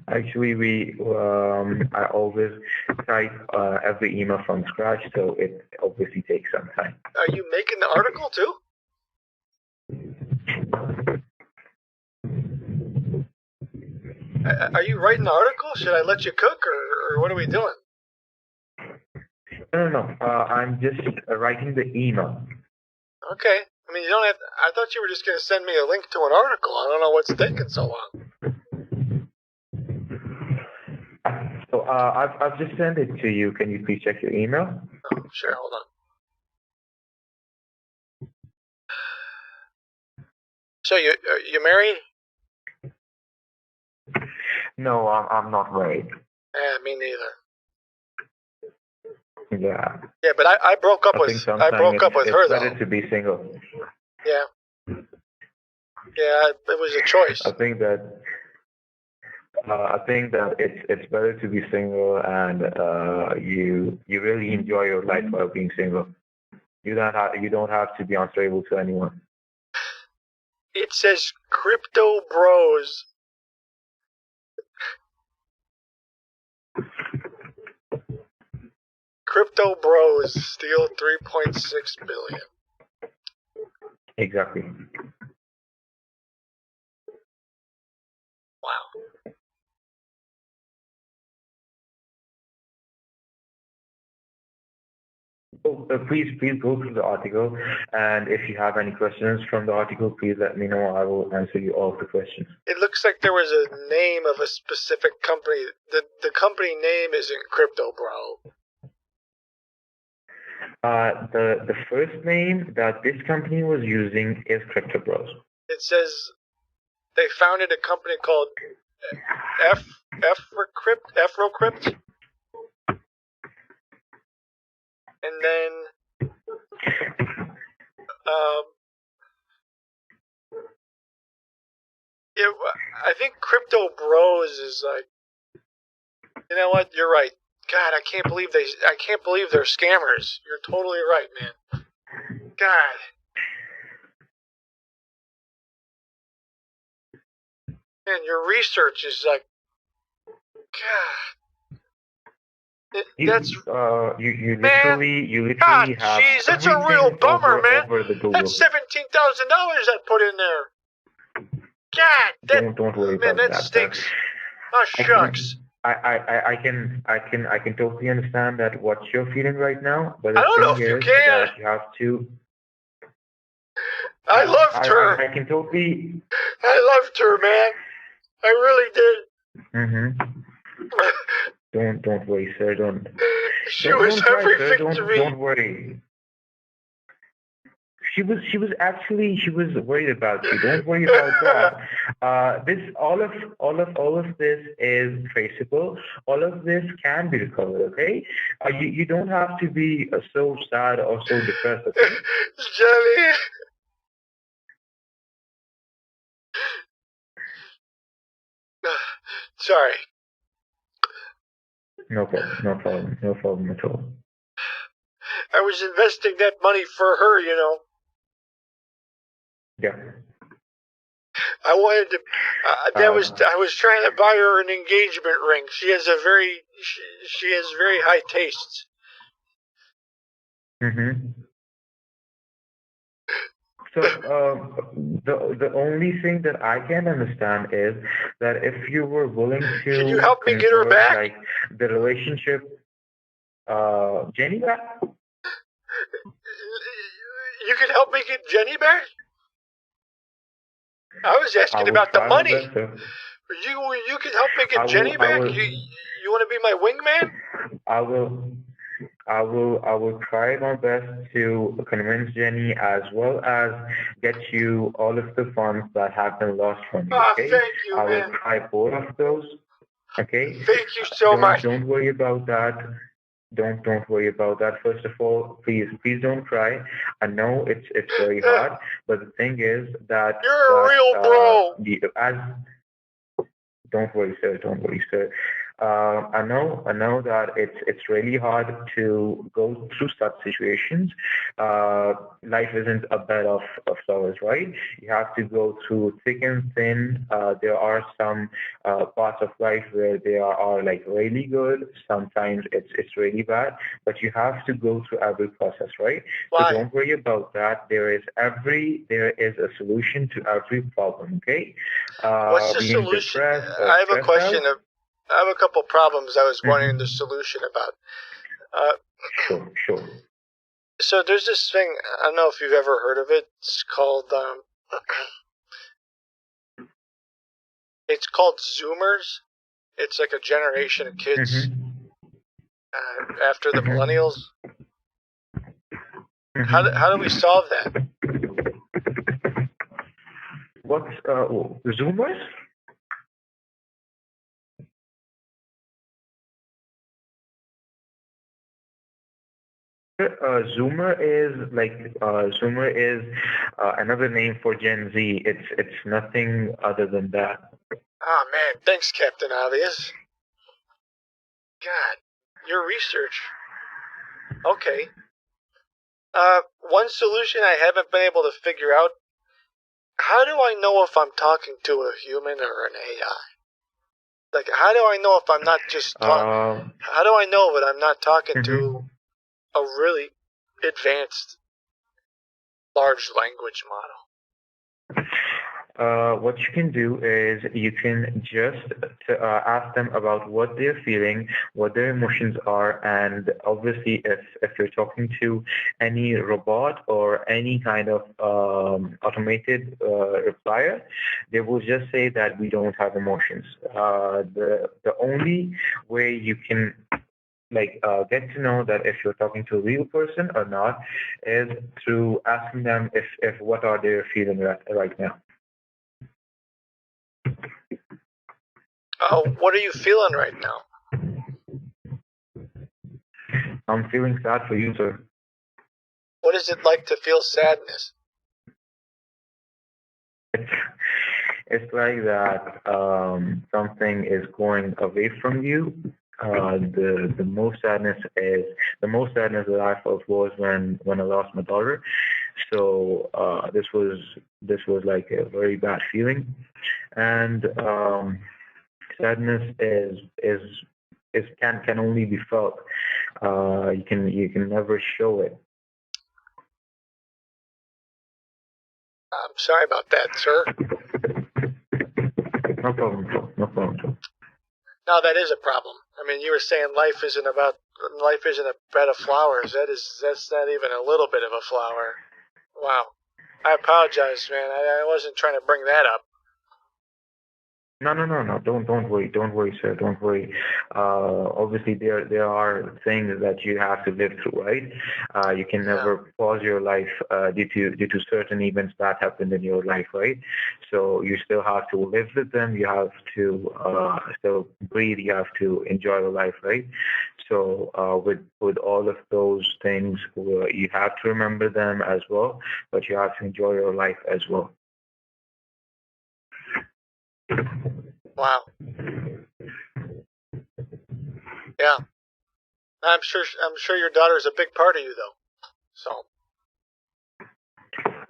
S15: Actually, I always type every email from scratch, so it obviously takes some time.
S4: Are you making the article too? Are you writing the article? Should I let you cook, or what are we doing?
S15: No. I'm just writing the email.
S4: Okay. I mean, you don't have. I thought you were just going to send me a link to an article. I don't know what's taking so long.
S15: So I've just sent it to you. Can you please check your email?
S4: Oh, sure. Hold on. So you married?
S15: No, I'm not married.
S4: Me neither.
S15: Yeah.
S4: Yeah, but I broke up with her
S15: It's
S4: though.
S15: better to be single.
S4: Yeah. Yeah, it was a choice.
S15: I think that it's better to be single, and you really enjoy your life while being single. You don't have to be unstable to anyone.
S4: It says Crypto Bros. Crypto Bros steal 3.6 billion.
S15: Exactly.
S4: Wow.
S15: So, please go through the article, and if you have any questions from the article, please let me know. I will answer you all the questions.
S4: It looks like there was a name of a specific company. The company name isn't Crypto Bro.
S15: The first name that this company was using is Crypto Bros.
S4: It says they founded a company called Efrocrypt. And then, I think Crypto Bros is like, you know what? You're right. God, I can't believe they're scammers. You're totally right, man. God. Man, your research is like, God.
S15: You literally
S4: God,
S15: have
S4: jeez, that's a real bummer, man.
S15: over the Google.
S4: That's $17,000 I put in there. God,
S15: don't worry
S4: man,
S15: about
S4: that stinks. Oh shucks.
S15: I can totally understand that what you're feeling right now, but
S4: I
S15: the
S4: don't know
S15: thing
S4: if you
S15: is
S4: can.
S15: that you have to.
S4: I loved her.
S15: I can totally.
S4: I loved her, man. I really did.
S15: Don't worry, sir. Don't.
S4: She
S15: don't,
S4: was
S15: don't cry,
S4: everything
S15: sir.
S4: to me.
S15: Don't worry. She was worried about you. Don't worry about that. All of this is traceable. All of this can be recovered. Okay. You don't have to be so sad or so depressed. Okay.
S4: Jelly. Sorry.
S15: No problem at all.
S4: I was investing that money for her, you know.
S15: Yeah.
S4: I wanted to. I was trying to buy her an engagement ring. She has very high tastes.
S15: So the only thing that I can understand is that if you were willing to,
S4: can you help me get her back?
S15: Like the relationship, Jenny back.
S4: You can help me get Jenny back? I was asking about the money. You can help me get Jenny back? You want to be my wingman?
S15: I will try my best to convince Jenny as well as get you all of the funds that have been lost from you. Okay?
S4: Thank you,
S15: I will
S4: man.
S15: try both of those. Okay?
S4: Thank you so much.
S15: Don't worry about that. Don't worry about that. First of all, please don't cry. I know it's very hard, but the thing is that
S4: you're a real bro.
S15: Don't worry, sir. I know that it's really hard to go through such situations. Life isn't a bed of flowers, right? You have to go through thick and thin. There are some parts of life where they are like really good. Sometimes it's really bad, but you have to go through every process, right? So
S4: Why?
S15: don't worry about that. There is a solution to every problem. Okay,
S4: What's the
S15: being
S4: solution?
S15: depressed or
S4: I have a
S15: stressed
S4: question.
S15: out.
S4: I have a couple problems I was wondering the
S15: Mhm.
S4: solution about. Uh,
S15: Sure.
S4: so there's this thing. I don't know if you've ever heard of it. It's called Zoomers. It's like a generation of kids after the millennials. How do we solve that?
S15: What's Zoomers? Zoomer is another name for Gen Z. It's nothing other than that.
S4: Oh man, thanks, Captain Obvious. God, your research. Okay. One solution I haven't been able to figure out. How do I know if I'm talking to a human or an AI? Like, how do I know if I'm not just talking? How do I know that I'm not talking to a really advanced large language model?
S15: What you can do is you can just ask them about what they're feeling, what their emotions are, and obviously if you're talking to any robot or any kind of automated replier, they will just say that we don't have emotions. The only way you can get to know that if you're talking to a real person or not is through asking them if what are they feeling right now.
S4: Oh, what are you feeling right now?
S15: I'm feeling sad for you, sir.
S4: What is it like to feel sadness?
S15: It's like that something is going away from you. The most sadness that I felt was when I lost my daughter. So this was like a very bad feeling, and sadness can only be felt. You can never show it.
S4: I'm sorry about that, sir.
S15: No problem.
S4: No, that is a problem. I mean, you were saying life isn't a bed of flowers. That's not even a little bit of a flower. Wow. I apologize, man. I wasn't trying to bring that up.
S15: No. Don't worry, sir. Don't worry. Obviously, there are things that you have to live through, right? You can never pause your life due to certain events that happened in your life, right? So you still have to live with them. You have to still breathe. You have to enjoy your life, right? So with all of those things, you have to remember them as well, but you have to enjoy your life as well.
S4: Wow. Yeah. I'm sure your daughter's a big part of you, though. So.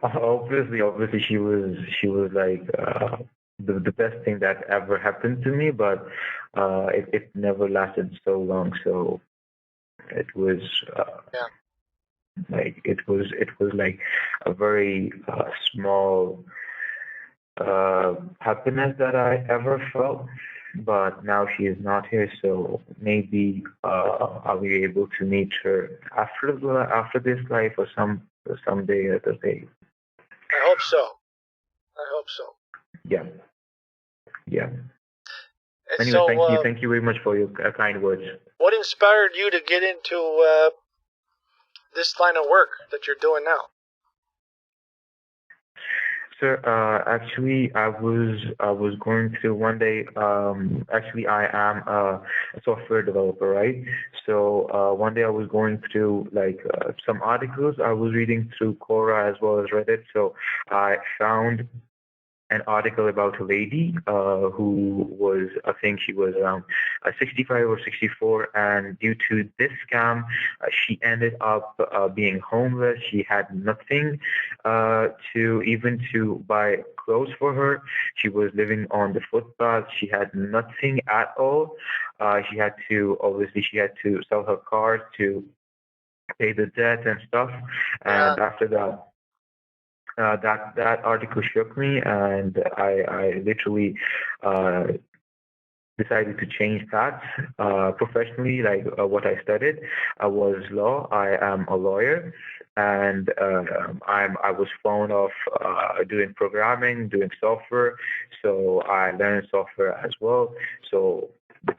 S15: Obviously, she was like the best thing that ever happened to me, but it never lasted so long. So it was it was like a very small happiness that I ever felt. But now she is not here, so maybe I'll be able to meet her after this life or someday other day.
S4: I hope so.
S15: Yeah.
S4: And
S15: Anyway,
S4: so,
S15: thank you very much for your kind words.
S4: What inspired you to get into this line of work that you're doing now?
S15: Sir, actually, I was going to one day. Actually, I am a software developer, right? So one day I was going through some articles. I was reading through Quora as well as Reddit. So I found an article about a lady who was, I think she was around 65 or 64, and due to this scam, she ended up being homeless. She had nothing to buy clothes for her. She was living on the footpath. She had nothing at all. She had to sell her car to pay the debt and stuff. And after that, that article shook me, and I literally decided to change paths professionally. Like what I studied was law. I am a lawyer, and I was fond of doing programming, doing software. So I learned software as well. So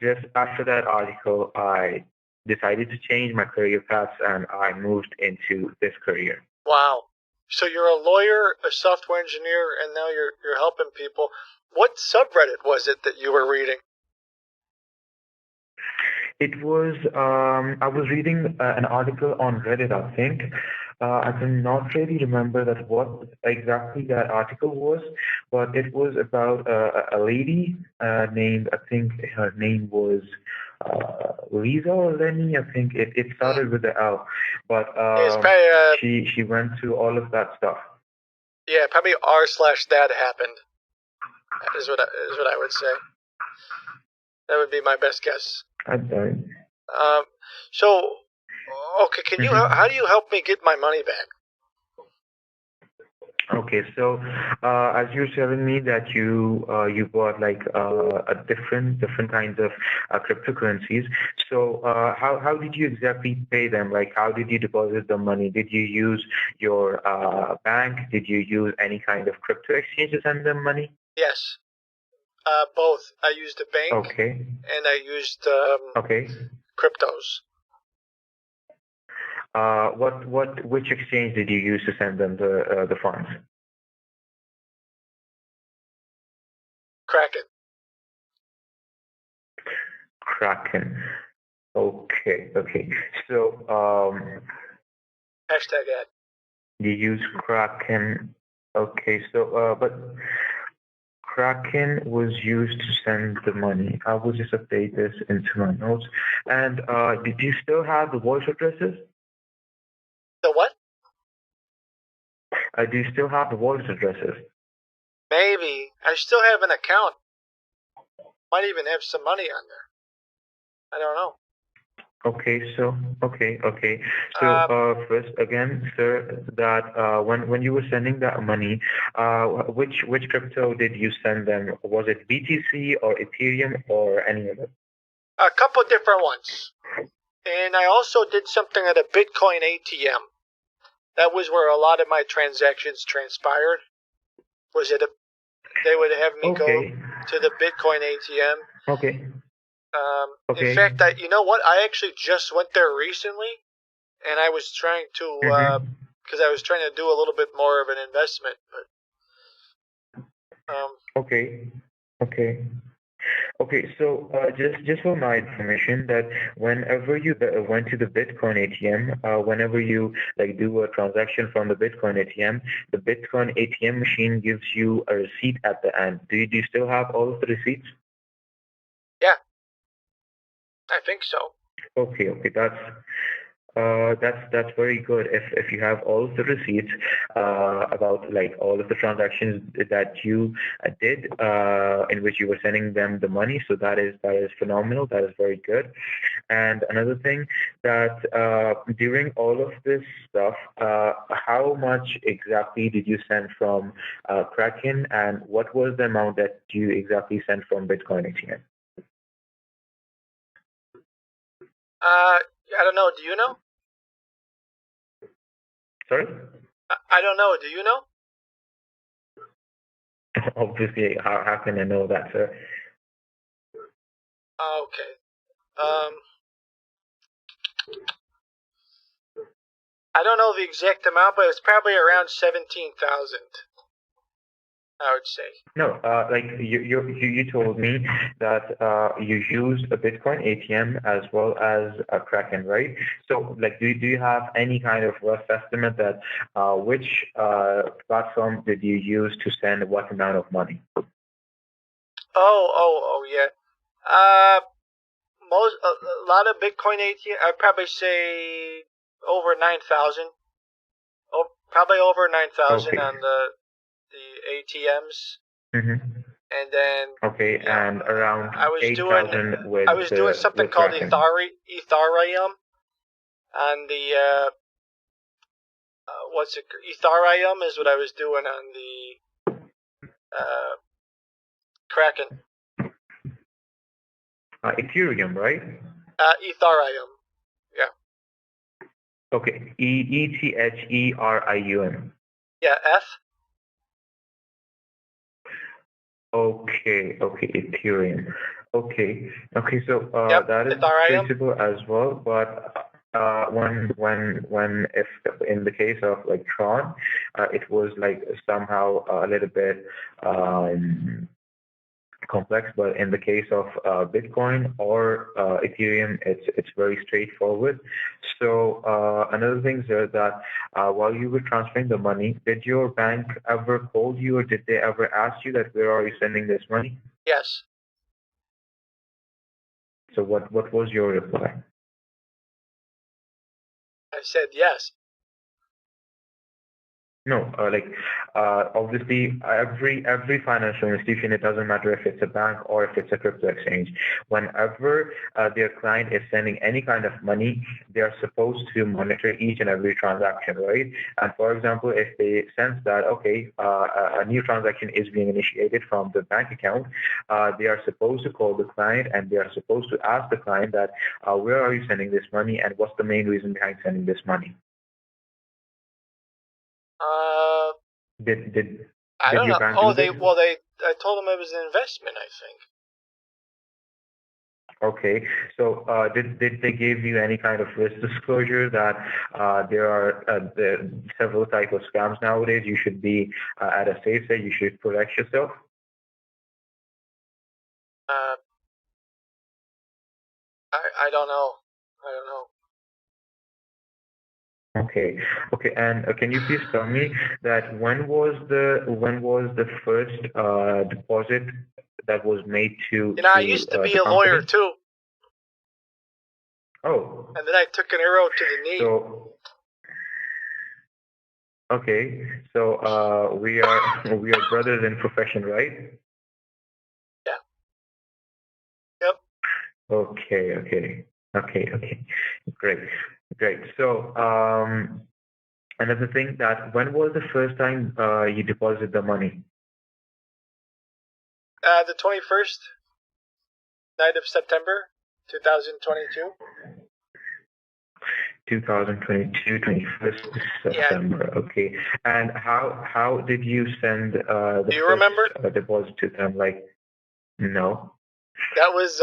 S15: just after that article, I decided to change my career paths, and I moved into this career.
S4: Wow. So you're a lawyer, a software engineer, and now you're helping people. What subreddit was it that you were reading?
S15: It was I was reading an article on Reddit, I think. I cannot really remember that what exactly that article was, but it was about a lady named, I think her name was Lisa or Lenny. I think it started with the L, but she went through all of that stuff.
S4: Yeah, probably r/that happened. Is what I would say. That would be my best guess. So, okay, can you how do you help me get my money back?
S15: Okay, so as you're telling me that you bought like a different kinds of cryptocurrencies, so how did you exactly pay them? Like, how did you deposit the money? Did you use your bank? Did you use any kind of crypto exchange to send them money?
S4: Yes, both. I used a bank.
S15: Okay.
S4: And I used
S15: Okay.
S4: cryptos.
S15: Which exchange did you use to send them the funds?
S4: Kraken.
S15: Kraken. Okay. So
S4: Hashtag ad.
S15: you use Kraken. Okay. So but Kraken was used to send the money. I will just update this into my notes. And did you still have the wallet addresses?
S4: The what?
S15: Do you still have the wallet addresses?
S4: Maybe. I still have an account. Might even have some money on there. I don't know.
S15: Okay. So first again, sir, that when you were sending that money, which crypto did you send them? Was it BTC or Ethereum or any of it?
S4: A couple different ones. And I also did something at a Bitcoin ATM. That was where a lot of my transactions transpired. They would have me go to the Bitcoin ATM.
S15: Okay.
S4: In fact, you know what? I actually just went there recently, and I was trying to, because I was trying to do a little bit more of an investment. But,
S15: Okay. So just for my information, that whenever you went to the Bitcoin ATM, whenever you like do a transaction from the Bitcoin ATM, the Bitcoin ATM machine gives you a receipt at the end. Do you still have all of the receipts?
S4: yeah, I think so.
S15: Okay. That's very good. If you have all of the receipts about like all of the transactions that you did in which you were sending them the money, so that is phenomenal. That is very good. And another thing that during all of this stuff, how much exactly did you send from Kraken, and what was the amount that you exactly sent from Bitcoin ATM?
S4: I don't know. Do you know?
S15: Sorry?
S4: I don't know. Do you know?
S15: Obviously, how can I know that, sir?
S4: Okay. I don't know the exact amount, but it's probably around 17,000. I would say.
S15: No, like you told me that you use a Bitcoin ATM as well as a Kraken, right? So, like, do you have any kind of rough estimate that which platform did you use to send what amount of money?
S4: Oh, yeah. A lot of Bitcoin ATM. I'd probably say over 9,000. Oh, probably over 9,000
S15: Okay.
S4: on the ATMs.
S15: Mm-hmm.
S4: And then
S15: Okay, and around
S4: I was
S15: 8,000 with
S4: doing something
S15: with
S4: called
S15: Kraken.
S4: Ethereum on the Ethereum is what I was doing on the Kraken.
S15: Ethereum, right?
S4: Ethereum. Yeah.
S15: Okay, ETHERIUM.
S4: Yeah, F.
S15: Okay, Ethereum. Okay, so
S4: Yep,
S15: that is
S4: Ethereum.
S15: traceable as well, but when if in the case of like Tron, it was like somehow a little bit complex, but in the case of Bitcoin or Ethereum, it's very straightforward. So another thing is that while you were transferring the money, did your bank ever call you or did they ever ask you that where are you sending this money?
S4: Yes.
S15: So what was your reply?
S4: I said yes.
S15: No, obviously every financial institution, it doesn't matter if it's a bank or if it's a crypto exchange. Whenever their client is sending any kind of money, they are supposed to monitor each and every transaction, right? And for example, if they sense that a new transaction is being initiated from the bank account, they are supposed to call the client and they are supposed to ask the client that where are you sending this money and what's the main reason behind sending this money. Did
S4: I don't
S15: your
S4: know.
S15: bank
S4: Oh,
S15: do this?
S4: I told them it was an investment, I think.
S15: Okay, so did they give you any kind of risk disclosure that there are several types of scams nowadays? You should be at a safe side. You should protect yourself.
S4: I don't know. I don't know.
S15: Okay, and can you please tell me that when was the first deposit that was made to
S4: I used to be
S15: the
S4: a lawyer
S15: company?
S4: too.
S15: Oh.
S4: And then I took an arrow to the knee.
S15: So. Okay, so we are brothers in profession, right?
S4: Yeah. Yep.
S15: Okay. Great. So another thing, that when was the first time you deposited the money?
S4: The 21st night of September, 2022.
S15: 2022, 21st September. Yeah. Okay. And how did you send the
S4: Do you remember?
S15: Deposit to them? Like, no.
S4: That was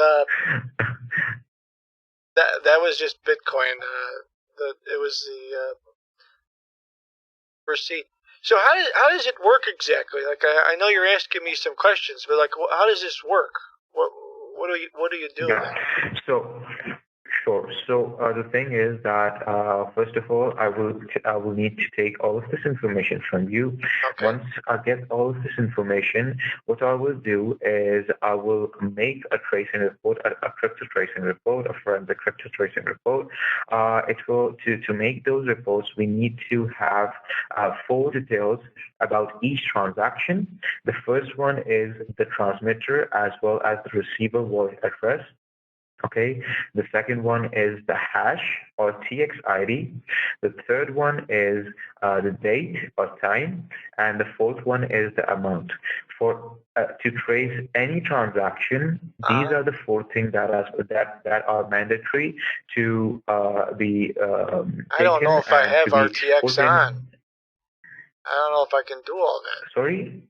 S4: that was just Bitcoin. It was the receipt. So how does it work exactly? Like I know you're asking me some questions, but like how does this work? What do you do?
S15: Yeah. So. Sure. So the thing is that first of all, I will need to take all of this information from you. Okay. Once I get all of this information, what I will do is I will make a tracing report, a crypto tracing report, a forensic crypto tracing report. It will to make those reports, we need to have full details about each transaction. The first one is the transmitter as well as the receiver wallet address. Okay, the second one is the hash or TXID. The third one is the date or time, and the fourth one is the amount. For to trace any transaction, these are the four things that are mandatory to be taken.
S4: I don't know if I have RTX on. I don't know if I can do all that.
S15: Sorry.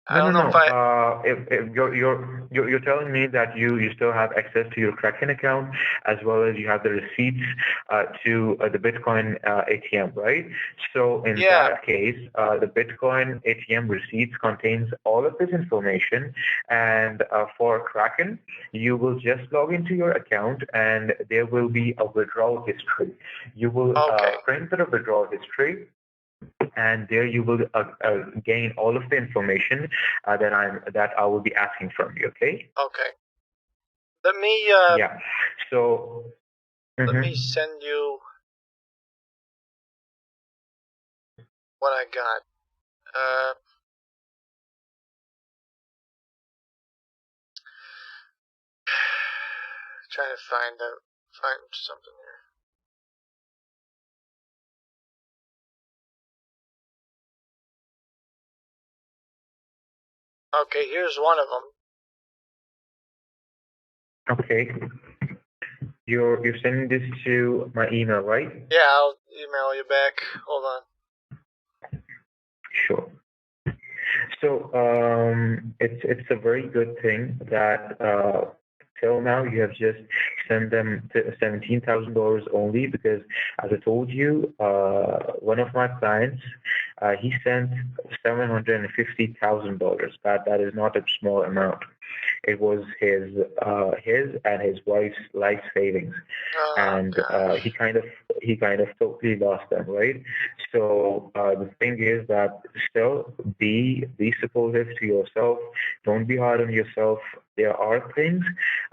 S4: I don't know if I.
S15: If you're telling me that you still have access to your Kraken account as well as you have the receipts to the Bitcoin ATM, right? So in that case, the Bitcoin ATM receipts contains all of this information, and for Kraken, you will just log into your account and there will be a withdrawal history. You will print the withdrawal history, and there you will gain all of the information that I will be asking from you. Okay.
S4: Okay. Let me.
S15: Yeah. So.
S4: Let me send you what I got. Trying to find something here. Okay, here's one of them.
S15: Okay. You're sending this to my email, right?
S4: Yeah, I'll email you back. Hold on.
S15: Sure. So it's a very good thing that till now you have just sent them $17,000 only, because as I told you, one of my clients he sent $750,000. That is not a small amount. It was his and his wife's life savings, and he kind of totally lost them, right? So the thing is that still be supportive to yourself. Don't be hard on yourself. There are things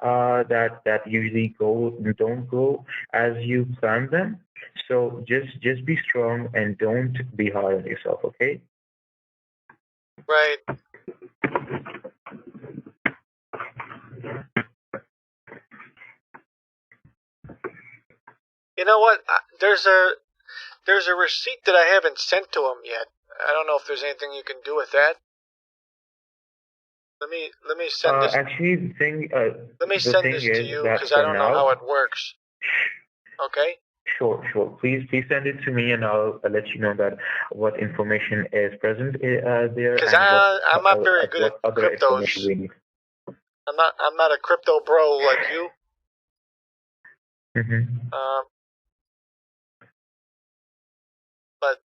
S15: that usually don't go as you plan them. So just be strong and don't be hard on yourself. Okay?
S4: Right. You know what? There's a receipt that I haven't sent to him yet. I don't know if there's anything you can do with that. Let me send this.
S15: Actually, the thing.
S4: Let me send this to you because I don't know how it works. Okay.
S15: Sure. Please send it to me, and I'll let you know that what information is present there.
S4: Because I'm not very good at cryptos. I'm not a crypto bro like you. But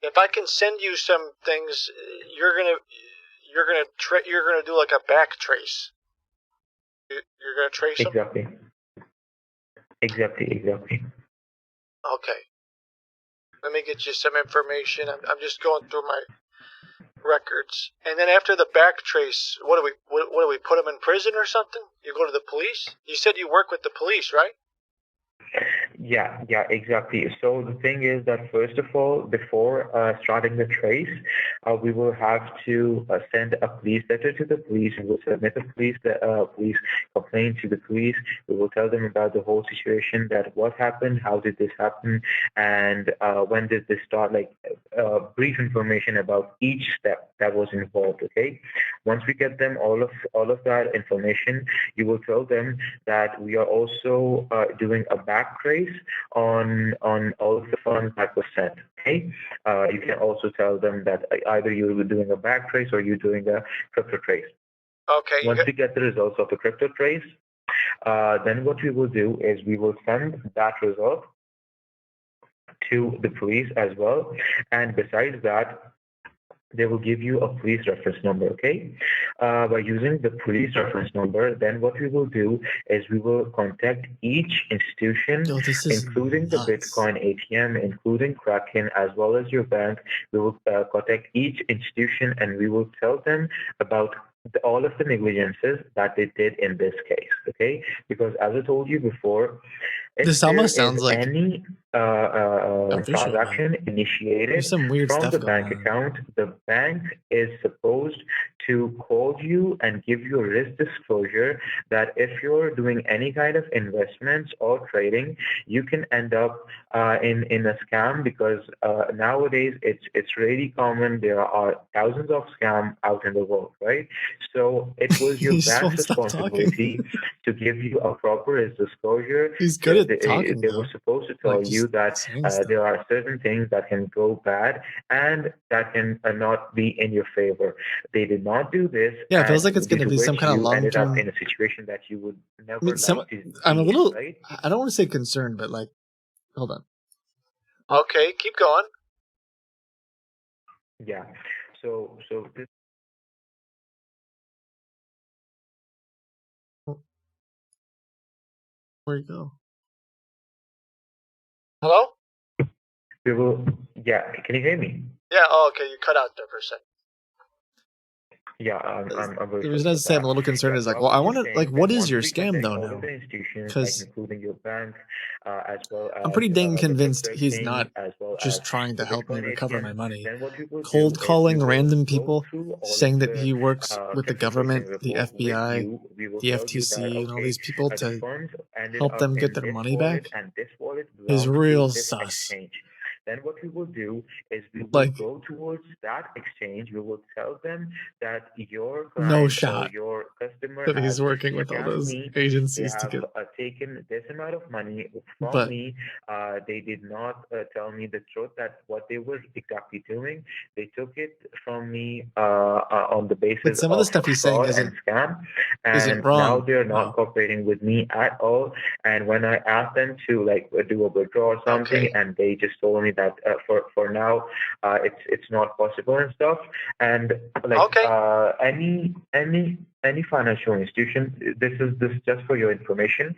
S4: if I can send you some things, you're gonna do like a back trace. You're gonna trace them.
S15: Exactly.
S4: Okay. Let me get you some information. I'm just going through my records, and then after the back trace, what do we put them in prison or something? You go to the police. You said you work with the police, right?
S15: Yeah, exactly. So the thing is that first of all, before starting the trace, we will have to send a police letter to the police, and we'll submit a police complaint to the police. We will tell them about the whole situation, that what happened, how did this happen, and when did this start, like brief information about each step that was involved. Okay. Once we get them all of that information, you will tell them that we are also doing a back trace on all of the funds that were sent. Okay. You can also tell them that either you're doing a back trace or you're doing a crypto trace.
S4: Okay.
S15: Once we get the results of the crypto trace, then what we will do is we will send that result to the police as well. And besides that, they will give you a police reference number, okay? By using the police reference number, then what we will do is we will contact each institution, including the Bitcoin ATM, including Kraken, as well as your bank. We will contact each institution, and we will tell them about all of the negligences that they did in this case, okay? Because as I told you before, if
S1: this almost sounds like
S15: any transaction initiated
S1: some weird
S15: from
S1: stuff
S15: the
S1: going
S15: bank
S1: on.
S15: account, the bank is supposed to call you and give you a risk disclosure that if you're doing any kind of investments or trading, you can end up in a scam, because nowadays it's really common. There are thousands of scams out in the world, right? So it was your
S1: He just won't
S15: bank's
S1: stop talking.
S15: responsibility to give you a proper risk disclosure.
S1: He's good at talking
S15: they were
S1: though.
S15: supposed to tell
S1: Like
S15: you
S1: just
S15: that
S1: saying stuff.
S15: there are certain things that can go bad and that can not be in your favor. They did not do this,
S1: Yeah, it feels like
S15: and
S1: it's
S15: due
S1: gonna
S15: to
S1: be some
S15: which
S1: kind of
S15: you ended up
S1: long-term.
S15: in a situation that you would
S1: I
S15: never
S1: mean,
S15: like to
S1: I'm a
S15: be in,
S1: little.
S15: right?
S1: I don't want to say concerned, but like, hold on.
S4: Okay, keep going.
S15: Yeah. So this.
S1: Where'd you go?
S4: Hello?
S15: We will. Yeah. Can you hear me?
S4: Yeah. Oh, okay. You cut out there for a second.
S15: Yeah, I'm very
S1: The
S15: sorry
S1: reason I
S15: about
S1: say I'm
S15: that.
S1: a little concerned
S15: Yeah,
S1: is
S15: so
S1: like,
S15: I
S1: well,
S15: was
S1: I want
S15: just
S1: to like,
S15: saying
S1: what
S15: that
S1: is
S15: once
S1: your
S15: we
S1: scam
S15: contact
S1: though
S15: all of
S1: now?
S15: the institutions, like
S1: Because
S15: including your bank, as well
S1: I'm
S15: as
S1: pretty dang
S15: the drug
S1: convinced he's
S15: testing,
S1: not
S15: as well as
S1: just trying to
S15: the
S1: help me
S15: Bitcoin
S1: recover my
S15: ATMs,
S1: money.
S15: then what we will do
S1: Cold
S15: is we
S1: calling
S15: will
S1: random
S15: go
S1: people
S15: through all of
S1: saying that
S15: the
S1: he works with the
S15: confirmation
S1: government, the
S15: report with
S1: FBI,
S15: you. We will
S1: the
S15: tell you that,
S1: FTC, and all
S15: okay,
S1: these people
S15: the
S1: to
S15: funds ended
S1: help
S15: up
S1: them get
S15: in
S1: their
S15: this
S1: money
S15: wallet,
S1: back
S15: and this wallet
S1: is
S15: belongs to
S1: real
S15: this
S1: sus.
S15: exchange. Then what we will do is we will
S1: Like,
S15: go towards that exchange. We will tell them that your
S1: no
S15: client or
S1: shot
S15: your customer
S1: that
S15: has
S1: he's working with all
S15: scammed
S1: those
S15: me. They
S1: agencies to
S15: have
S1: get.
S15: taken this amount of money from
S1: But
S15: me. They did not tell me the truth that what they were exactly doing. They took it from me on the basis
S1: some of the
S15: of
S1: stuff he's saying
S15: fraud and scam,
S1: isn't
S15: and now
S1: wrong
S15: they're not
S1: though.
S15: cooperating with me at all. And when I asked them to like do a withdrawal or something,
S4: Okay.
S15: and they just told me that for now it's not possible and stuff. And like
S4: Okay.
S15: any financial institution, this is just for your information.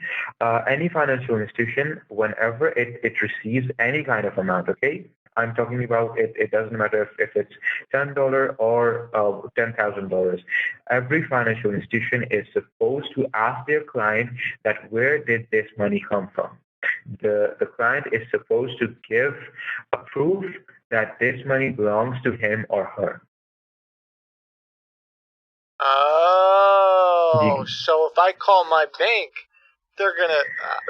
S15: Any financial institution, whenever it receives any kind of amount, okay, I'm talking about it. It doesn't matter if it's $10 or $10,000. Every financial institution is supposed to ask their client that where did this money come from. The client is supposed to give a proof that this money belongs to him or her.
S4: Oh, so if I call my bank, they're gonna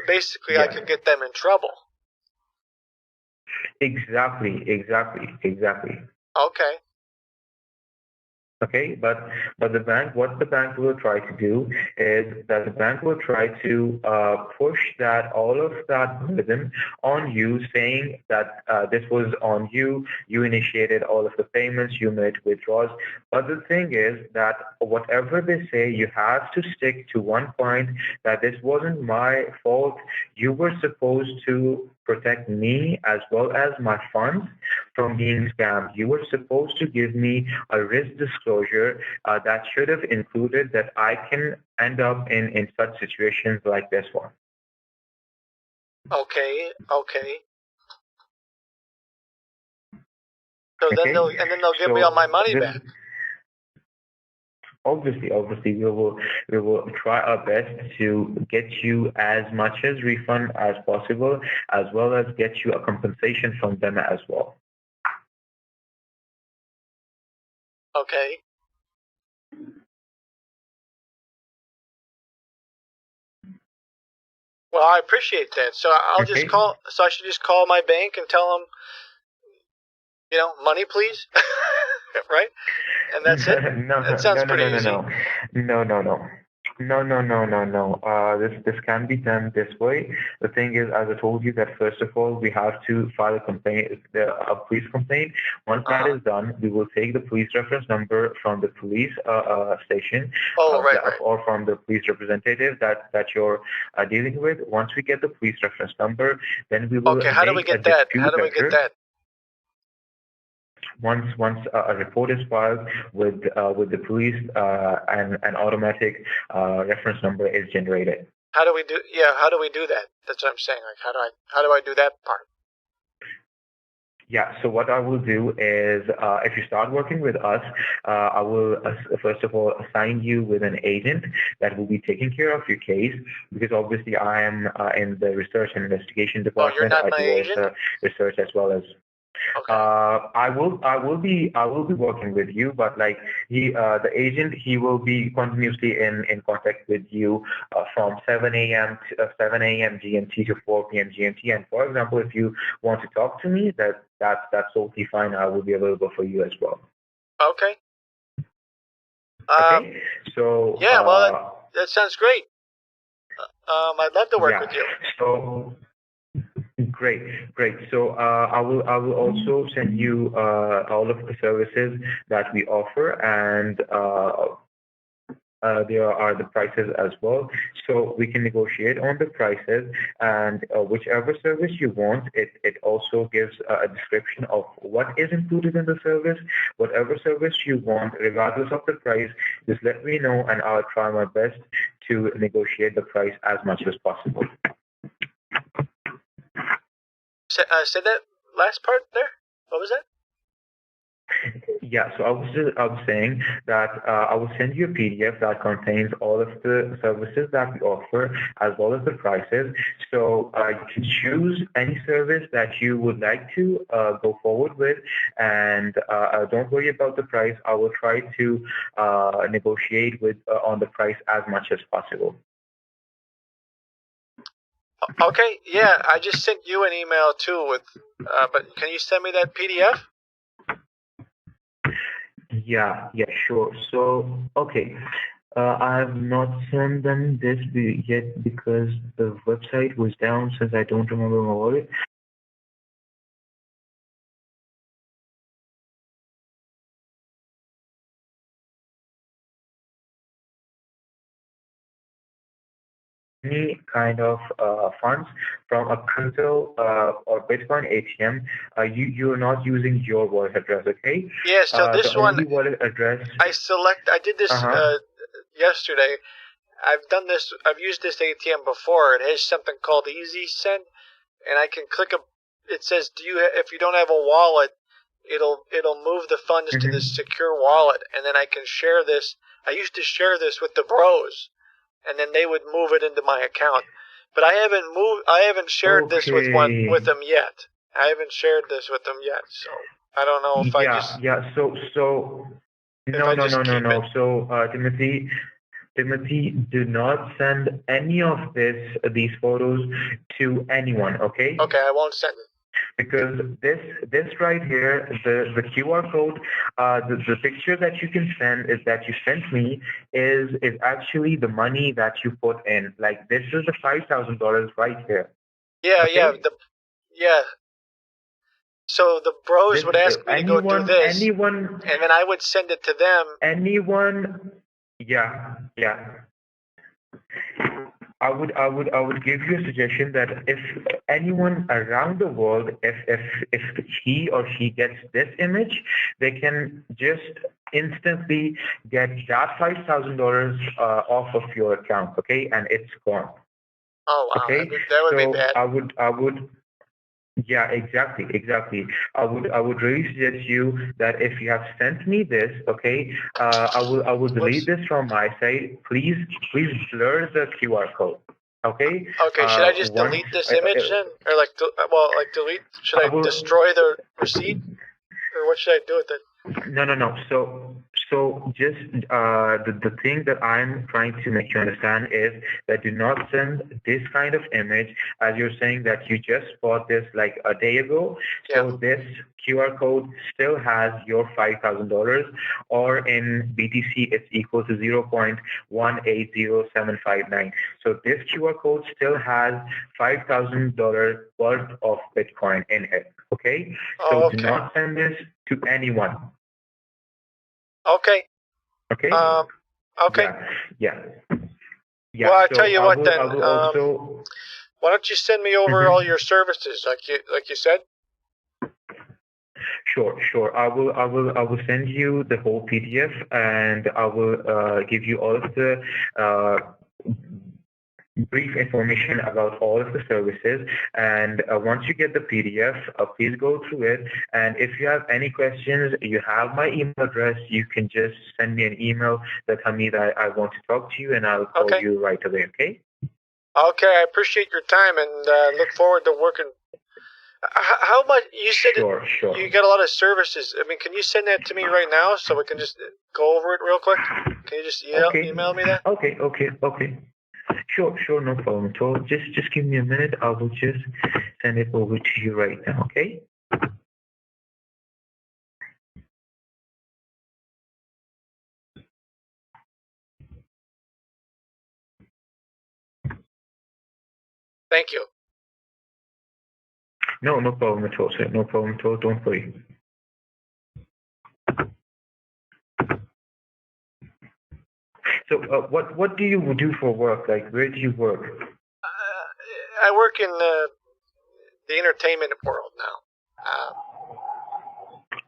S4: basically I
S15: Yeah.
S4: could get them in trouble.
S15: Exactly.
S4: Okay.
S15: Okay, but the bank, what the bank will try to do is that the bank will try to push that all of that burden on you, saying that this was on you, you initiated all of the payments, you made withdrawals. But the thing is that whatever they say, you have to stick to one point that this wasn't my fault. You were supposed to protect me as well as my funds from being scammed. You were supposed to give me a risk disclosure that should have included that I can end up in such situations like this one.
S4: Okay. So
S15: Okay?
S4: then they'll give me
S15: So
S4: all my money
S15: this,
S4: back.
S15: obviously, we will try our best to get you as much as refund as possible, as well as get you a compensation from them as well.
S4: Okay. Well, I appreciate that. So I'll just
S15: Okay.
S4: call. So I should just call my bank and tell them, money, please, right? And that's it. That sounds pretty easy.
S15: No. This can be done this way. The thing is, as I told you, that first of all, we have to file a complaint, a police complaint. Once that is done, we will take the police reference number from the police station,
S4: right.
S15: or from the police representative that you're dealing with. Once we get the police reference number, then we will
S4: Okay. How do we
S15: make a
S4: get that?
S15: dispute
S4: How do we get
S15: letter.
S4: that?
S15: Once a report is filed with the police, an automatic reference number is generated.
S4: How do we do? Yeah. How do we do that? That's what I'm saying. Like, how do I do that part?
S15: Yeah, so what I will do is, if you start working with us, I will first of all assign you with an agent that will be taking care of your case, because obviously I am in the research and investigation department.
S4: You're not
S15: I
S4: my
S15: do
S4: agent?
S15: also research as well as.
S4: Okay.
S15: I will be working with you, but like the agent, he will be continuously in contact with you from 7 a.m. to 7 a.m. GMT to 4 p.m. GMT. And for example, if you want to talk to me, that's totally fine. I will be available for you as well.
S4: Okay.
S15: Okay. So
S4: yeah. Well, that sounds great. I'd love to work
S15: Yeah.
S4: with you.
S15: So great. So I will also send you all of the services that we offer, and there are the prices as well. So we can negotiate on the prices, and whichever service you want, it also gives a description of what is included in the service. Whatever service you want, regardless of the price, just let me know, and I'll try my best to negotiate the price as much as possible.
S4: Say that last part there. What was that?
S15: Yeah, so I was saying that I will send you a PDF that contains all of the services that we offer as well as the prices. So you can choose any service that you would like to go forward with, and don't worry about the price. I will try to negotiate with on the price as much as possible.
S4: Okay, yeah, I just sent you an email too with, but can you send me that PDF?
S15: Yeah, sure. So, okay. I have not sent them this yet because the website was down since I don't remember my wallet. Any kind of funds from a crypto or Bitcoin ATM, you're not using your wallet address, okay?
S4: Yeah, so this
S15: The
S4: one,
S15: only wallet address.
S4: I did this yesterday. I've used this ATM before. It has something called Easy Send, and I can click it says, if you don't have a wallet, it'll move the funds to this secure wallet, and then I can share this. I used to share this with the bros, and then they would move it into my account. But I haven't shared this with them yet. I haven't shared this with them yet, so I don't know if I just
S15: So no. So Timothy, do not send any of these photos to anyone, okay?
S4: Okay, I won't send it.
S15: Because this right here, the QR code, the picture that you can send is that you sent me is actually the money that you put in. Like this is the $5,000 right here.
S4: Yeah,
S15: okay?
S4: yeah. So the bros would ask me to go do this, and then I would send it to them.
S15: Yeah. I would give you a suggestion that if anyone around the world, if he or she gets this image, they can just instantly get that $5,000 off of your account, okay, and it's gone.
S4: Oh wow,
S15: okay,
S4: that would
S15: so
S4: be bad.
S15: I would. Yeah, exactly. I would really suggest you that if you have sent me this, okay, I will delete this from my side. Please blur the QR code. Okay.
S4: Okay, should I just delete this image then, or like delete? Should I destroy the receipt, or what should I do with it?
S15: No. So just the thing that I'm trying to make you understand is that do not send this kind of image as you're saying that you just bought this like a day ago. So this QR code still has your $5,000, or in BTC it's equal to 0.180759. So this QR code still has $5,000 worth of Bitcoin in it. Okay. So do not send this to anyone.
S4: Okay.
S15: Okay.
S4: Okay.
S15: Yeah.
S4: Well, I tell you what then.
S15: I will also.
S4: Why don't you send me over all your services, like you said?
S15: Sure. I will send you the whole PDF, and I will give you all of the brief information about all of the services. And once you get the PDF, please go through it. And if you have any questions, you have my email address. You can just send me an email that Hamid, I want to talk to you, and I'll call you right away. Okay.
S4: Okay, I appreciate your time and look forward to working. How much you said?
S15: Sure.
S4: You got a lot of services. I mean, can you send that to me right now so we can just go over it real quick? Can you just email me that?
S15: Okay. Sure, no problem at all. Just give me a minute. I will just send it over to you right now, okay?
S4: Thank you.
S15: No, no problem at all, sir. No problem at all. Don't worry. So, what do you do for work? Like, where do you work?
S4: I work in the entertainment world now.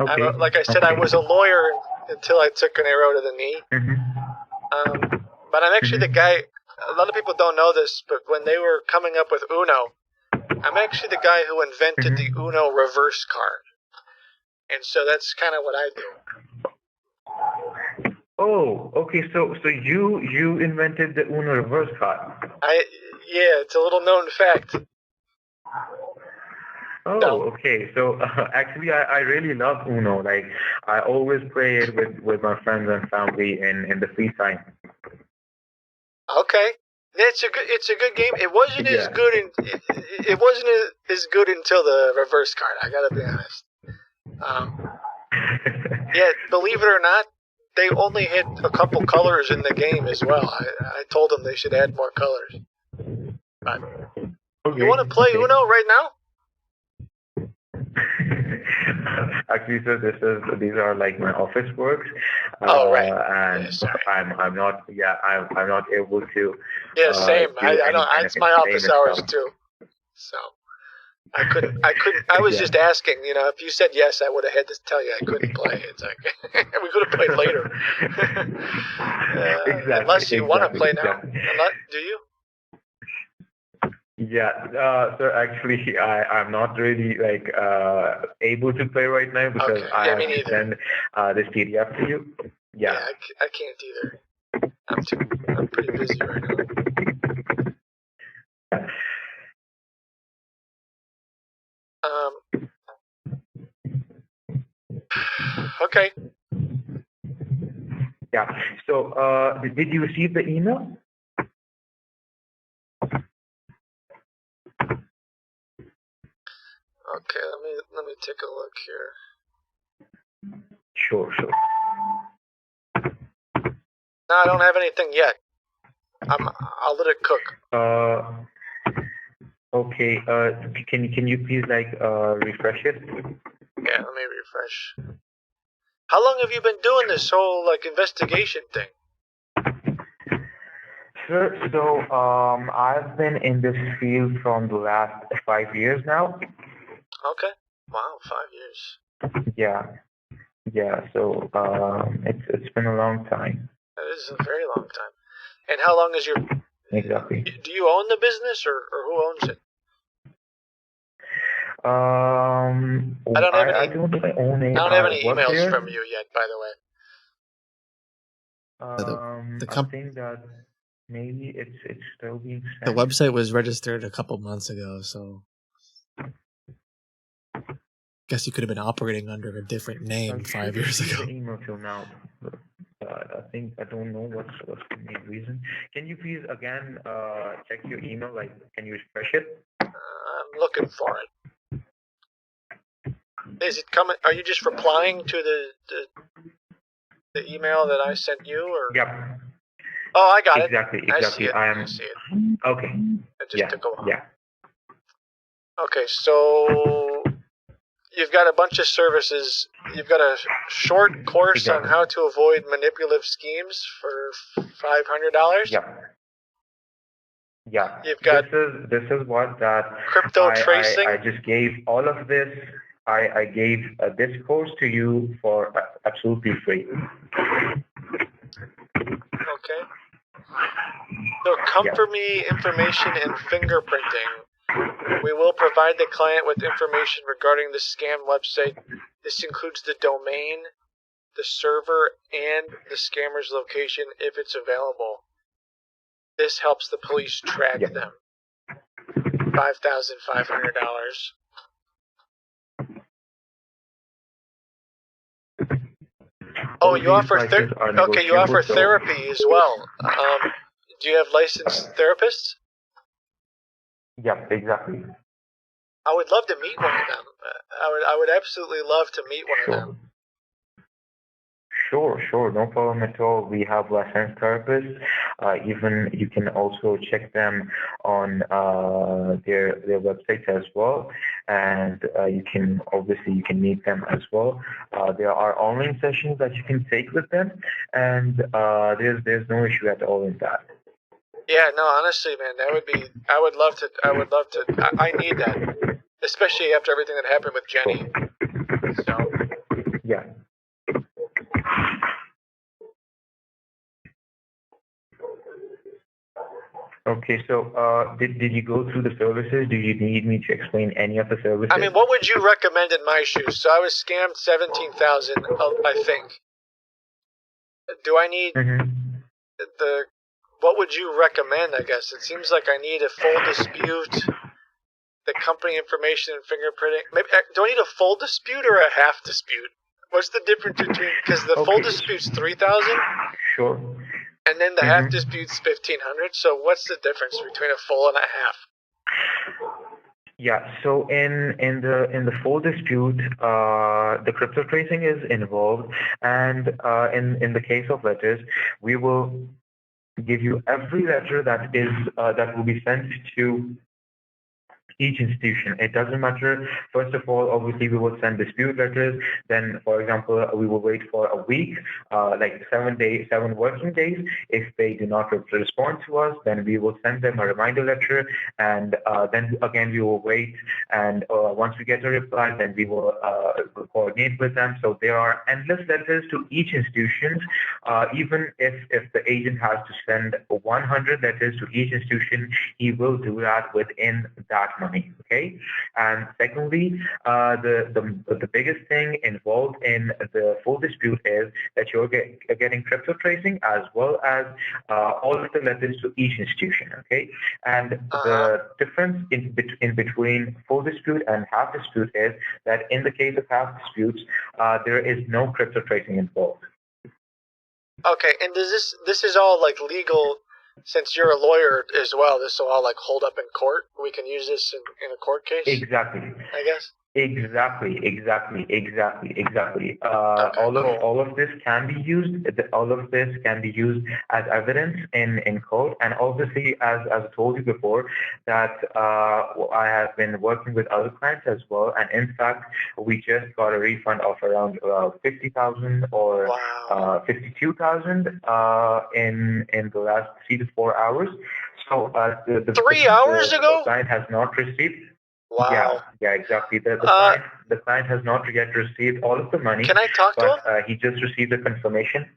S15: Okay.
S4: Like I said, I was a lawyer until I took an arrow to the knee. But I'm actually the guy. A lot of people don't know this, but when they were coming up with Uno, I'm actually the guy who invented the Uno reverse card. And so that's kind of what I do.
S15: Oh, okay. So you invented the Uno reverse card.
S4: Yeah, it's a little known fact.
S15: Oh, okay. So actually, I really love Uno. Like, I always play it with my friends and family in the free time.
S4: Okay, it's a good game. It wasn't as good it wasn't as good until the reverse card. I gotta be honest. Yeah, believe it or not, they only hit a couple colors in the game as well. I told them they should add more colors. But you want to play Uno right now?
S15: Actually, sir, these are like my office works.
S4: Right.
S15: And I'm not able to.
S4: Yeah, same. I know. It's my office hours
S15: stuff.
S4: too. So I couldn't. I was just asking. You know, if you said yes, I would have had to tell you I couldn't play. It's like we could have played later. Unless you want to play now. Do you?
S15: Yeah, so actually, I'm not really like able to play right now because I have to send this PDF to you. Yeah,
S4: I can't either. I'm pretty busy right now. Okay.
S15: Yeah. So, did you receive the email?
S4: Okay, let me take a look here.
S15: Sure.
S4: No, I don't have anything yet. I'll let it cook.
S15: Okay. Can you please like refresh it?
S4: Yeah, let me refresh. How long have you been doing this whole like investigation thing?
S15: Sure. So I've been in this field from the last 5 years now.
S4: Okay. Wow, 5 years.
S15: Yeah. So it's been a long time.
S4: That is a very long time. And how long is your?
S15: Exactly.
S4: Do you own the business or who owns it?
S15: I don't have any
S4: emails from you yet, by the way.
S15: I think that maybe it's still being sent.
S1: The website was registered a couple months ago, so guess you could have been operating under a different name 5 years ago.
S15: The email till now. I don't know what's the main reason. Can you please again check your email? Like, can you refresh it?
S4: I'm looking for it. Is it coming? Are you just replying to the email that I sent you, or?
S15: Yep.
S4: Oh, I got it.
S15: Exactly.
S4: I see it.
S15: I
S4: see it.
S15: Okay.
S4: It just took a while.
S15: Yeah.
S4: Okay, so you've got a bunch of services. You've got a short course on how to avoid manipulative schemes for $500.
S15: Yeah.
S4: You've got
S15: this is what that
S4: crypto tracing.
S15: I just gave all of this. I gave this course to you for absolutely free.
S4: Okay. So company information and fingerprinting. We will provide the client with information regarding the scam website. This includes the domain, the server, and the scammer's location if it's available. This helps the police track them. $5,500. Oh, you offer you offer therapy as well. Do you have licensed therapists?
S15: Yeah, exactly.
S4: I would love to meet one of them. I would absolutely love to meet one of them.
S15: Sure, no problem at all. We have licensed therapists. Even you can also check them on their websites as well, and you can meet them as well. There are online sessions that you can take with them, and there's no issue at all in that.
S4: Yeah, no, honestly, man, that would be. I would love to. I need that, especially after everything that happened with Jenny. So.
S15: Yeah. Okay, so did you go through the services? Do you need me to explain any of the services?
S4: I mean, what would you recommend in my shoes? So I was scammed 17,000, I think. Do I need the? What would you recommend? I guess it seems like I need a full dispute, the company information and fingerprinting. Maybe do I need a full dispute or a half dispute? What's the difference between? Because the full dispute's 3,000.
S15: Sure.
S4: And then the half dispute's 1,500. So what's the difference between a full and a half?
S15: Yeah. So in the full dispute, the crypto tracing is involved, and in the case of letters, we will give you every letter that will be sent to each institution. It doesn't matter. First of all, obviously, we will send dispute letters. Then, for example, we will wait for a week, like 7 working days. If they do not respond to us, then we will send them a reminder letter. And then again, we will wait. And once we get a reply, then we will coordinate with them. So there are endless letters to each institution. Even if the agent has to send 100 letters to each institution, he will do that within that month. Okay, and secondly, the biggest thing involved in the full dispute is that you're getting crypto tracing as well as all of the letters to each institution. Okay, and the difference in between full dispute and half dispute is that in the case of half disputes, there is no crypto tracing involved.
S4: Okay, and this is all like legal. Since you're a lawyer as well, this will all like hold up in court. We can use this in a court case.
S15: Exactly.
S4: I guess.
S15: Exactly. All of this can be used. All of this can be used as evidence in court. And obviously, as I told you before, that I have been working with other clients as well. And in fact, we just got a refund of around 50,000 or 52,000 in the last 3 to 4 hours. So the
S4: 3 hours ago,
S15: the client has not received.
S4: Wow.
S15: Yeah, exactly. The client has not yet received all of the money.
S4: Can I talk to him?
S15: He just received a confirmation.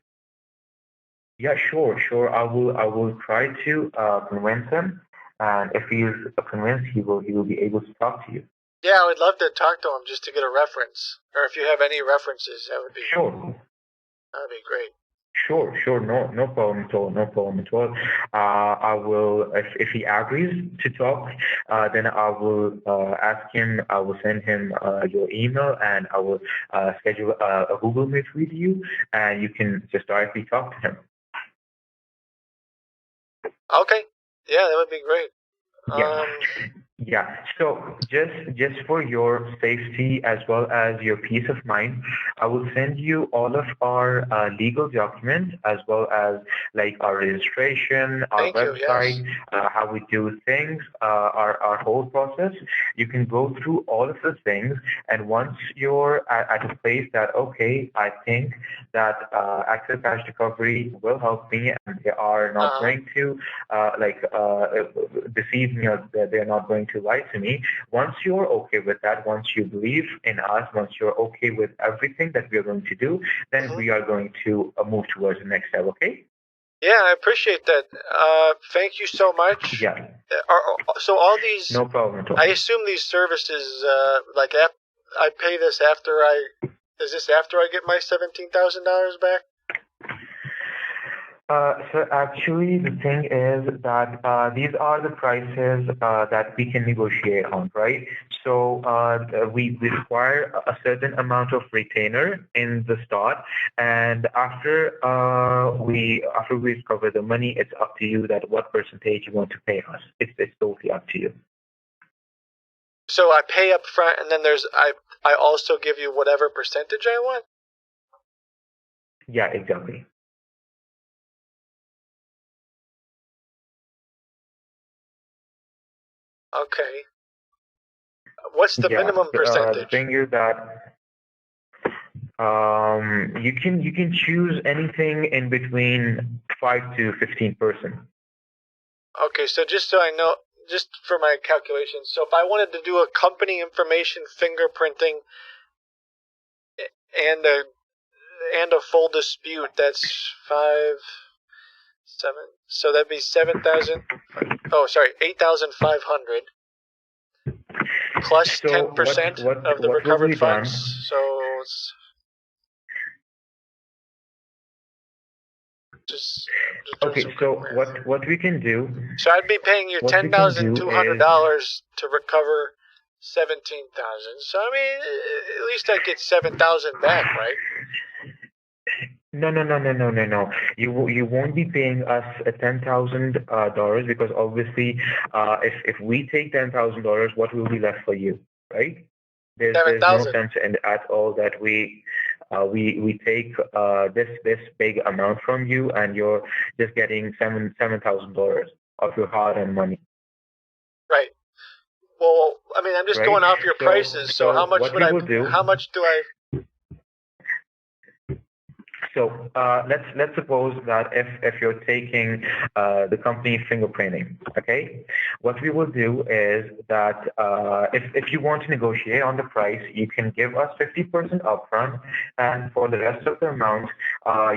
S15: Yeah, sure. I will try to convince him, and if he is convinced, he will be able to talk to you.
S4: Yeah, I would love to talk to him just to get a reference, or if you have any references, that would be
S15: sure.
S4: That would be great.
S15: Sure. No problem at all. I will, if he agrees to talk, then I will ask him. I will send him your email, and I will schedule a Google Meet with you, and you can just directly talk to him.
S4: Okay. Yeah, that would be great.
S15: Yeah. So just for your safety as well as your peace of mind, I will send you all of our legal documents as well as like our registration, our website, how we do things, our whole process. You can go through all of the things, and once you're at a place that, okay, I think that Access Cash Recovery will help me, and they are not going to deceive me, or they're not going to lie to me. Once you're okay with that, once you believe in us, once you're okay with everything that we are going to do, then we are going to move towards the next step, okay?
S4: Yeah, I appreciate that. Thank you so much.
S15: Yeah.
S4: So all these...
S15: No problem at all.
S4: I assume these services, I pay this after Is this after I get my $17,000 back?
S15: So actually, the thing is that these are the prices that we can negotiate on, right? So we require a certain amount of retainer in the start, and after we recover the money, it's up to you that what percentage you want to pay us. It's totally up to you.
S4: So I pay up front, and then I also give you whatever percentage I want?
S15: Yeah, exactly.
S4: Okay. What's the
S15: Yeah,
S4: minimum
S15: the
S4: percentage?
S15: thing is that you can choose anything in between 5 to 15%.
S4: Okay, so just so I know, just for my calculations, so if I wanted to do a company information fingerprinting and a full dispute, that's 7. So that'd be 7,000. Oh, sorry, 8,500 plus 10% of the
S15: What will
S4: recovered
S15: be done?
S4: funds. So it's just doing
S15: Okay,
S4: some
S15: so
S4: quick math.
S15: what we can do?
S4: So I'd be paying you
S15: What we can do
S4: $10,200 to recover 17,000. So I mean, at least I'd get 7,000 back, right?
S15: No. You won't be paying us $10,000 because obviously, if we take $10,000, what will be left for you, right? There's no
S4: 7,000.
S15: sense in at all that we take this big amount from you and you're just getting $7,000 of your hard-earned money.
S4: Right. Well, I mean, I'm just
S15: Right.
S4: going off your
S15: So-
S4: prices. So how much
S15: what
S4: would
S15: we
S4: I?
S15: will do-
S4: How much do I?
S15: So let's suppose that if you're taking the company fingerprinting, okay, what we will do is that if you want to negotiate on the price, you can give us 50% upfront, and for the rest of the amount,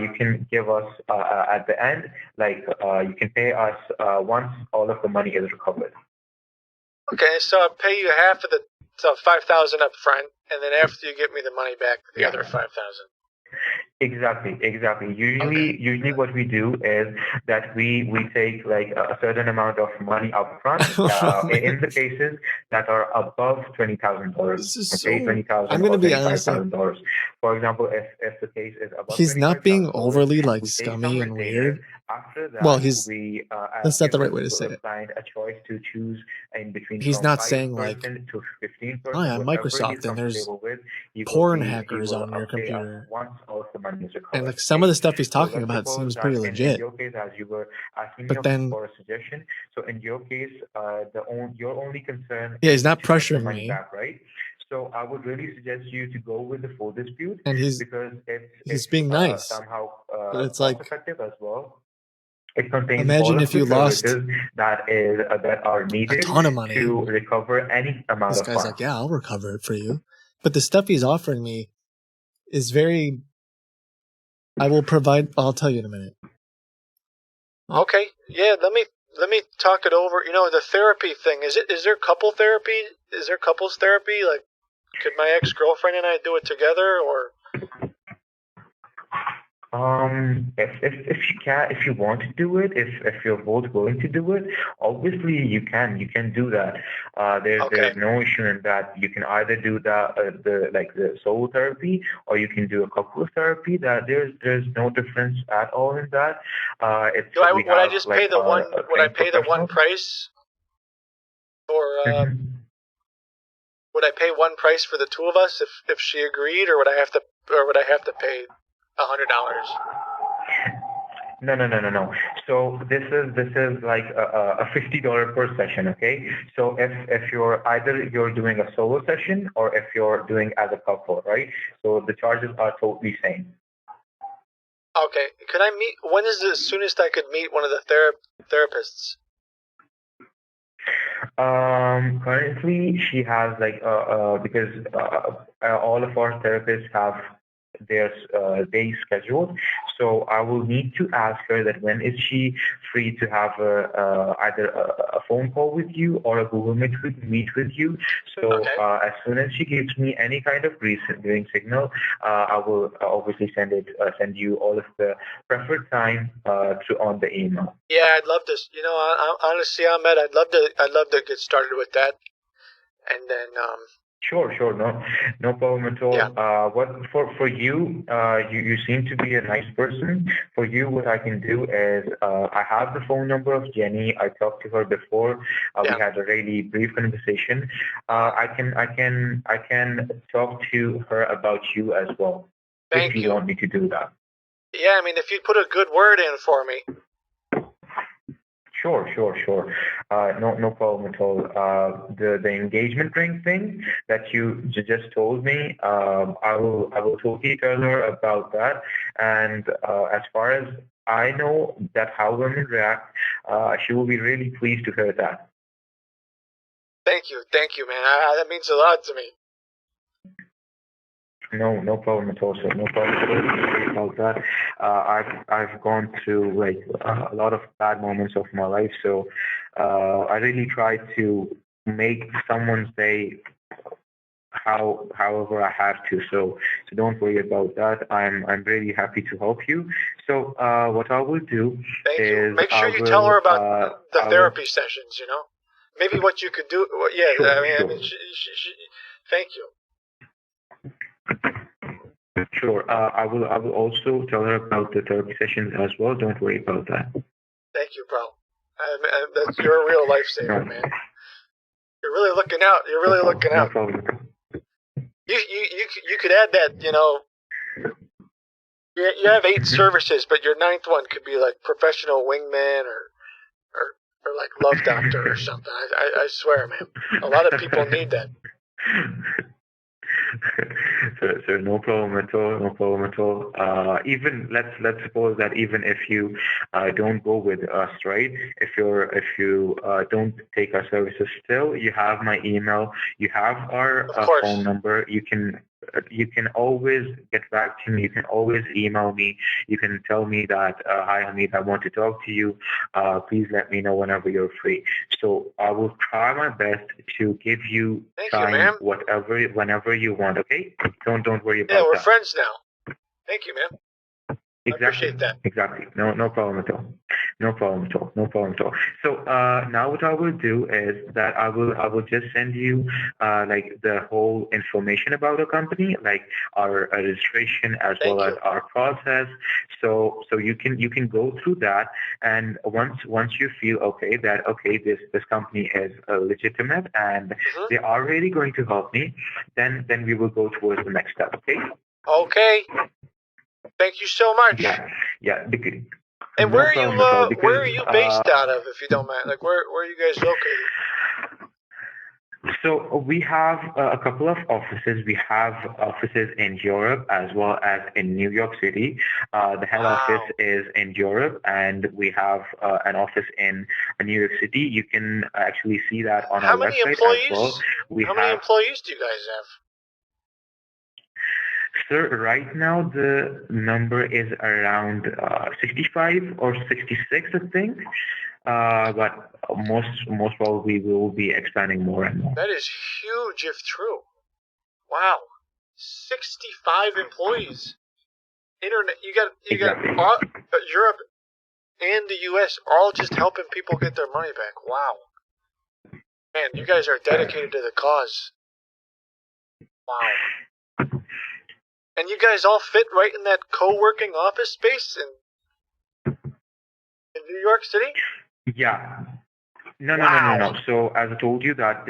S15: you can give us at the end, like you can pay us once all of the money is recovered.
S4: Okay, so I'll pay you half of the 5,000 up front, and then after you give me the money back, the other 5,000.
S15: Exactly. Usually what we do is that we take like a certain amount of money up front in the cases that are above $20,000. Okay, $20,000
S1: I'm gonna
S15: or
S1: be honest, like,
S15: $25,000. For example, if the case is above
S1: he's not being
S15: $25,000,
S1: overly like
S15: we take
S1: scummy
S15: some
S1: and
S15: retainer.
S1: weird.
S15: After that,
S1: Well, he's
S15: we
S1: that's not the
S15: give
S1: right way to say it.
S15: client a choice to choose in between
S1: He's
S15: from
S1: not
S15: 5%
S1: saying like,
S15: to 15%.
S1: "Hi, I'm
S15: whatever
S1: Microsoft,
S15: he's
S1: and there's
S15: comfortable with,
S1: porn hackers on your
S15: pay us
S1: computer."
S15: once all of the money is recovered.
S1: And like some of the stuff he's
S15: So
S1: talking
S15: let's
S1: about
S15: suppose
S1: seems
S15: that
S1: pretty
S15: in
S1: legit.
S15: your case, as you were asking
S1: But
S15: me
S1: then-
S15: for a suggestion, so in your case, your only concern
S1: Yeah,
S15: is
S1: he's not
S15: to get the
S1: pressuring
S15: money
S1: me.
S15: back, right? So I would really suggest you to go with the full dispute,
S1: And he's being nice.
S15: somehow
S1: But it's like,
S15: cost effective as well. It contains
S1: imagine
S15: all of
S1: if
S15: the
S1: you lost
S15: services that are needed
S1: ton of money.
S15: to recover any amount
S1: this
S15: of
S1: guy's
S15: funds.
S1: like, "Yeah, I'll recover it for you." But the stuff he's offering me is very. I will provide. I'll tell you in a minute.
S4: Okay, yeah. Let me talk it over. You know, the therapy thing. Is there couple therapy? Is there couples therapy? Like, could my ex-girlfriend and I do it together, or?
S15: If you want to do it, if you're both willing to do it, obviously you can do that. There's no issue in that. You can either do the solo therapy, or you can do a couple therapy. That there's no difference at all in that.
S4: Would I just pay the one? Would I pay the one price? Or would I pay one price for the two of us if she agreed, or would I have to pay $100?
S15: No. So this is like a $50 per session, okay? So if you're doing a solo session or if you're doing as a couple, right? So the charges are totally same.
S4: Okay. Could I meet? When is the soonest I could meet one of the therapists?
S15: Currently she has like because all of our therapists have their day scheduled, so I will need to ask her that when is she free to have either a phone call with you or a Google Meet with you. So as soon as she gives me any kind of green signal, I will obviously send you all of the preferred time on the email.
S4: Yeah, I'd love to. You know, honestly, Ahmed, I'd love to get started with that, and then
S15: Sure, no problem at all.
S4: Yeah.
S15: What for you? You seem to be a nice person. For you, what I can do is I have the phone number of Jenny. I talked to her before. We had a really brief conversation. I can talk to her about you as well.
S4: Thank
S15: if you want me to do that.
S4: Yeah, I mean, if you'd put a good word in for me.
S15: Sure, sure, sure. No problem at all. The engagement ring thing that you just told me, I will talk to her about that. And as far as I know that how women react, she will be really pleased to hear that.
S4: Thank you, man. That means a lot to me.
S15: No problem at all, sir. No problem at all about that. I've gone through like a lot of bad moments of my life, so I really try to make someone's day however I have to. So don't worry about that. I'm really happy to help you. So what I will do is
S4: Make sure
S15: I
S4: you tell her
S15: will,
S4: about the therapy sessions. You know, maybe what you could do. Well, yeah,
S15: Sure,
S4: I mean,
S15: sure.
S4: thank you.
S15: Sure. I will also tell her about the therapy sessions as well. Don't worry about that.
S4: Thank you, bro. You're a real lifesaver, man. You're really looking out. You're really looking
S15: No
S4: out.
S15: problem.
S4: You could add that. You know, you have 8 services, but your 9th one could be like professional wingman or like love doctor or something. I swear, man. A lot of people need that.
S15: So no problem at all. No problem at all. Even let's suppose that even if you don't go with us, right? If you don't take our services, still you have my email. You have our phone number. You can always get back to me. You can always email me. You can tell me that, hi, Hamid, I want to talk to you. Please let me know whenever you're free. So I will try my best to give you time, whenever you want. Okay? Don't worry about that.
S4: Yeah, we're friends now. Thank you, man.
S15: Exactly.
S4: I appreciate that.
S15: Exactly. No problem at all. No problem at all. No problem at all. So now what I will do is that I will just send you like the whole information about the company, like our registration as well as our process. So you can go through that, and once you feel okay that this company is legitimate and they are really going to help me, then we will go towards the next step. Okay.
S4: Okay. Thank you so much.
S15: Yeah.
S4: And
S15: No problem at all, because,
S4: where are you based out of, if you don't mind? Like, where are you guys located?
S15: So we have a couple of offices. We have offices in Europe as well as in New York City. The head office is in Europe, and we have an office in New York City. You can actually see that on our website as well.
S4: How many employees do you guys have?
S15: Sir, right now the number is around 65 or 66, I think. But most probably we will be expanding more and more.
S4: That is huge if true. Wow. 65 employees. Internet. You got Europe and the US all just helping people get their money back. Wow. Man, you guys are dedicated to the cause. Wow. And you guys all fit right in that co-working office space in New York City?
S15: Yeah. No. So as I told you that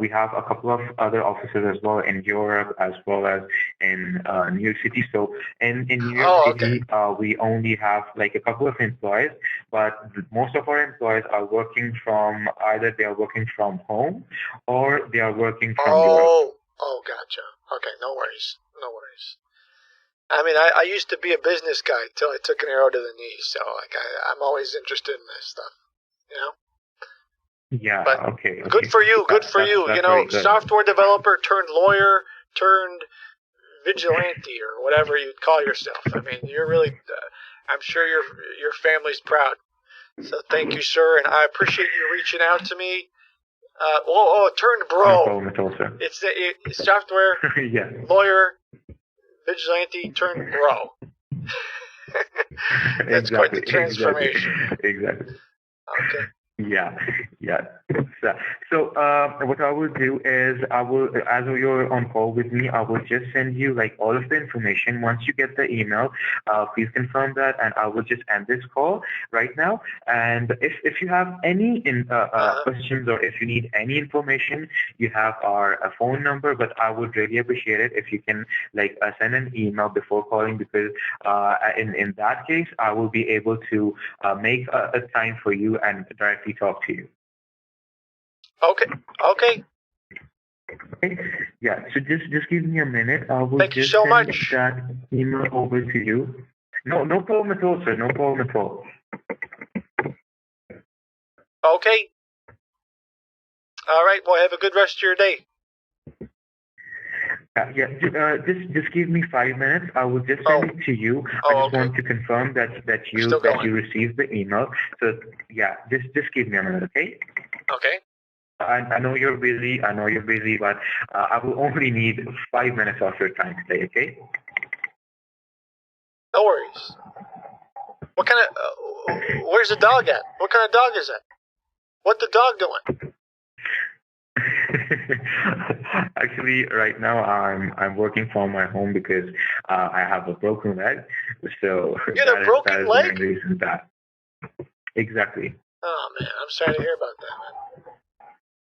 S15: we have a couple of other offices as well in Europe as well as in New York City. So in New York City, we only have like a couple of employees, but most of our employees are working from either they are working from home or they are working from Europe.
S4: Oh, gotcha. Okay, no worries. I mean, I used to be a business guy till I took an arrow to the knee, so like I'm always interested in this stuff, you know.
S15: Yeah.
S4: But
S15: okay.
S4: Good for you. Good for you. You know, software developer turned lawyer turned vigilante or whatever you'd call yourself. I mean, you're really. I'm sure your family's proud. So thank you, sir, and I appreciate you reaching out to me. Turned bro.
S15: No problem at all, sir.
S4: It's the software lawyer. Vigilante turned bro. That's quite the transformation.
S15: Exactly.
S4: Okay.
S15: Yeah, yeah. So, what I will do is as you're on call with me, I will just send you like all of the information. Once you get the email, please confirm that, and I will just end this call right now. And if you have any questions or if you need any information, you have our phone number. But I would really appreciate it if you can like send an email before calling, because in that case, I will be able to make a time for you and directly talk to you.
S4: Okay. Okay.
S15: Okay. Yeah. So just give me a minute. I will
S4: Thank you
S15: just
S4: so
S15: send
S4: much.
S15: that email over to you. No problem at all, sir. No problem at all.
S4: Okay. All right. Well, have a good rest of your day.
S15: Just give me 5 minutes. I will just send it to you. I just want to confirm that you received the email. So yeah, just give me a minute, okay?
S4: Okay.
S15: I know you're busy. But I will only need 5 minutes of your time today, okay?
S4: No worries. What kind of? Where's the dog at? What kind of dog is that? What the dog doing?
S15: Actually, right now I'm working from my home because I have a broken leg. So
S4: You had a broken leg?
S15: The main reason that. Exactly.
S4: Oh man, I'm sorry to hear about that, man.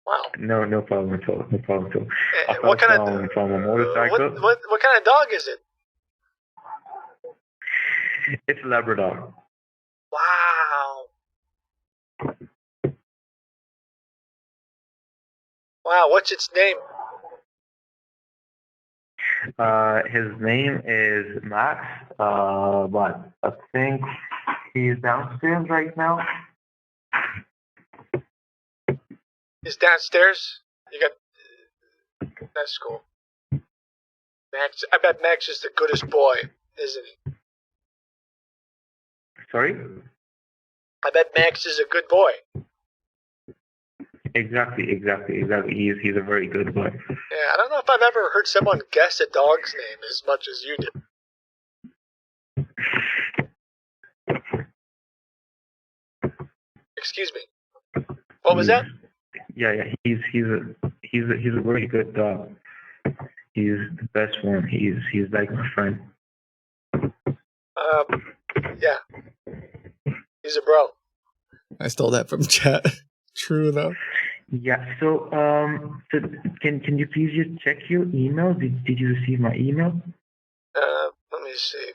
S4: Wow.
S15: No problem at all. No problem at all.
S4: What kind of?
S15: From a motorcycle?
S4: What kind of dog is it?
S15: It's a Labrador.
S4: Wow. Wow. What's its name?
S15: His name is Max. But I think he's downstairs right now.
S4: He's downstairs. You got. That's cool. Max. I bet Max is the goodest boy, isn't he?
S15: Sorry?
S4: I bet Max is a good boy.
S15: Exactly. He's a very good boy.
S4: Yeah, I don't know if I've ever heard someone guess a dog's name as much as you did. Excuse me. What was that?
S15: Yeah. He's a very good dog. He's the best one. He's like my friend.
S4: Yeah. He's a bro.
S1: I stole that from chat. True though.
S15: Yeah. So so can you please just check your email? Did you receive my email?
S4: Let me see.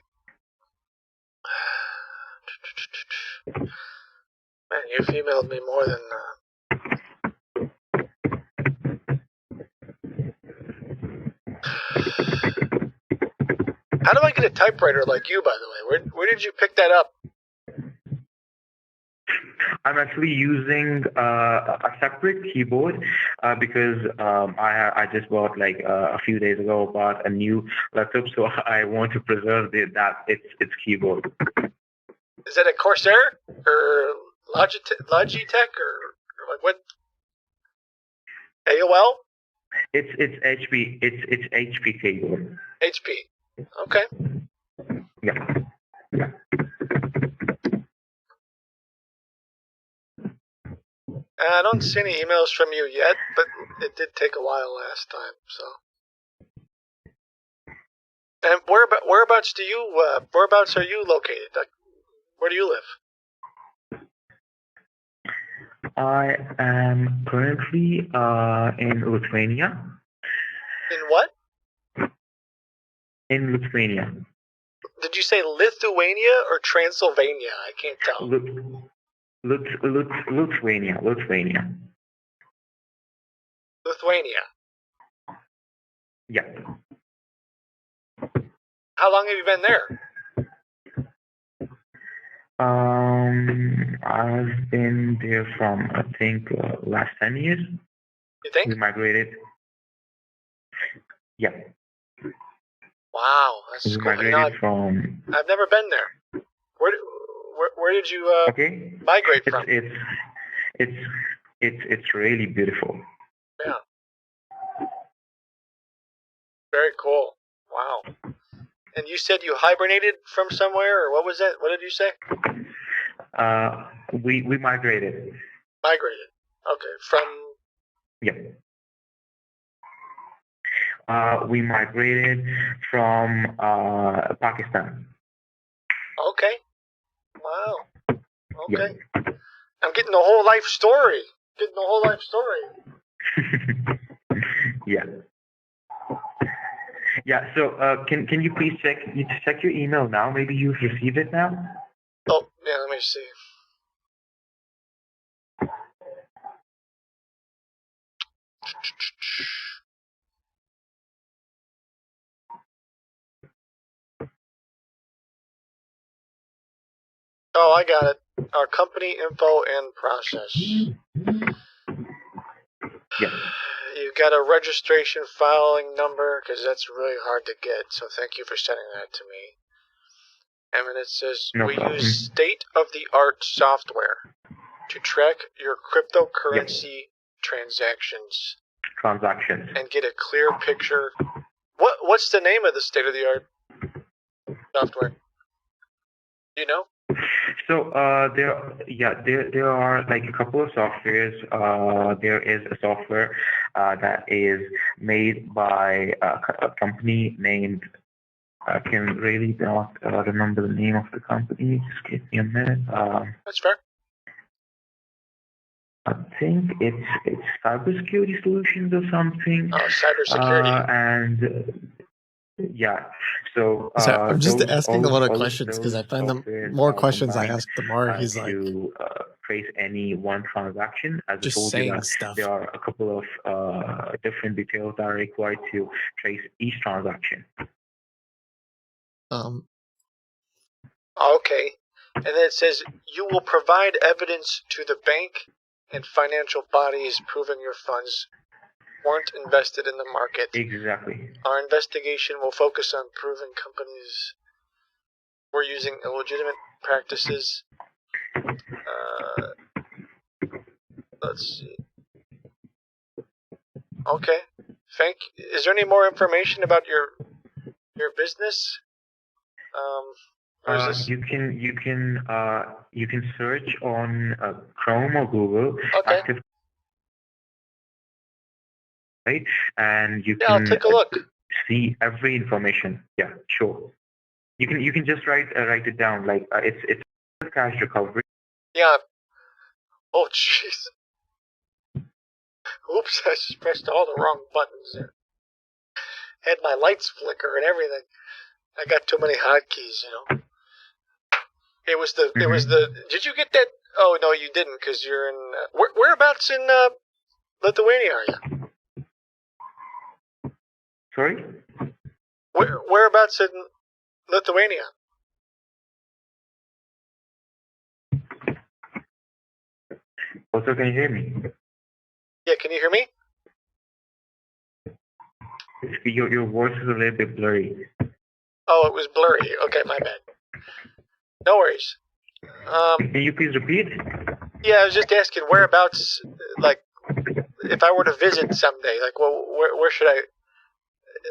S4: Man, you've emailed me more than. How do I get a typewriter like you, by the way? Where did you pick that up?
S15: I'm actually using a separate keyboard because I just bought like a few days ago bought a new laptop, so I want to preserve its keyboard.
S4: Is that a Corsair or Logitech or like what? AOL?
S15: It's HP. It's HP keyboard.
S4: HP. Okay.
S15: Yeah.
S4: I don't see any emails from you yet, but it did take a while last time, so. And whereabouts are you located? Like, where do you live?
S15: I am currently in Lithuania.
S4: In what?
S15: In Lithuania.
S4: Did you say Lithuania or Transylvania? I can't tell.
S15: Lithuania.
S4: Lithuania.
S15: Yeah.
S4: How long have you been there?
S15: I've been there from I think last 10 years.
S4: You think?
S15: We migrated. Yeah.
S4: Wow, that's
S15: we
S4: cool.
S15: migrated from.
S4: I've never been there. Where did you migrate from?
S15: It's really beautiful.
S4: Yeah. Very cool. Wow. And you said you hibernated from somewhere, or what was that? What did you say?
S15: We migrated.
S4: Migrated. Okay, from.
S15: Yep. We migrated from Pakistan.
S4: Okay. Wow. Okay.
S15: Yep.
S4: I'm getting the whole life story.
S15: Yeah. Yeah. So can you please check your email now? Maybe you've received it now.
S4: Oh yeah. Let me see. Oh, I got it. Our company info and process.
S15: Yes.
S4: You got a registration filing number, because that's really hard to get, so thank you for sending that to me. And then it says,
S15: No
S4: we
S15: problem.
S4: use state-of-the-art software to track your cryptocurrency transactions and get a clear picture. What's the name of the state-of-the-art software? Do you know?
S15: So there are like a couple of softwares. There is a software that is made by a company named. I can really not remember the name of the company. Just give me a minute.
S4: That's fair.
S15: I think it's cybersecurity solutions or something.
S4: Oh, cybersecurity.
S15: And yeah, so
S1: I'm just asking a lot of
S15: all
S1: questions because I find the
S15: softwares
S1: more
S15: are
S1: questions I
S15: combined,
S1: ask, the more he's like
S15: to trace any one transaction. As
S1: just
S15: I told you
S1: saying
S15: that
S1: stuff.
S15: there are a couple of different details that are required to trace each transaction.
S4: Okay. And then it says, you will provide evidence to the bank and financial bodies proving your funds weren't invested in the market.
S15: Exactly.
S4: Our investigation will focus on proving companies were using illegitimate practices. Let's see. Okay. Is there any more information about your business? Or is this...
S15: You can search on Chrome or Google.
S4: Okay.
S15: Active, right? And you
S4: I'll
S15: can
S4: take a look.
S15: see every information. Yeah, sure. You can just write it down. Like it's cash recovery.
S4: Yeah. Oh jeez. Oops, I just pressed all the wrong buttons there. Had my lights flicker and everything. I got too many hotkeys, you know. It was the. Did you get that? Oh no, you didn't, because you're in. Whereabouts in Lithuania are you?
S15: Sorry.
S4: Whereabouts in Lithuania?
S15: Also, can you hear me?
S4: Yeah, can you hear me?
S15: Your voice is a little bit blurry.
S4: Oh, it was blurry. Okay, my bad. No worries.
S15: Can you please repeat?
S4: Yeah, I was just asking whereabouts, like, if I were to visit someday, like, well, where should I,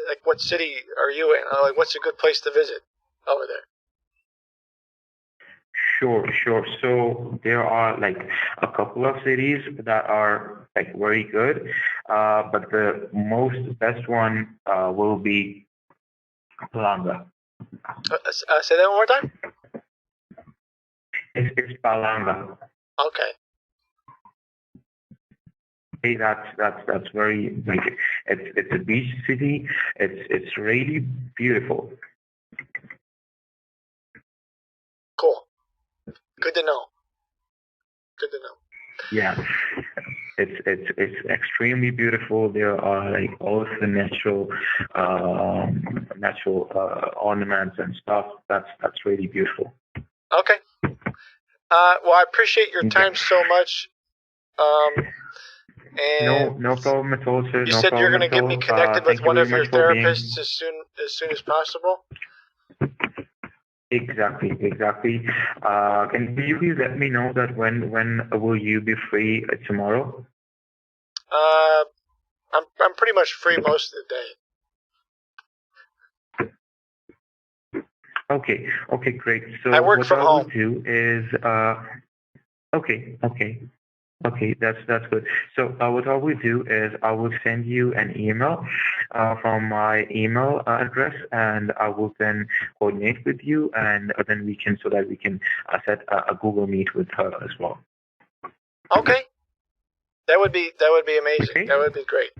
S4: like, what city are you in? Like, what's a good place to visit over there?
S15: Sure. So there are like a couple of cities that are like very good, but the best one will be Palanga.
S4: Say that one more time.
S15: It's Palanga.
S4: Okay.
S15: Hey, that's very like it's a beach city. It's really beautiful.
S4: Cool. Good to know.
S15: Yeah, it's extremely beautiful. There are like all of the natural ornaments and stuff. That's really beautiful.
S4: Okay. Well, I appreciate your time so much. And
S15: no problem at all, sir.
S4: You said you're going to get me connected with one of your therapists as soon as possible.
S15: Exactly. Can you please let me know that when will you be free tomorrow?
S4: I'm pretty much free most of the day.
S15: Okay, great. So
S4: I work
S15: what
S4: from
S15: I
S4: home.
S15: will do is okay. Okay, that's good. So what I will do is I will send you an email from my email address, and I will then coordinate with you, and then we can set a Google Meet with her as well.
S4: Okay. That would be amazing.
S15: Okay.
S4: That would be great.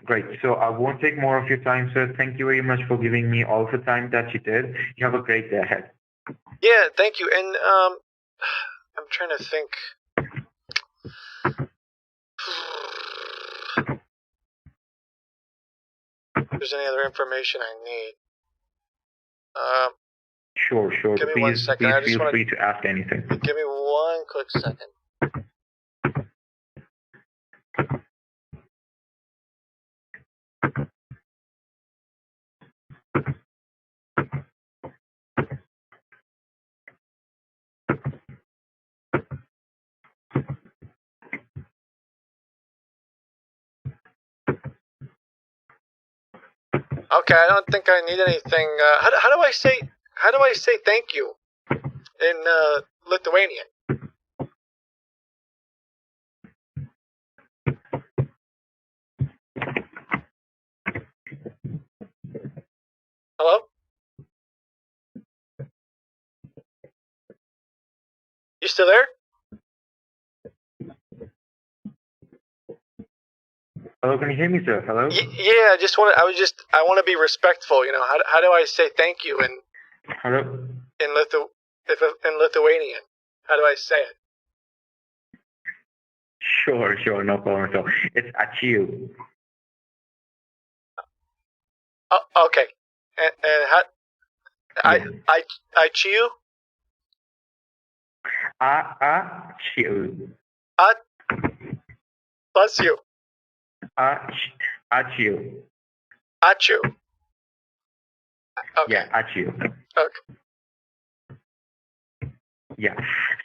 S15: Great. So I won't take more of your time, sir. Thank you very much for giving me all the time that you did. You have a great day ahead.
S4: Yeah, thank you. And I'm trying to think. If there's any other information I need.
S15: Sure.
S4: Give me 1 second. I
S15: Please
S4: just
S15: feel
S4: wanna,
S15: free to ask anything.
S4: Give me 1 quick second. Okay, I don't think I need anything. How do I say thank you in Lithuanian? Hello? You still there?
S15: Hello, can you hear me, sir? Hello?
S4: Yeah, I want to be respectful, you know. How do I say thank you
S15: Hello?
S4: in Lithuanian? How do I say it?
S15: Sure, no problem at all. It's achiu.
S4: Oh, okay. And how I chew?
S15: Achiu.
S4: Bless you.
S15: Achiu.
S4: Achu. Okay.
S15: Yeah, achiu.
S4: Okay.
S15: Yeah.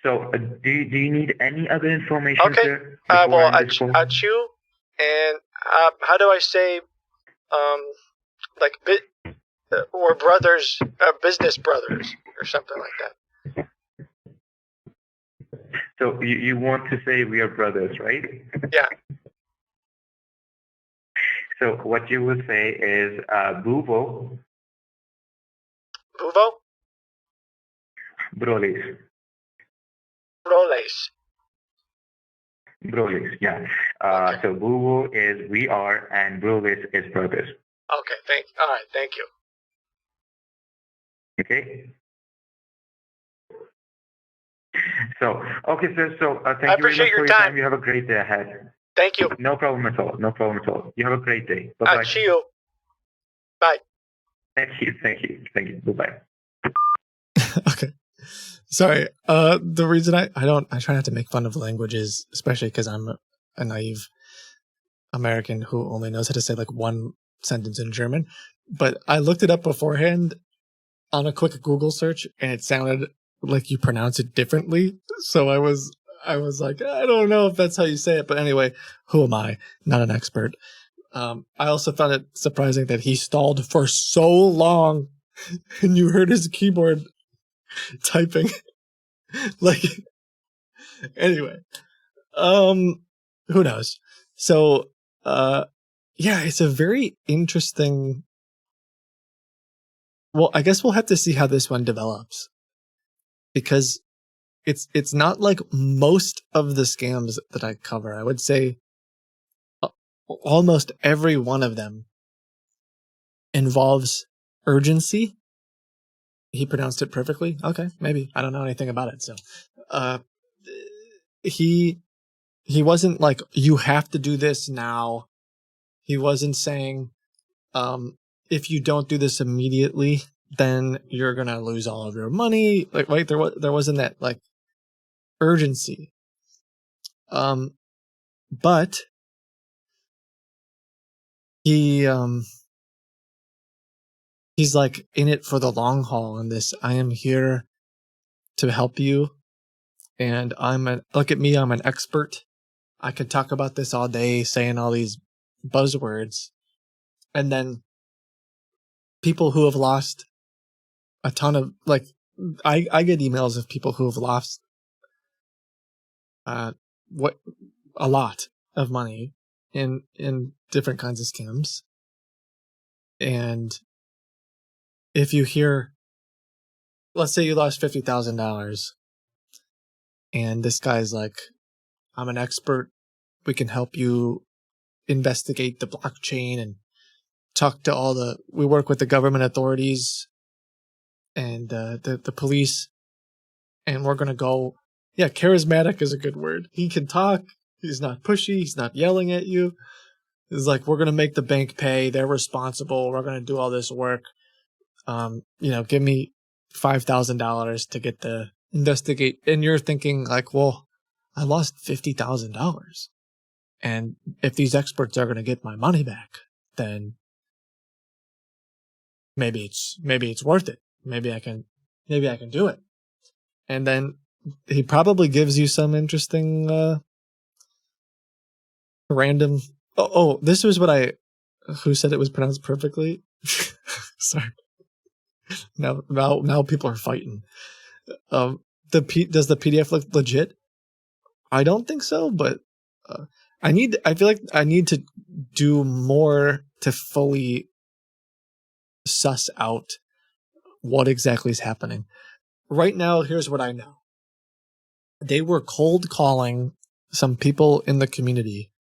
S15: So, do you need any other information,
S4: Okay.
S15: sir?
S4: Well, Achu, and how do I say, like we're brothers, business brothers, or something like that.
S15: So you want to say we are brothers, right?
S4: Yeah.
S15: So what you would say is Buvo.
S4: Buvo?
S15: Brolis.
S4: Broles.
S15: Brolis, yeah.
S4: Okay.
S15: So Buvo is we are, and Brolis is brothers.
S4: Okay, all right, thank you.
S15: Okay. So, okay, sir. So, thank
S4: I
S15: you very much
S4: appreciate
S15: for
S4: your
S15: your
S4: time.
S15: time. You have a great day ahead.
S4: Thank you.
S15: No problem at all. You have a great day. Bye-bye.
S4: Achio. Bye.
S15: Thank you. Bye-bye.
S1: Okay. Sorry. The reason I try not to make fun of languages, especially because I'm a naive American who only knows how to say like one sentence in German. But I looked it up beforehand on a quick Google search, and it sounded like you pronounce it differently. So I was like, I don't know if that's how you say it. But anyway, who am I? Not an expert. I also found it surprising that he stalled for so long, and you heard his keyboard typing. Like, anyway, who knows? So, yeah, it's a very interesting. Well, I guess we'll have to see how this one develops, because it's not like most of the scams that I cover. I would say almost every one of them involves urgency. He pronounced it perfectly. Okay, maybe. I don't know anything about it. So, he wasn't like, you have to do this now. He wasn't saying, if you don't do this immediately, then you're going to lose all of your money. Like, right. There wasn't that like urgency. But he's like in it for the long haul in this. I am here to help you. And look at me. I'm an expert. I could talk about this all day, saying all these buzzwords. And then people who have lost a ton of, like, I get emails of people who have lost what a lot of money in different kinds of scams. And if you hear, let's say you lost $50,000, and this guy's like, I'm an expert. We can help you investigate the blockchain and talk to we work with the government authorities and the police, and we're going to go. Yeah, charismatic is a good word. He can talk. He's not pushy. He's not yelling at you. It's like, we're going to make the bank pay. They're responsible. We're going to do all this work. Give me $5,000 to get the investigate. And you're thinking like, well, I lost $50,000. And if these experts are going to get my money back, then maybe it's worth it. Maybe I can do it. And then he probably gives you some interesting, random. Oh, this was who said it was pronounced perfectly? Sorry. Now people are fighting. Does the PDF look legit? I don't think so, but I feel like I need to do more to fully suss out what exactly is happening. Right now, here's what I know. They were cold calling some people in the community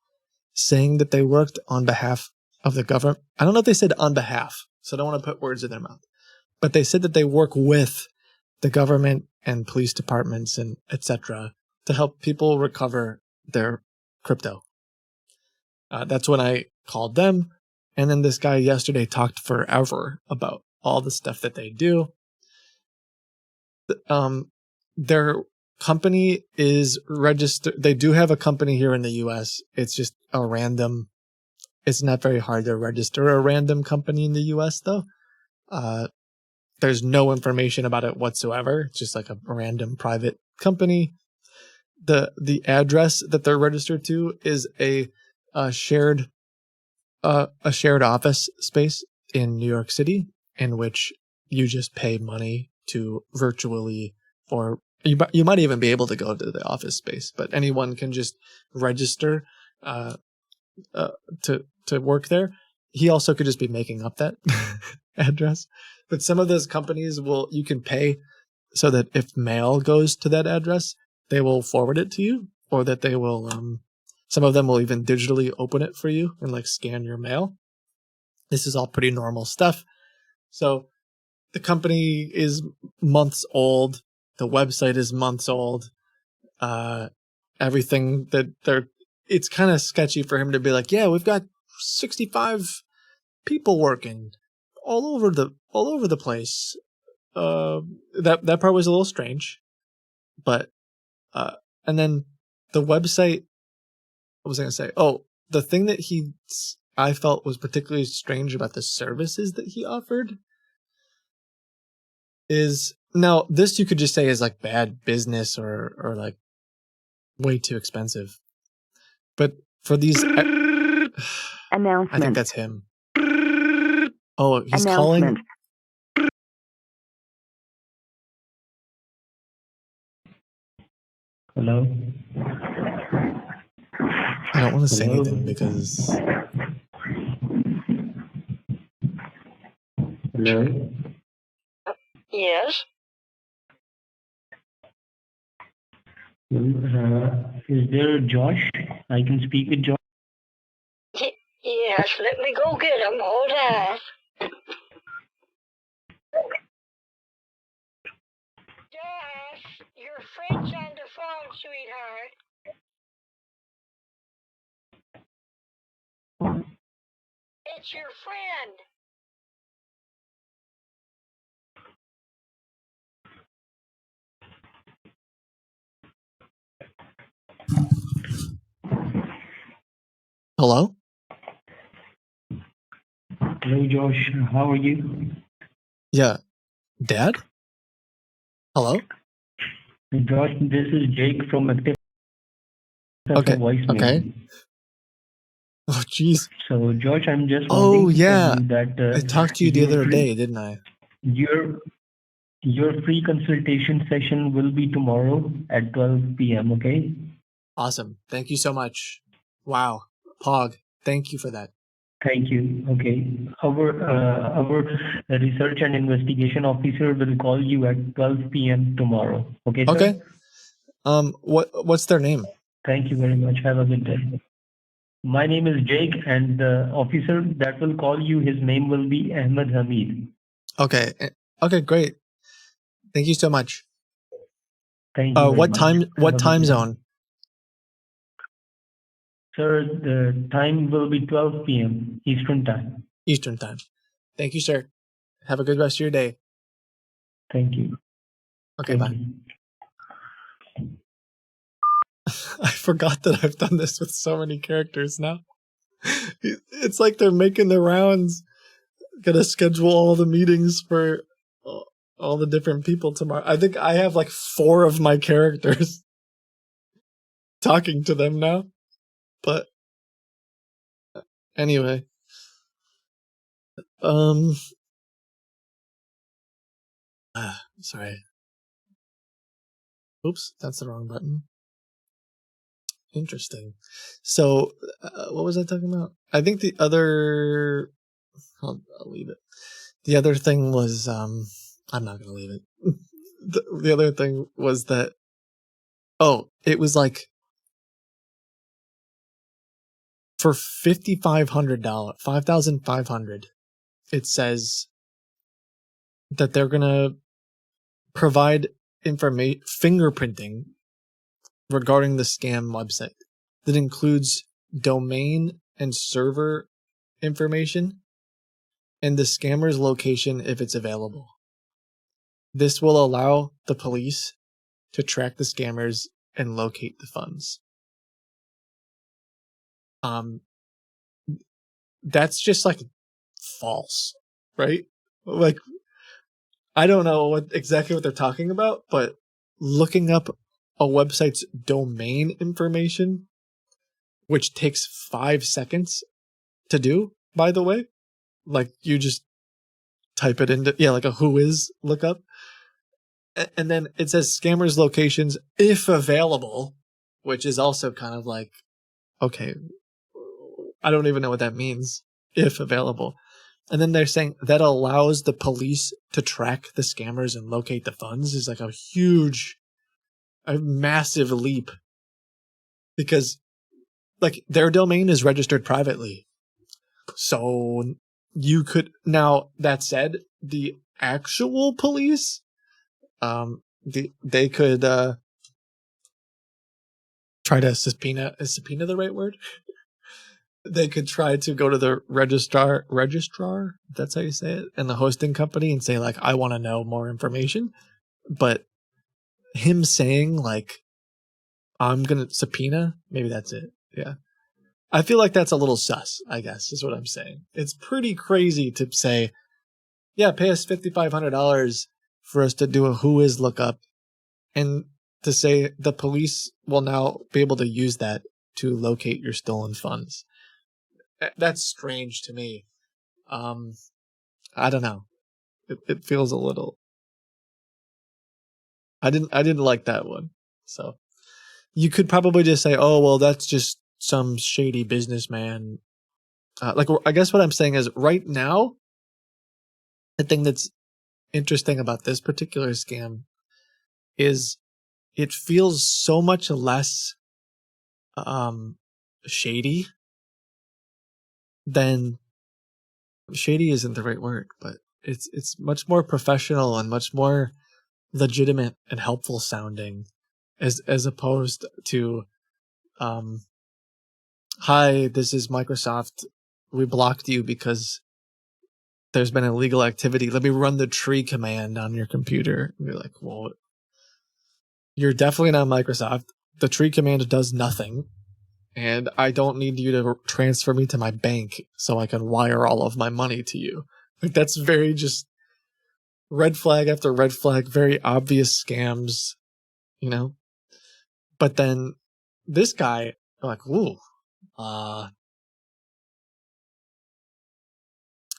S1: saying that they worked on behalf of the government. I don't know if they said on behalf, so I don't want to put words in their mouth. But they said that they work with the government and police departments and etc. to help people recover their crypto. That's when I called them. And then this guy yesterday talked forever about all the stuff that they do. Their company is registered. They do have a company here in the US. It's just it's not very hard to register a random company in the US though. There's no information about it whatsoever. It's just like a random private company. The address that they're registered to is a shared office space in New York City, in which you just pay money to virtually, or you might even be able to go to the office space, but anyone can just register to work there. He also could just be making up that address. But some of those companies you can pay so that if mail goes to that address, they will forward it to you, or that they will, some of them will even digitally open it for you and like scan your mail. This is all pretty normal stuff. So the company is months old. The website is months old. Everything that it's kind of sketchy for him to be like, yeah, we've got 65 people working all over the place. That part was a little strange, but and then the website. What was I gonna say? Oh, the thing that I felt was particularly strange about the services that he offered is, now this you could just say is like bad business or like way too expensive, but for these
S16: announcement,
S1: I think that's him. Oh, he's calling.
S6: Hello.
S1: I don't want to say anything because.
S6: Hello.
S17: Yes.
S6: Is there Josh? I can speak with Josh.
S17: Yes, let me go get him. Hold on. Josh, your friend's on the phone, sweetheart. It's your friend.
S1: Hello?
S6: Hello, Josh. How are you?
S1: Yeah. Dad? Hello?
S6: Josh, this is Jake from Active.
S1: Okay.
S6: Voicemail.
S1: Okay. Oh, jeez.
S6: So, Josh, I'm just
S1: Oh,
S6: wanting
S1: yeah.
S6: to tell you that
S1: I talked to you the
S6: your
S1: other
S6: free-
S1: day, didn't I?
S6: Your free consultation session will be tomorrow at 12 p.m., okay?
S1: Awesome. Thank you so much. Wow. Pog, thank you for that.
S6: Thank you. Okay. Our research and investigation officer will call you at 12 p.m. tomorrow. Okay, sir?
S1: Okay. What's their name?
S6: Thank you very much. Have a good day. My name is Jake, and the officer that will call you, his name will be Ahmed Hamid.
S1: Okay. Okay, great. Thank you so much.
S6: Thank you very
S1: what
S6: much.
S1: time
S6: Have
S1: what
S6: a
S1: time
S6: good day.
S1: zone?
S6: Sir, the time will be 12 p.m. Eastern Time.
S1: Eastern time. Thank you, sir. Have a good rest of your day.
S6: Thank you.
S1: Okay,
S6: Thank
S1: bye.
S6: you.
S1: I forgot that I've done this with so many characters now. It's like they're making the rounds. Gonna schedule all the meetings for all the different people tomorrow. I think I have like 4 of my characters talking to them now. But anyway. Sorry. Oops, that's the wrong button. Interesting. So, what was I talking about? I think the other... I'll leave it. The other thing was... I'm not going to leave it. The other thing was that... Oh, it was like... For $5,500, $5,500, it says that they're going to provide fingerprinting regarding the scam website that includes domain and server information and the scammer's location if it's available. This will allow the police to track the scammers and locate the funds. That's just like false, right? Like, I don't know exactly what they're talking about, but looking up a website's domain information, which takes 5 seconds to do, by the way, like you just type it into, like a whois lookup. And then it says scammers locations if available, which is also kind of like, okay, I don't even know what that means, if available. And then they're saying that allows the police to track the scammers and locate the funds is like a massive leap. Because like their domain is registered privately. So you could, now that said, the actual police, they could try to subpoena, is subpoena the right word? They could try to go to the registrar, that's how you say it, and the hosting company and say like, I want to know more information. But him saying like, I'm going to subpoena, maybe that's it. Yeah. I feel like that's a little sus, I guess, is what I'm saying. It's pretty crazy to say, yeah, pay us $5,500 for us to do a whois lookup, and to say the police will now be able to use that to locate your stolen funds. That's strange to me. I don't know. It feels a little... I didn't like that one. So you could probably just say, oh, well, that's just some shady businessman. Like, I guess what I'm saying is right now, the thing that's interesting about this particular scam is it feels so much less shady than... Shady isn't the right word, but it's much more professional and much more legitimate and helpful sounding as opposed to hi, this is Microsoft, we blocked you because there's been illegal activity, let me run the tree command on your computer. And you're like, well, you're definitely not Microsoft. The tree command does nothing, and I don't need you to transfer me to my bank so I can wire all of my money to you. Like, that's very just red flag after red flag, very obvious scams, you know? But then this guy, like, ooh,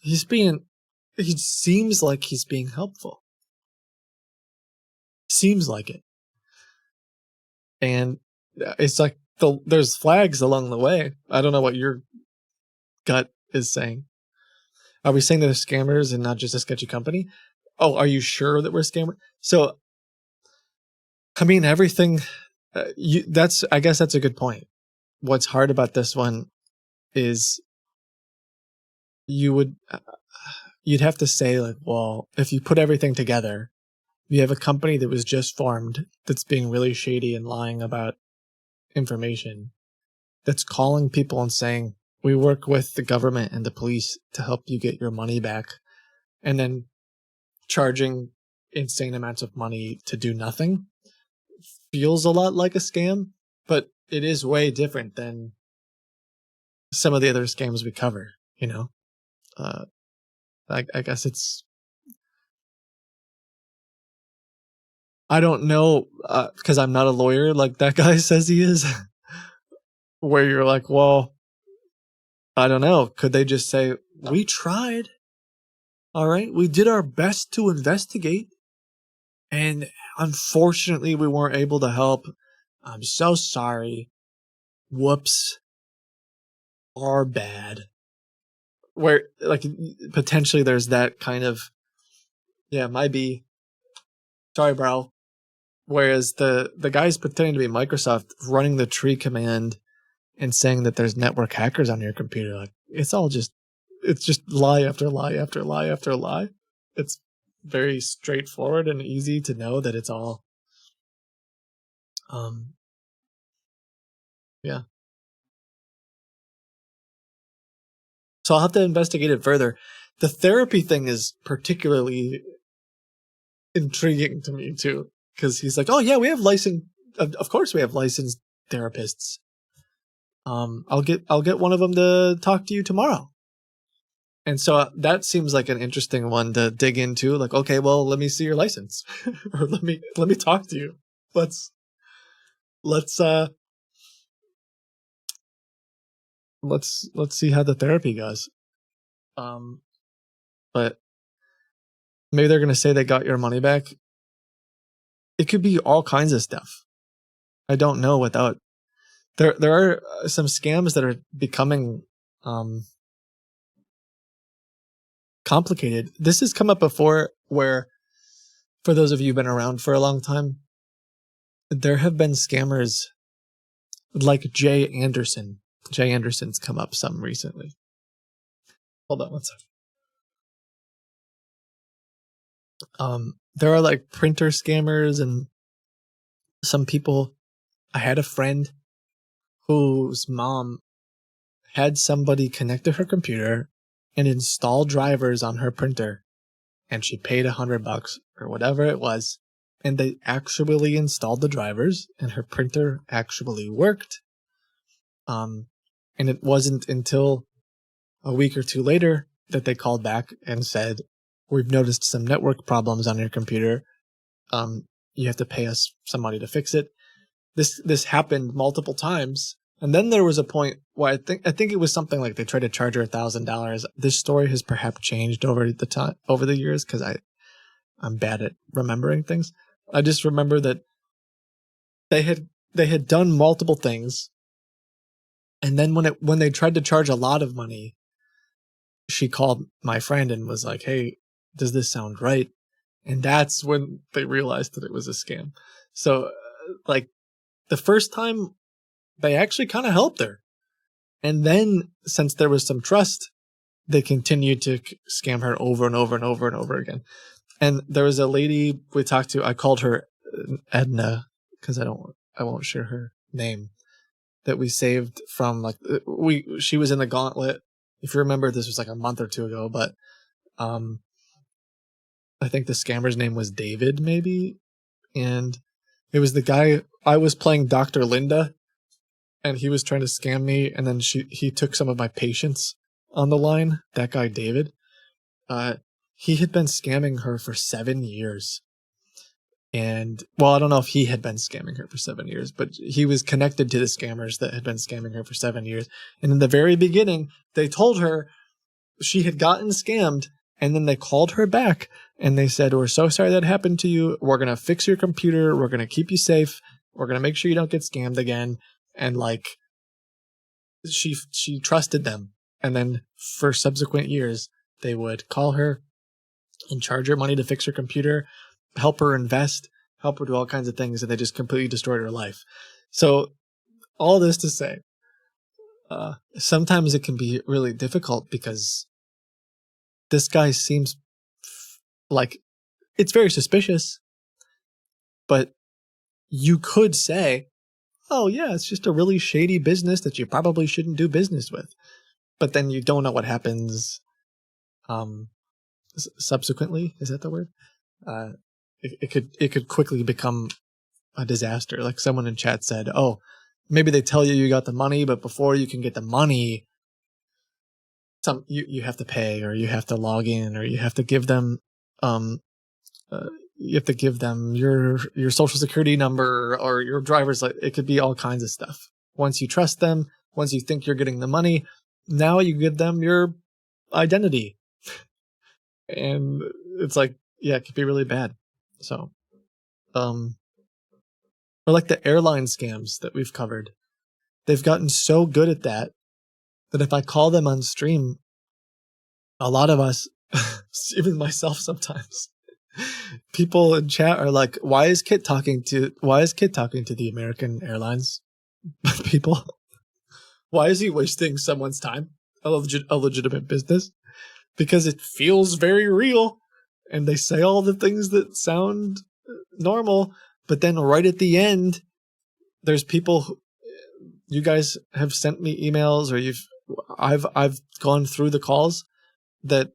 S1: he seems like he's being helpful. Seems like it. And it's like there's flags along the way. I don't know what your gut is saying. Are we saying that they're scammers and not just a sketchy company? Oh, are you sure that we're scammers? So, I mean, everything. I guess that's a good point. What's hard about this one is you'd have to say like, well, if you put everything together, you have a company that was just formed that's being really shady and lying about information, that's calling people and saying, we work with the government and the police to help you get your money back, and then charging insane amounts of money to do nothing. Feels a lot like a scam, but it is way different than some of the other scams we cover, you know? I guess it's... I don't know, because I'm not a lawyer like that guy says he is, where you're like, well, I don't know. Could they just say, we tried, all right? We did our best to investigate, and unfortunately we weren't able to help. I'm so sorry. Whoops. Our bad. Where, like, potentially there's that kind of, yeah, might be, sorry, bro. Whereas the guys pretending to be Microsoft running the tree command and saying that there's network hackers on your computer, like, it's just lie after lie after lie after lie. It's very straightforward and easy to know that it's all, yeah. So I'll have to investigate it further. The therapy thing is particularly intriguing to me too, because he's like, oh yeah, we have of course we have licensed therapists. I'll get one of them to talk to you tomorrow. And so that seems like an interesting one to dig into. Like, okay, well, let me see your license, or let me talk to you. Let's see how the therapy goes. But maybe they're gonna say they got your money back. It could be all kinds of stuff. I don't know. Without there are some scams that are becoming complicated. This has come up before, where, for those of you who've been around for a long time, there have been scammers like Jay Anderson. Jay Anderson's come up some recently. Hold on one second. There are like printer scammers and some people. I had a friend whose mom had somebody connect to her computer and install drivers on her printer, and she paid $100 or whatever it was, and they actually installed the drivers, and her printer actually worked. And it wasn't until a week or two later that they called back and said, we've noticed some network problems on your computer. You have to pay us some money to fix it. This happened multiple times. And then there was a point where I think it was something like they tried to charge her $1,000. This story has perhaps changed over the years, because I'm bad at remembering things. I just remember that they had done multiple things, and then when they tried to charge a lot of money, she called my friend and was like, "Hey, does this sound right?" And that's when they realized that it was a scam. So, like, the first time, they actually kind of helped her. And then, since there was some trust, they continued to scam her over and over and over and over again. And there was a lady we talked to, I called her Edna, because I won't share her name, that we saved from, like, she was in the gauntlet. If you remember, this was like a month or two ago, but I think the scammer's name was David, maybe. And it was the guy, I was playing Dr. Linda, and he was trying to scam me, and then he took some of my patients on the line. That guy, David, he had been scamming her for 7 years. And, well, I don't know if he had been scamming her for 7 years, but he was connected to the scammers that had been scamming her for 7 years. And in the very beginning, they told her she had gotten scammed, and then they called her back, and they said, we're so sorry that happened to you. We're going to fix your computer. We're going to keep you safe. We're going to make sure you don't get scammed again. and like she trusted them, and then for subsequent years they would call her and charge her money to fix her computer, help her invest, help her do all kinds of things, and they just completely destroyed her life. So all this to say, sometimes it can be really difficult because this guy seems like it's very suspicious, but you could say, oh yeah, it's just a really shady business that you probably shouldn't do business with. But then you don't know what happens subsequently. Is that the word? It could quickly become a disaster. Like someone in chat said, oh, maybe they tell you got the money, but before you can get the money, you have to pay, or you have to log in, or you have to give them your social security number or your driver's license. It could be all kinds of stuff. Once you trust them, once you think you're getting the money, now you give them your identity. And it's like, yeah, it could be really bad. So, or like the airline scams that we've covered. They've gotten so good at that if I call them on stream, a lot of us, even myself sometimes, people in chat are like, why is Kit talking to the American Airlines people? Why is he wasting someone's time? A legitimate business? Because it feels very real, and they say all the things that sound normal, but then right at the end, there's people you guys have sent me emails, or I've gone through the calls that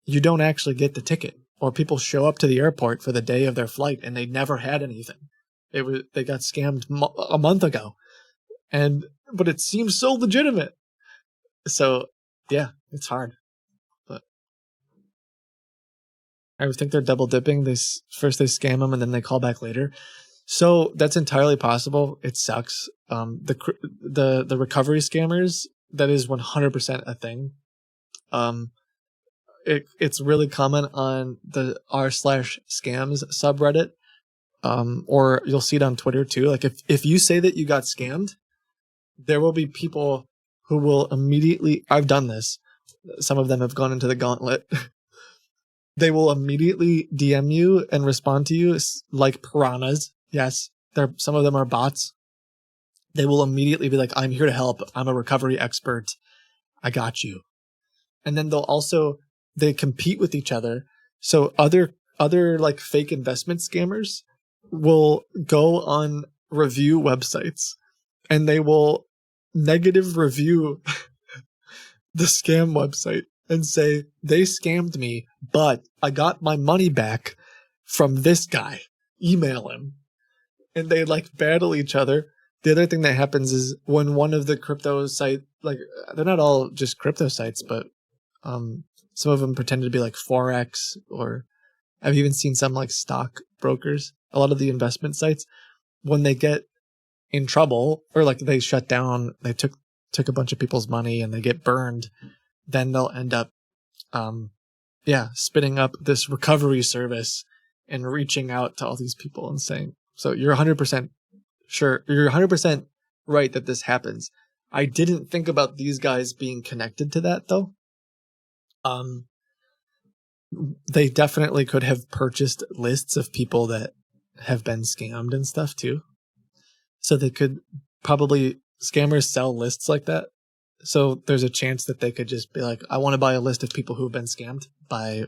S1: you don't actually get the ticket, or people show up to the airport for the day of their flight and they never had anything. They got scammed a month ago, but it seems so legitimate. So yeah, it's hard. But I would think they're double dipping. First they scam them and then they call back later. So that's entirely possible. It sucks. The recovery scammers, that is 100% a thing. It's really common on the r/scams subreddit, or you'll see it on Twitter too. Like if you say that you got scammed, there will be people who will immediately. I've done this. Some of them have gone into the gauntlet. They will immediately DM you and respond to you like piranhas. Yes, some of them are bots. They will immediately be like, I'm here to help. I'm a recovery expert. I got you. And then they compete with each other. So other like fake investment scammers will go on review websites and they will negative review the scam website and say, they scammed me, but I got my money back from this guy. Email him. And they like battle each other. The other thing that happens is when one of the crypto site, like they're not all just crypto sites, but some of them pretend to be like Forex, or I've even seen some like stock brokers. A lot of the investment sites, when they get in trouble or like they shut down, they took a bunch of people's money and they get burned, then they'll end up spinning up this recovery service and reaching out to all these people and saying, so you're 100% sure, you're 100% right that this happens. I didn't think about these guys being connected to that though. They definitely could have purchased lists of people that have been scammed and stuff too. So they could probably, scammers sell lists like that. So there's a chance that they could just be like, I want to buy a list of people who've been scammed by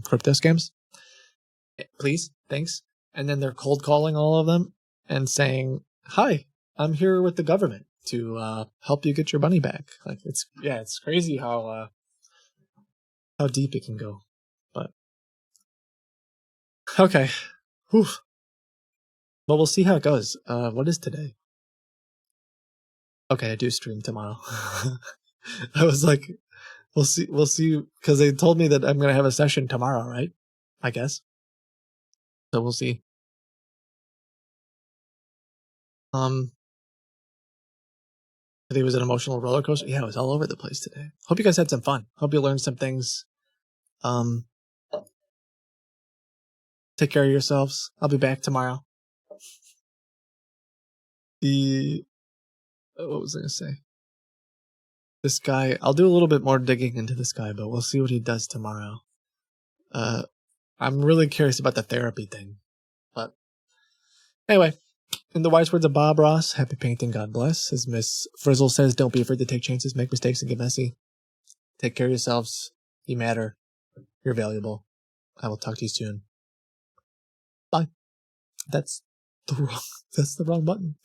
S1: crypto scams. Please, thanks. And then they're cold calling all of them and saying, hi, I'm here with the government to help you get your money back. Like it's crazy how deep it can go. But okay. Whew. Well, we'll see how it goes. What is today? Okay, I do stream tomorrow. I was like, we'll see, because they told me that I'm going to have a session tomorrow, right? I guess. So we'll see. Today was an emotional roller coaster. Yeah, it was all over the place today. Hope you guys had some fun. Hope you learned some things. Take care of yourselves. I'll be back tomorrow. What was I going to say? This guy, I'll do a little bit more digging into this guy, but we'll see what he does tomorrow. I'm really curious about the therapy thing. But anyway, in the wise words of Bob Ross, happy painting, God bless. As Miss Frizzle says, don't be afraid to take chances, make mistakes, and get messy. Take care of yourselves. You matter. You're valuable. I will talk to you soon. Bye. That's the wrong button.